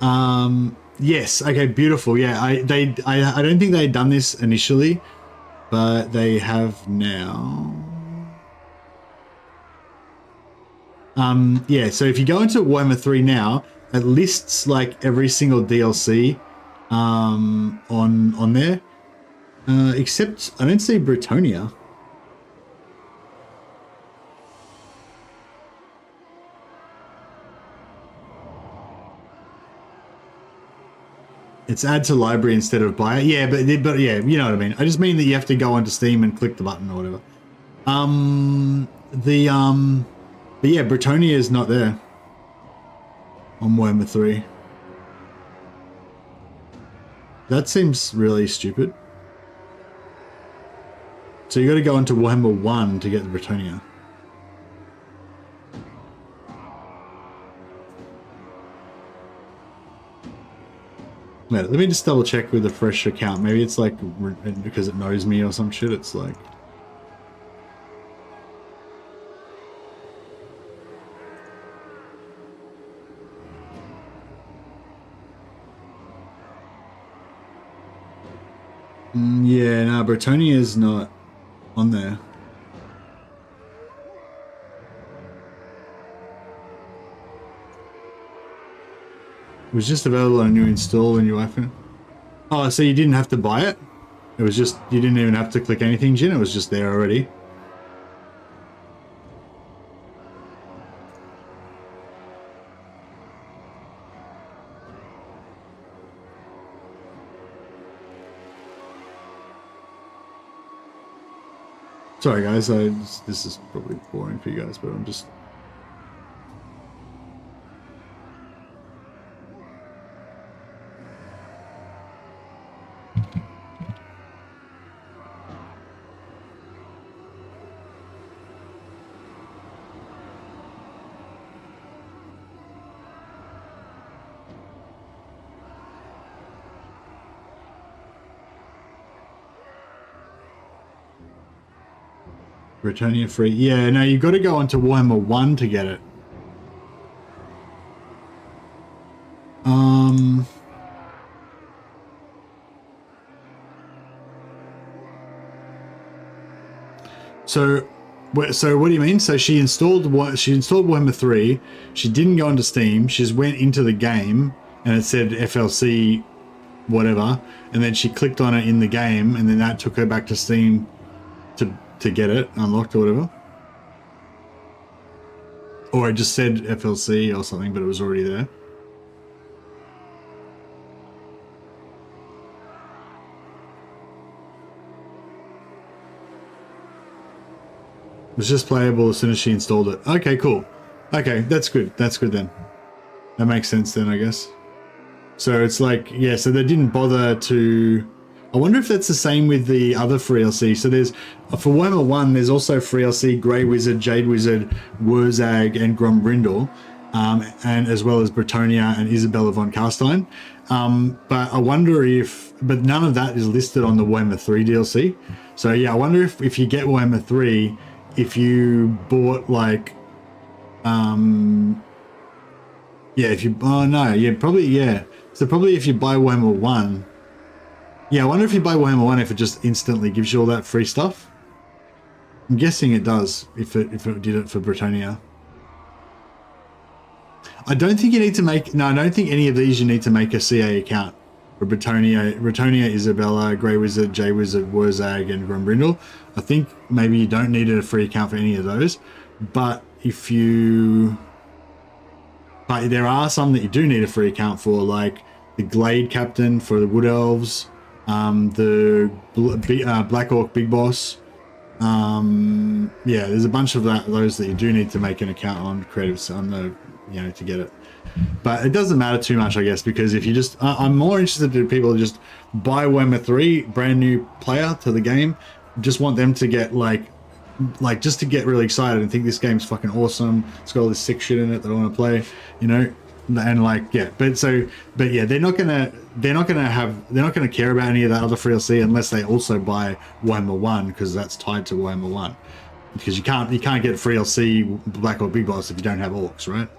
know. Yes. Okay. Beautiful. Yeah. I don't think they had done this initially, but they have now. Yeah. So if you go into Warhammer 3 now, it lists like every single DLC, on there, except I don't see Bretonnia. It's add to library instead of buy it. Yeah, but yeah, you know what I mean. I just mean that you have to go onto Steam and click the button or whatever. But yeah, Bretonnia is not there on Warhammer 3. That seems really stupid. So you got to go into Warhammer 1 to get the Bretonnia. Wait, let me just double check with a fresh account. Maybe it's like because it knows me or some shit. It's like. Yeah, no, Bretonnia is not on there. It was just available on a new install when you open it. Oh, so you didn't have to buy it? It was just, you didn't even have to click anything, Jin? It was just there already? Sorry guys, this is probably boring for you guys, but I'm just... Britannia free. Yeah, no, you got to go onto Warhammer 1 to get it. So what do you mean? So she installed Warhammer 3. She didn't go onto Steam. She just went into the game and it said FLC whatever, and then she clicked on it in the game, and then that took her back to Steam to get it unlocked or whatever. Or it just said FLC or something, but it was already there. It was just playable as soon as she installed it. Okay, cool. Okay, that's good. That's good then. That makes sense then, I guess. So it's like, yeah, so they didn't bother to... I wonder if that's the same with the other free LC. So there's, for Warhammer 1, there's also free LC, Grey Wizard, Jade Wizard, Wurzag, and Grombrindle, and as well as Britonia and Isabella von Carstein. But I wonder if... But none of that is listed on the Warhammer 3 DLC. So yeah, I wonder if you get Warhammer 3... If you bought like, yeah, if you, oh no, yeah, probably, yeah. So probably if you buy Warhammer 1, yeah, I wonder if you buy Warhammer 1, if it just instantly gives you all that free stuff. I'm guessing it does, if it did it for Britannia. I don't think you need to make, no, I don't think any of these you need to make a CA account. For Britonia, Isabella, Grey Wizard, Jay Wizard, Wurzag, and Grombrindle. I think maybe you don't need a free account for any of those, but if you... But there are some that you do need a free account for, like the Glade Captain for the Wood Elves, the Black Orc Big Boss. Yeah, there's a bunch of those that you do need to make an account on Creative, on the, you know, to get it. But it doesn't matter too much, I guess, because if you just... I'm more interested in people who just buy Warhammer 3, brand new player to the game, just want them to get, like just to get really excited and think this game's fucking awesome. It's got all this sick shit in it that I want to play, you know? And like, yeah, but yeah, they're not gonna care about any of that other free DLC unless they also buy Warhammer 1, because that's tied to Warhammer 1. Because you can't get free DLC Black Orc Big Boss if you don't have orcs, right?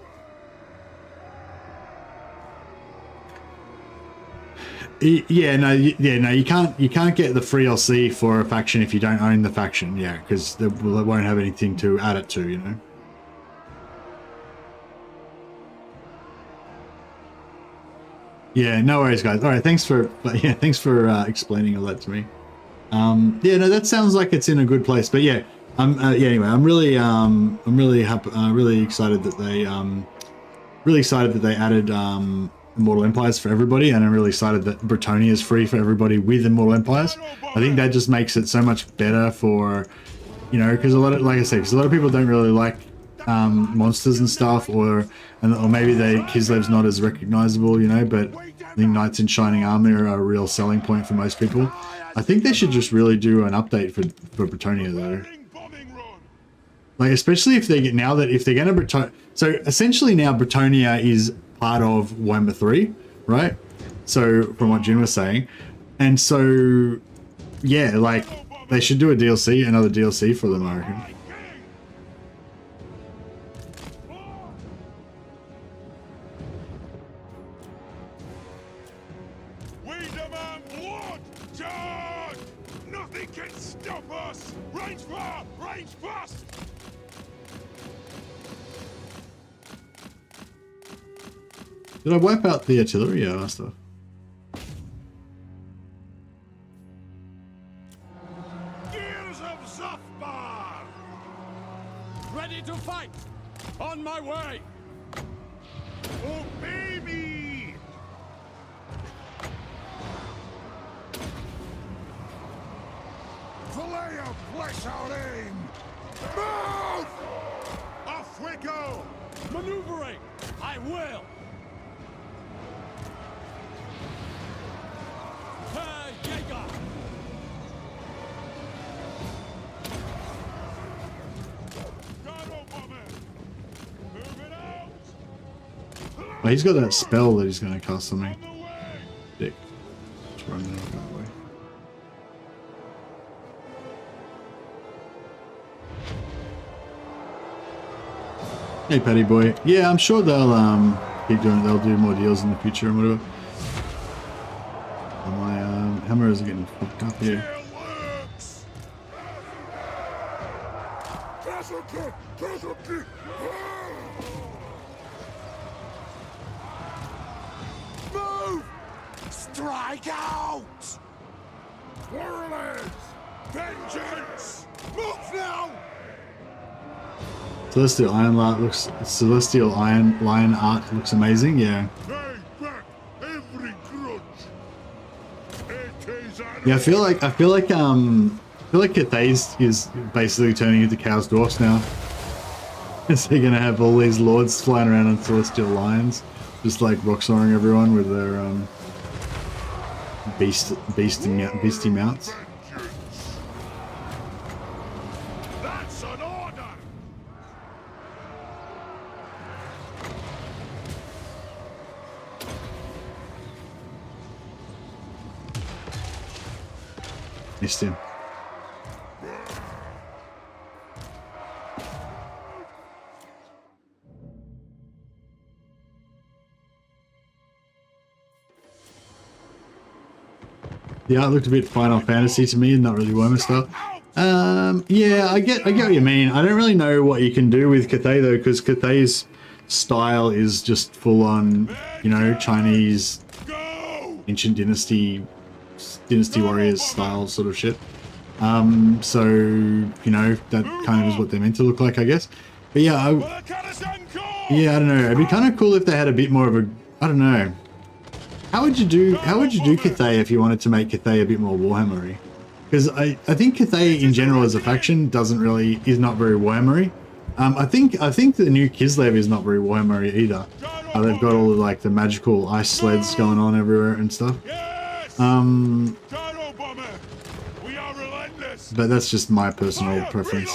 Yeah, no, you can't get the free LC for a faction if you don't own the faction, yeah, because they won't have anything to add it to, you know. Yeah, no worries, guys. All right, thanks for explaining all that to me. Yeah, no, that sounds like it's in a good place, but yeah, yeah. Anyway, I'm really happy, really excited that they added Immortal Empires for everybody, and I'm really excited that Britonia is free for everybody with Immortal Empires. I think that just makes it so much better for, you know, because like I said, because a lot of people don't really like monsters and stuff, or maybe Kislev's not as recognizable, you know, but I think Knights in Shining Armor are a real selling point for most people. I think they should just really do an update for Britonia though. Like, especially if they get, now that if they're going to Britonia, so essentially now Britonia is part of Warhammer 3, right? So from what Jin was saying, and so yeah, like they should do another DLC for them, I reckon. We demand blood! Charge! Nothing can stop us! Range far! Range fast! Did I wipe out the artillery? Yeah, that stuff. Gears of Zafbar! Ready to fight! On my way! Obey me! Fillet of flesh our aim! Move! Off we go! Maneuvering! I will! Herr Jäger! Oh, he's got that spell that he's going to cast on me. Dick. Just running that way. Hey, Paddy boy. Yeah, I'm sure they'll keep doing. They'll do more deals in the future and whatever. And my hammer is getting fucked up here. Works. Casualty, casualty. Move! Strike out! Warlords! Vengeance! Move now! Celestial Lion art looks amazing. Yeah. Take back every grudge. It is Yeah, I feel like Cathay's is basically turning into Chaos Dwarfs now. They're gonna have all these lords flying around on celestial lions, just like rock soaring everyone with their beastie mounts. That's an order! Missed him. The art looked a bit Final Fantasy to me, not really Warhammer style. Yeah, I get what you mean. I don't really know what you can do with Cathay though, because Cathay's style is just full on, you know, Chinese ancient dynasty warriors style sort of shit. So you know that kind of is what they're meant to look like, I guess. But yeah, I don't know. It'd be kind of cool if they had a bit more of a, I don't know. How would you do Cathay if you wanted to make Cathay a bit more Warhammery? Because I think Cathay in general as a faction is not very Warhammery. I think the new Kislev is not very Warhammery either. They've got all of like the magical ice sleds going on everywhere and stuff. But that's just my personal preference.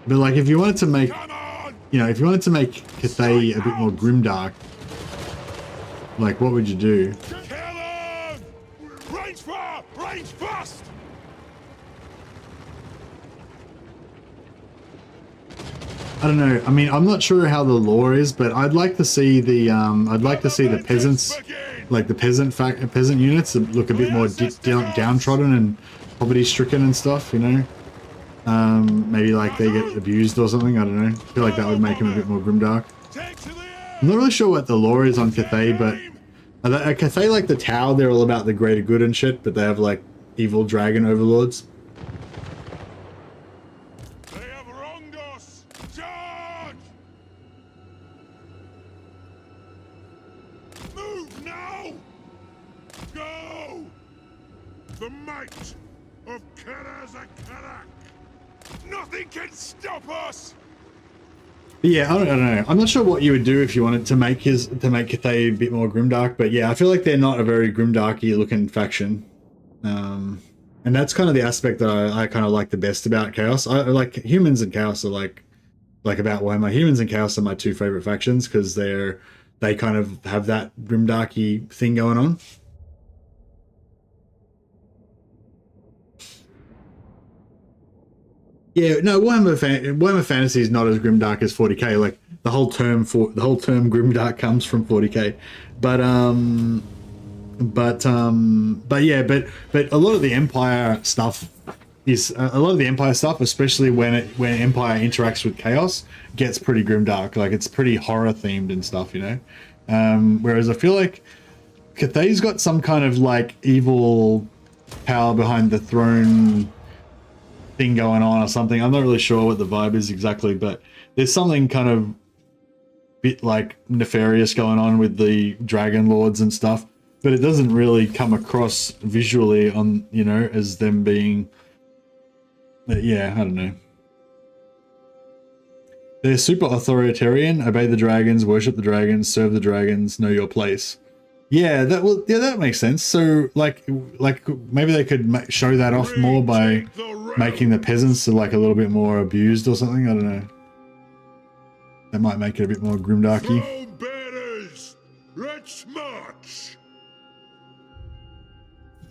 But like if you wanted to make, you know, if you wanted to make Cathay a bit more grimdark, like what would you do? Range far! Range fast! I don't know. I mean, I'm not sure how the lore is, but I'd like to see the peasants, like the peasant units that look a bit more downtrodden and poverty-stricken and stuff. You know, maybe like they get abused or something. I don't know. I feel like that would make them a bit more grimdark. I'm not really sure what the lore is on Cathay, but at Cathay, like the Tau, they're all about the greater good and shit, but they have like evil dragon overlords. They have wronged us! Charge! Move now! Go! The might of Karazakarak! Nothing can stop us! Yeah, I don't know. I'm not sure what you would do if you wanted to make Cathay a bit more grimdark, but yeah, I feel like they're not a very grimdarky looking faction. And that's kind of the aspect that I kind of like the best about Chaos. I like humans and Chaos are like about Warhammer. Humans and Chaos are my two favorite factions because they kind of have that grimdarky thing going on. Yeah, no, Warhammer Fantasy is not as grimdark as 40k. Like the whole term grimdark comes from 40k, but yeah, but a lot of the Empire stuff is especially when Empire interacts with Chaos, gets pretty grimdark. Like it's pretty horror themed and stuff, you know. Whereas I feel like Cathay's got some kind of like evil power behind the throne thing going on or something. I'm not really sure what the vibe is exactly, but there's something kind of bit like nefarious going on with the dragon lords and stuff, but it doesn't really come across visually on, you know, as them being, yeah, I don't know. They're super authoritarian, obey the dragons, worship the dragons, serve the dragons, know your place. Yeah, that makes sense. So like maybe they could show that off more by making the peasants like a little bit more abused or something. I don't know. That might make it a bit more grimdarky. Throne bearers, let's march.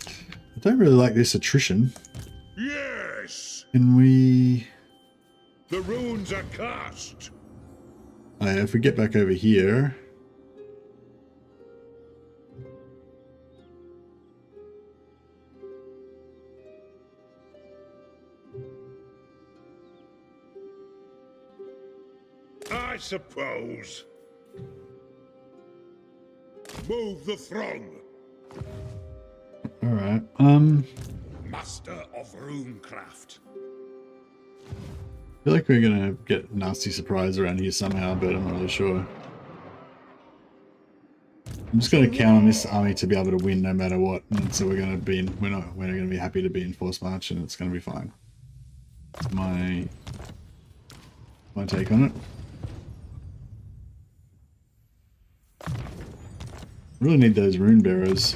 I don't really like this attrition. Yes. Can we? The runes are cast. If we get back over here. I suppose. Move the throng. All right. Master of runecraft. I feel like we're gonna get a nasty surprise around here somehow, but I'm not really sure. I'm just gonna count on this army to be able to win no matter what, and so we're gonna be happy to be in force march, and it's gonna be fine. That's my take on it. Really need those rune bearers.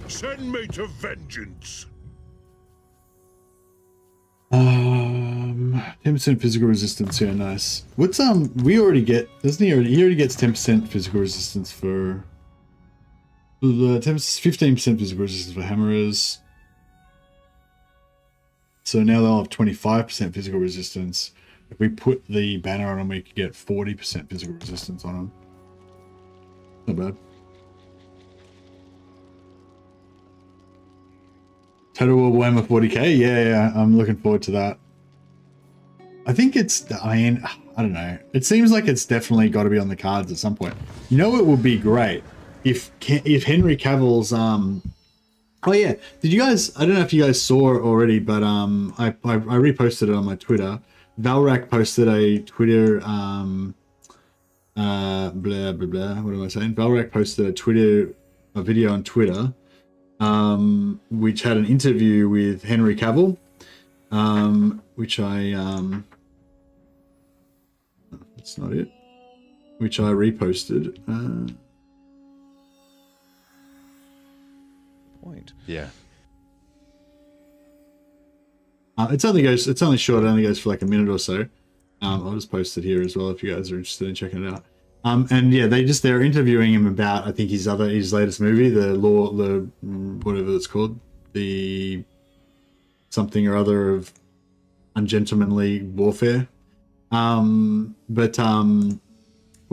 Send me to vengeance. 10% physical resistance. Yeah, nice. What's we already get, doesn't he already gets 10% physical resistance for 15% physical resistance for hammerers. So now they'll have 25% physical resistance. If we put the banner on them, we could get 40% physical resistance on them. Not bad. Total Warhammer 40k? Yeah, I'm looking forward to that. I think it's, I mean, I don't know. It seems like it's definitely got to be on the cards at some point. You know, it would be great if Henry Cavill's, oh yeah, did you guys, I don't know if you guys saw it already, but I reposted it on my Twitter. Valrak posted a Twitter, blah, blah, blah, what am I saying? Valrak posted a video on Twitter, which had an interview with Henry Cavill, which that's not it, which I reposted. Point. Yeah. It's only short. It only goes for like a minute or so. I'll just post it here as well if you guys are interested in checking it out. And yeah, they're interviewing him about, I think, his latest movie, the whatever it's called, the something or other of ungentlemanly warfare. What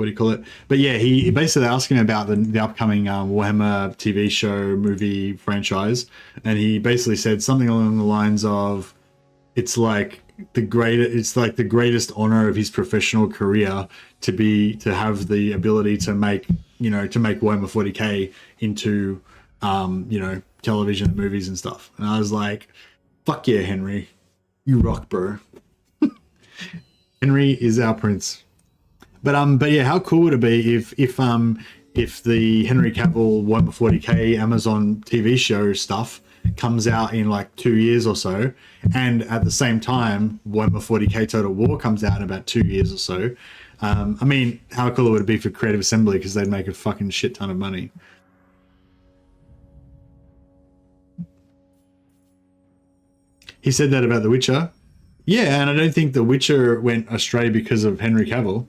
do you call it? But yeah, he basically asked him about the upcoming Warhammer TV show movie franchise, and he basically said something along the lines of, it's like the greatest honor of his professional career to have the ability to make Warhammer 40k into television, movies and stuff. And I was like, fuck yeah, Henry, you rock, bro. Henry is our prince. But yeah, how cool would it be if the Henry Cavill Warhammer 40k Amazon TV show stuff comes out in like 2 years or so, and at the same time Warhammer 40k Total War comes out in about 2 years or so. I mean, how cool would it be for Creative Assembly, because they'd make a fucking shit ton of money. He said that about The Witcher. Yeah, and I don't think The Witcher went astray because of Henry Cavill.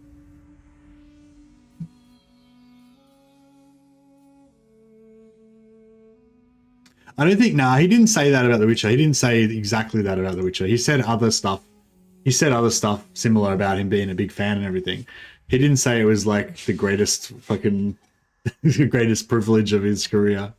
I don't think, he didn't say that about The Witcher. He didn't say exactly that about The Witcher. He said other stuff. He said other stuff similar about him being a big fan and everything. He didn't say it was like the greatest fucking, the greatest privilege of his career.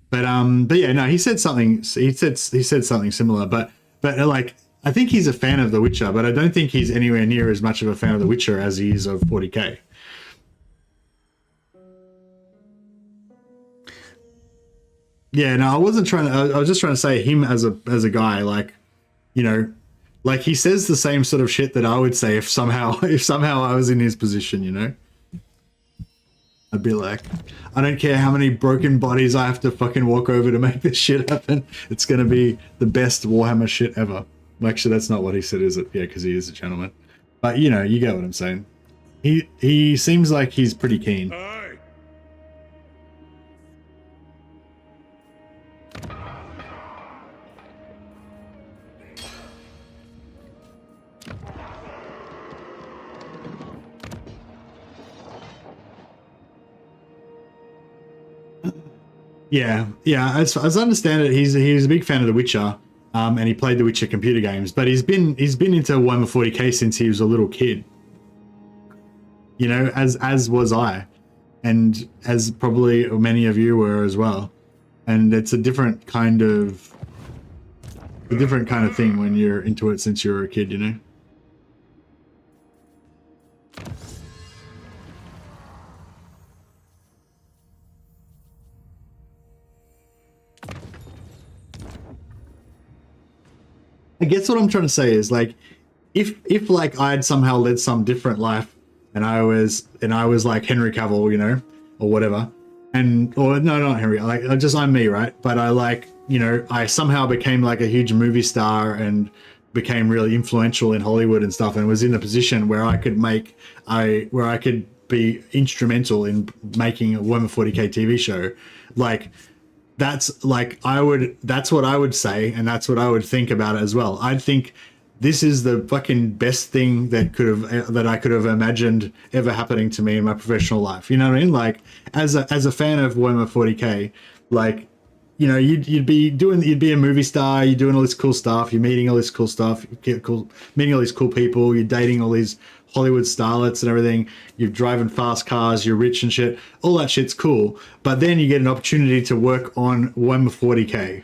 But yeah, no, he said something, he said something similar, but like, I think he's a fan of The Witcher, but I don't think he's anywhere near as much of a fan of The Witcher as he is of 40k. Yeah, no, I wasn't trying to, I was just trying to say him as a guy, like, like he says the same sort of shit that I would say if somehow I was in his position, I'd be like, I don't care how many broken bodies I have to fucking walk over to make this shit happen. It's going to be the best Warhammer shit ever. Actually, that's not what he said, is it? Yeah, because he is a gentleman. But, you get what I'm saying. He seems like he's pretty keen. Yeah, as I understand it, he was a big fan of The Witcher, and he played The Witcher computer games. But he's been into Warhammer 40k since he was a little kid. You know, as was I, and as probably many of you were as well. And it's a different kind of thing when you're into it since you were a kid, you know. I guess what I'm trying to say is, like, if like I'd somehow led some different life and I was like Henry Cavill, you know, or whatever, or no, not Henry, like I'm me, right? But I, like, you know, I somehow became like a huge movie star and became really influential in Hollywood and stuff, and was in a position where I could be instrumental in making a Warhammer 40k TV show. Like, that's what I would say, and that's what I would think about it as well. I'd think this is the fucking best thing that I could have imagined ever happening to me in my professional life. You know what I mean? Like, as a fan of Warhammer 40k, like, you know, you'd be a movie star, you're doing all this cool stuff, you're meeting all this cool stuff, meeting all these cool people, you're dating all these Hollywood starlets and everything, you're driving fast cars, you're rich and shit, all that shit's cool. But then you get an opportunity to work on Warhammer 40k,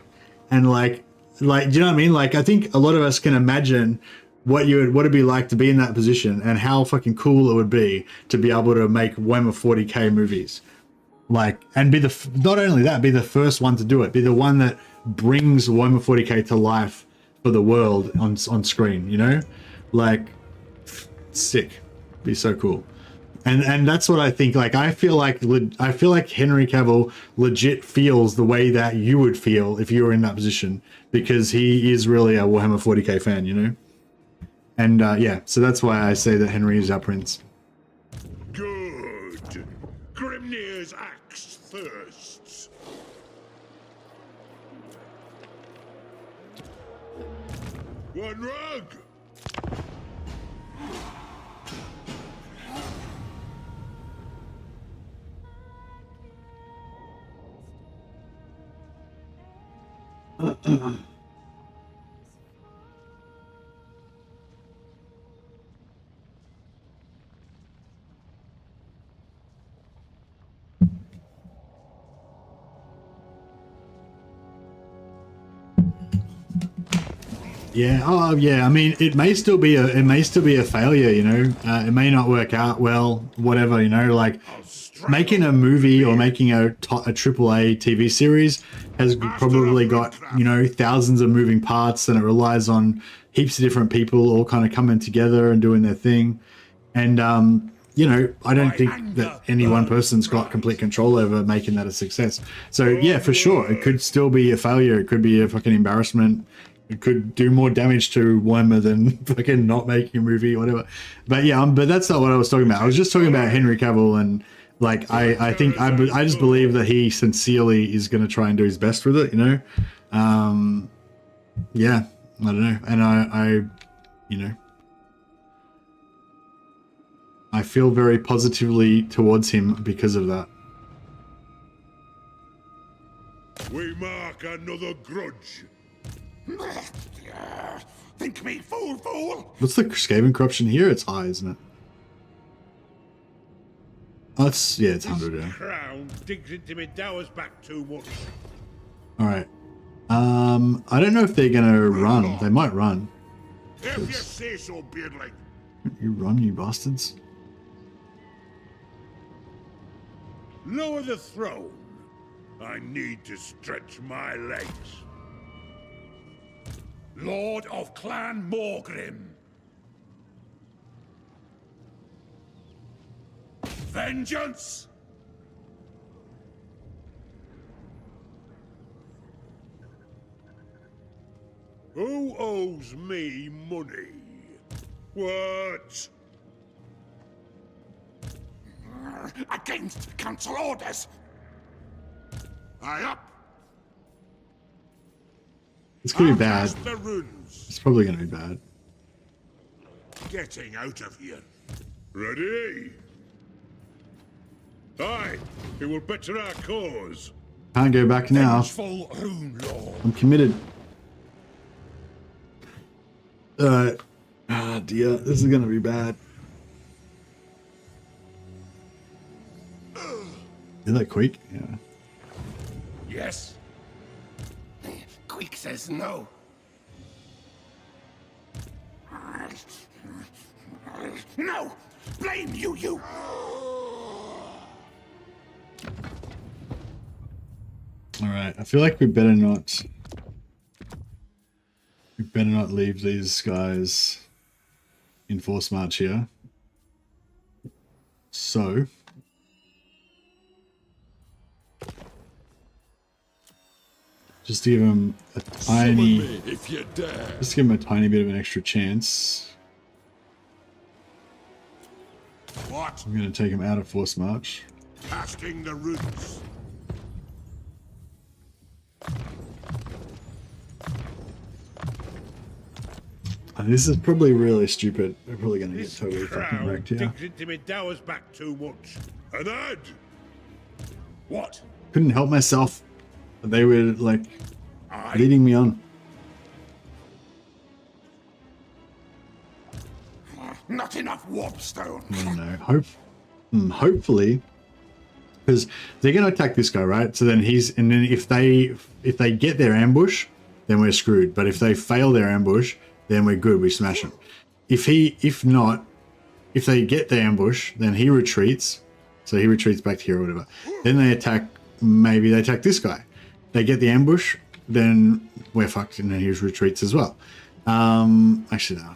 and like, do you know what I mean? Like, I think a lot of us can imagine what it'd be like to be in that position, and how fucking cool it would be to be able to make Warhammer 40k movies. Like, and be not only that, be the first one to do it, be the one that brings Warhammer 40k to life for the world on screen, you know? Like, sick. Be so cool. And that's what I think. Like, I feel like Henry Cavill legit feels the way that you would feel if you were in that position, because he is really a Warhammer 40k fan, you know? And yeah, so that's why I say that Henry is our prince. Good. Grimnir's axe thirsts. One rug. Yeah. Oh, yeah. I mean, it may still be a failure. You know, it may not work out well. Whatever. You know, like, making a movie or making a AAA TV series has probably got, you know, thousands of moving parts, and it relies on heaps of different people all kind of coming together and doing their thing. And you know, I don't think that any one person's got complete control over making that a success. So yeah, for sure, it could still be a failure. It could be a fucking embarrassment. It could do more damage to Warhammer than fucking not making a movie or whatever. But yeah, but that's not what I was talking about. I was just talking about Henry Cavill, and like, I think I just believe that he sincerely is going to try and do his best with it, you know? Yeah, I don't know. And I you know, I feel very positively towards him because of that. We mark another grudge. Think me fool. What's the Skaven corruption here? It's high, isn't it? Oh, it's 100, yeah. Crown digs into me dowers back too much. Alright. I don't know if they're gonna run. They might run. If you say so, Beardling. You run, you bastards. Lower the throne. I need to stretch my legs. Lord of Clan Morgrim. Vengeance! Who owes me money? What? Against council orders. Aye up. It's gonna be bad. Cast the runes. It's probably gonna be bad. Getting out of here. Ready? Aye, it will better our cause. Can't go back now. Vengeful rune lord. I'm committed. Alright. Ah, dear. This is gonna be bad. Is that quick? Yeah. Yes. Quick says no. No! Blame you, you! Alright, I feel like we better not... We better not leave these guys in force march here. So... Just to give him a tiny... If you dare. Just give him a tiny bit of an extra chance. What? I'm going to take him out of force march. Casting the roots. And this is probably really stupid. We're probably going to get totally fucking wrecked here. digs into me dowers back too much. An ad. What? Couldn't help myself. They were like leading me on. Not enough warpstone. I don't know. Hopefully, because they're going to attack this guy, right? So then and then if they get their ambush, then we're screwed. But if they fail their ambush, then we're good. We smash him. If they get the ambush, then he retreats. So he retreats back to here or whatever. Then they attack. Maybe they attack this guy. They get the ambush, then we're fucked, and then he retreats as well. Actually, no.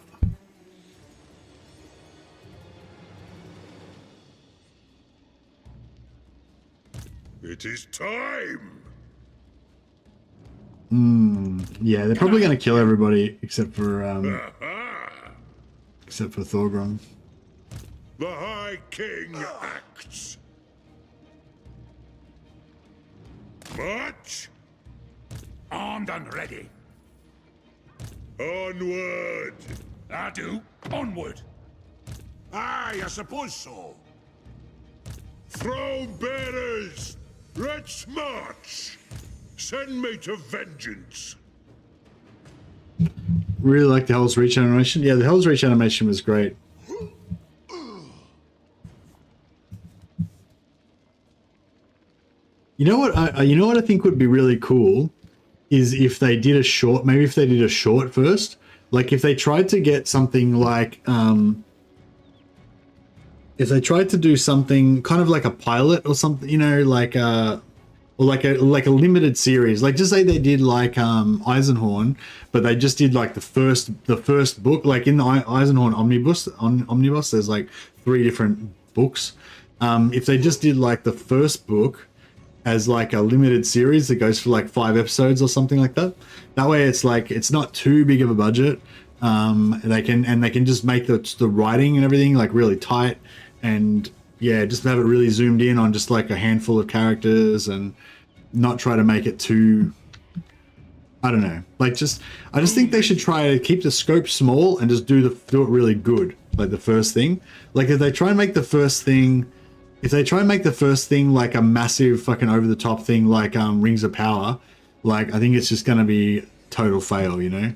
It is time. Yeah, they're probably going to kill everybody except for Thorgrim. The High King acts. March. Armed and ready. Onward. I do. Onward. Aye, I suppose so. Throne bearers, let's march. Send me to vengeance. Really like the Hell's Reach animation. Yeah, the Hell's Reach animation was great. You know what? I think would be really cool is if they did a short. Maybe if they did a short first, like if they tried to get something like, if they tried to do something kind of like a pilot or something, you know, like or like a limited series. Like just say they did like Eisenhorn, but they just did like the first book. Like in the Eisenhorn omnibus, there's like 3 different books. If they just did like the first book as like a limited series that goes for like 5 episodes or something like that. That way it's like, it's not too big of a budget. They can just make the writing and everything like really tight, and yeah, just have it really zoomed in on just like a handful of characters and not try to make it too, I don't know. Like I just think they should try to keep the scope small and just do it really good. Like the first thing, like if they try and make the first thing like a massive fucking over the top thing, like Rings of Power, like I think it's just going to be total fail, you know?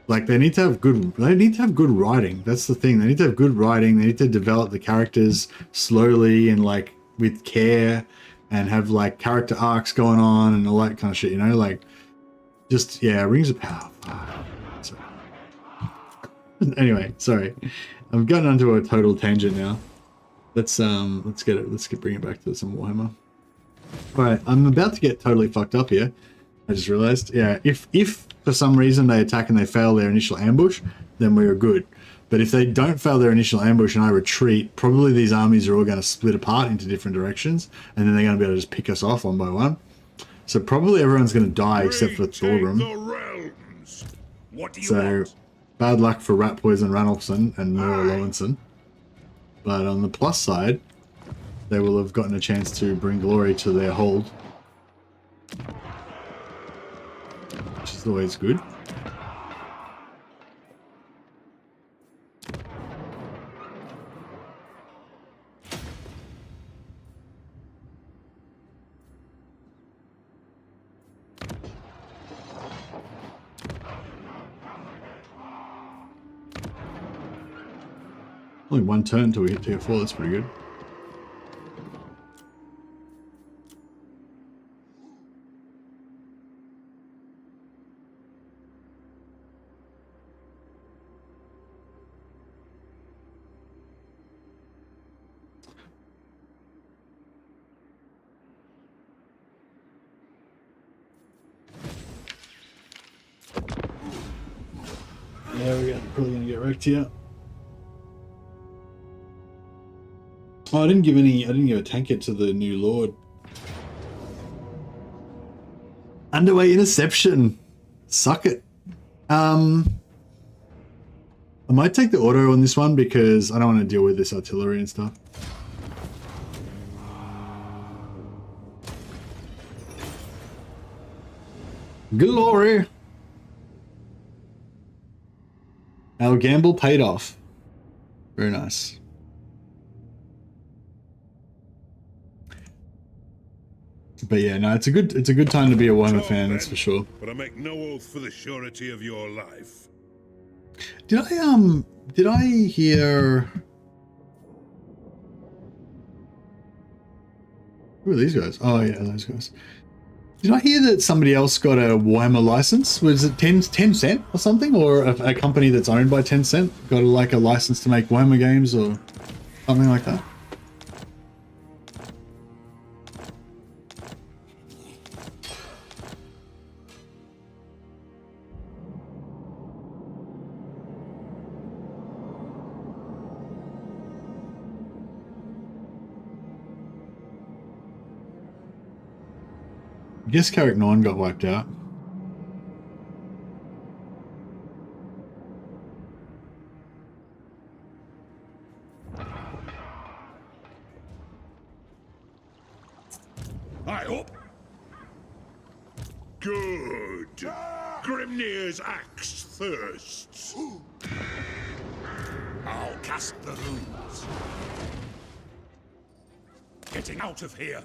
Like they need to have good writing. That's the thing. They need to have good writing. They need to develop the characters slowly and like with care, and have like character arcs going on and all that kind of shit, you know? Like just, yeah, Rings of Power. Sorry. Anyway, sorry. I've gotten onto a total tangent now. Let's bring it back to some Warhammer. Alright, I'm about to get totally fucked up here. I just realized. Yeah, if for some reason they attack and they fail their initial ambush, then we're good. But if they don't fail their initial ambush and I retreat, probably these armies are all going to split apart into different directions, and then they're going to be able to just pick us off one by one. So probably everyone's going to die except for Thorgrim. What do you So want? bad luck for Rat Poison Ranulfson and Nora Lowenson. But on the plus side, they will have gotten a chance to bring glory to their hold, which is always good. Only one turn until we hit tier 4, that's pretty good. Yeah, we're probably gonna get wrecked here. Oh, I didn't give a tank hit to the new Lord. Underway interception. Suck it. I might take the auto on this one because I don't want to deal with this artillery and stuff. Glory. Our gamble paid off. Very nice. But yeah, no, it's a good time to be a Warhammer fan, that's for sure. But I make no oath for the surety of your life. Did I hear? Who are these guys? Oh yeah, those guys. Did I hear that somebody else got a Warhammer license? Was it Tencent or something? Or a company that's owned by Tencent got like a license to make Warhammer games or something like that? I guess Carrick 9 got wiped out. I hope. Good. Grimnir's axe thirsts. I'll cast the runes. Getting out of here.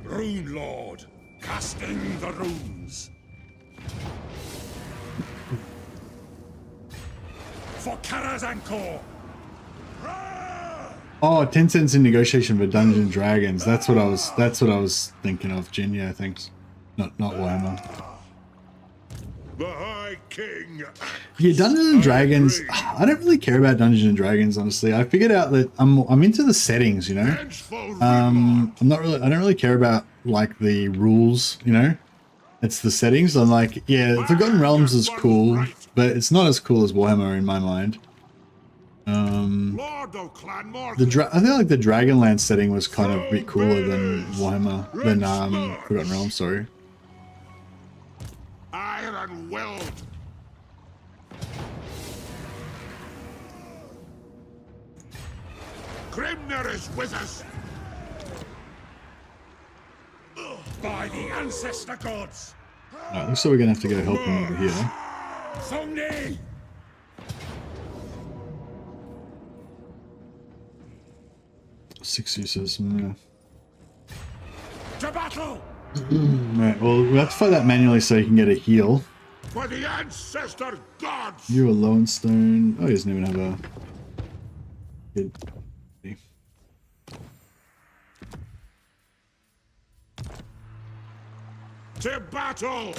Rune Lord, casting the runes. For Karazankor. Oh, Tencent's in negotiation for Dungeons and Dragons. That's what I was thinking of. Jinya, thanks. Not Warhammer. The High King. Yeah, Dungeons and Dragons. I don't really care about Dungeons and Dragons, honestly. I figured out that I'm into the settings, you know. I don't really care about like the rules, you know. It's the settings. I'm like, yeah, Forgotten Realms is cool, but it's not as cool as Warhammer in my mind. I feel like the Dragonlance setting was kind of a bit cooler than Warhammer, than Forgotten Realms. Sorry. Iron Weld. Grimnir is with us. By the ancestor gods. Alright, looks like we're gonna have to go help him over here. Thongni. 6 uses. Mm. To battle. Right, well, we have to fight that manually so you can get a heal. For the ancestor gods. You alone, Stone. Oh, he doesn't even have a good. To battle.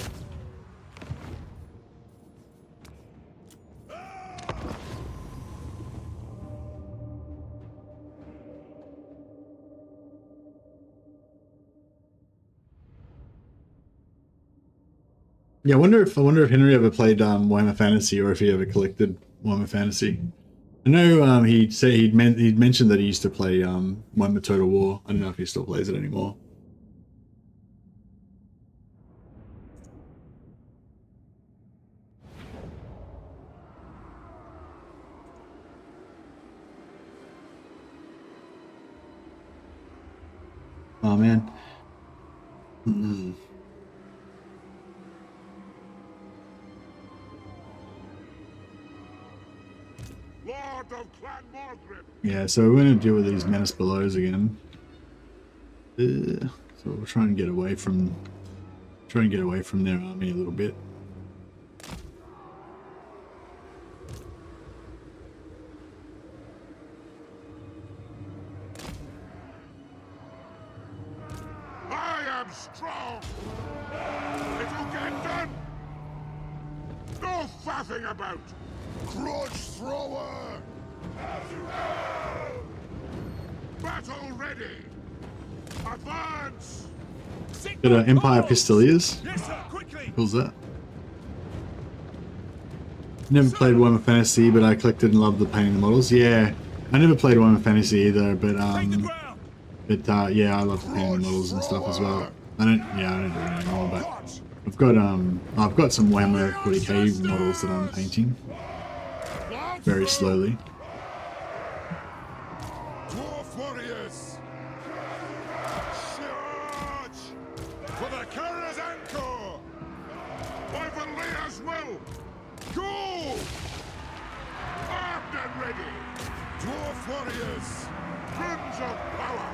Yeah, I wonder if Henry ever played Warhammer Fantasy or if he ever collected Warhammer Fantasy. I know he'd mentioned that he used to play Warhammer Total War. I don't know if he still plays it anymore. Oh man. Lord of Clan Morgrim. Yeah, so we're going to deal with these Menace Belows again. So we'll try and get away from Try and get away from their army a little bit. I am strong. It'll get done. No faffing about. Grudge thrower. Battle ready. Advance. Got an Empire Pistoliers. Yes, sir, quickly! Who's that? Never played Warhammer Fantasy, but I collected and loved the painting models. Yeah, I never played Warhammer Fantasy either, but yeah, I love the painting models and stuff as well. I don't do it anymore, but I've got some Warhammer 40k models that I'm painting very slowly. Dwarf warriors. Charge for the Kara's anchor. Wyverlia's will. Go. Armed and ready. Dwarf warriors. Crimson of power.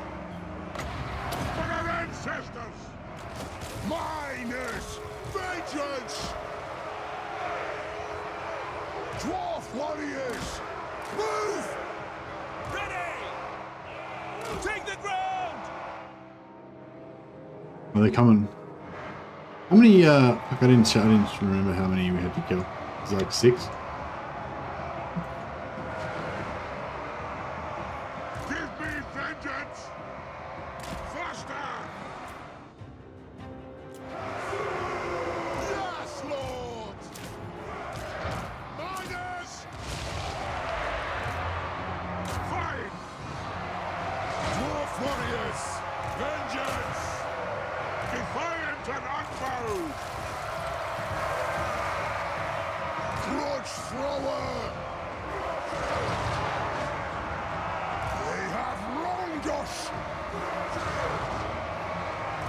For our ancestors. Miners. Vengeance. Dwarf warriors. Move. Ready! Take the ground! Are they coming? How many, fuck, I didn't remember how many we had to kill. It was like 6? Give me vengeance! Faster! Yes, Lord! Miners! Fine! Dwarf warriors! Vengeance! Defiant and unbowed! Grudge thrower! They have wronged us!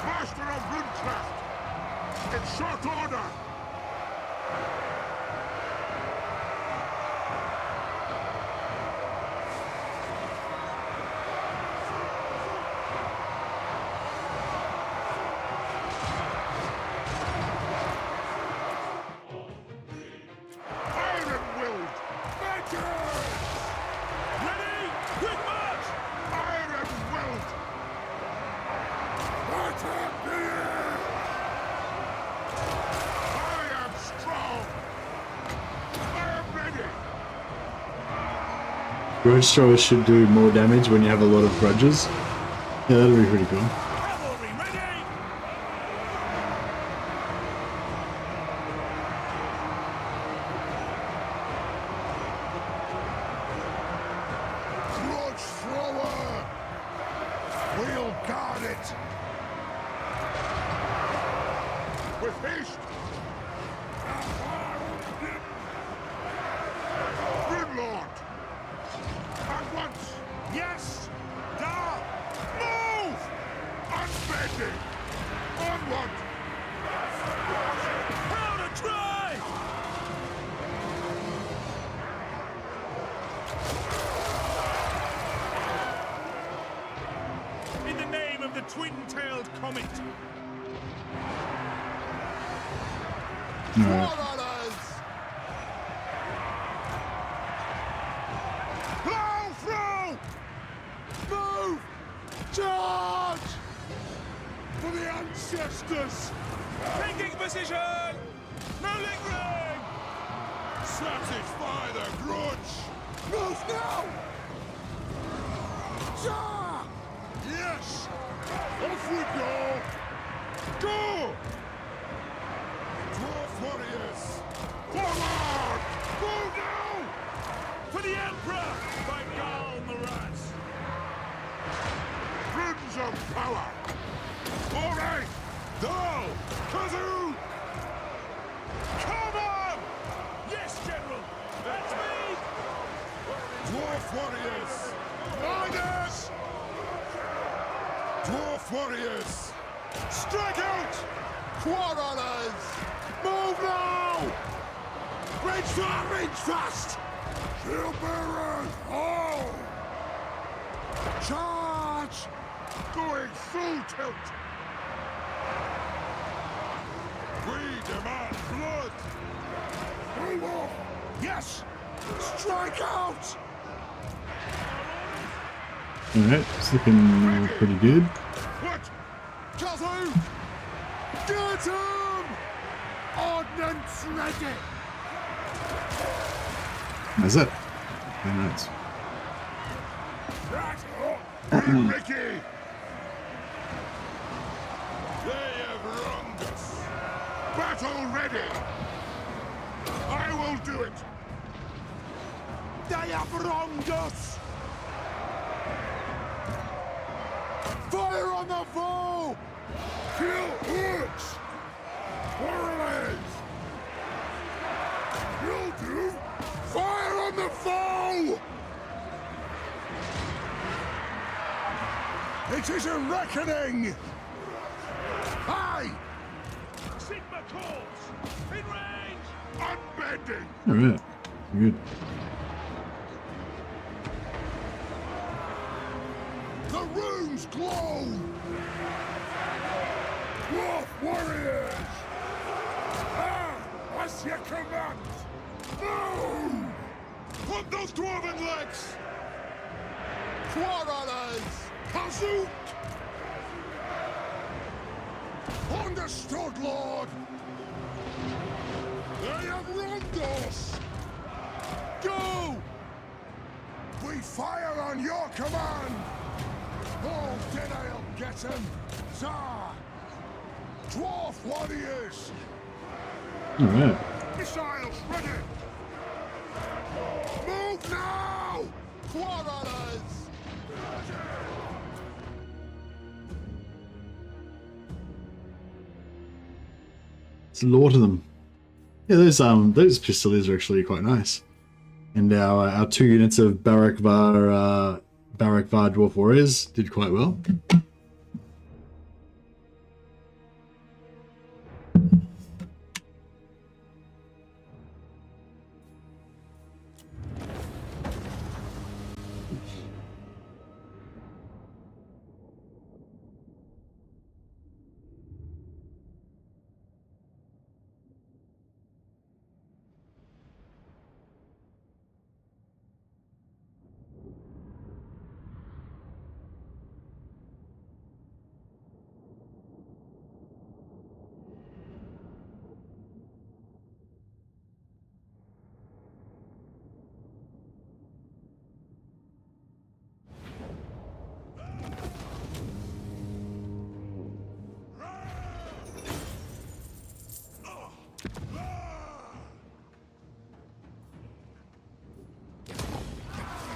Master of Woodcraft! In short order! Iron-willed! Vengeance! Ready? Quick march! Iron-willed! Attack the air! I am strong! I am ready! Grudge throwers should do more damage when you have a lot of grudges. Yeah, that'll be pretty cool. Cavalry, ready! Grudge thrower! We'll guard it! With haste! Good Lord! At once! Yes! Now! Move! Unbending! Onward! How to try! In the name of the twin-tailed comet! Alright. Plow through! Move! Charge! For the ancestors! Taking position! No lingering! Satisfy the grudge! Move now! Charge! Yes! Off we go! Go! Dwarf warriors! Forward! Move now! For the Emperor! By Gal Maraz! Crimson power! All right! Go! Kazoo! Come on! Yes, General! That's me! Dwarf warriors! Miners! Dwarf warriors! Strike out! Quarrelers! Move now! Range fast! Range fast! Shield bearers! Oh! Charge! Going full tilt! Yes! Strike out! Alright, it's looking pretty good. What? Kazoo! Get him! Ordnance ready! How's that? Very nice. Right! Ricky! They have wronged us! Battle ready! I will do it! They have wronged us! Fire on the foe! Kill orcs! Warriors! You'll do! Fire on the foe! It is a reckoning! Aye! Sigma calls! In range! Unbending! Alright, good. The runes glow! Dwarf warriors! Ah! As you command! Move! Put those dwarven legs! Quarrelers! Kazoot! Understood, Lord! They have wronged us! Go! We fire on your command! Oh, then I'll get him! Tsar! Dwarf warriors! Alright. Missiles ready! Move now! Quarrelers! It's a lot of them. Yeah, those pistols are actually quite nice. And our 2 units of Barak-Var Dwarf Warriors did quite well.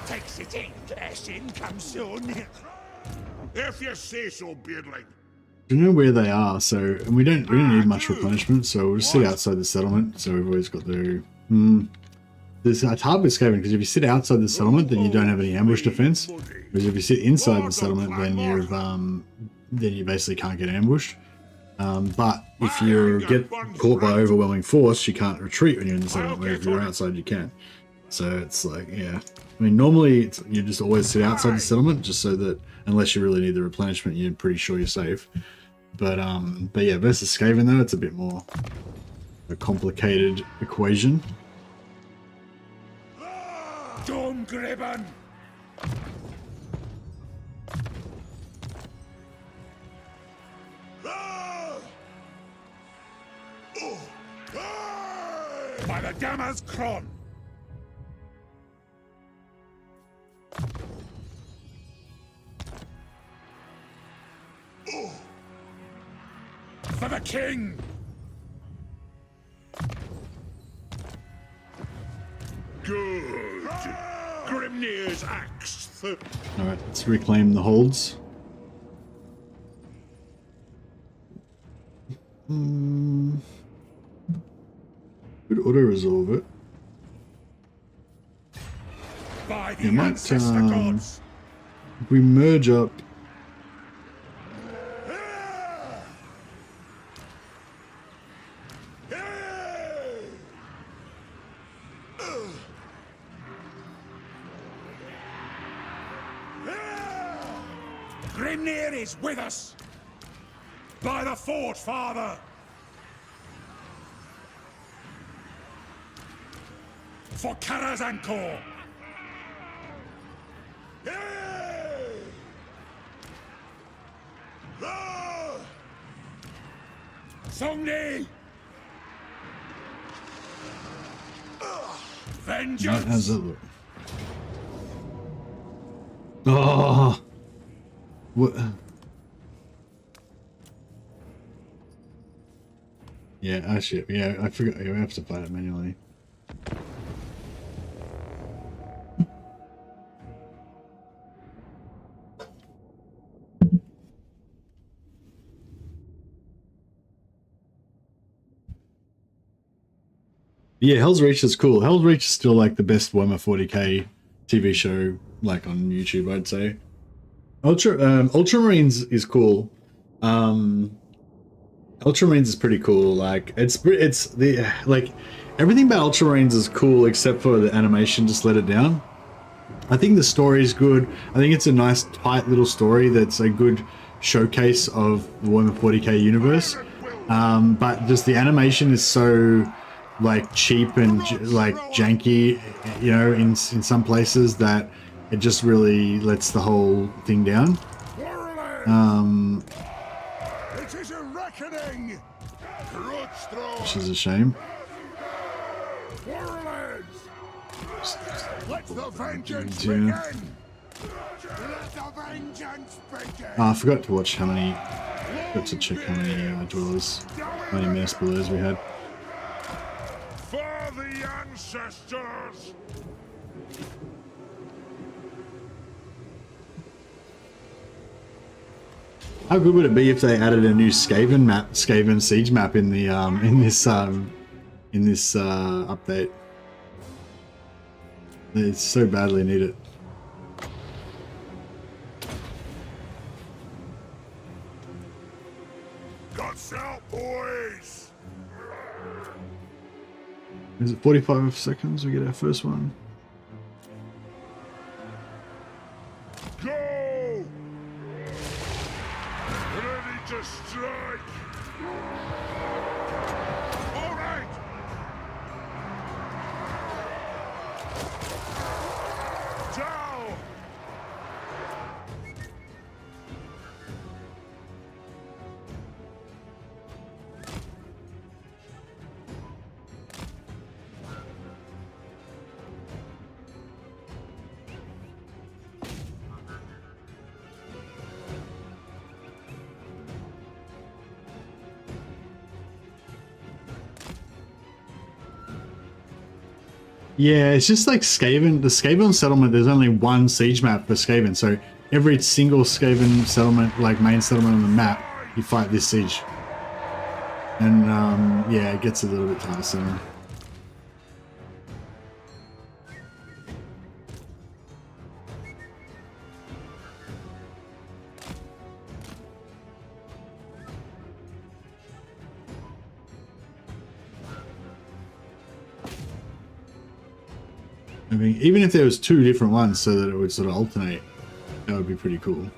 Takes it in, Cashin, come soon. If you say so, Beardling. I don't know where they are, so and we don't need much replenishment, so we'll just sit outside the settlement. So we've always got the it's hard with escaping because if you sit outside the settlement, then you don't have any ambush defense. Whereas if you sit inside the settlement, then you basically can't get ambushed. But if you get caught by overwhelming force, you can't retreat when you're in the settlement. Where if you're outside, you can. So it's like, yeah. I mean, normally you just always sit outside the settlement, just so that unless you really need the replenishment, you're pretty sure you're safe. But yeah, versus Skaven though, it's a bit more a complicated equation. Domgribben! By the Gamma's Kron! For the king! Good. Grimnir's axe. Alright, let's reclaim the holds. Could auto-resolve it. By the You might, ancestor gods! if we merge up... Grimnir is with us! By the fort, father! For Karazanko! Hey! Ah! Songni! How's Vengeance! that look? Oh, what? Yeah, actually, yeah, I forgot. Yeah, we have to fight it manually. Yeah, Hell's Reach is cool. Hell's Reach is still like the best Warhammer 40k TV show, like on YouTube, I'd say. Ultramarines is cool. Ultramarines is pretty cool. Like it's the like everything about Ultramarines is cool except for the animation. Just let it down. I think the story is good. I think it's a nice tight little story that's a good showcase of the Warhammer 40k universe. But just the animation is so like cheap and like janky, you know, in some places that it just really lets the whole thing down. It is a reckoning. Which is a shame. Warlords, let the vengeance Yeah. begin. Let the vengeance begin. I forgot to watch how many. Got to check how many dwellers, how many mass belows we had. For the ancestors. How good would it be if they added a new Skaven map, Skaven siege map in the in this update? They so badly need it. Guts out, boys. Is it 45 seconds we get our first one? Go. Ready to strike. All right. Down. Yeah, it's just like Skaven. The Skaven settlement, there's only one siege map for Skaven, so every single Skaven settlement, like main settlement on the map, you fight this siege. And yeah, it gets a little bit tiresome. I mean, even if there was two different ones so that it would sort of alternate, that would be pretty cool.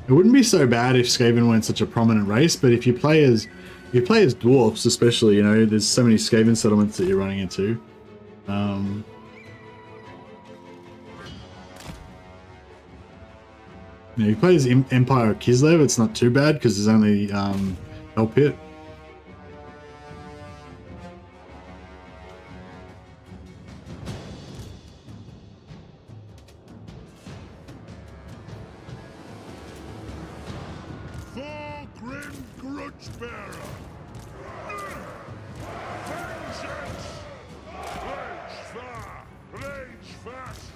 It wouldn't be so bad if Skaven weren't such a prominent race, but if you play as dwarfs, especially, you know, there's so many Skaven settlements that you're running into. Now, if you play as Empire of Kislev, it's not too bad because there's only Hell Pit. THORGRIM GRUDGEBEARER. Vengeance. Rage far. Rage fast.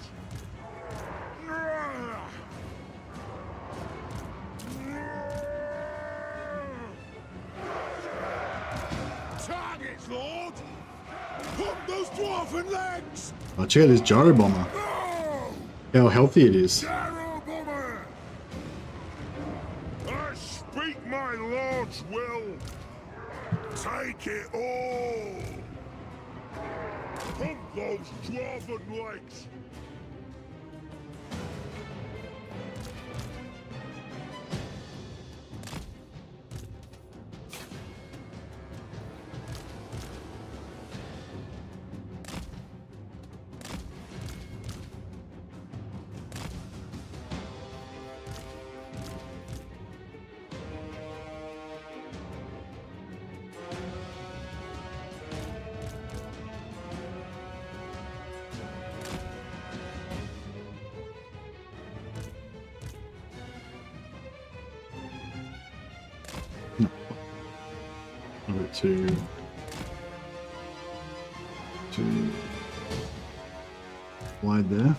Target, Lord. Pump those dwarven legs. Oh, check out this Gyro Bomber. Oh, How healthy it is. Arrow Bomber. I speak my lord's will. Take it all. Pump those dwarven legs. too wide there.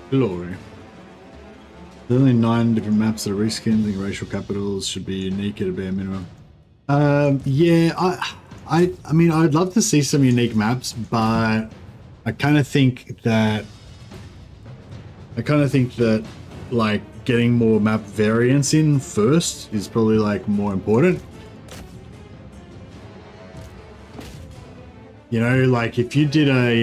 Glory. There's only 9 different maps that are reskinned. I think racial capitals should be unique at a bare minimum. Yeah, I mean, I'd love to see some unique maps, but I kind of think that like getting more map variants in first is probably like more important. You know, like if you did a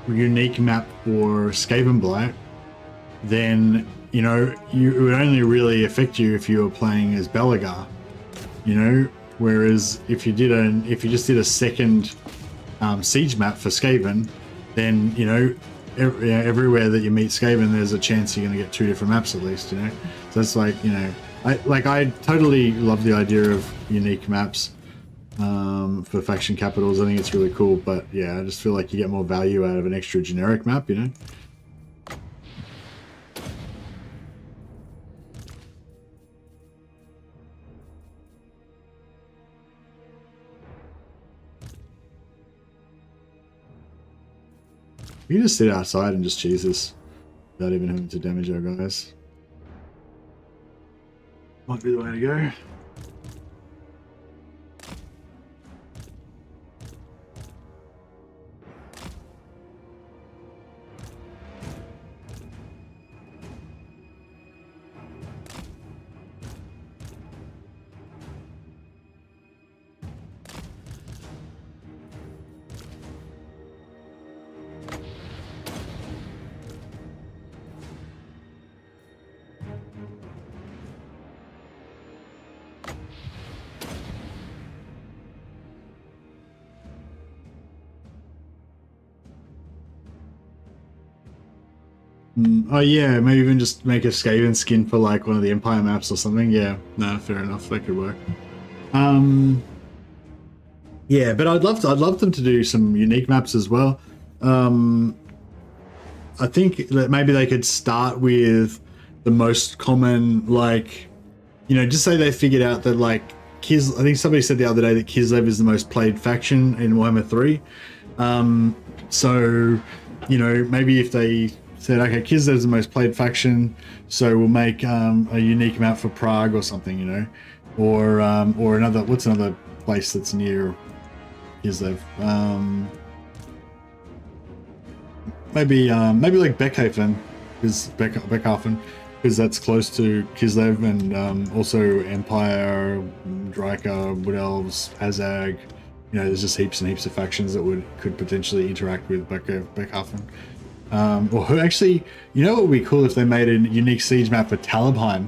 unique map for Skaven Blight, then you know it would only really affect you if you were playing as Belagar. You know, whereas if you just did a second siege map for Skaven, then you know everywhere that you meet Skaven, there's a chance you're going to get 2 different maps at least. You know, so it's like, you know, I totally love the idea of unique maps for faction capitals. I think it's really cool, but yeah, I just feel like you get more value out of an extra generic map, you know. We can just sit outside and just cheese this without even having to damage our guys. Might be the way to go. Oh yeah, maybe even just make a Skaven skin for like one of the Empire maps or something. Yeah, no, fair enough, that could work. Yeah, but I'd love them to do some unique maps as well. I think that maybe they could start with the most common, like, you know, just say they figured out that like I think somebody said the other day that Kislev is the most played faction in Warhammer 3. So, you know, maybe if they said, okay, Kislev's the most played faction, so we'll make a unique map for Prague or something, you know, or another, what's another place that's near Kislev? Maybe like Beckhaven, Beckhaven, because that's close to Kislev, and also Empire, Dryka, Wood Elves, Azag. You know, there's just heaps and heaps of factions that could potentially interact with Beckhaven. Or actually, you know what would be cool if they made a unique siege map for Talabheim,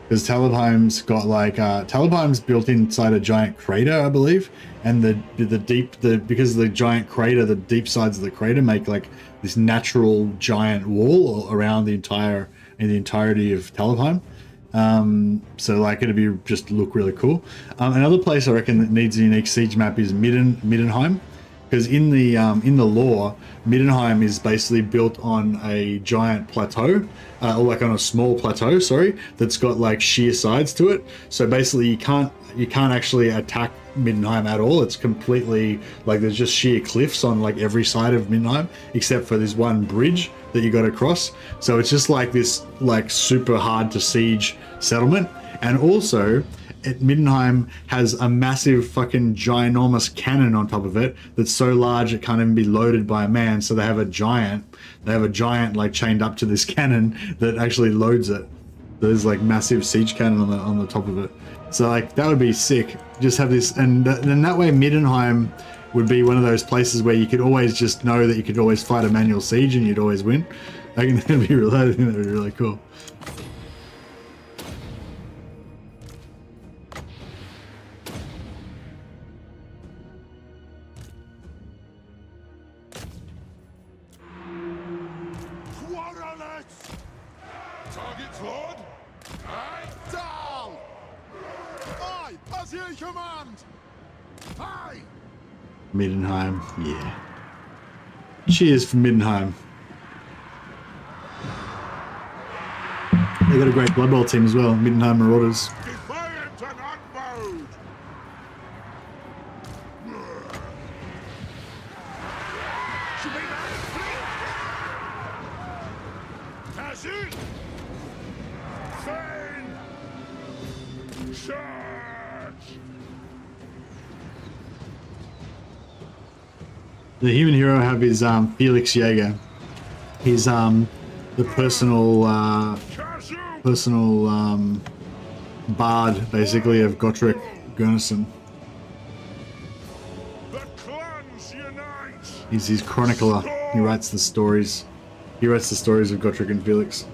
because Talabheim's got like Talabheim's built inside a giant crater, I believe, and because of the giant crater, the deep sides of the crater make like this natural giant wall around the entirety of Talabheim. So like it'd be just look really cool. Another place I reckon that needs a unique siege map is Middenheim. Because in the lore, Middenheim is basically built on a giant plateau, or like on a small plateau, sorry, that's got like sheer sides to it. So basically, you can't actually attack Middenheim at all. It's completely like there's just sheer cliffs on like every side of Middenheim, except for this one bridge that you got to cross. So it's just like this like super hard to siege settlement, and also Middenheim has a massive fucking ginormous cannon on top of it that's so large it can't even be loaded by a man. So they have a giant like chained up to this cannon that actually loads it. There's like massive siege cannon on the top of it. So like that would be sick. Just have this, and then that way Middenheim would be one of those places where you could always just know that you could always fight a manual siege and you'd always win. I think that'd be really cool. Middenheim, yeah. Cheers for Middenheim. They got a great Blood Bowl team as well, Middenheim Marauders. Defiant and unbowed! Tazu! Fein! Charge! The human hero I have is Felix Jaeger. He's the personal bard, basically, of Gottrick Gurnisson. The clans unite! He's his chronicler. He writes the stories. He writes the stories of Gottrick and Felix.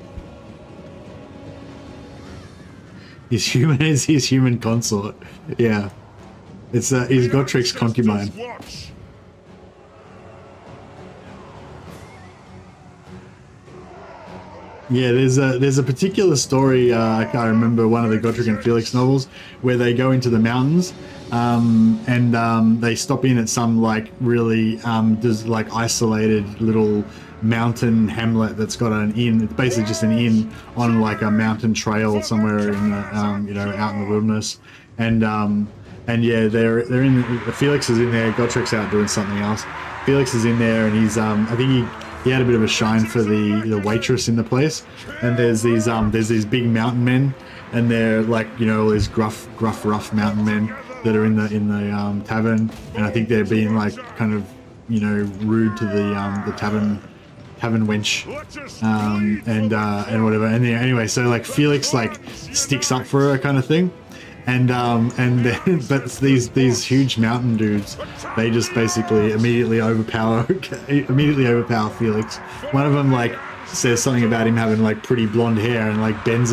He's human. Is his human consort? Yeah, it's he's Gottrick's concubine. Watch! Yeah, there's a particular story, I can't remember, one of the Gottrick and Felix novels, where they go into the mountains, and they stop in at some like really just like isolated little mountain hamlet that's got an inn. It's basically just an inn on like a mountain trail somewhere in the you know, out in the wilderness, and yeah, they're in. Felix is in there. Gottrick's out doing something else. Felix is in there, and he's I think he had a bit of a shine for the waitress in the place. And there's these big mountain men, and they're like, you know, these rough mountain men that are in the tavern, and I think they're being like kind of, you know, rude to the tavern wench, and whatever. And yeah, anyway, so like Felix like sticks up for her kind of thing. And then, but these huge mountain dudes, they just basically immediately overpower Felix. One of them like says something about him having like pretty blonde hair, and like bends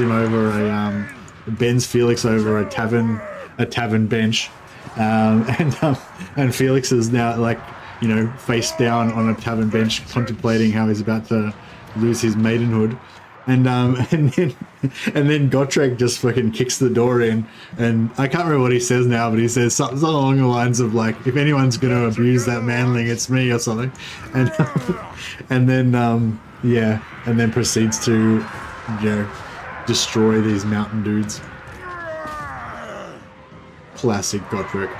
Felix over a tavern bench, and Felix is now like, you know, face down on a tavern bench, contemplating how he's about to lose his maidenhood. And then Gottrick just fucking kicks the door in, and I can't remember what he says now, but he says something along the lines of like, if anyone's going to abuse that manling, it's me, or something. And and then proceeds to, you know, destroy these mountain dudes. Classic Gottrick.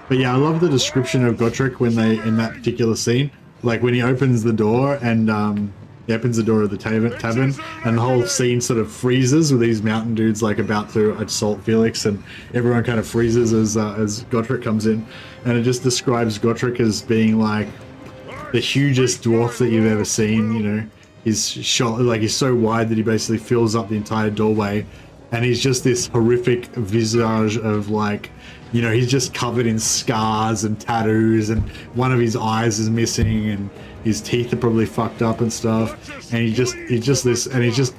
But yeah, I love the description of Gottrick when they, in that particular scene, like when he opens the door and he opens the door of the tavern, and the whole scene sort of freezes with these mountain dudes like about to assault Felix, and everyone kind of freezes as Gottrick comes in, and it just describes Gottrick as being like the hugest dwarf that you've ever seen. You know, he's shot like he's so wide that he basically fills up the entire doorway, and he's just this horrific visage of like, you know, he's just covered in scars and tattoos, and one of his eyes is missing, and his teeth are probably fucked up and stuff. And he's just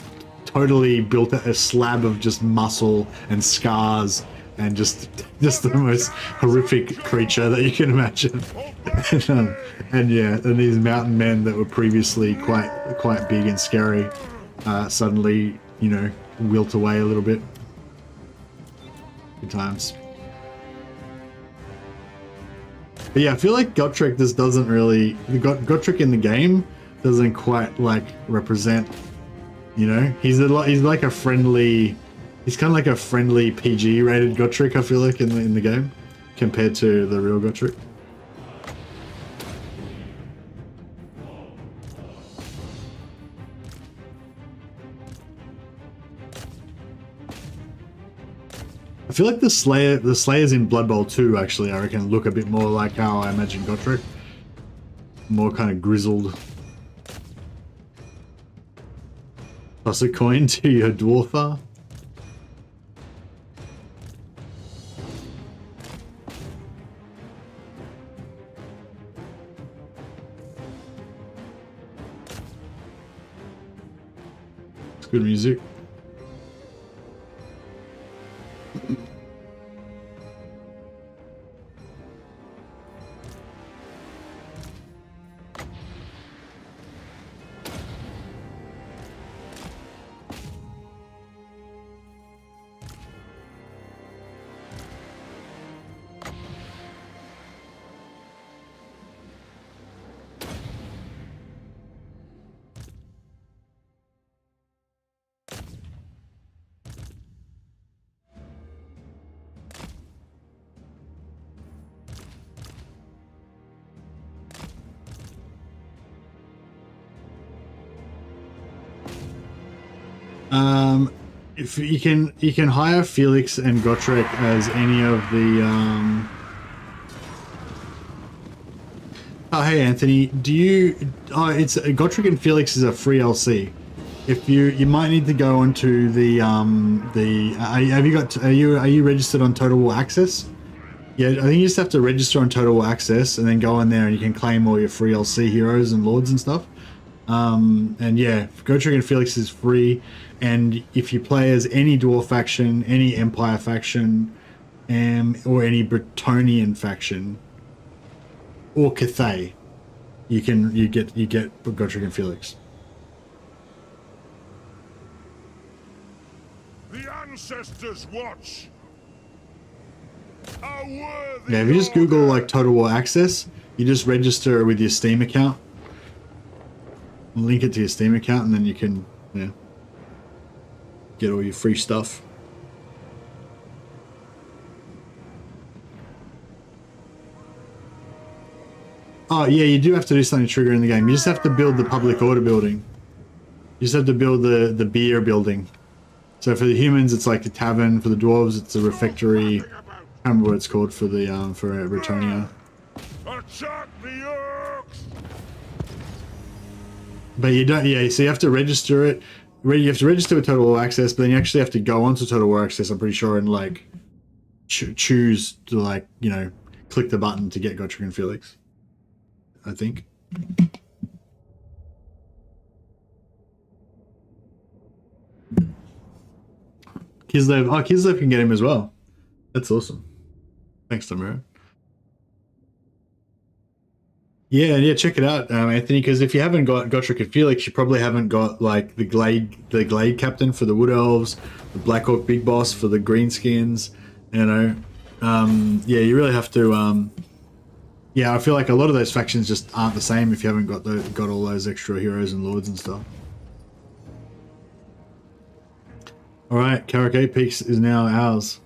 totally built a slab of just muscle and scars, and just the most horrific creature that you can imagine. And yeah, and these mountain men that were previously quite big and scary, suddenly, you know, wilt away a little bit. Good times. But yeah, I feel like Gottrick just doesn't really... Gottrick in the game doesn't quite, like, represent, you know? He's like a friendly... He's kind of like a friendly PG-rated Gottrick, I feel like, in the game, compared to the real Gottrick. I feel like the Slayers in Blood Bowl 2, actually, I reckon, look a bit more like how I imagine Gottrick. More kind of grizzled. Toss a coin to your dwarfer. It's good music. If you can hire Felix and Gotrek as any of the Oh hey Anthony, do you it's Gotrek and Felix is a free LC. If you might need to go onto the are you registered on Total War Access? Yeah, I think you just have to register on Total War Access and then go in there and you can claim all your free LC heroes and lords and stuff. And yeah, Gotrek and Felix is free, and if you play as any Dwarf faction, any Empire faction, or any Bretonnian faction, or Cathay, you get Gotrek and Felix. The ancestors watch. How worthy. Yeah, if you just Google like Total War Access, you just register with your Steam account, link it to your Steam account, and then you can get all your free stuff. Oh yeah, you do have to do something to trigger in the game. You just have to build the public order building. You just have to build the beer building. So for the humans, it's like the tavern. For the dwarves, it's a refectory. I can't remember what it's called for the for Bretonia. Attack the orcs! But you don't. Yeah, so you have to register it. You have to register with Total War Access, but then you actually have to go onto Total War Access, I'm pretty sure, and like choose to like click the button to get Gotrek and Felix, I think. Kislev can get him as well. That's awesome. Thanks, Tamara. Yeah, check it out, Anthony. Because if you haven't got Gotrek and Felix, you probably haven't got like the Glade Captain for the Wood Elves, the Black Orc Big Boss for the Greenskins. Yeah, you really have to. Yeah, I feel like a lot of those factions just aren't the same if you haven't got all those extra heroes and lords and stuff. All right, Carrick 8 Peaks is now ours.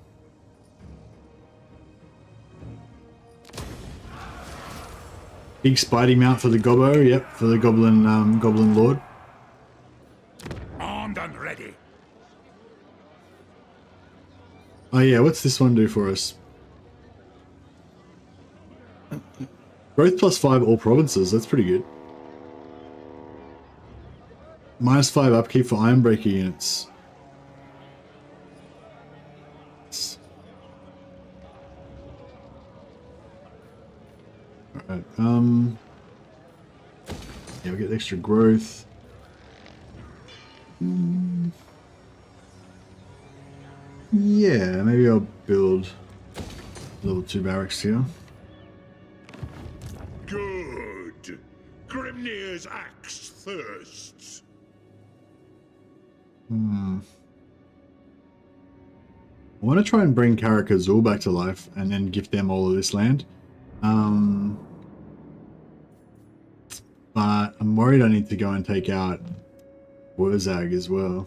Big Spidey mount for the Gobbo, yep, for the Goblin Lord. Armed and ready. Oh yeah, what's this one do for us? Growth +5 all provinces, that's pretty good. -5 upkeep for Ironbreaker units. Alright, yeah, we get extra growth. Yeah, maybe I'll build level 2 barracks here. Good. Grimnir's axe thirsts. I want to try and bring Karak Azul back to life and then give them all of this land. But I'm worried I need to go and take out Wurzag as well.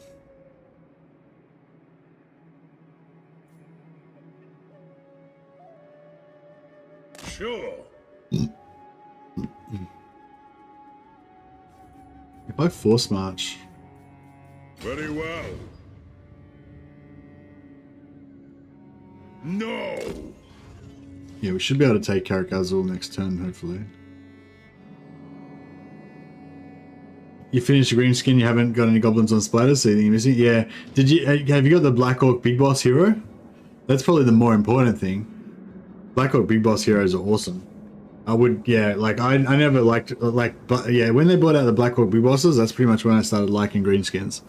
Sure. If I force march. Very well. No. Yeah, we should be able to take Karak Azul next turn, hopefully. You finished the green skin, you haven't got any goblins on spiders, so you think you're missing? Yeah. Have you got the Black Orc Big Boss hero? That's probably the more important thing. Black Orc Big Boss heroes are awesome. I would, yeah, like, I never liked, but yeah, when they brought out the Black Orc Big Bosses, that's pretty much when I started liking greenskins.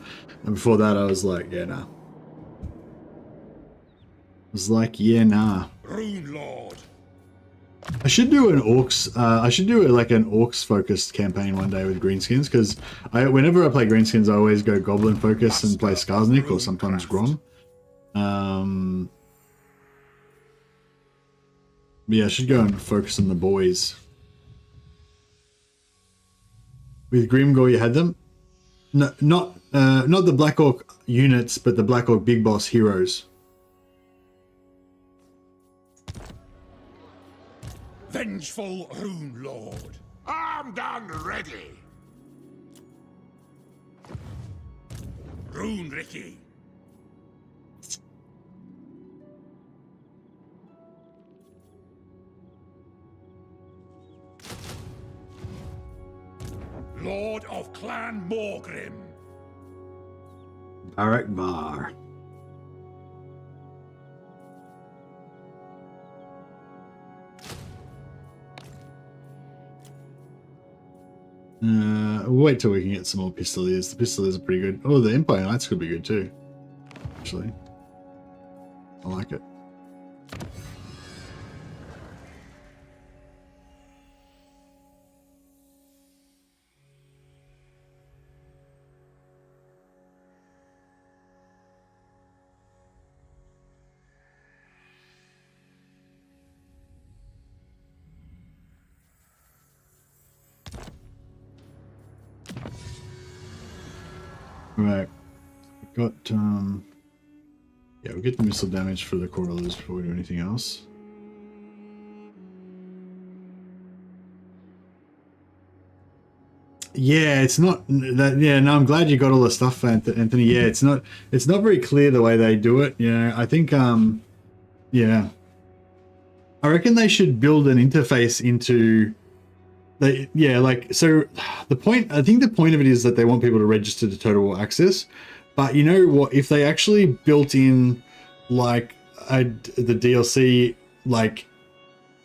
And before that, I was like, yeah, nah. I was like, yeah, nah. Rune Lord. I should do an orcs. I should do like an orcs focused campaign one day with greenskins, because whenever I play greenskins, I always go goblin focus and play Skarsnik or sometimes Grom. Yeah, I should go and focus on the boys. With Grimgor, you had them. No, not the Black Orc units, but the Black Orc Big Boss heroes. Vengeful Rune Lord. Armed and ready. Rune Ricky. Lord of Clan Morgrim. Barak Bar. We'll wait till we can get some more pistoliers. The pistoliers are pretty good. Oh, the Empire Knights could be good too. Actually, I like it. Right, got yeah, we'll get the missile damage for the Corollas before we do anything else. Yeah, it's not that. Yeah, no, I'm glad you got all the stuff, Anthony. Yeah, it's not very clear the way they do it. You know, I think yeah, I reckon they should build an interface into. Yeah, like, so the point, I think the point of it is that they want people to register to Total War Access, but you know what, if they actually built in like the DLC, like,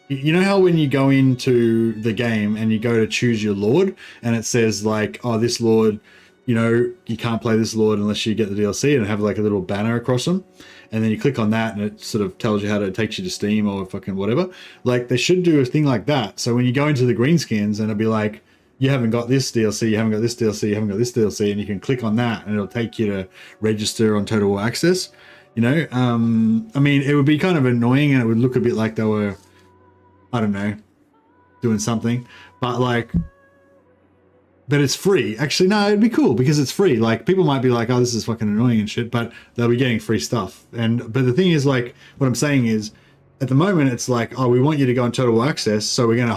you know how when you go into the game and you go to choose your lord and it says like, oh, this lord, you know, you can't play this lord unless you get the DLC, and have like a little banner across them. And then you click on that and it sort of tells you how to, it takes you to Steam or fucking whatever. Like, they should do a thing like that. So when you go into the greenskins and it'll be like, you haven't got this DLC, you haven't got this DLC, you haven't got this DLC, and you can click on that and it'll take you to register on Total War Access. You know, I mean, it would be kind of annoying and it would look a bit like they were, I don't know, doing something. But like, but it's free. Actually, no, it'd be cool because it's free. Like, people might be like, oh, this is fucking annoying and shit, but they'll be getting free stuff. But the thing is, like, what I'm saying is, at the moment, it's like, oh, we want you to go on Total Access, so we're gonna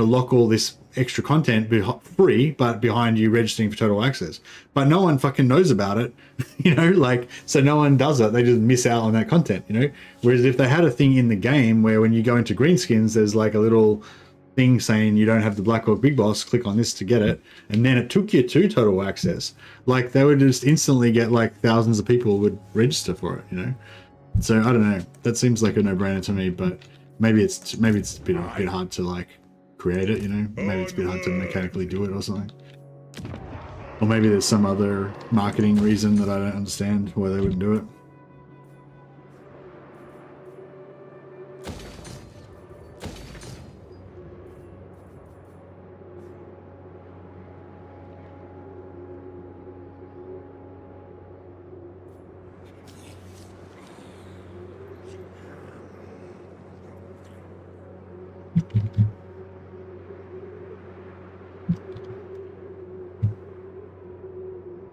lock all this extra content free, but behind you registering for Total Access. But no one fucking knows about it, you know, like, so no one does it. They just miss out on that content, you know. Whereas if they had a thing in the game where when you go into greenskins, there's like a little thing saying you don't have the Black Hawk Big Boss, click on this to get it, and then it took you to Total Access, like, they would just instantly get like thousands of people would register for it, you know. So I don't know, that seems like a no-brainer to me, but maybe it's a bit hard to like create it, you know. Maybe it's a bit hard to mechanically do it or something, or maybe there's some other marketing reason that I don't understand why they wouldn't do it.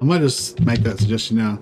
I might just make that suggestion now.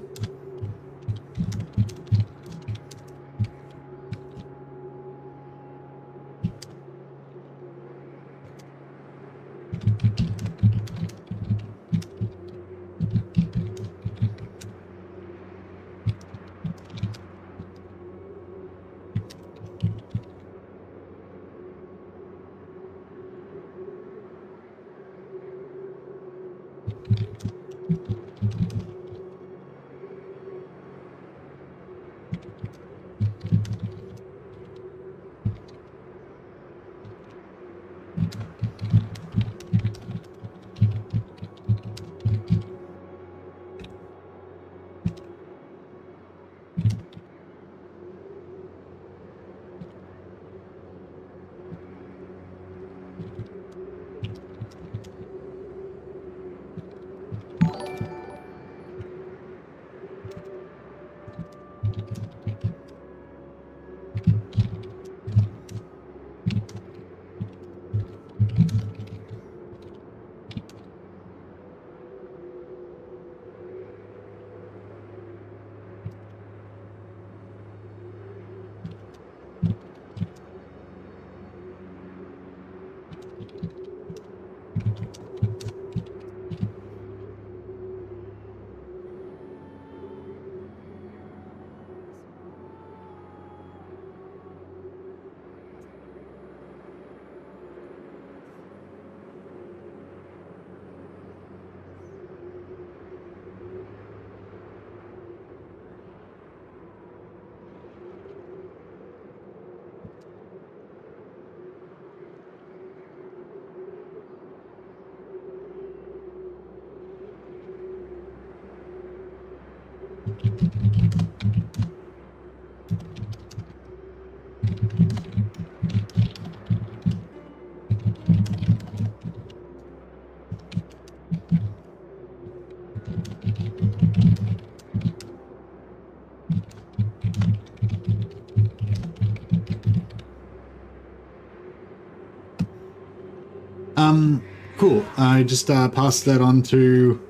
Cool. I just passed that on to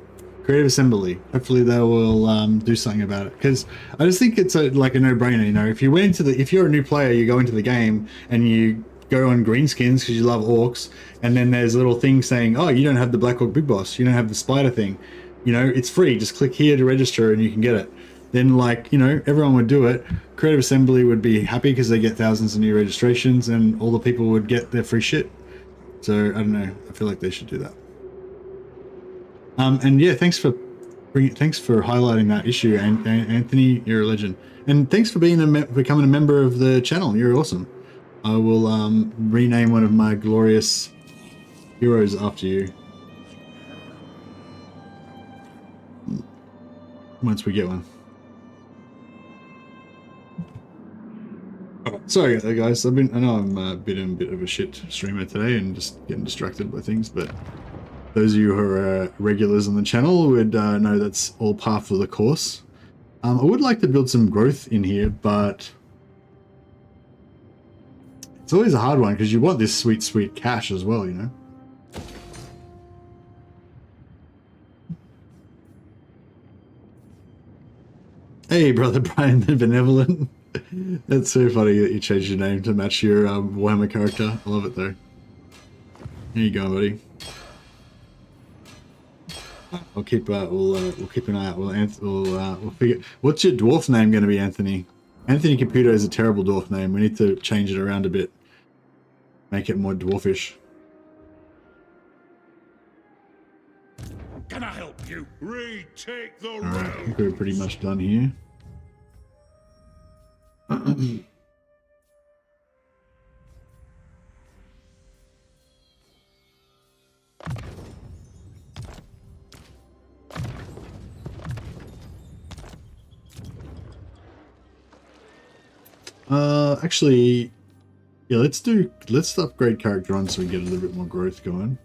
Creative Assembly. Hopefully they will do something about it, because I just think it's like a no-brainer. You know, if you went into the, if you're a new player, you go into the game and you go on greenskins because you love orcs, and then there's a little thing saying, oh, you don't have the Black Orc Big Boss, you don't have the spider thing. You know, it's free. Just click here to register and you can get it. Then, like, you know, everyone would do it. Creative Assembly would be happy because they get thousands of new registrations, and all the people would get their free shit. So I don't know. I feel like they should do that. And yeah, thanks for highlighting that issue, and Anthony, you're a legend. And thanks for becoming a member of the channel. You're awesome. I will rename one of my glorious heroes after you once we get one. Sorry guys, I know I'm a bit of a shit streamer today and just getting distracted by things, but those of you who are regulars on the channel would know that's all par for the course. I would like to build some growth in here, but it's always a hard one because you want this sweet cash as well, you know. Hey, brother Brian the Benevolent. That's so funny that you changed your name to match your Warhammer character. I love it though. Here you go, buddy. I'll keep. We'll keep an eye out. We'll figure. What's your dwarf name going to be, Anthony? Anthony Computer is a terrible dwarf name. We need to change it around a bit. Make it more dwarfish. Can I help you? Retake the Alright, I realm. think we're pretty much done here. Actually, yeah, let's upgrade character on so we get a little bit more growth going.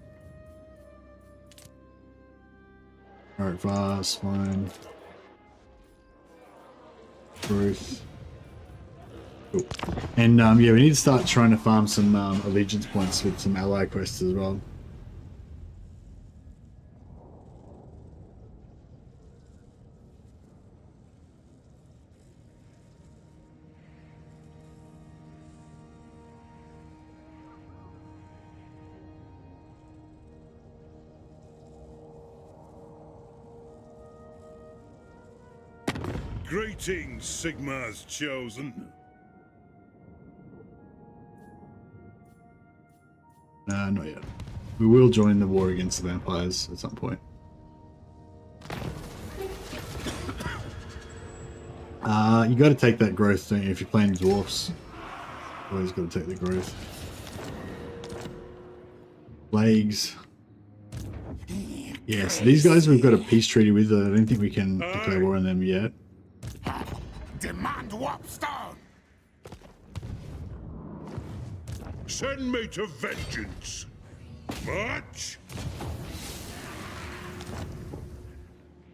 Alright, vast, fine. Growth. Cool. And yeah, we need to start trying to farm some allegiance points with some ally quests as well. Greetings, Sigmar's chosen. Not yet. We will join the war against the vampires at some point. You got to take that growth thing if you're playing dwarfs. Always got to take the growth. Plagues. Yes, these guys we've got a peace treaty with. I don't think we can declare war on them yet. Demand Warpstone! Send me to vengeance. Much?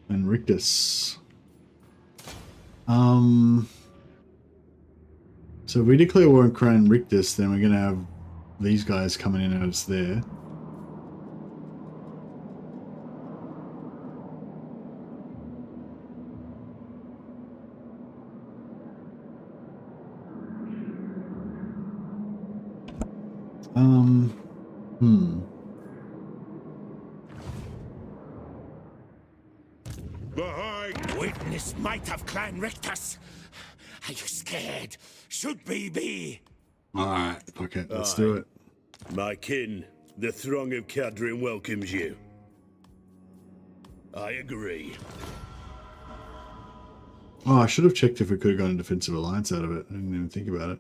And Rictus. So if we declare war on Crown Rictus, then we're gonna have these guys coming in at us there. The High... Witness might of Clan Rictus. Are you scared? Should we be? Alright, okay, let's do it. My kin, the throng of Cadrin welcomes you. I agree. Oh, I should have checked if we could have gotten a defensive alliance out of it. I didn't even think about it.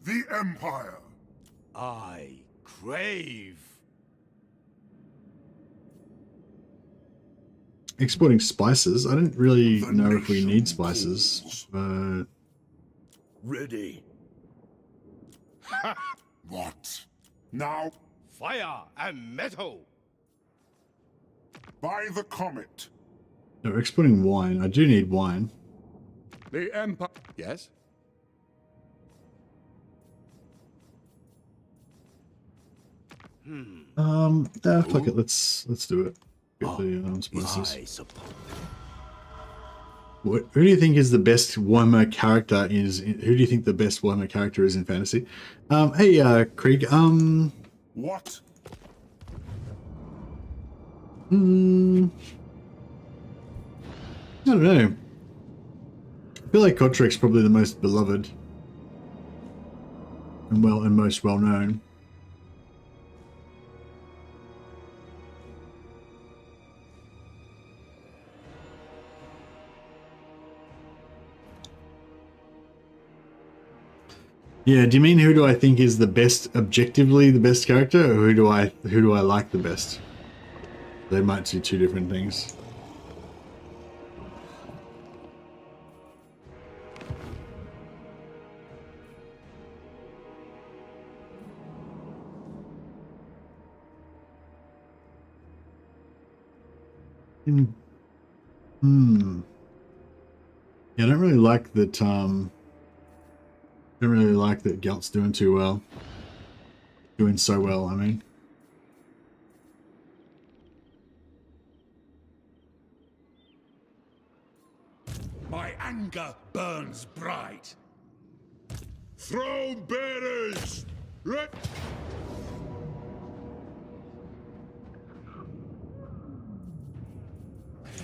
The Empire. I crave. exporting spices. I don't really know if we need spices, but Ready. What? Now, Fire and metal. by the comet. no, we're exporting wine. I do need wine. The Empire. Yes? Fuck it. Let's do it. Get the spices. I suppose. Who do you think is the best Warhammer character? Who do you think the best Warhammer character is in fantasy? Hey, Krieg. What? I don't know. I feel like Kotrik's probably the most beloved and most well known. Yeah, do you mean who do I think is the best, objectively the best character, or who do I like the best? They might do two different things. Yeah, I don't really like that. Don't really like that Gelt's doing too well. Doing so well, I mean. My anger burns bright. Throne bearers!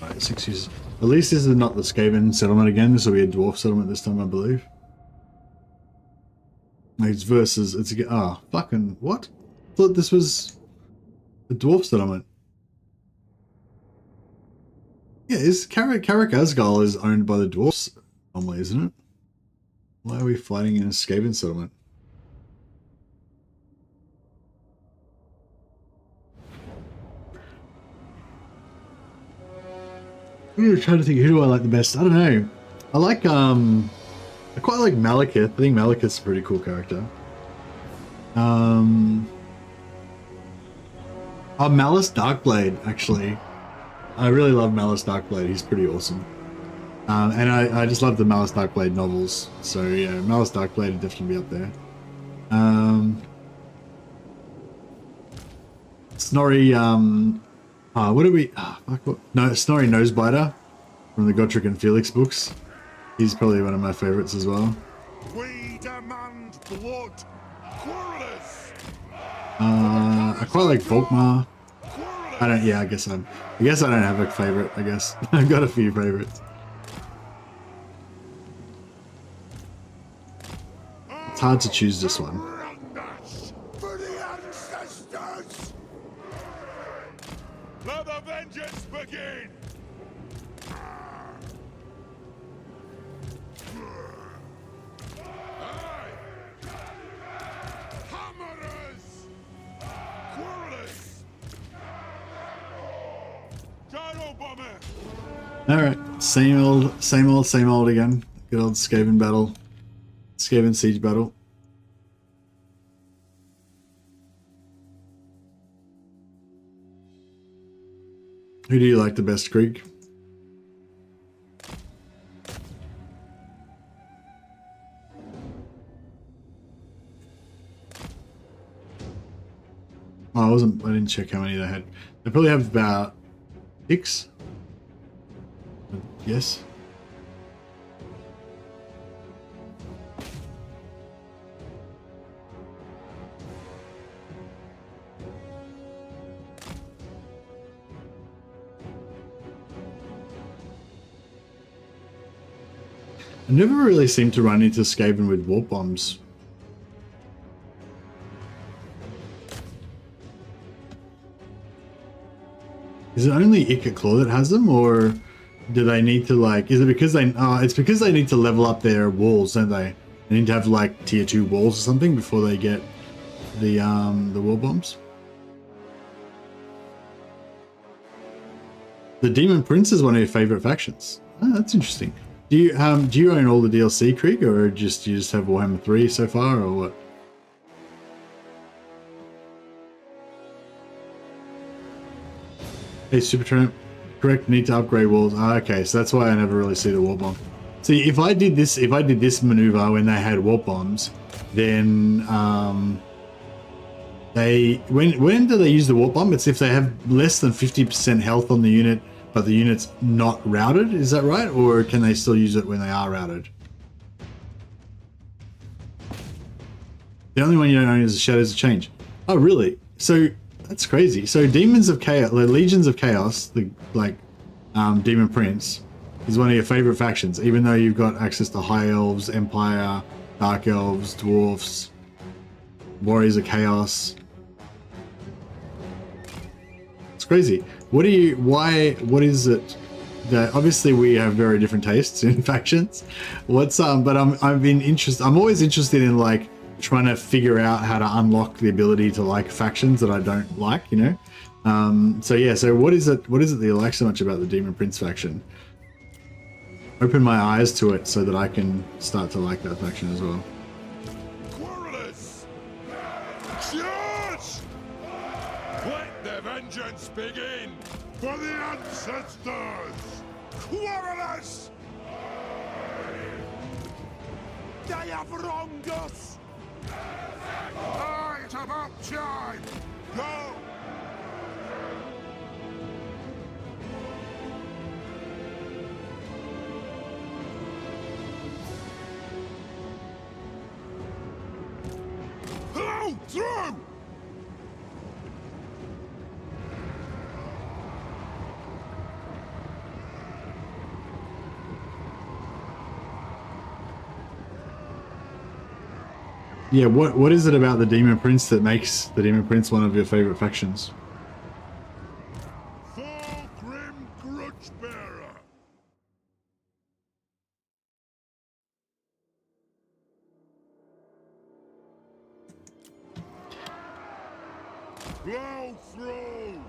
Right, 6 years. At least this is not the Skaven settlement again. This will be a dwarf settlement this time, I believe. It's versus. It's again. Ah, fucking what? I thought this was a dwarf settlement. Yeah, is Carrick Asgal is owned by the dwarfs normally, isn't it? Why are we fighting in a Skaven settlement? I'm trying to think, who do I like the best? I don't know. I like I quite like Malekith. I think Malekith's a pretty cool character. Oh, Malice Darkblade, actually. I really love Malice Darkblade. He's pretty awesome. And I just love the Malice Darkblade novels. So yeah, Malice Darkblade would definitely be up there. Snorri, what do we... No, Snorri Nosebiter from the Gotrek and Felix books. He's probably one of my favorites as well. We demand blood! Quarrelers! I quite like Volkmar. I guess I don't have a favorite, I guess. I've got a few favorites. It's hard to choose this one. For the ancestors! Let the vengeance begin! Hammerers! Quarrelers! Gyro bomber! Alright, same old again. Good old Skaven battle. Skaven siege battle. Who do you like the best, Krieg? Oh, I didn't check how many they had. They probably have about 6. Yes. I never really seem to run into Skaven with warp bombs. Is it only Ica Claw that has them, or do they need to, like, is it because they, it's because they need to level up their walls, don't they? They need to have like tier 2 walls or something before they get the war bombs. The Demon Prince is one of your favorite factions. Oh, that's interesting. Do you own all the DLC, Krieg, or you just have Warhammer 3 so far, or what? Hey, Super Tramp, correct, need to upgrade walls. Ah, okay, so that's why I never really see the warp bomb. See, if I did this maneuver when they had warp bombs, then when do they use the warp bomb? It's if they have less than 50% health on the unit, but the unit's not routed. Is that right? Or can they still use it when they are routed? The only one you don't own is the Shadows of Change. Oh, really? So that's crazy. So Demons of Chaos, the Legions of Chaos, the Demon Prince, is one of your favorite factions, even though you've got access to High Elves, Empire, Dark Elves, Dwarfs, Warriors of Chaos. It's crazy. What is it that, obviously we have very different tastes in factions. But I'm always interested in like trying to figure out how to unlock the ability to like factions that I don't like, you know? So what is it that you like so much about the Demon Prince faction? Open my eyes to it so that I can start to like that faction as well. Quarrelers! Charge! Let the vengeance begin! For the ancestors! Quarrelers! They have wronged us! It's about time! Go! Hello! Through! Yeah, what is it about the Demon Prince that makes the Demon Prince one of your favorite factions? THORGRIM GRUDGEBEARER! Blow through!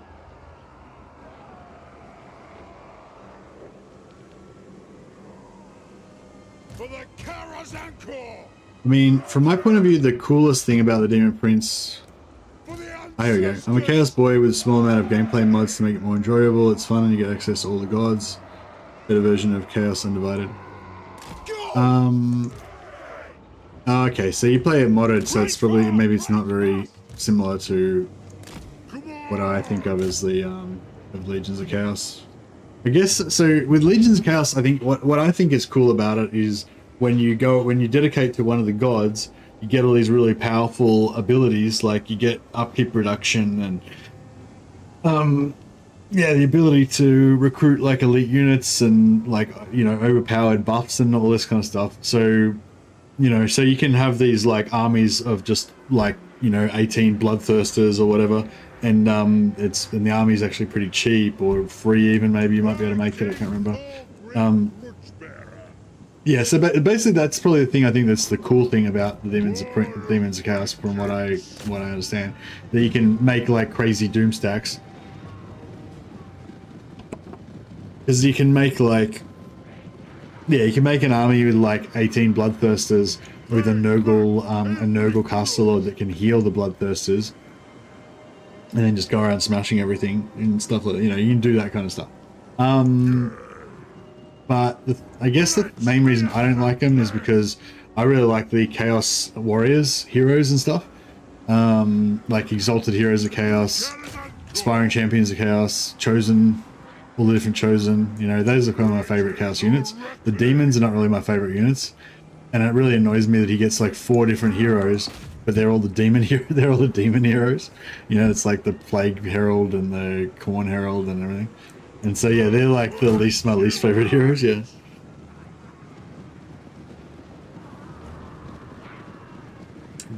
For the Karazanko! I mean, from my point of view, the coolest thing about the Demon Prince... For the Oh, here we go. I'm a Chaos Boy with a small amount of gameplay mods to make it more enjoyable. It's fun and you get access to all the gods. Better version of Chaos Undivided. Okay, so you play it modded, so it's probably, maybe it's not very similar to what I think of as the of Legions of Chaos. I guess, so with Legions of Chaos, I think what I think is cool about it is when you dedicate to one of the gods, you get all these really powerful abilities, like you get upkeep reduction and yeah, the ability to recruit like elite units and like, you know, overpowered buffs and all this kind of stuff. So, you know, so you can have these like armies of just like, you know, 18 bloodthirsters or whatever, and the army is actually pretty cheap or free even, maybe you might be able to make it, I can't remember. Yeah, so basically that's probably the thing I think that's the cool thing about the Demons of Chaos, from what I understand, that you can make like crazy doom stacks. Because you can make like, yeah, you can make an army with like 18 bloodthirsters with a Nurgle caster lord that can heal the bloodthirsters, and then just go around smashing everything and stuff like that. You know, you can do that kind of stuff. But I guess the main reason I don't like them is because I really like the Chaos Warriors heroes and stuff. Like Exalted Heroes of Chaos, Aspiring Champions of Chaos, Chosen, all the different Chosen. You know, those are kind of my favorite Chaos units. The Demons are not really my favorite units, and it really annoys me that he gets like 4 different heroes, but they're all the demon heroes. You know, it's like the Plague Herald and the Corn Herald and everything. And so yeah, they're like my least favorite heroes, yeah.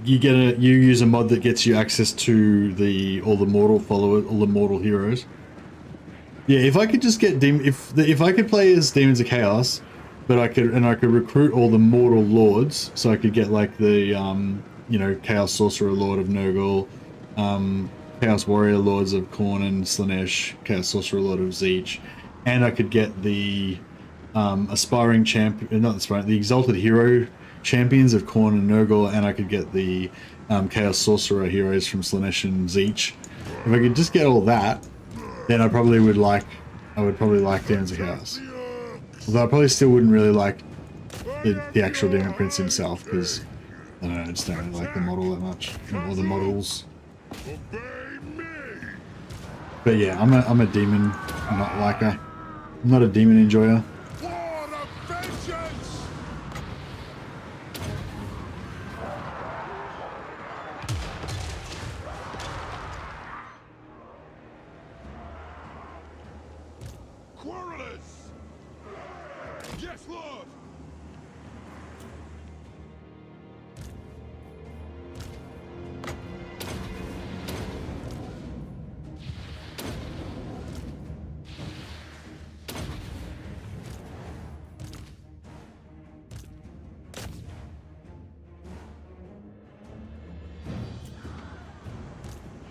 You use a mod that gets you access to all the mortal heroes. Yeah, if I could just get if I could play as Demons of Chaos, but I could recruit all the mortal lords, so I could get like the you know, Chaos Sorcerer Lord of Nurgle, Chaos Warrior Lords of Khorne and Slanesh, Chaos Sorcerer Lord of Zeech, and I could get the aspiring champion, not aspiring, the exalted hero champions of Khorne and Nurgle, and I could get the Chaos Sorcerer heroes from Slaanesh and Tzeentch. If I could just get all that, then I probably would like, Demons of Chaos. Although I probably still wouldn't really like the actual Demon Prince himself, because I don't know, I just don't really like the model that much, or the models. But yeah, I'm a demon not liker. I'm not a demon enjoyer. War of vengeance! Quarrelers! Yes, Lord!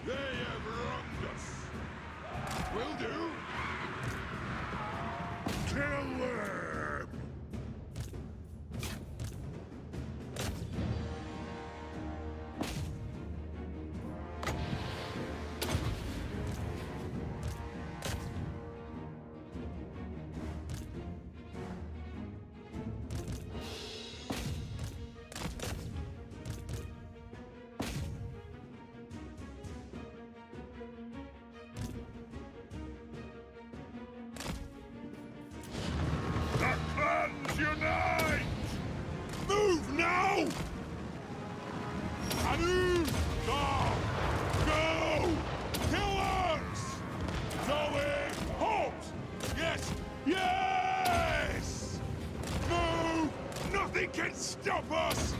They have wronged us. Will do. Kill them! The clans unite! Move now! Anu! Go! Killers! Zoe! Halt! Yes! Yes! Move! Nothing can stop us!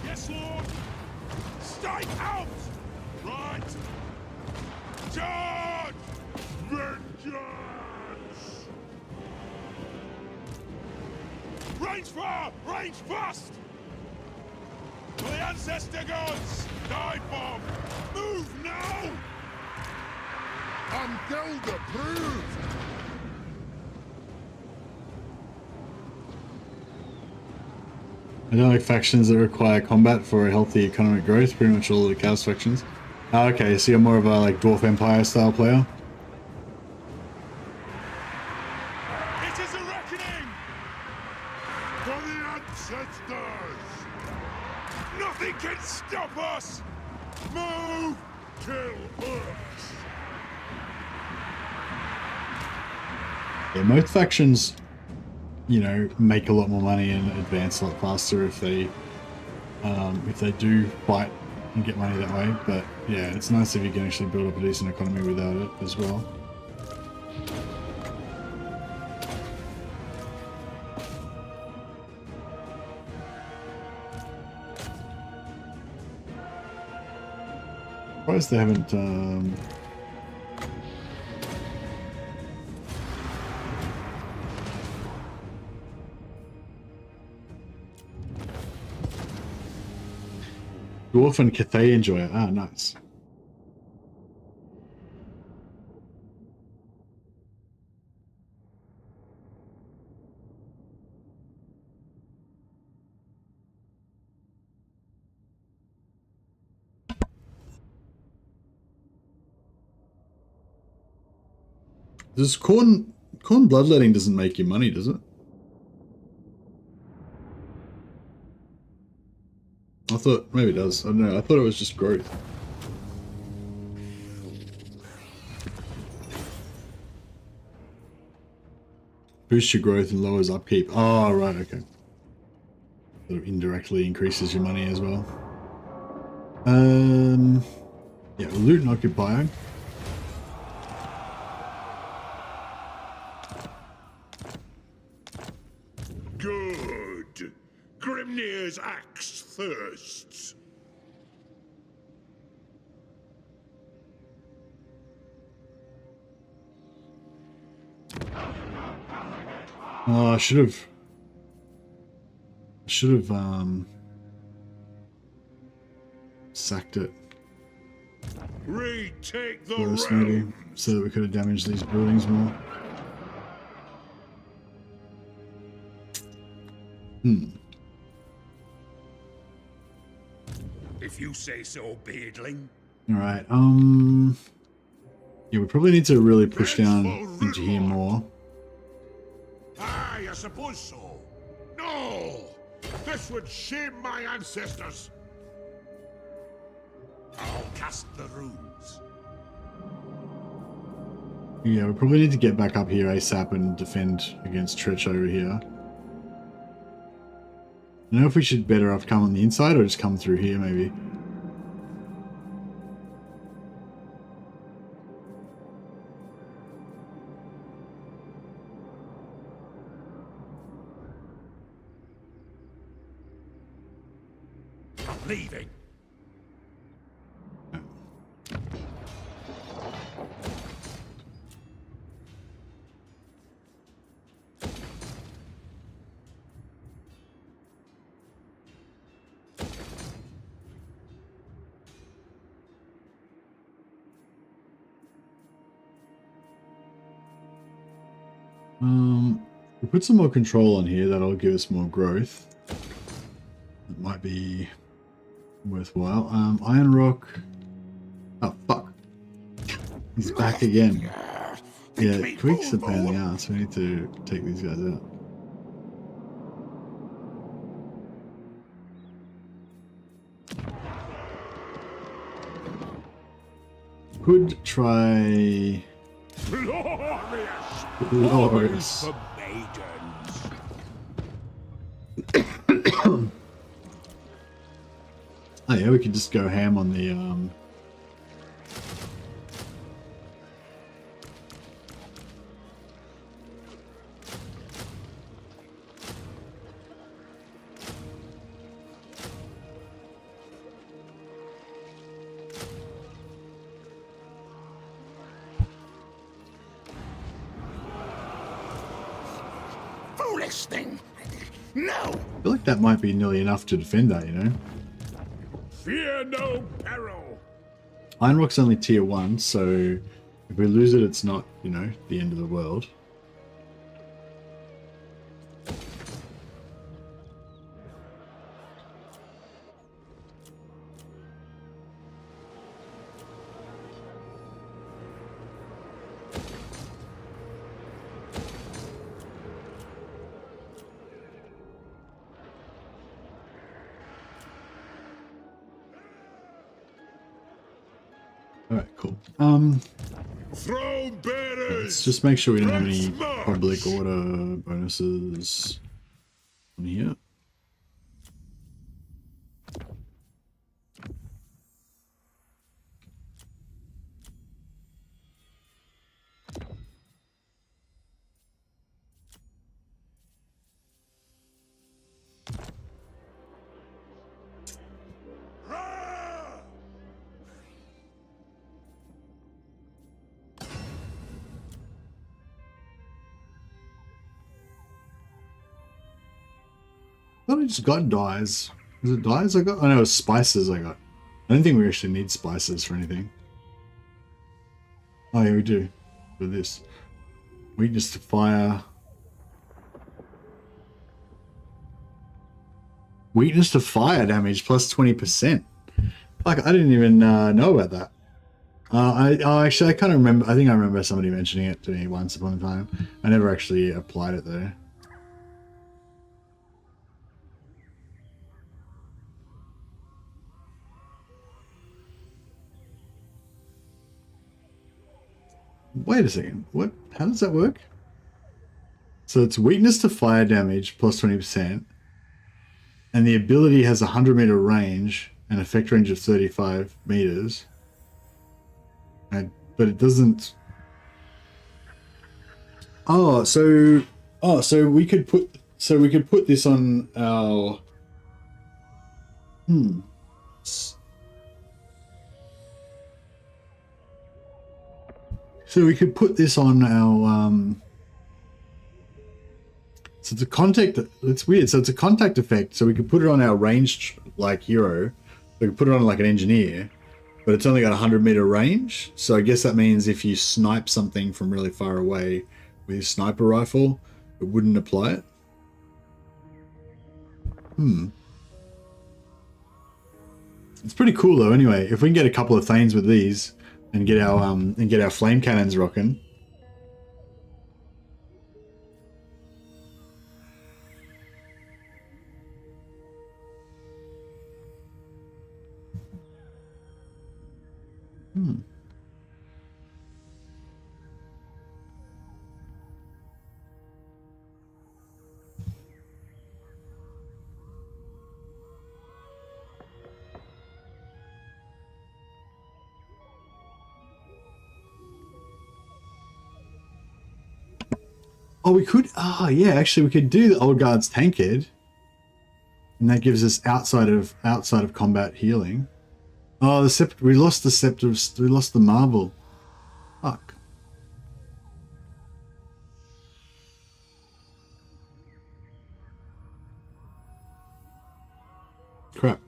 Yes, Lord! Stay out! Right! Charge! Vengeance! Range far! Range fast! For the ancestor gods! Dive bomb! Move now! I'm guild approved! I don't like factions that require combat for a healthy economic growth. Pretty much all of the Chaos factions. Oh, okay, so you're more of a like Dwarf Empire style player. It is a reckoning! For the ancestors! Nothing can stop us! Move! Kill us! Yeah, most factions, you know, make a lot more money and advance a lot faster if they do fight and get money that way. But yeah, it's nice if you can actually build up a decent economy without it as well. Surprised they haven't Dwarf and Cathay enjoy it. Ah, nice. Does Khorne bloodletting doesn't make you money, does it? I thought maybe it does. I don't know. I thought it was just growth. Boosts your growth and lowers upkeep. Oh, right, okay. Sort of indirectly increases your money as well. Yeah, loot and occupy. Good. Grimnir's axe thirsts. Oh, I should have sacked it Retake the first, maybe, realm. so that we could have damaged these buildings more. If you say so, beardling. Alright, yeah, we probably need to really push down into here more. Aye, I suppose so. No! This would shame my ancestors. I'll cast the runes. Yeah, we probably need to get back up here ASAP and defend against Tretch over here. I don't know if we should better off come on the inside or just come through here maybe. I'm leaving. We put some more control on here, that'll give us more growth. It might be worthwhile. Iron Rock. Oh fuck. He's back again. Yeah, Quick's a pain in the ass. We need to take these guys out. Could try Glorious! Glorious. For maidens. Oh yeah, we could just go ham on the Foolish thing! No! I feel like that might be nearly enough to defend that, you know? Fear no peril. Iron Rock's only tier 1, so if we lose it, it's not, you know, the end of the world. Alright, cool. Throne bearers! Let's just make sure we don't have any public order bonuses on here. I thought I just got dyes. Was it dyes I got? Oh no, it was spices I got. I don't think we actually need spices for anything. Oh yeah, we do. For this. Weakness to fire. Weakness to fire damage plus 20%. Like, I didn't even know about that. Actually, I kind of remember. I think I remember somebody mentioning it to me once upon a time. I never actually applied it though. Wait a second. What? How does that work? So it's weakness to fire damage plus 20%. And the ability has a 100-meter range and effect range of 35 meters. But it doesn't... So we could put this on our... So we could put this on our, so it's a contact, it's weird. So it's a contact effect. So we could put it on our ranged, like, hero. We could put it on like an engineer, but it's only got a 100-meter range. So I guess that means if you snipe something from really far away with your sniper rifle, it wouldn't apply it. It's pretty cool though. Anyway, if we can get a couple of Thanes with these and get our flame cannons rocking. Oh, we could. Oh, yeah. Actually, we could do the Old Guard's Tankard, and that gives us outside of combat healing. Oh, the scepter. We lost the scepter. We lost the marble. Fuck. Crap.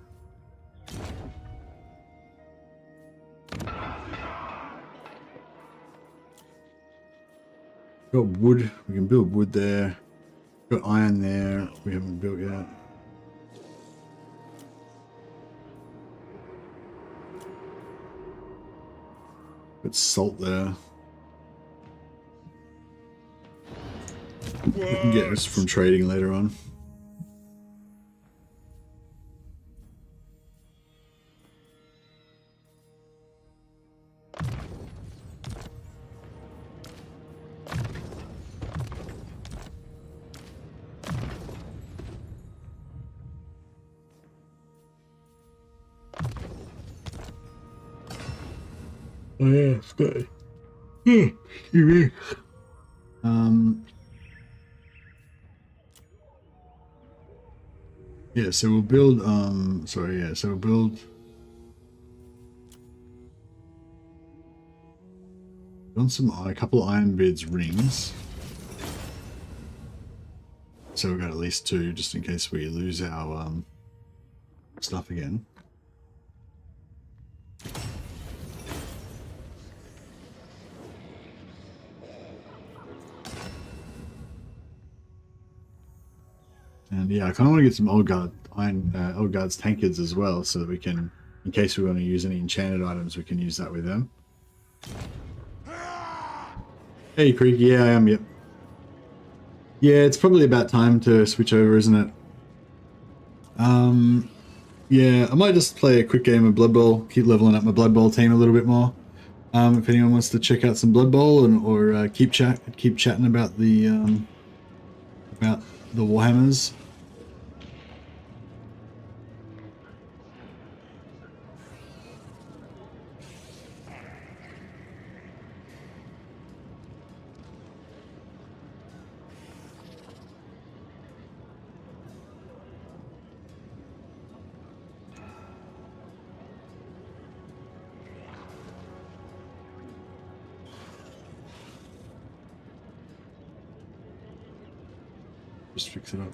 Got wood. We can build wood there. Got iron there. We haven't built yet. Got salt there. We can get this from trading later on. Oh yeah, it's good. Yeah, yeah, so we'll build so we'll build a couple of iron bids rings. So we've got at least 2 just in case we lose our stuff again. And yeah, I kind of want to get some Old Guard's Tankards as well, so that we can, in case we want to use any enchanted items, we can use that with them. Hey, Creek. Yeah, I am. Yep. Yeah, it's probably about time to switch over, isn't it? Yeah, I might just play a quick game of Blood Bowl, keep leveling up my Blood Bowl team a little bit more. If anyone wants to check out some Blood Bowl or keep chatting about the Warhammers. Just fix it up.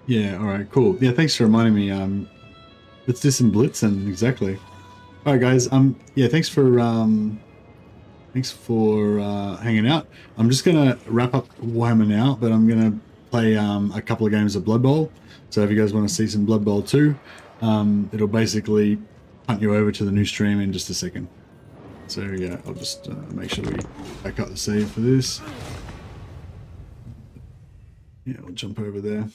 Yeah, alright, cool. Yeah, thanks for reminding me. Let's do some blitzing, exactly. Alright guys, yeah, thanks for hanging out. I'm just gonna wrap up Warhammer now, but I'm gonna play a couple of games of Blood Bowl. So if you guys want to see some Blood Bowl 2, it'll basically punt you over to the new stream in just a second. So yeah, I'll just make sure we back up the save for this. Yeah, we'll jump over there.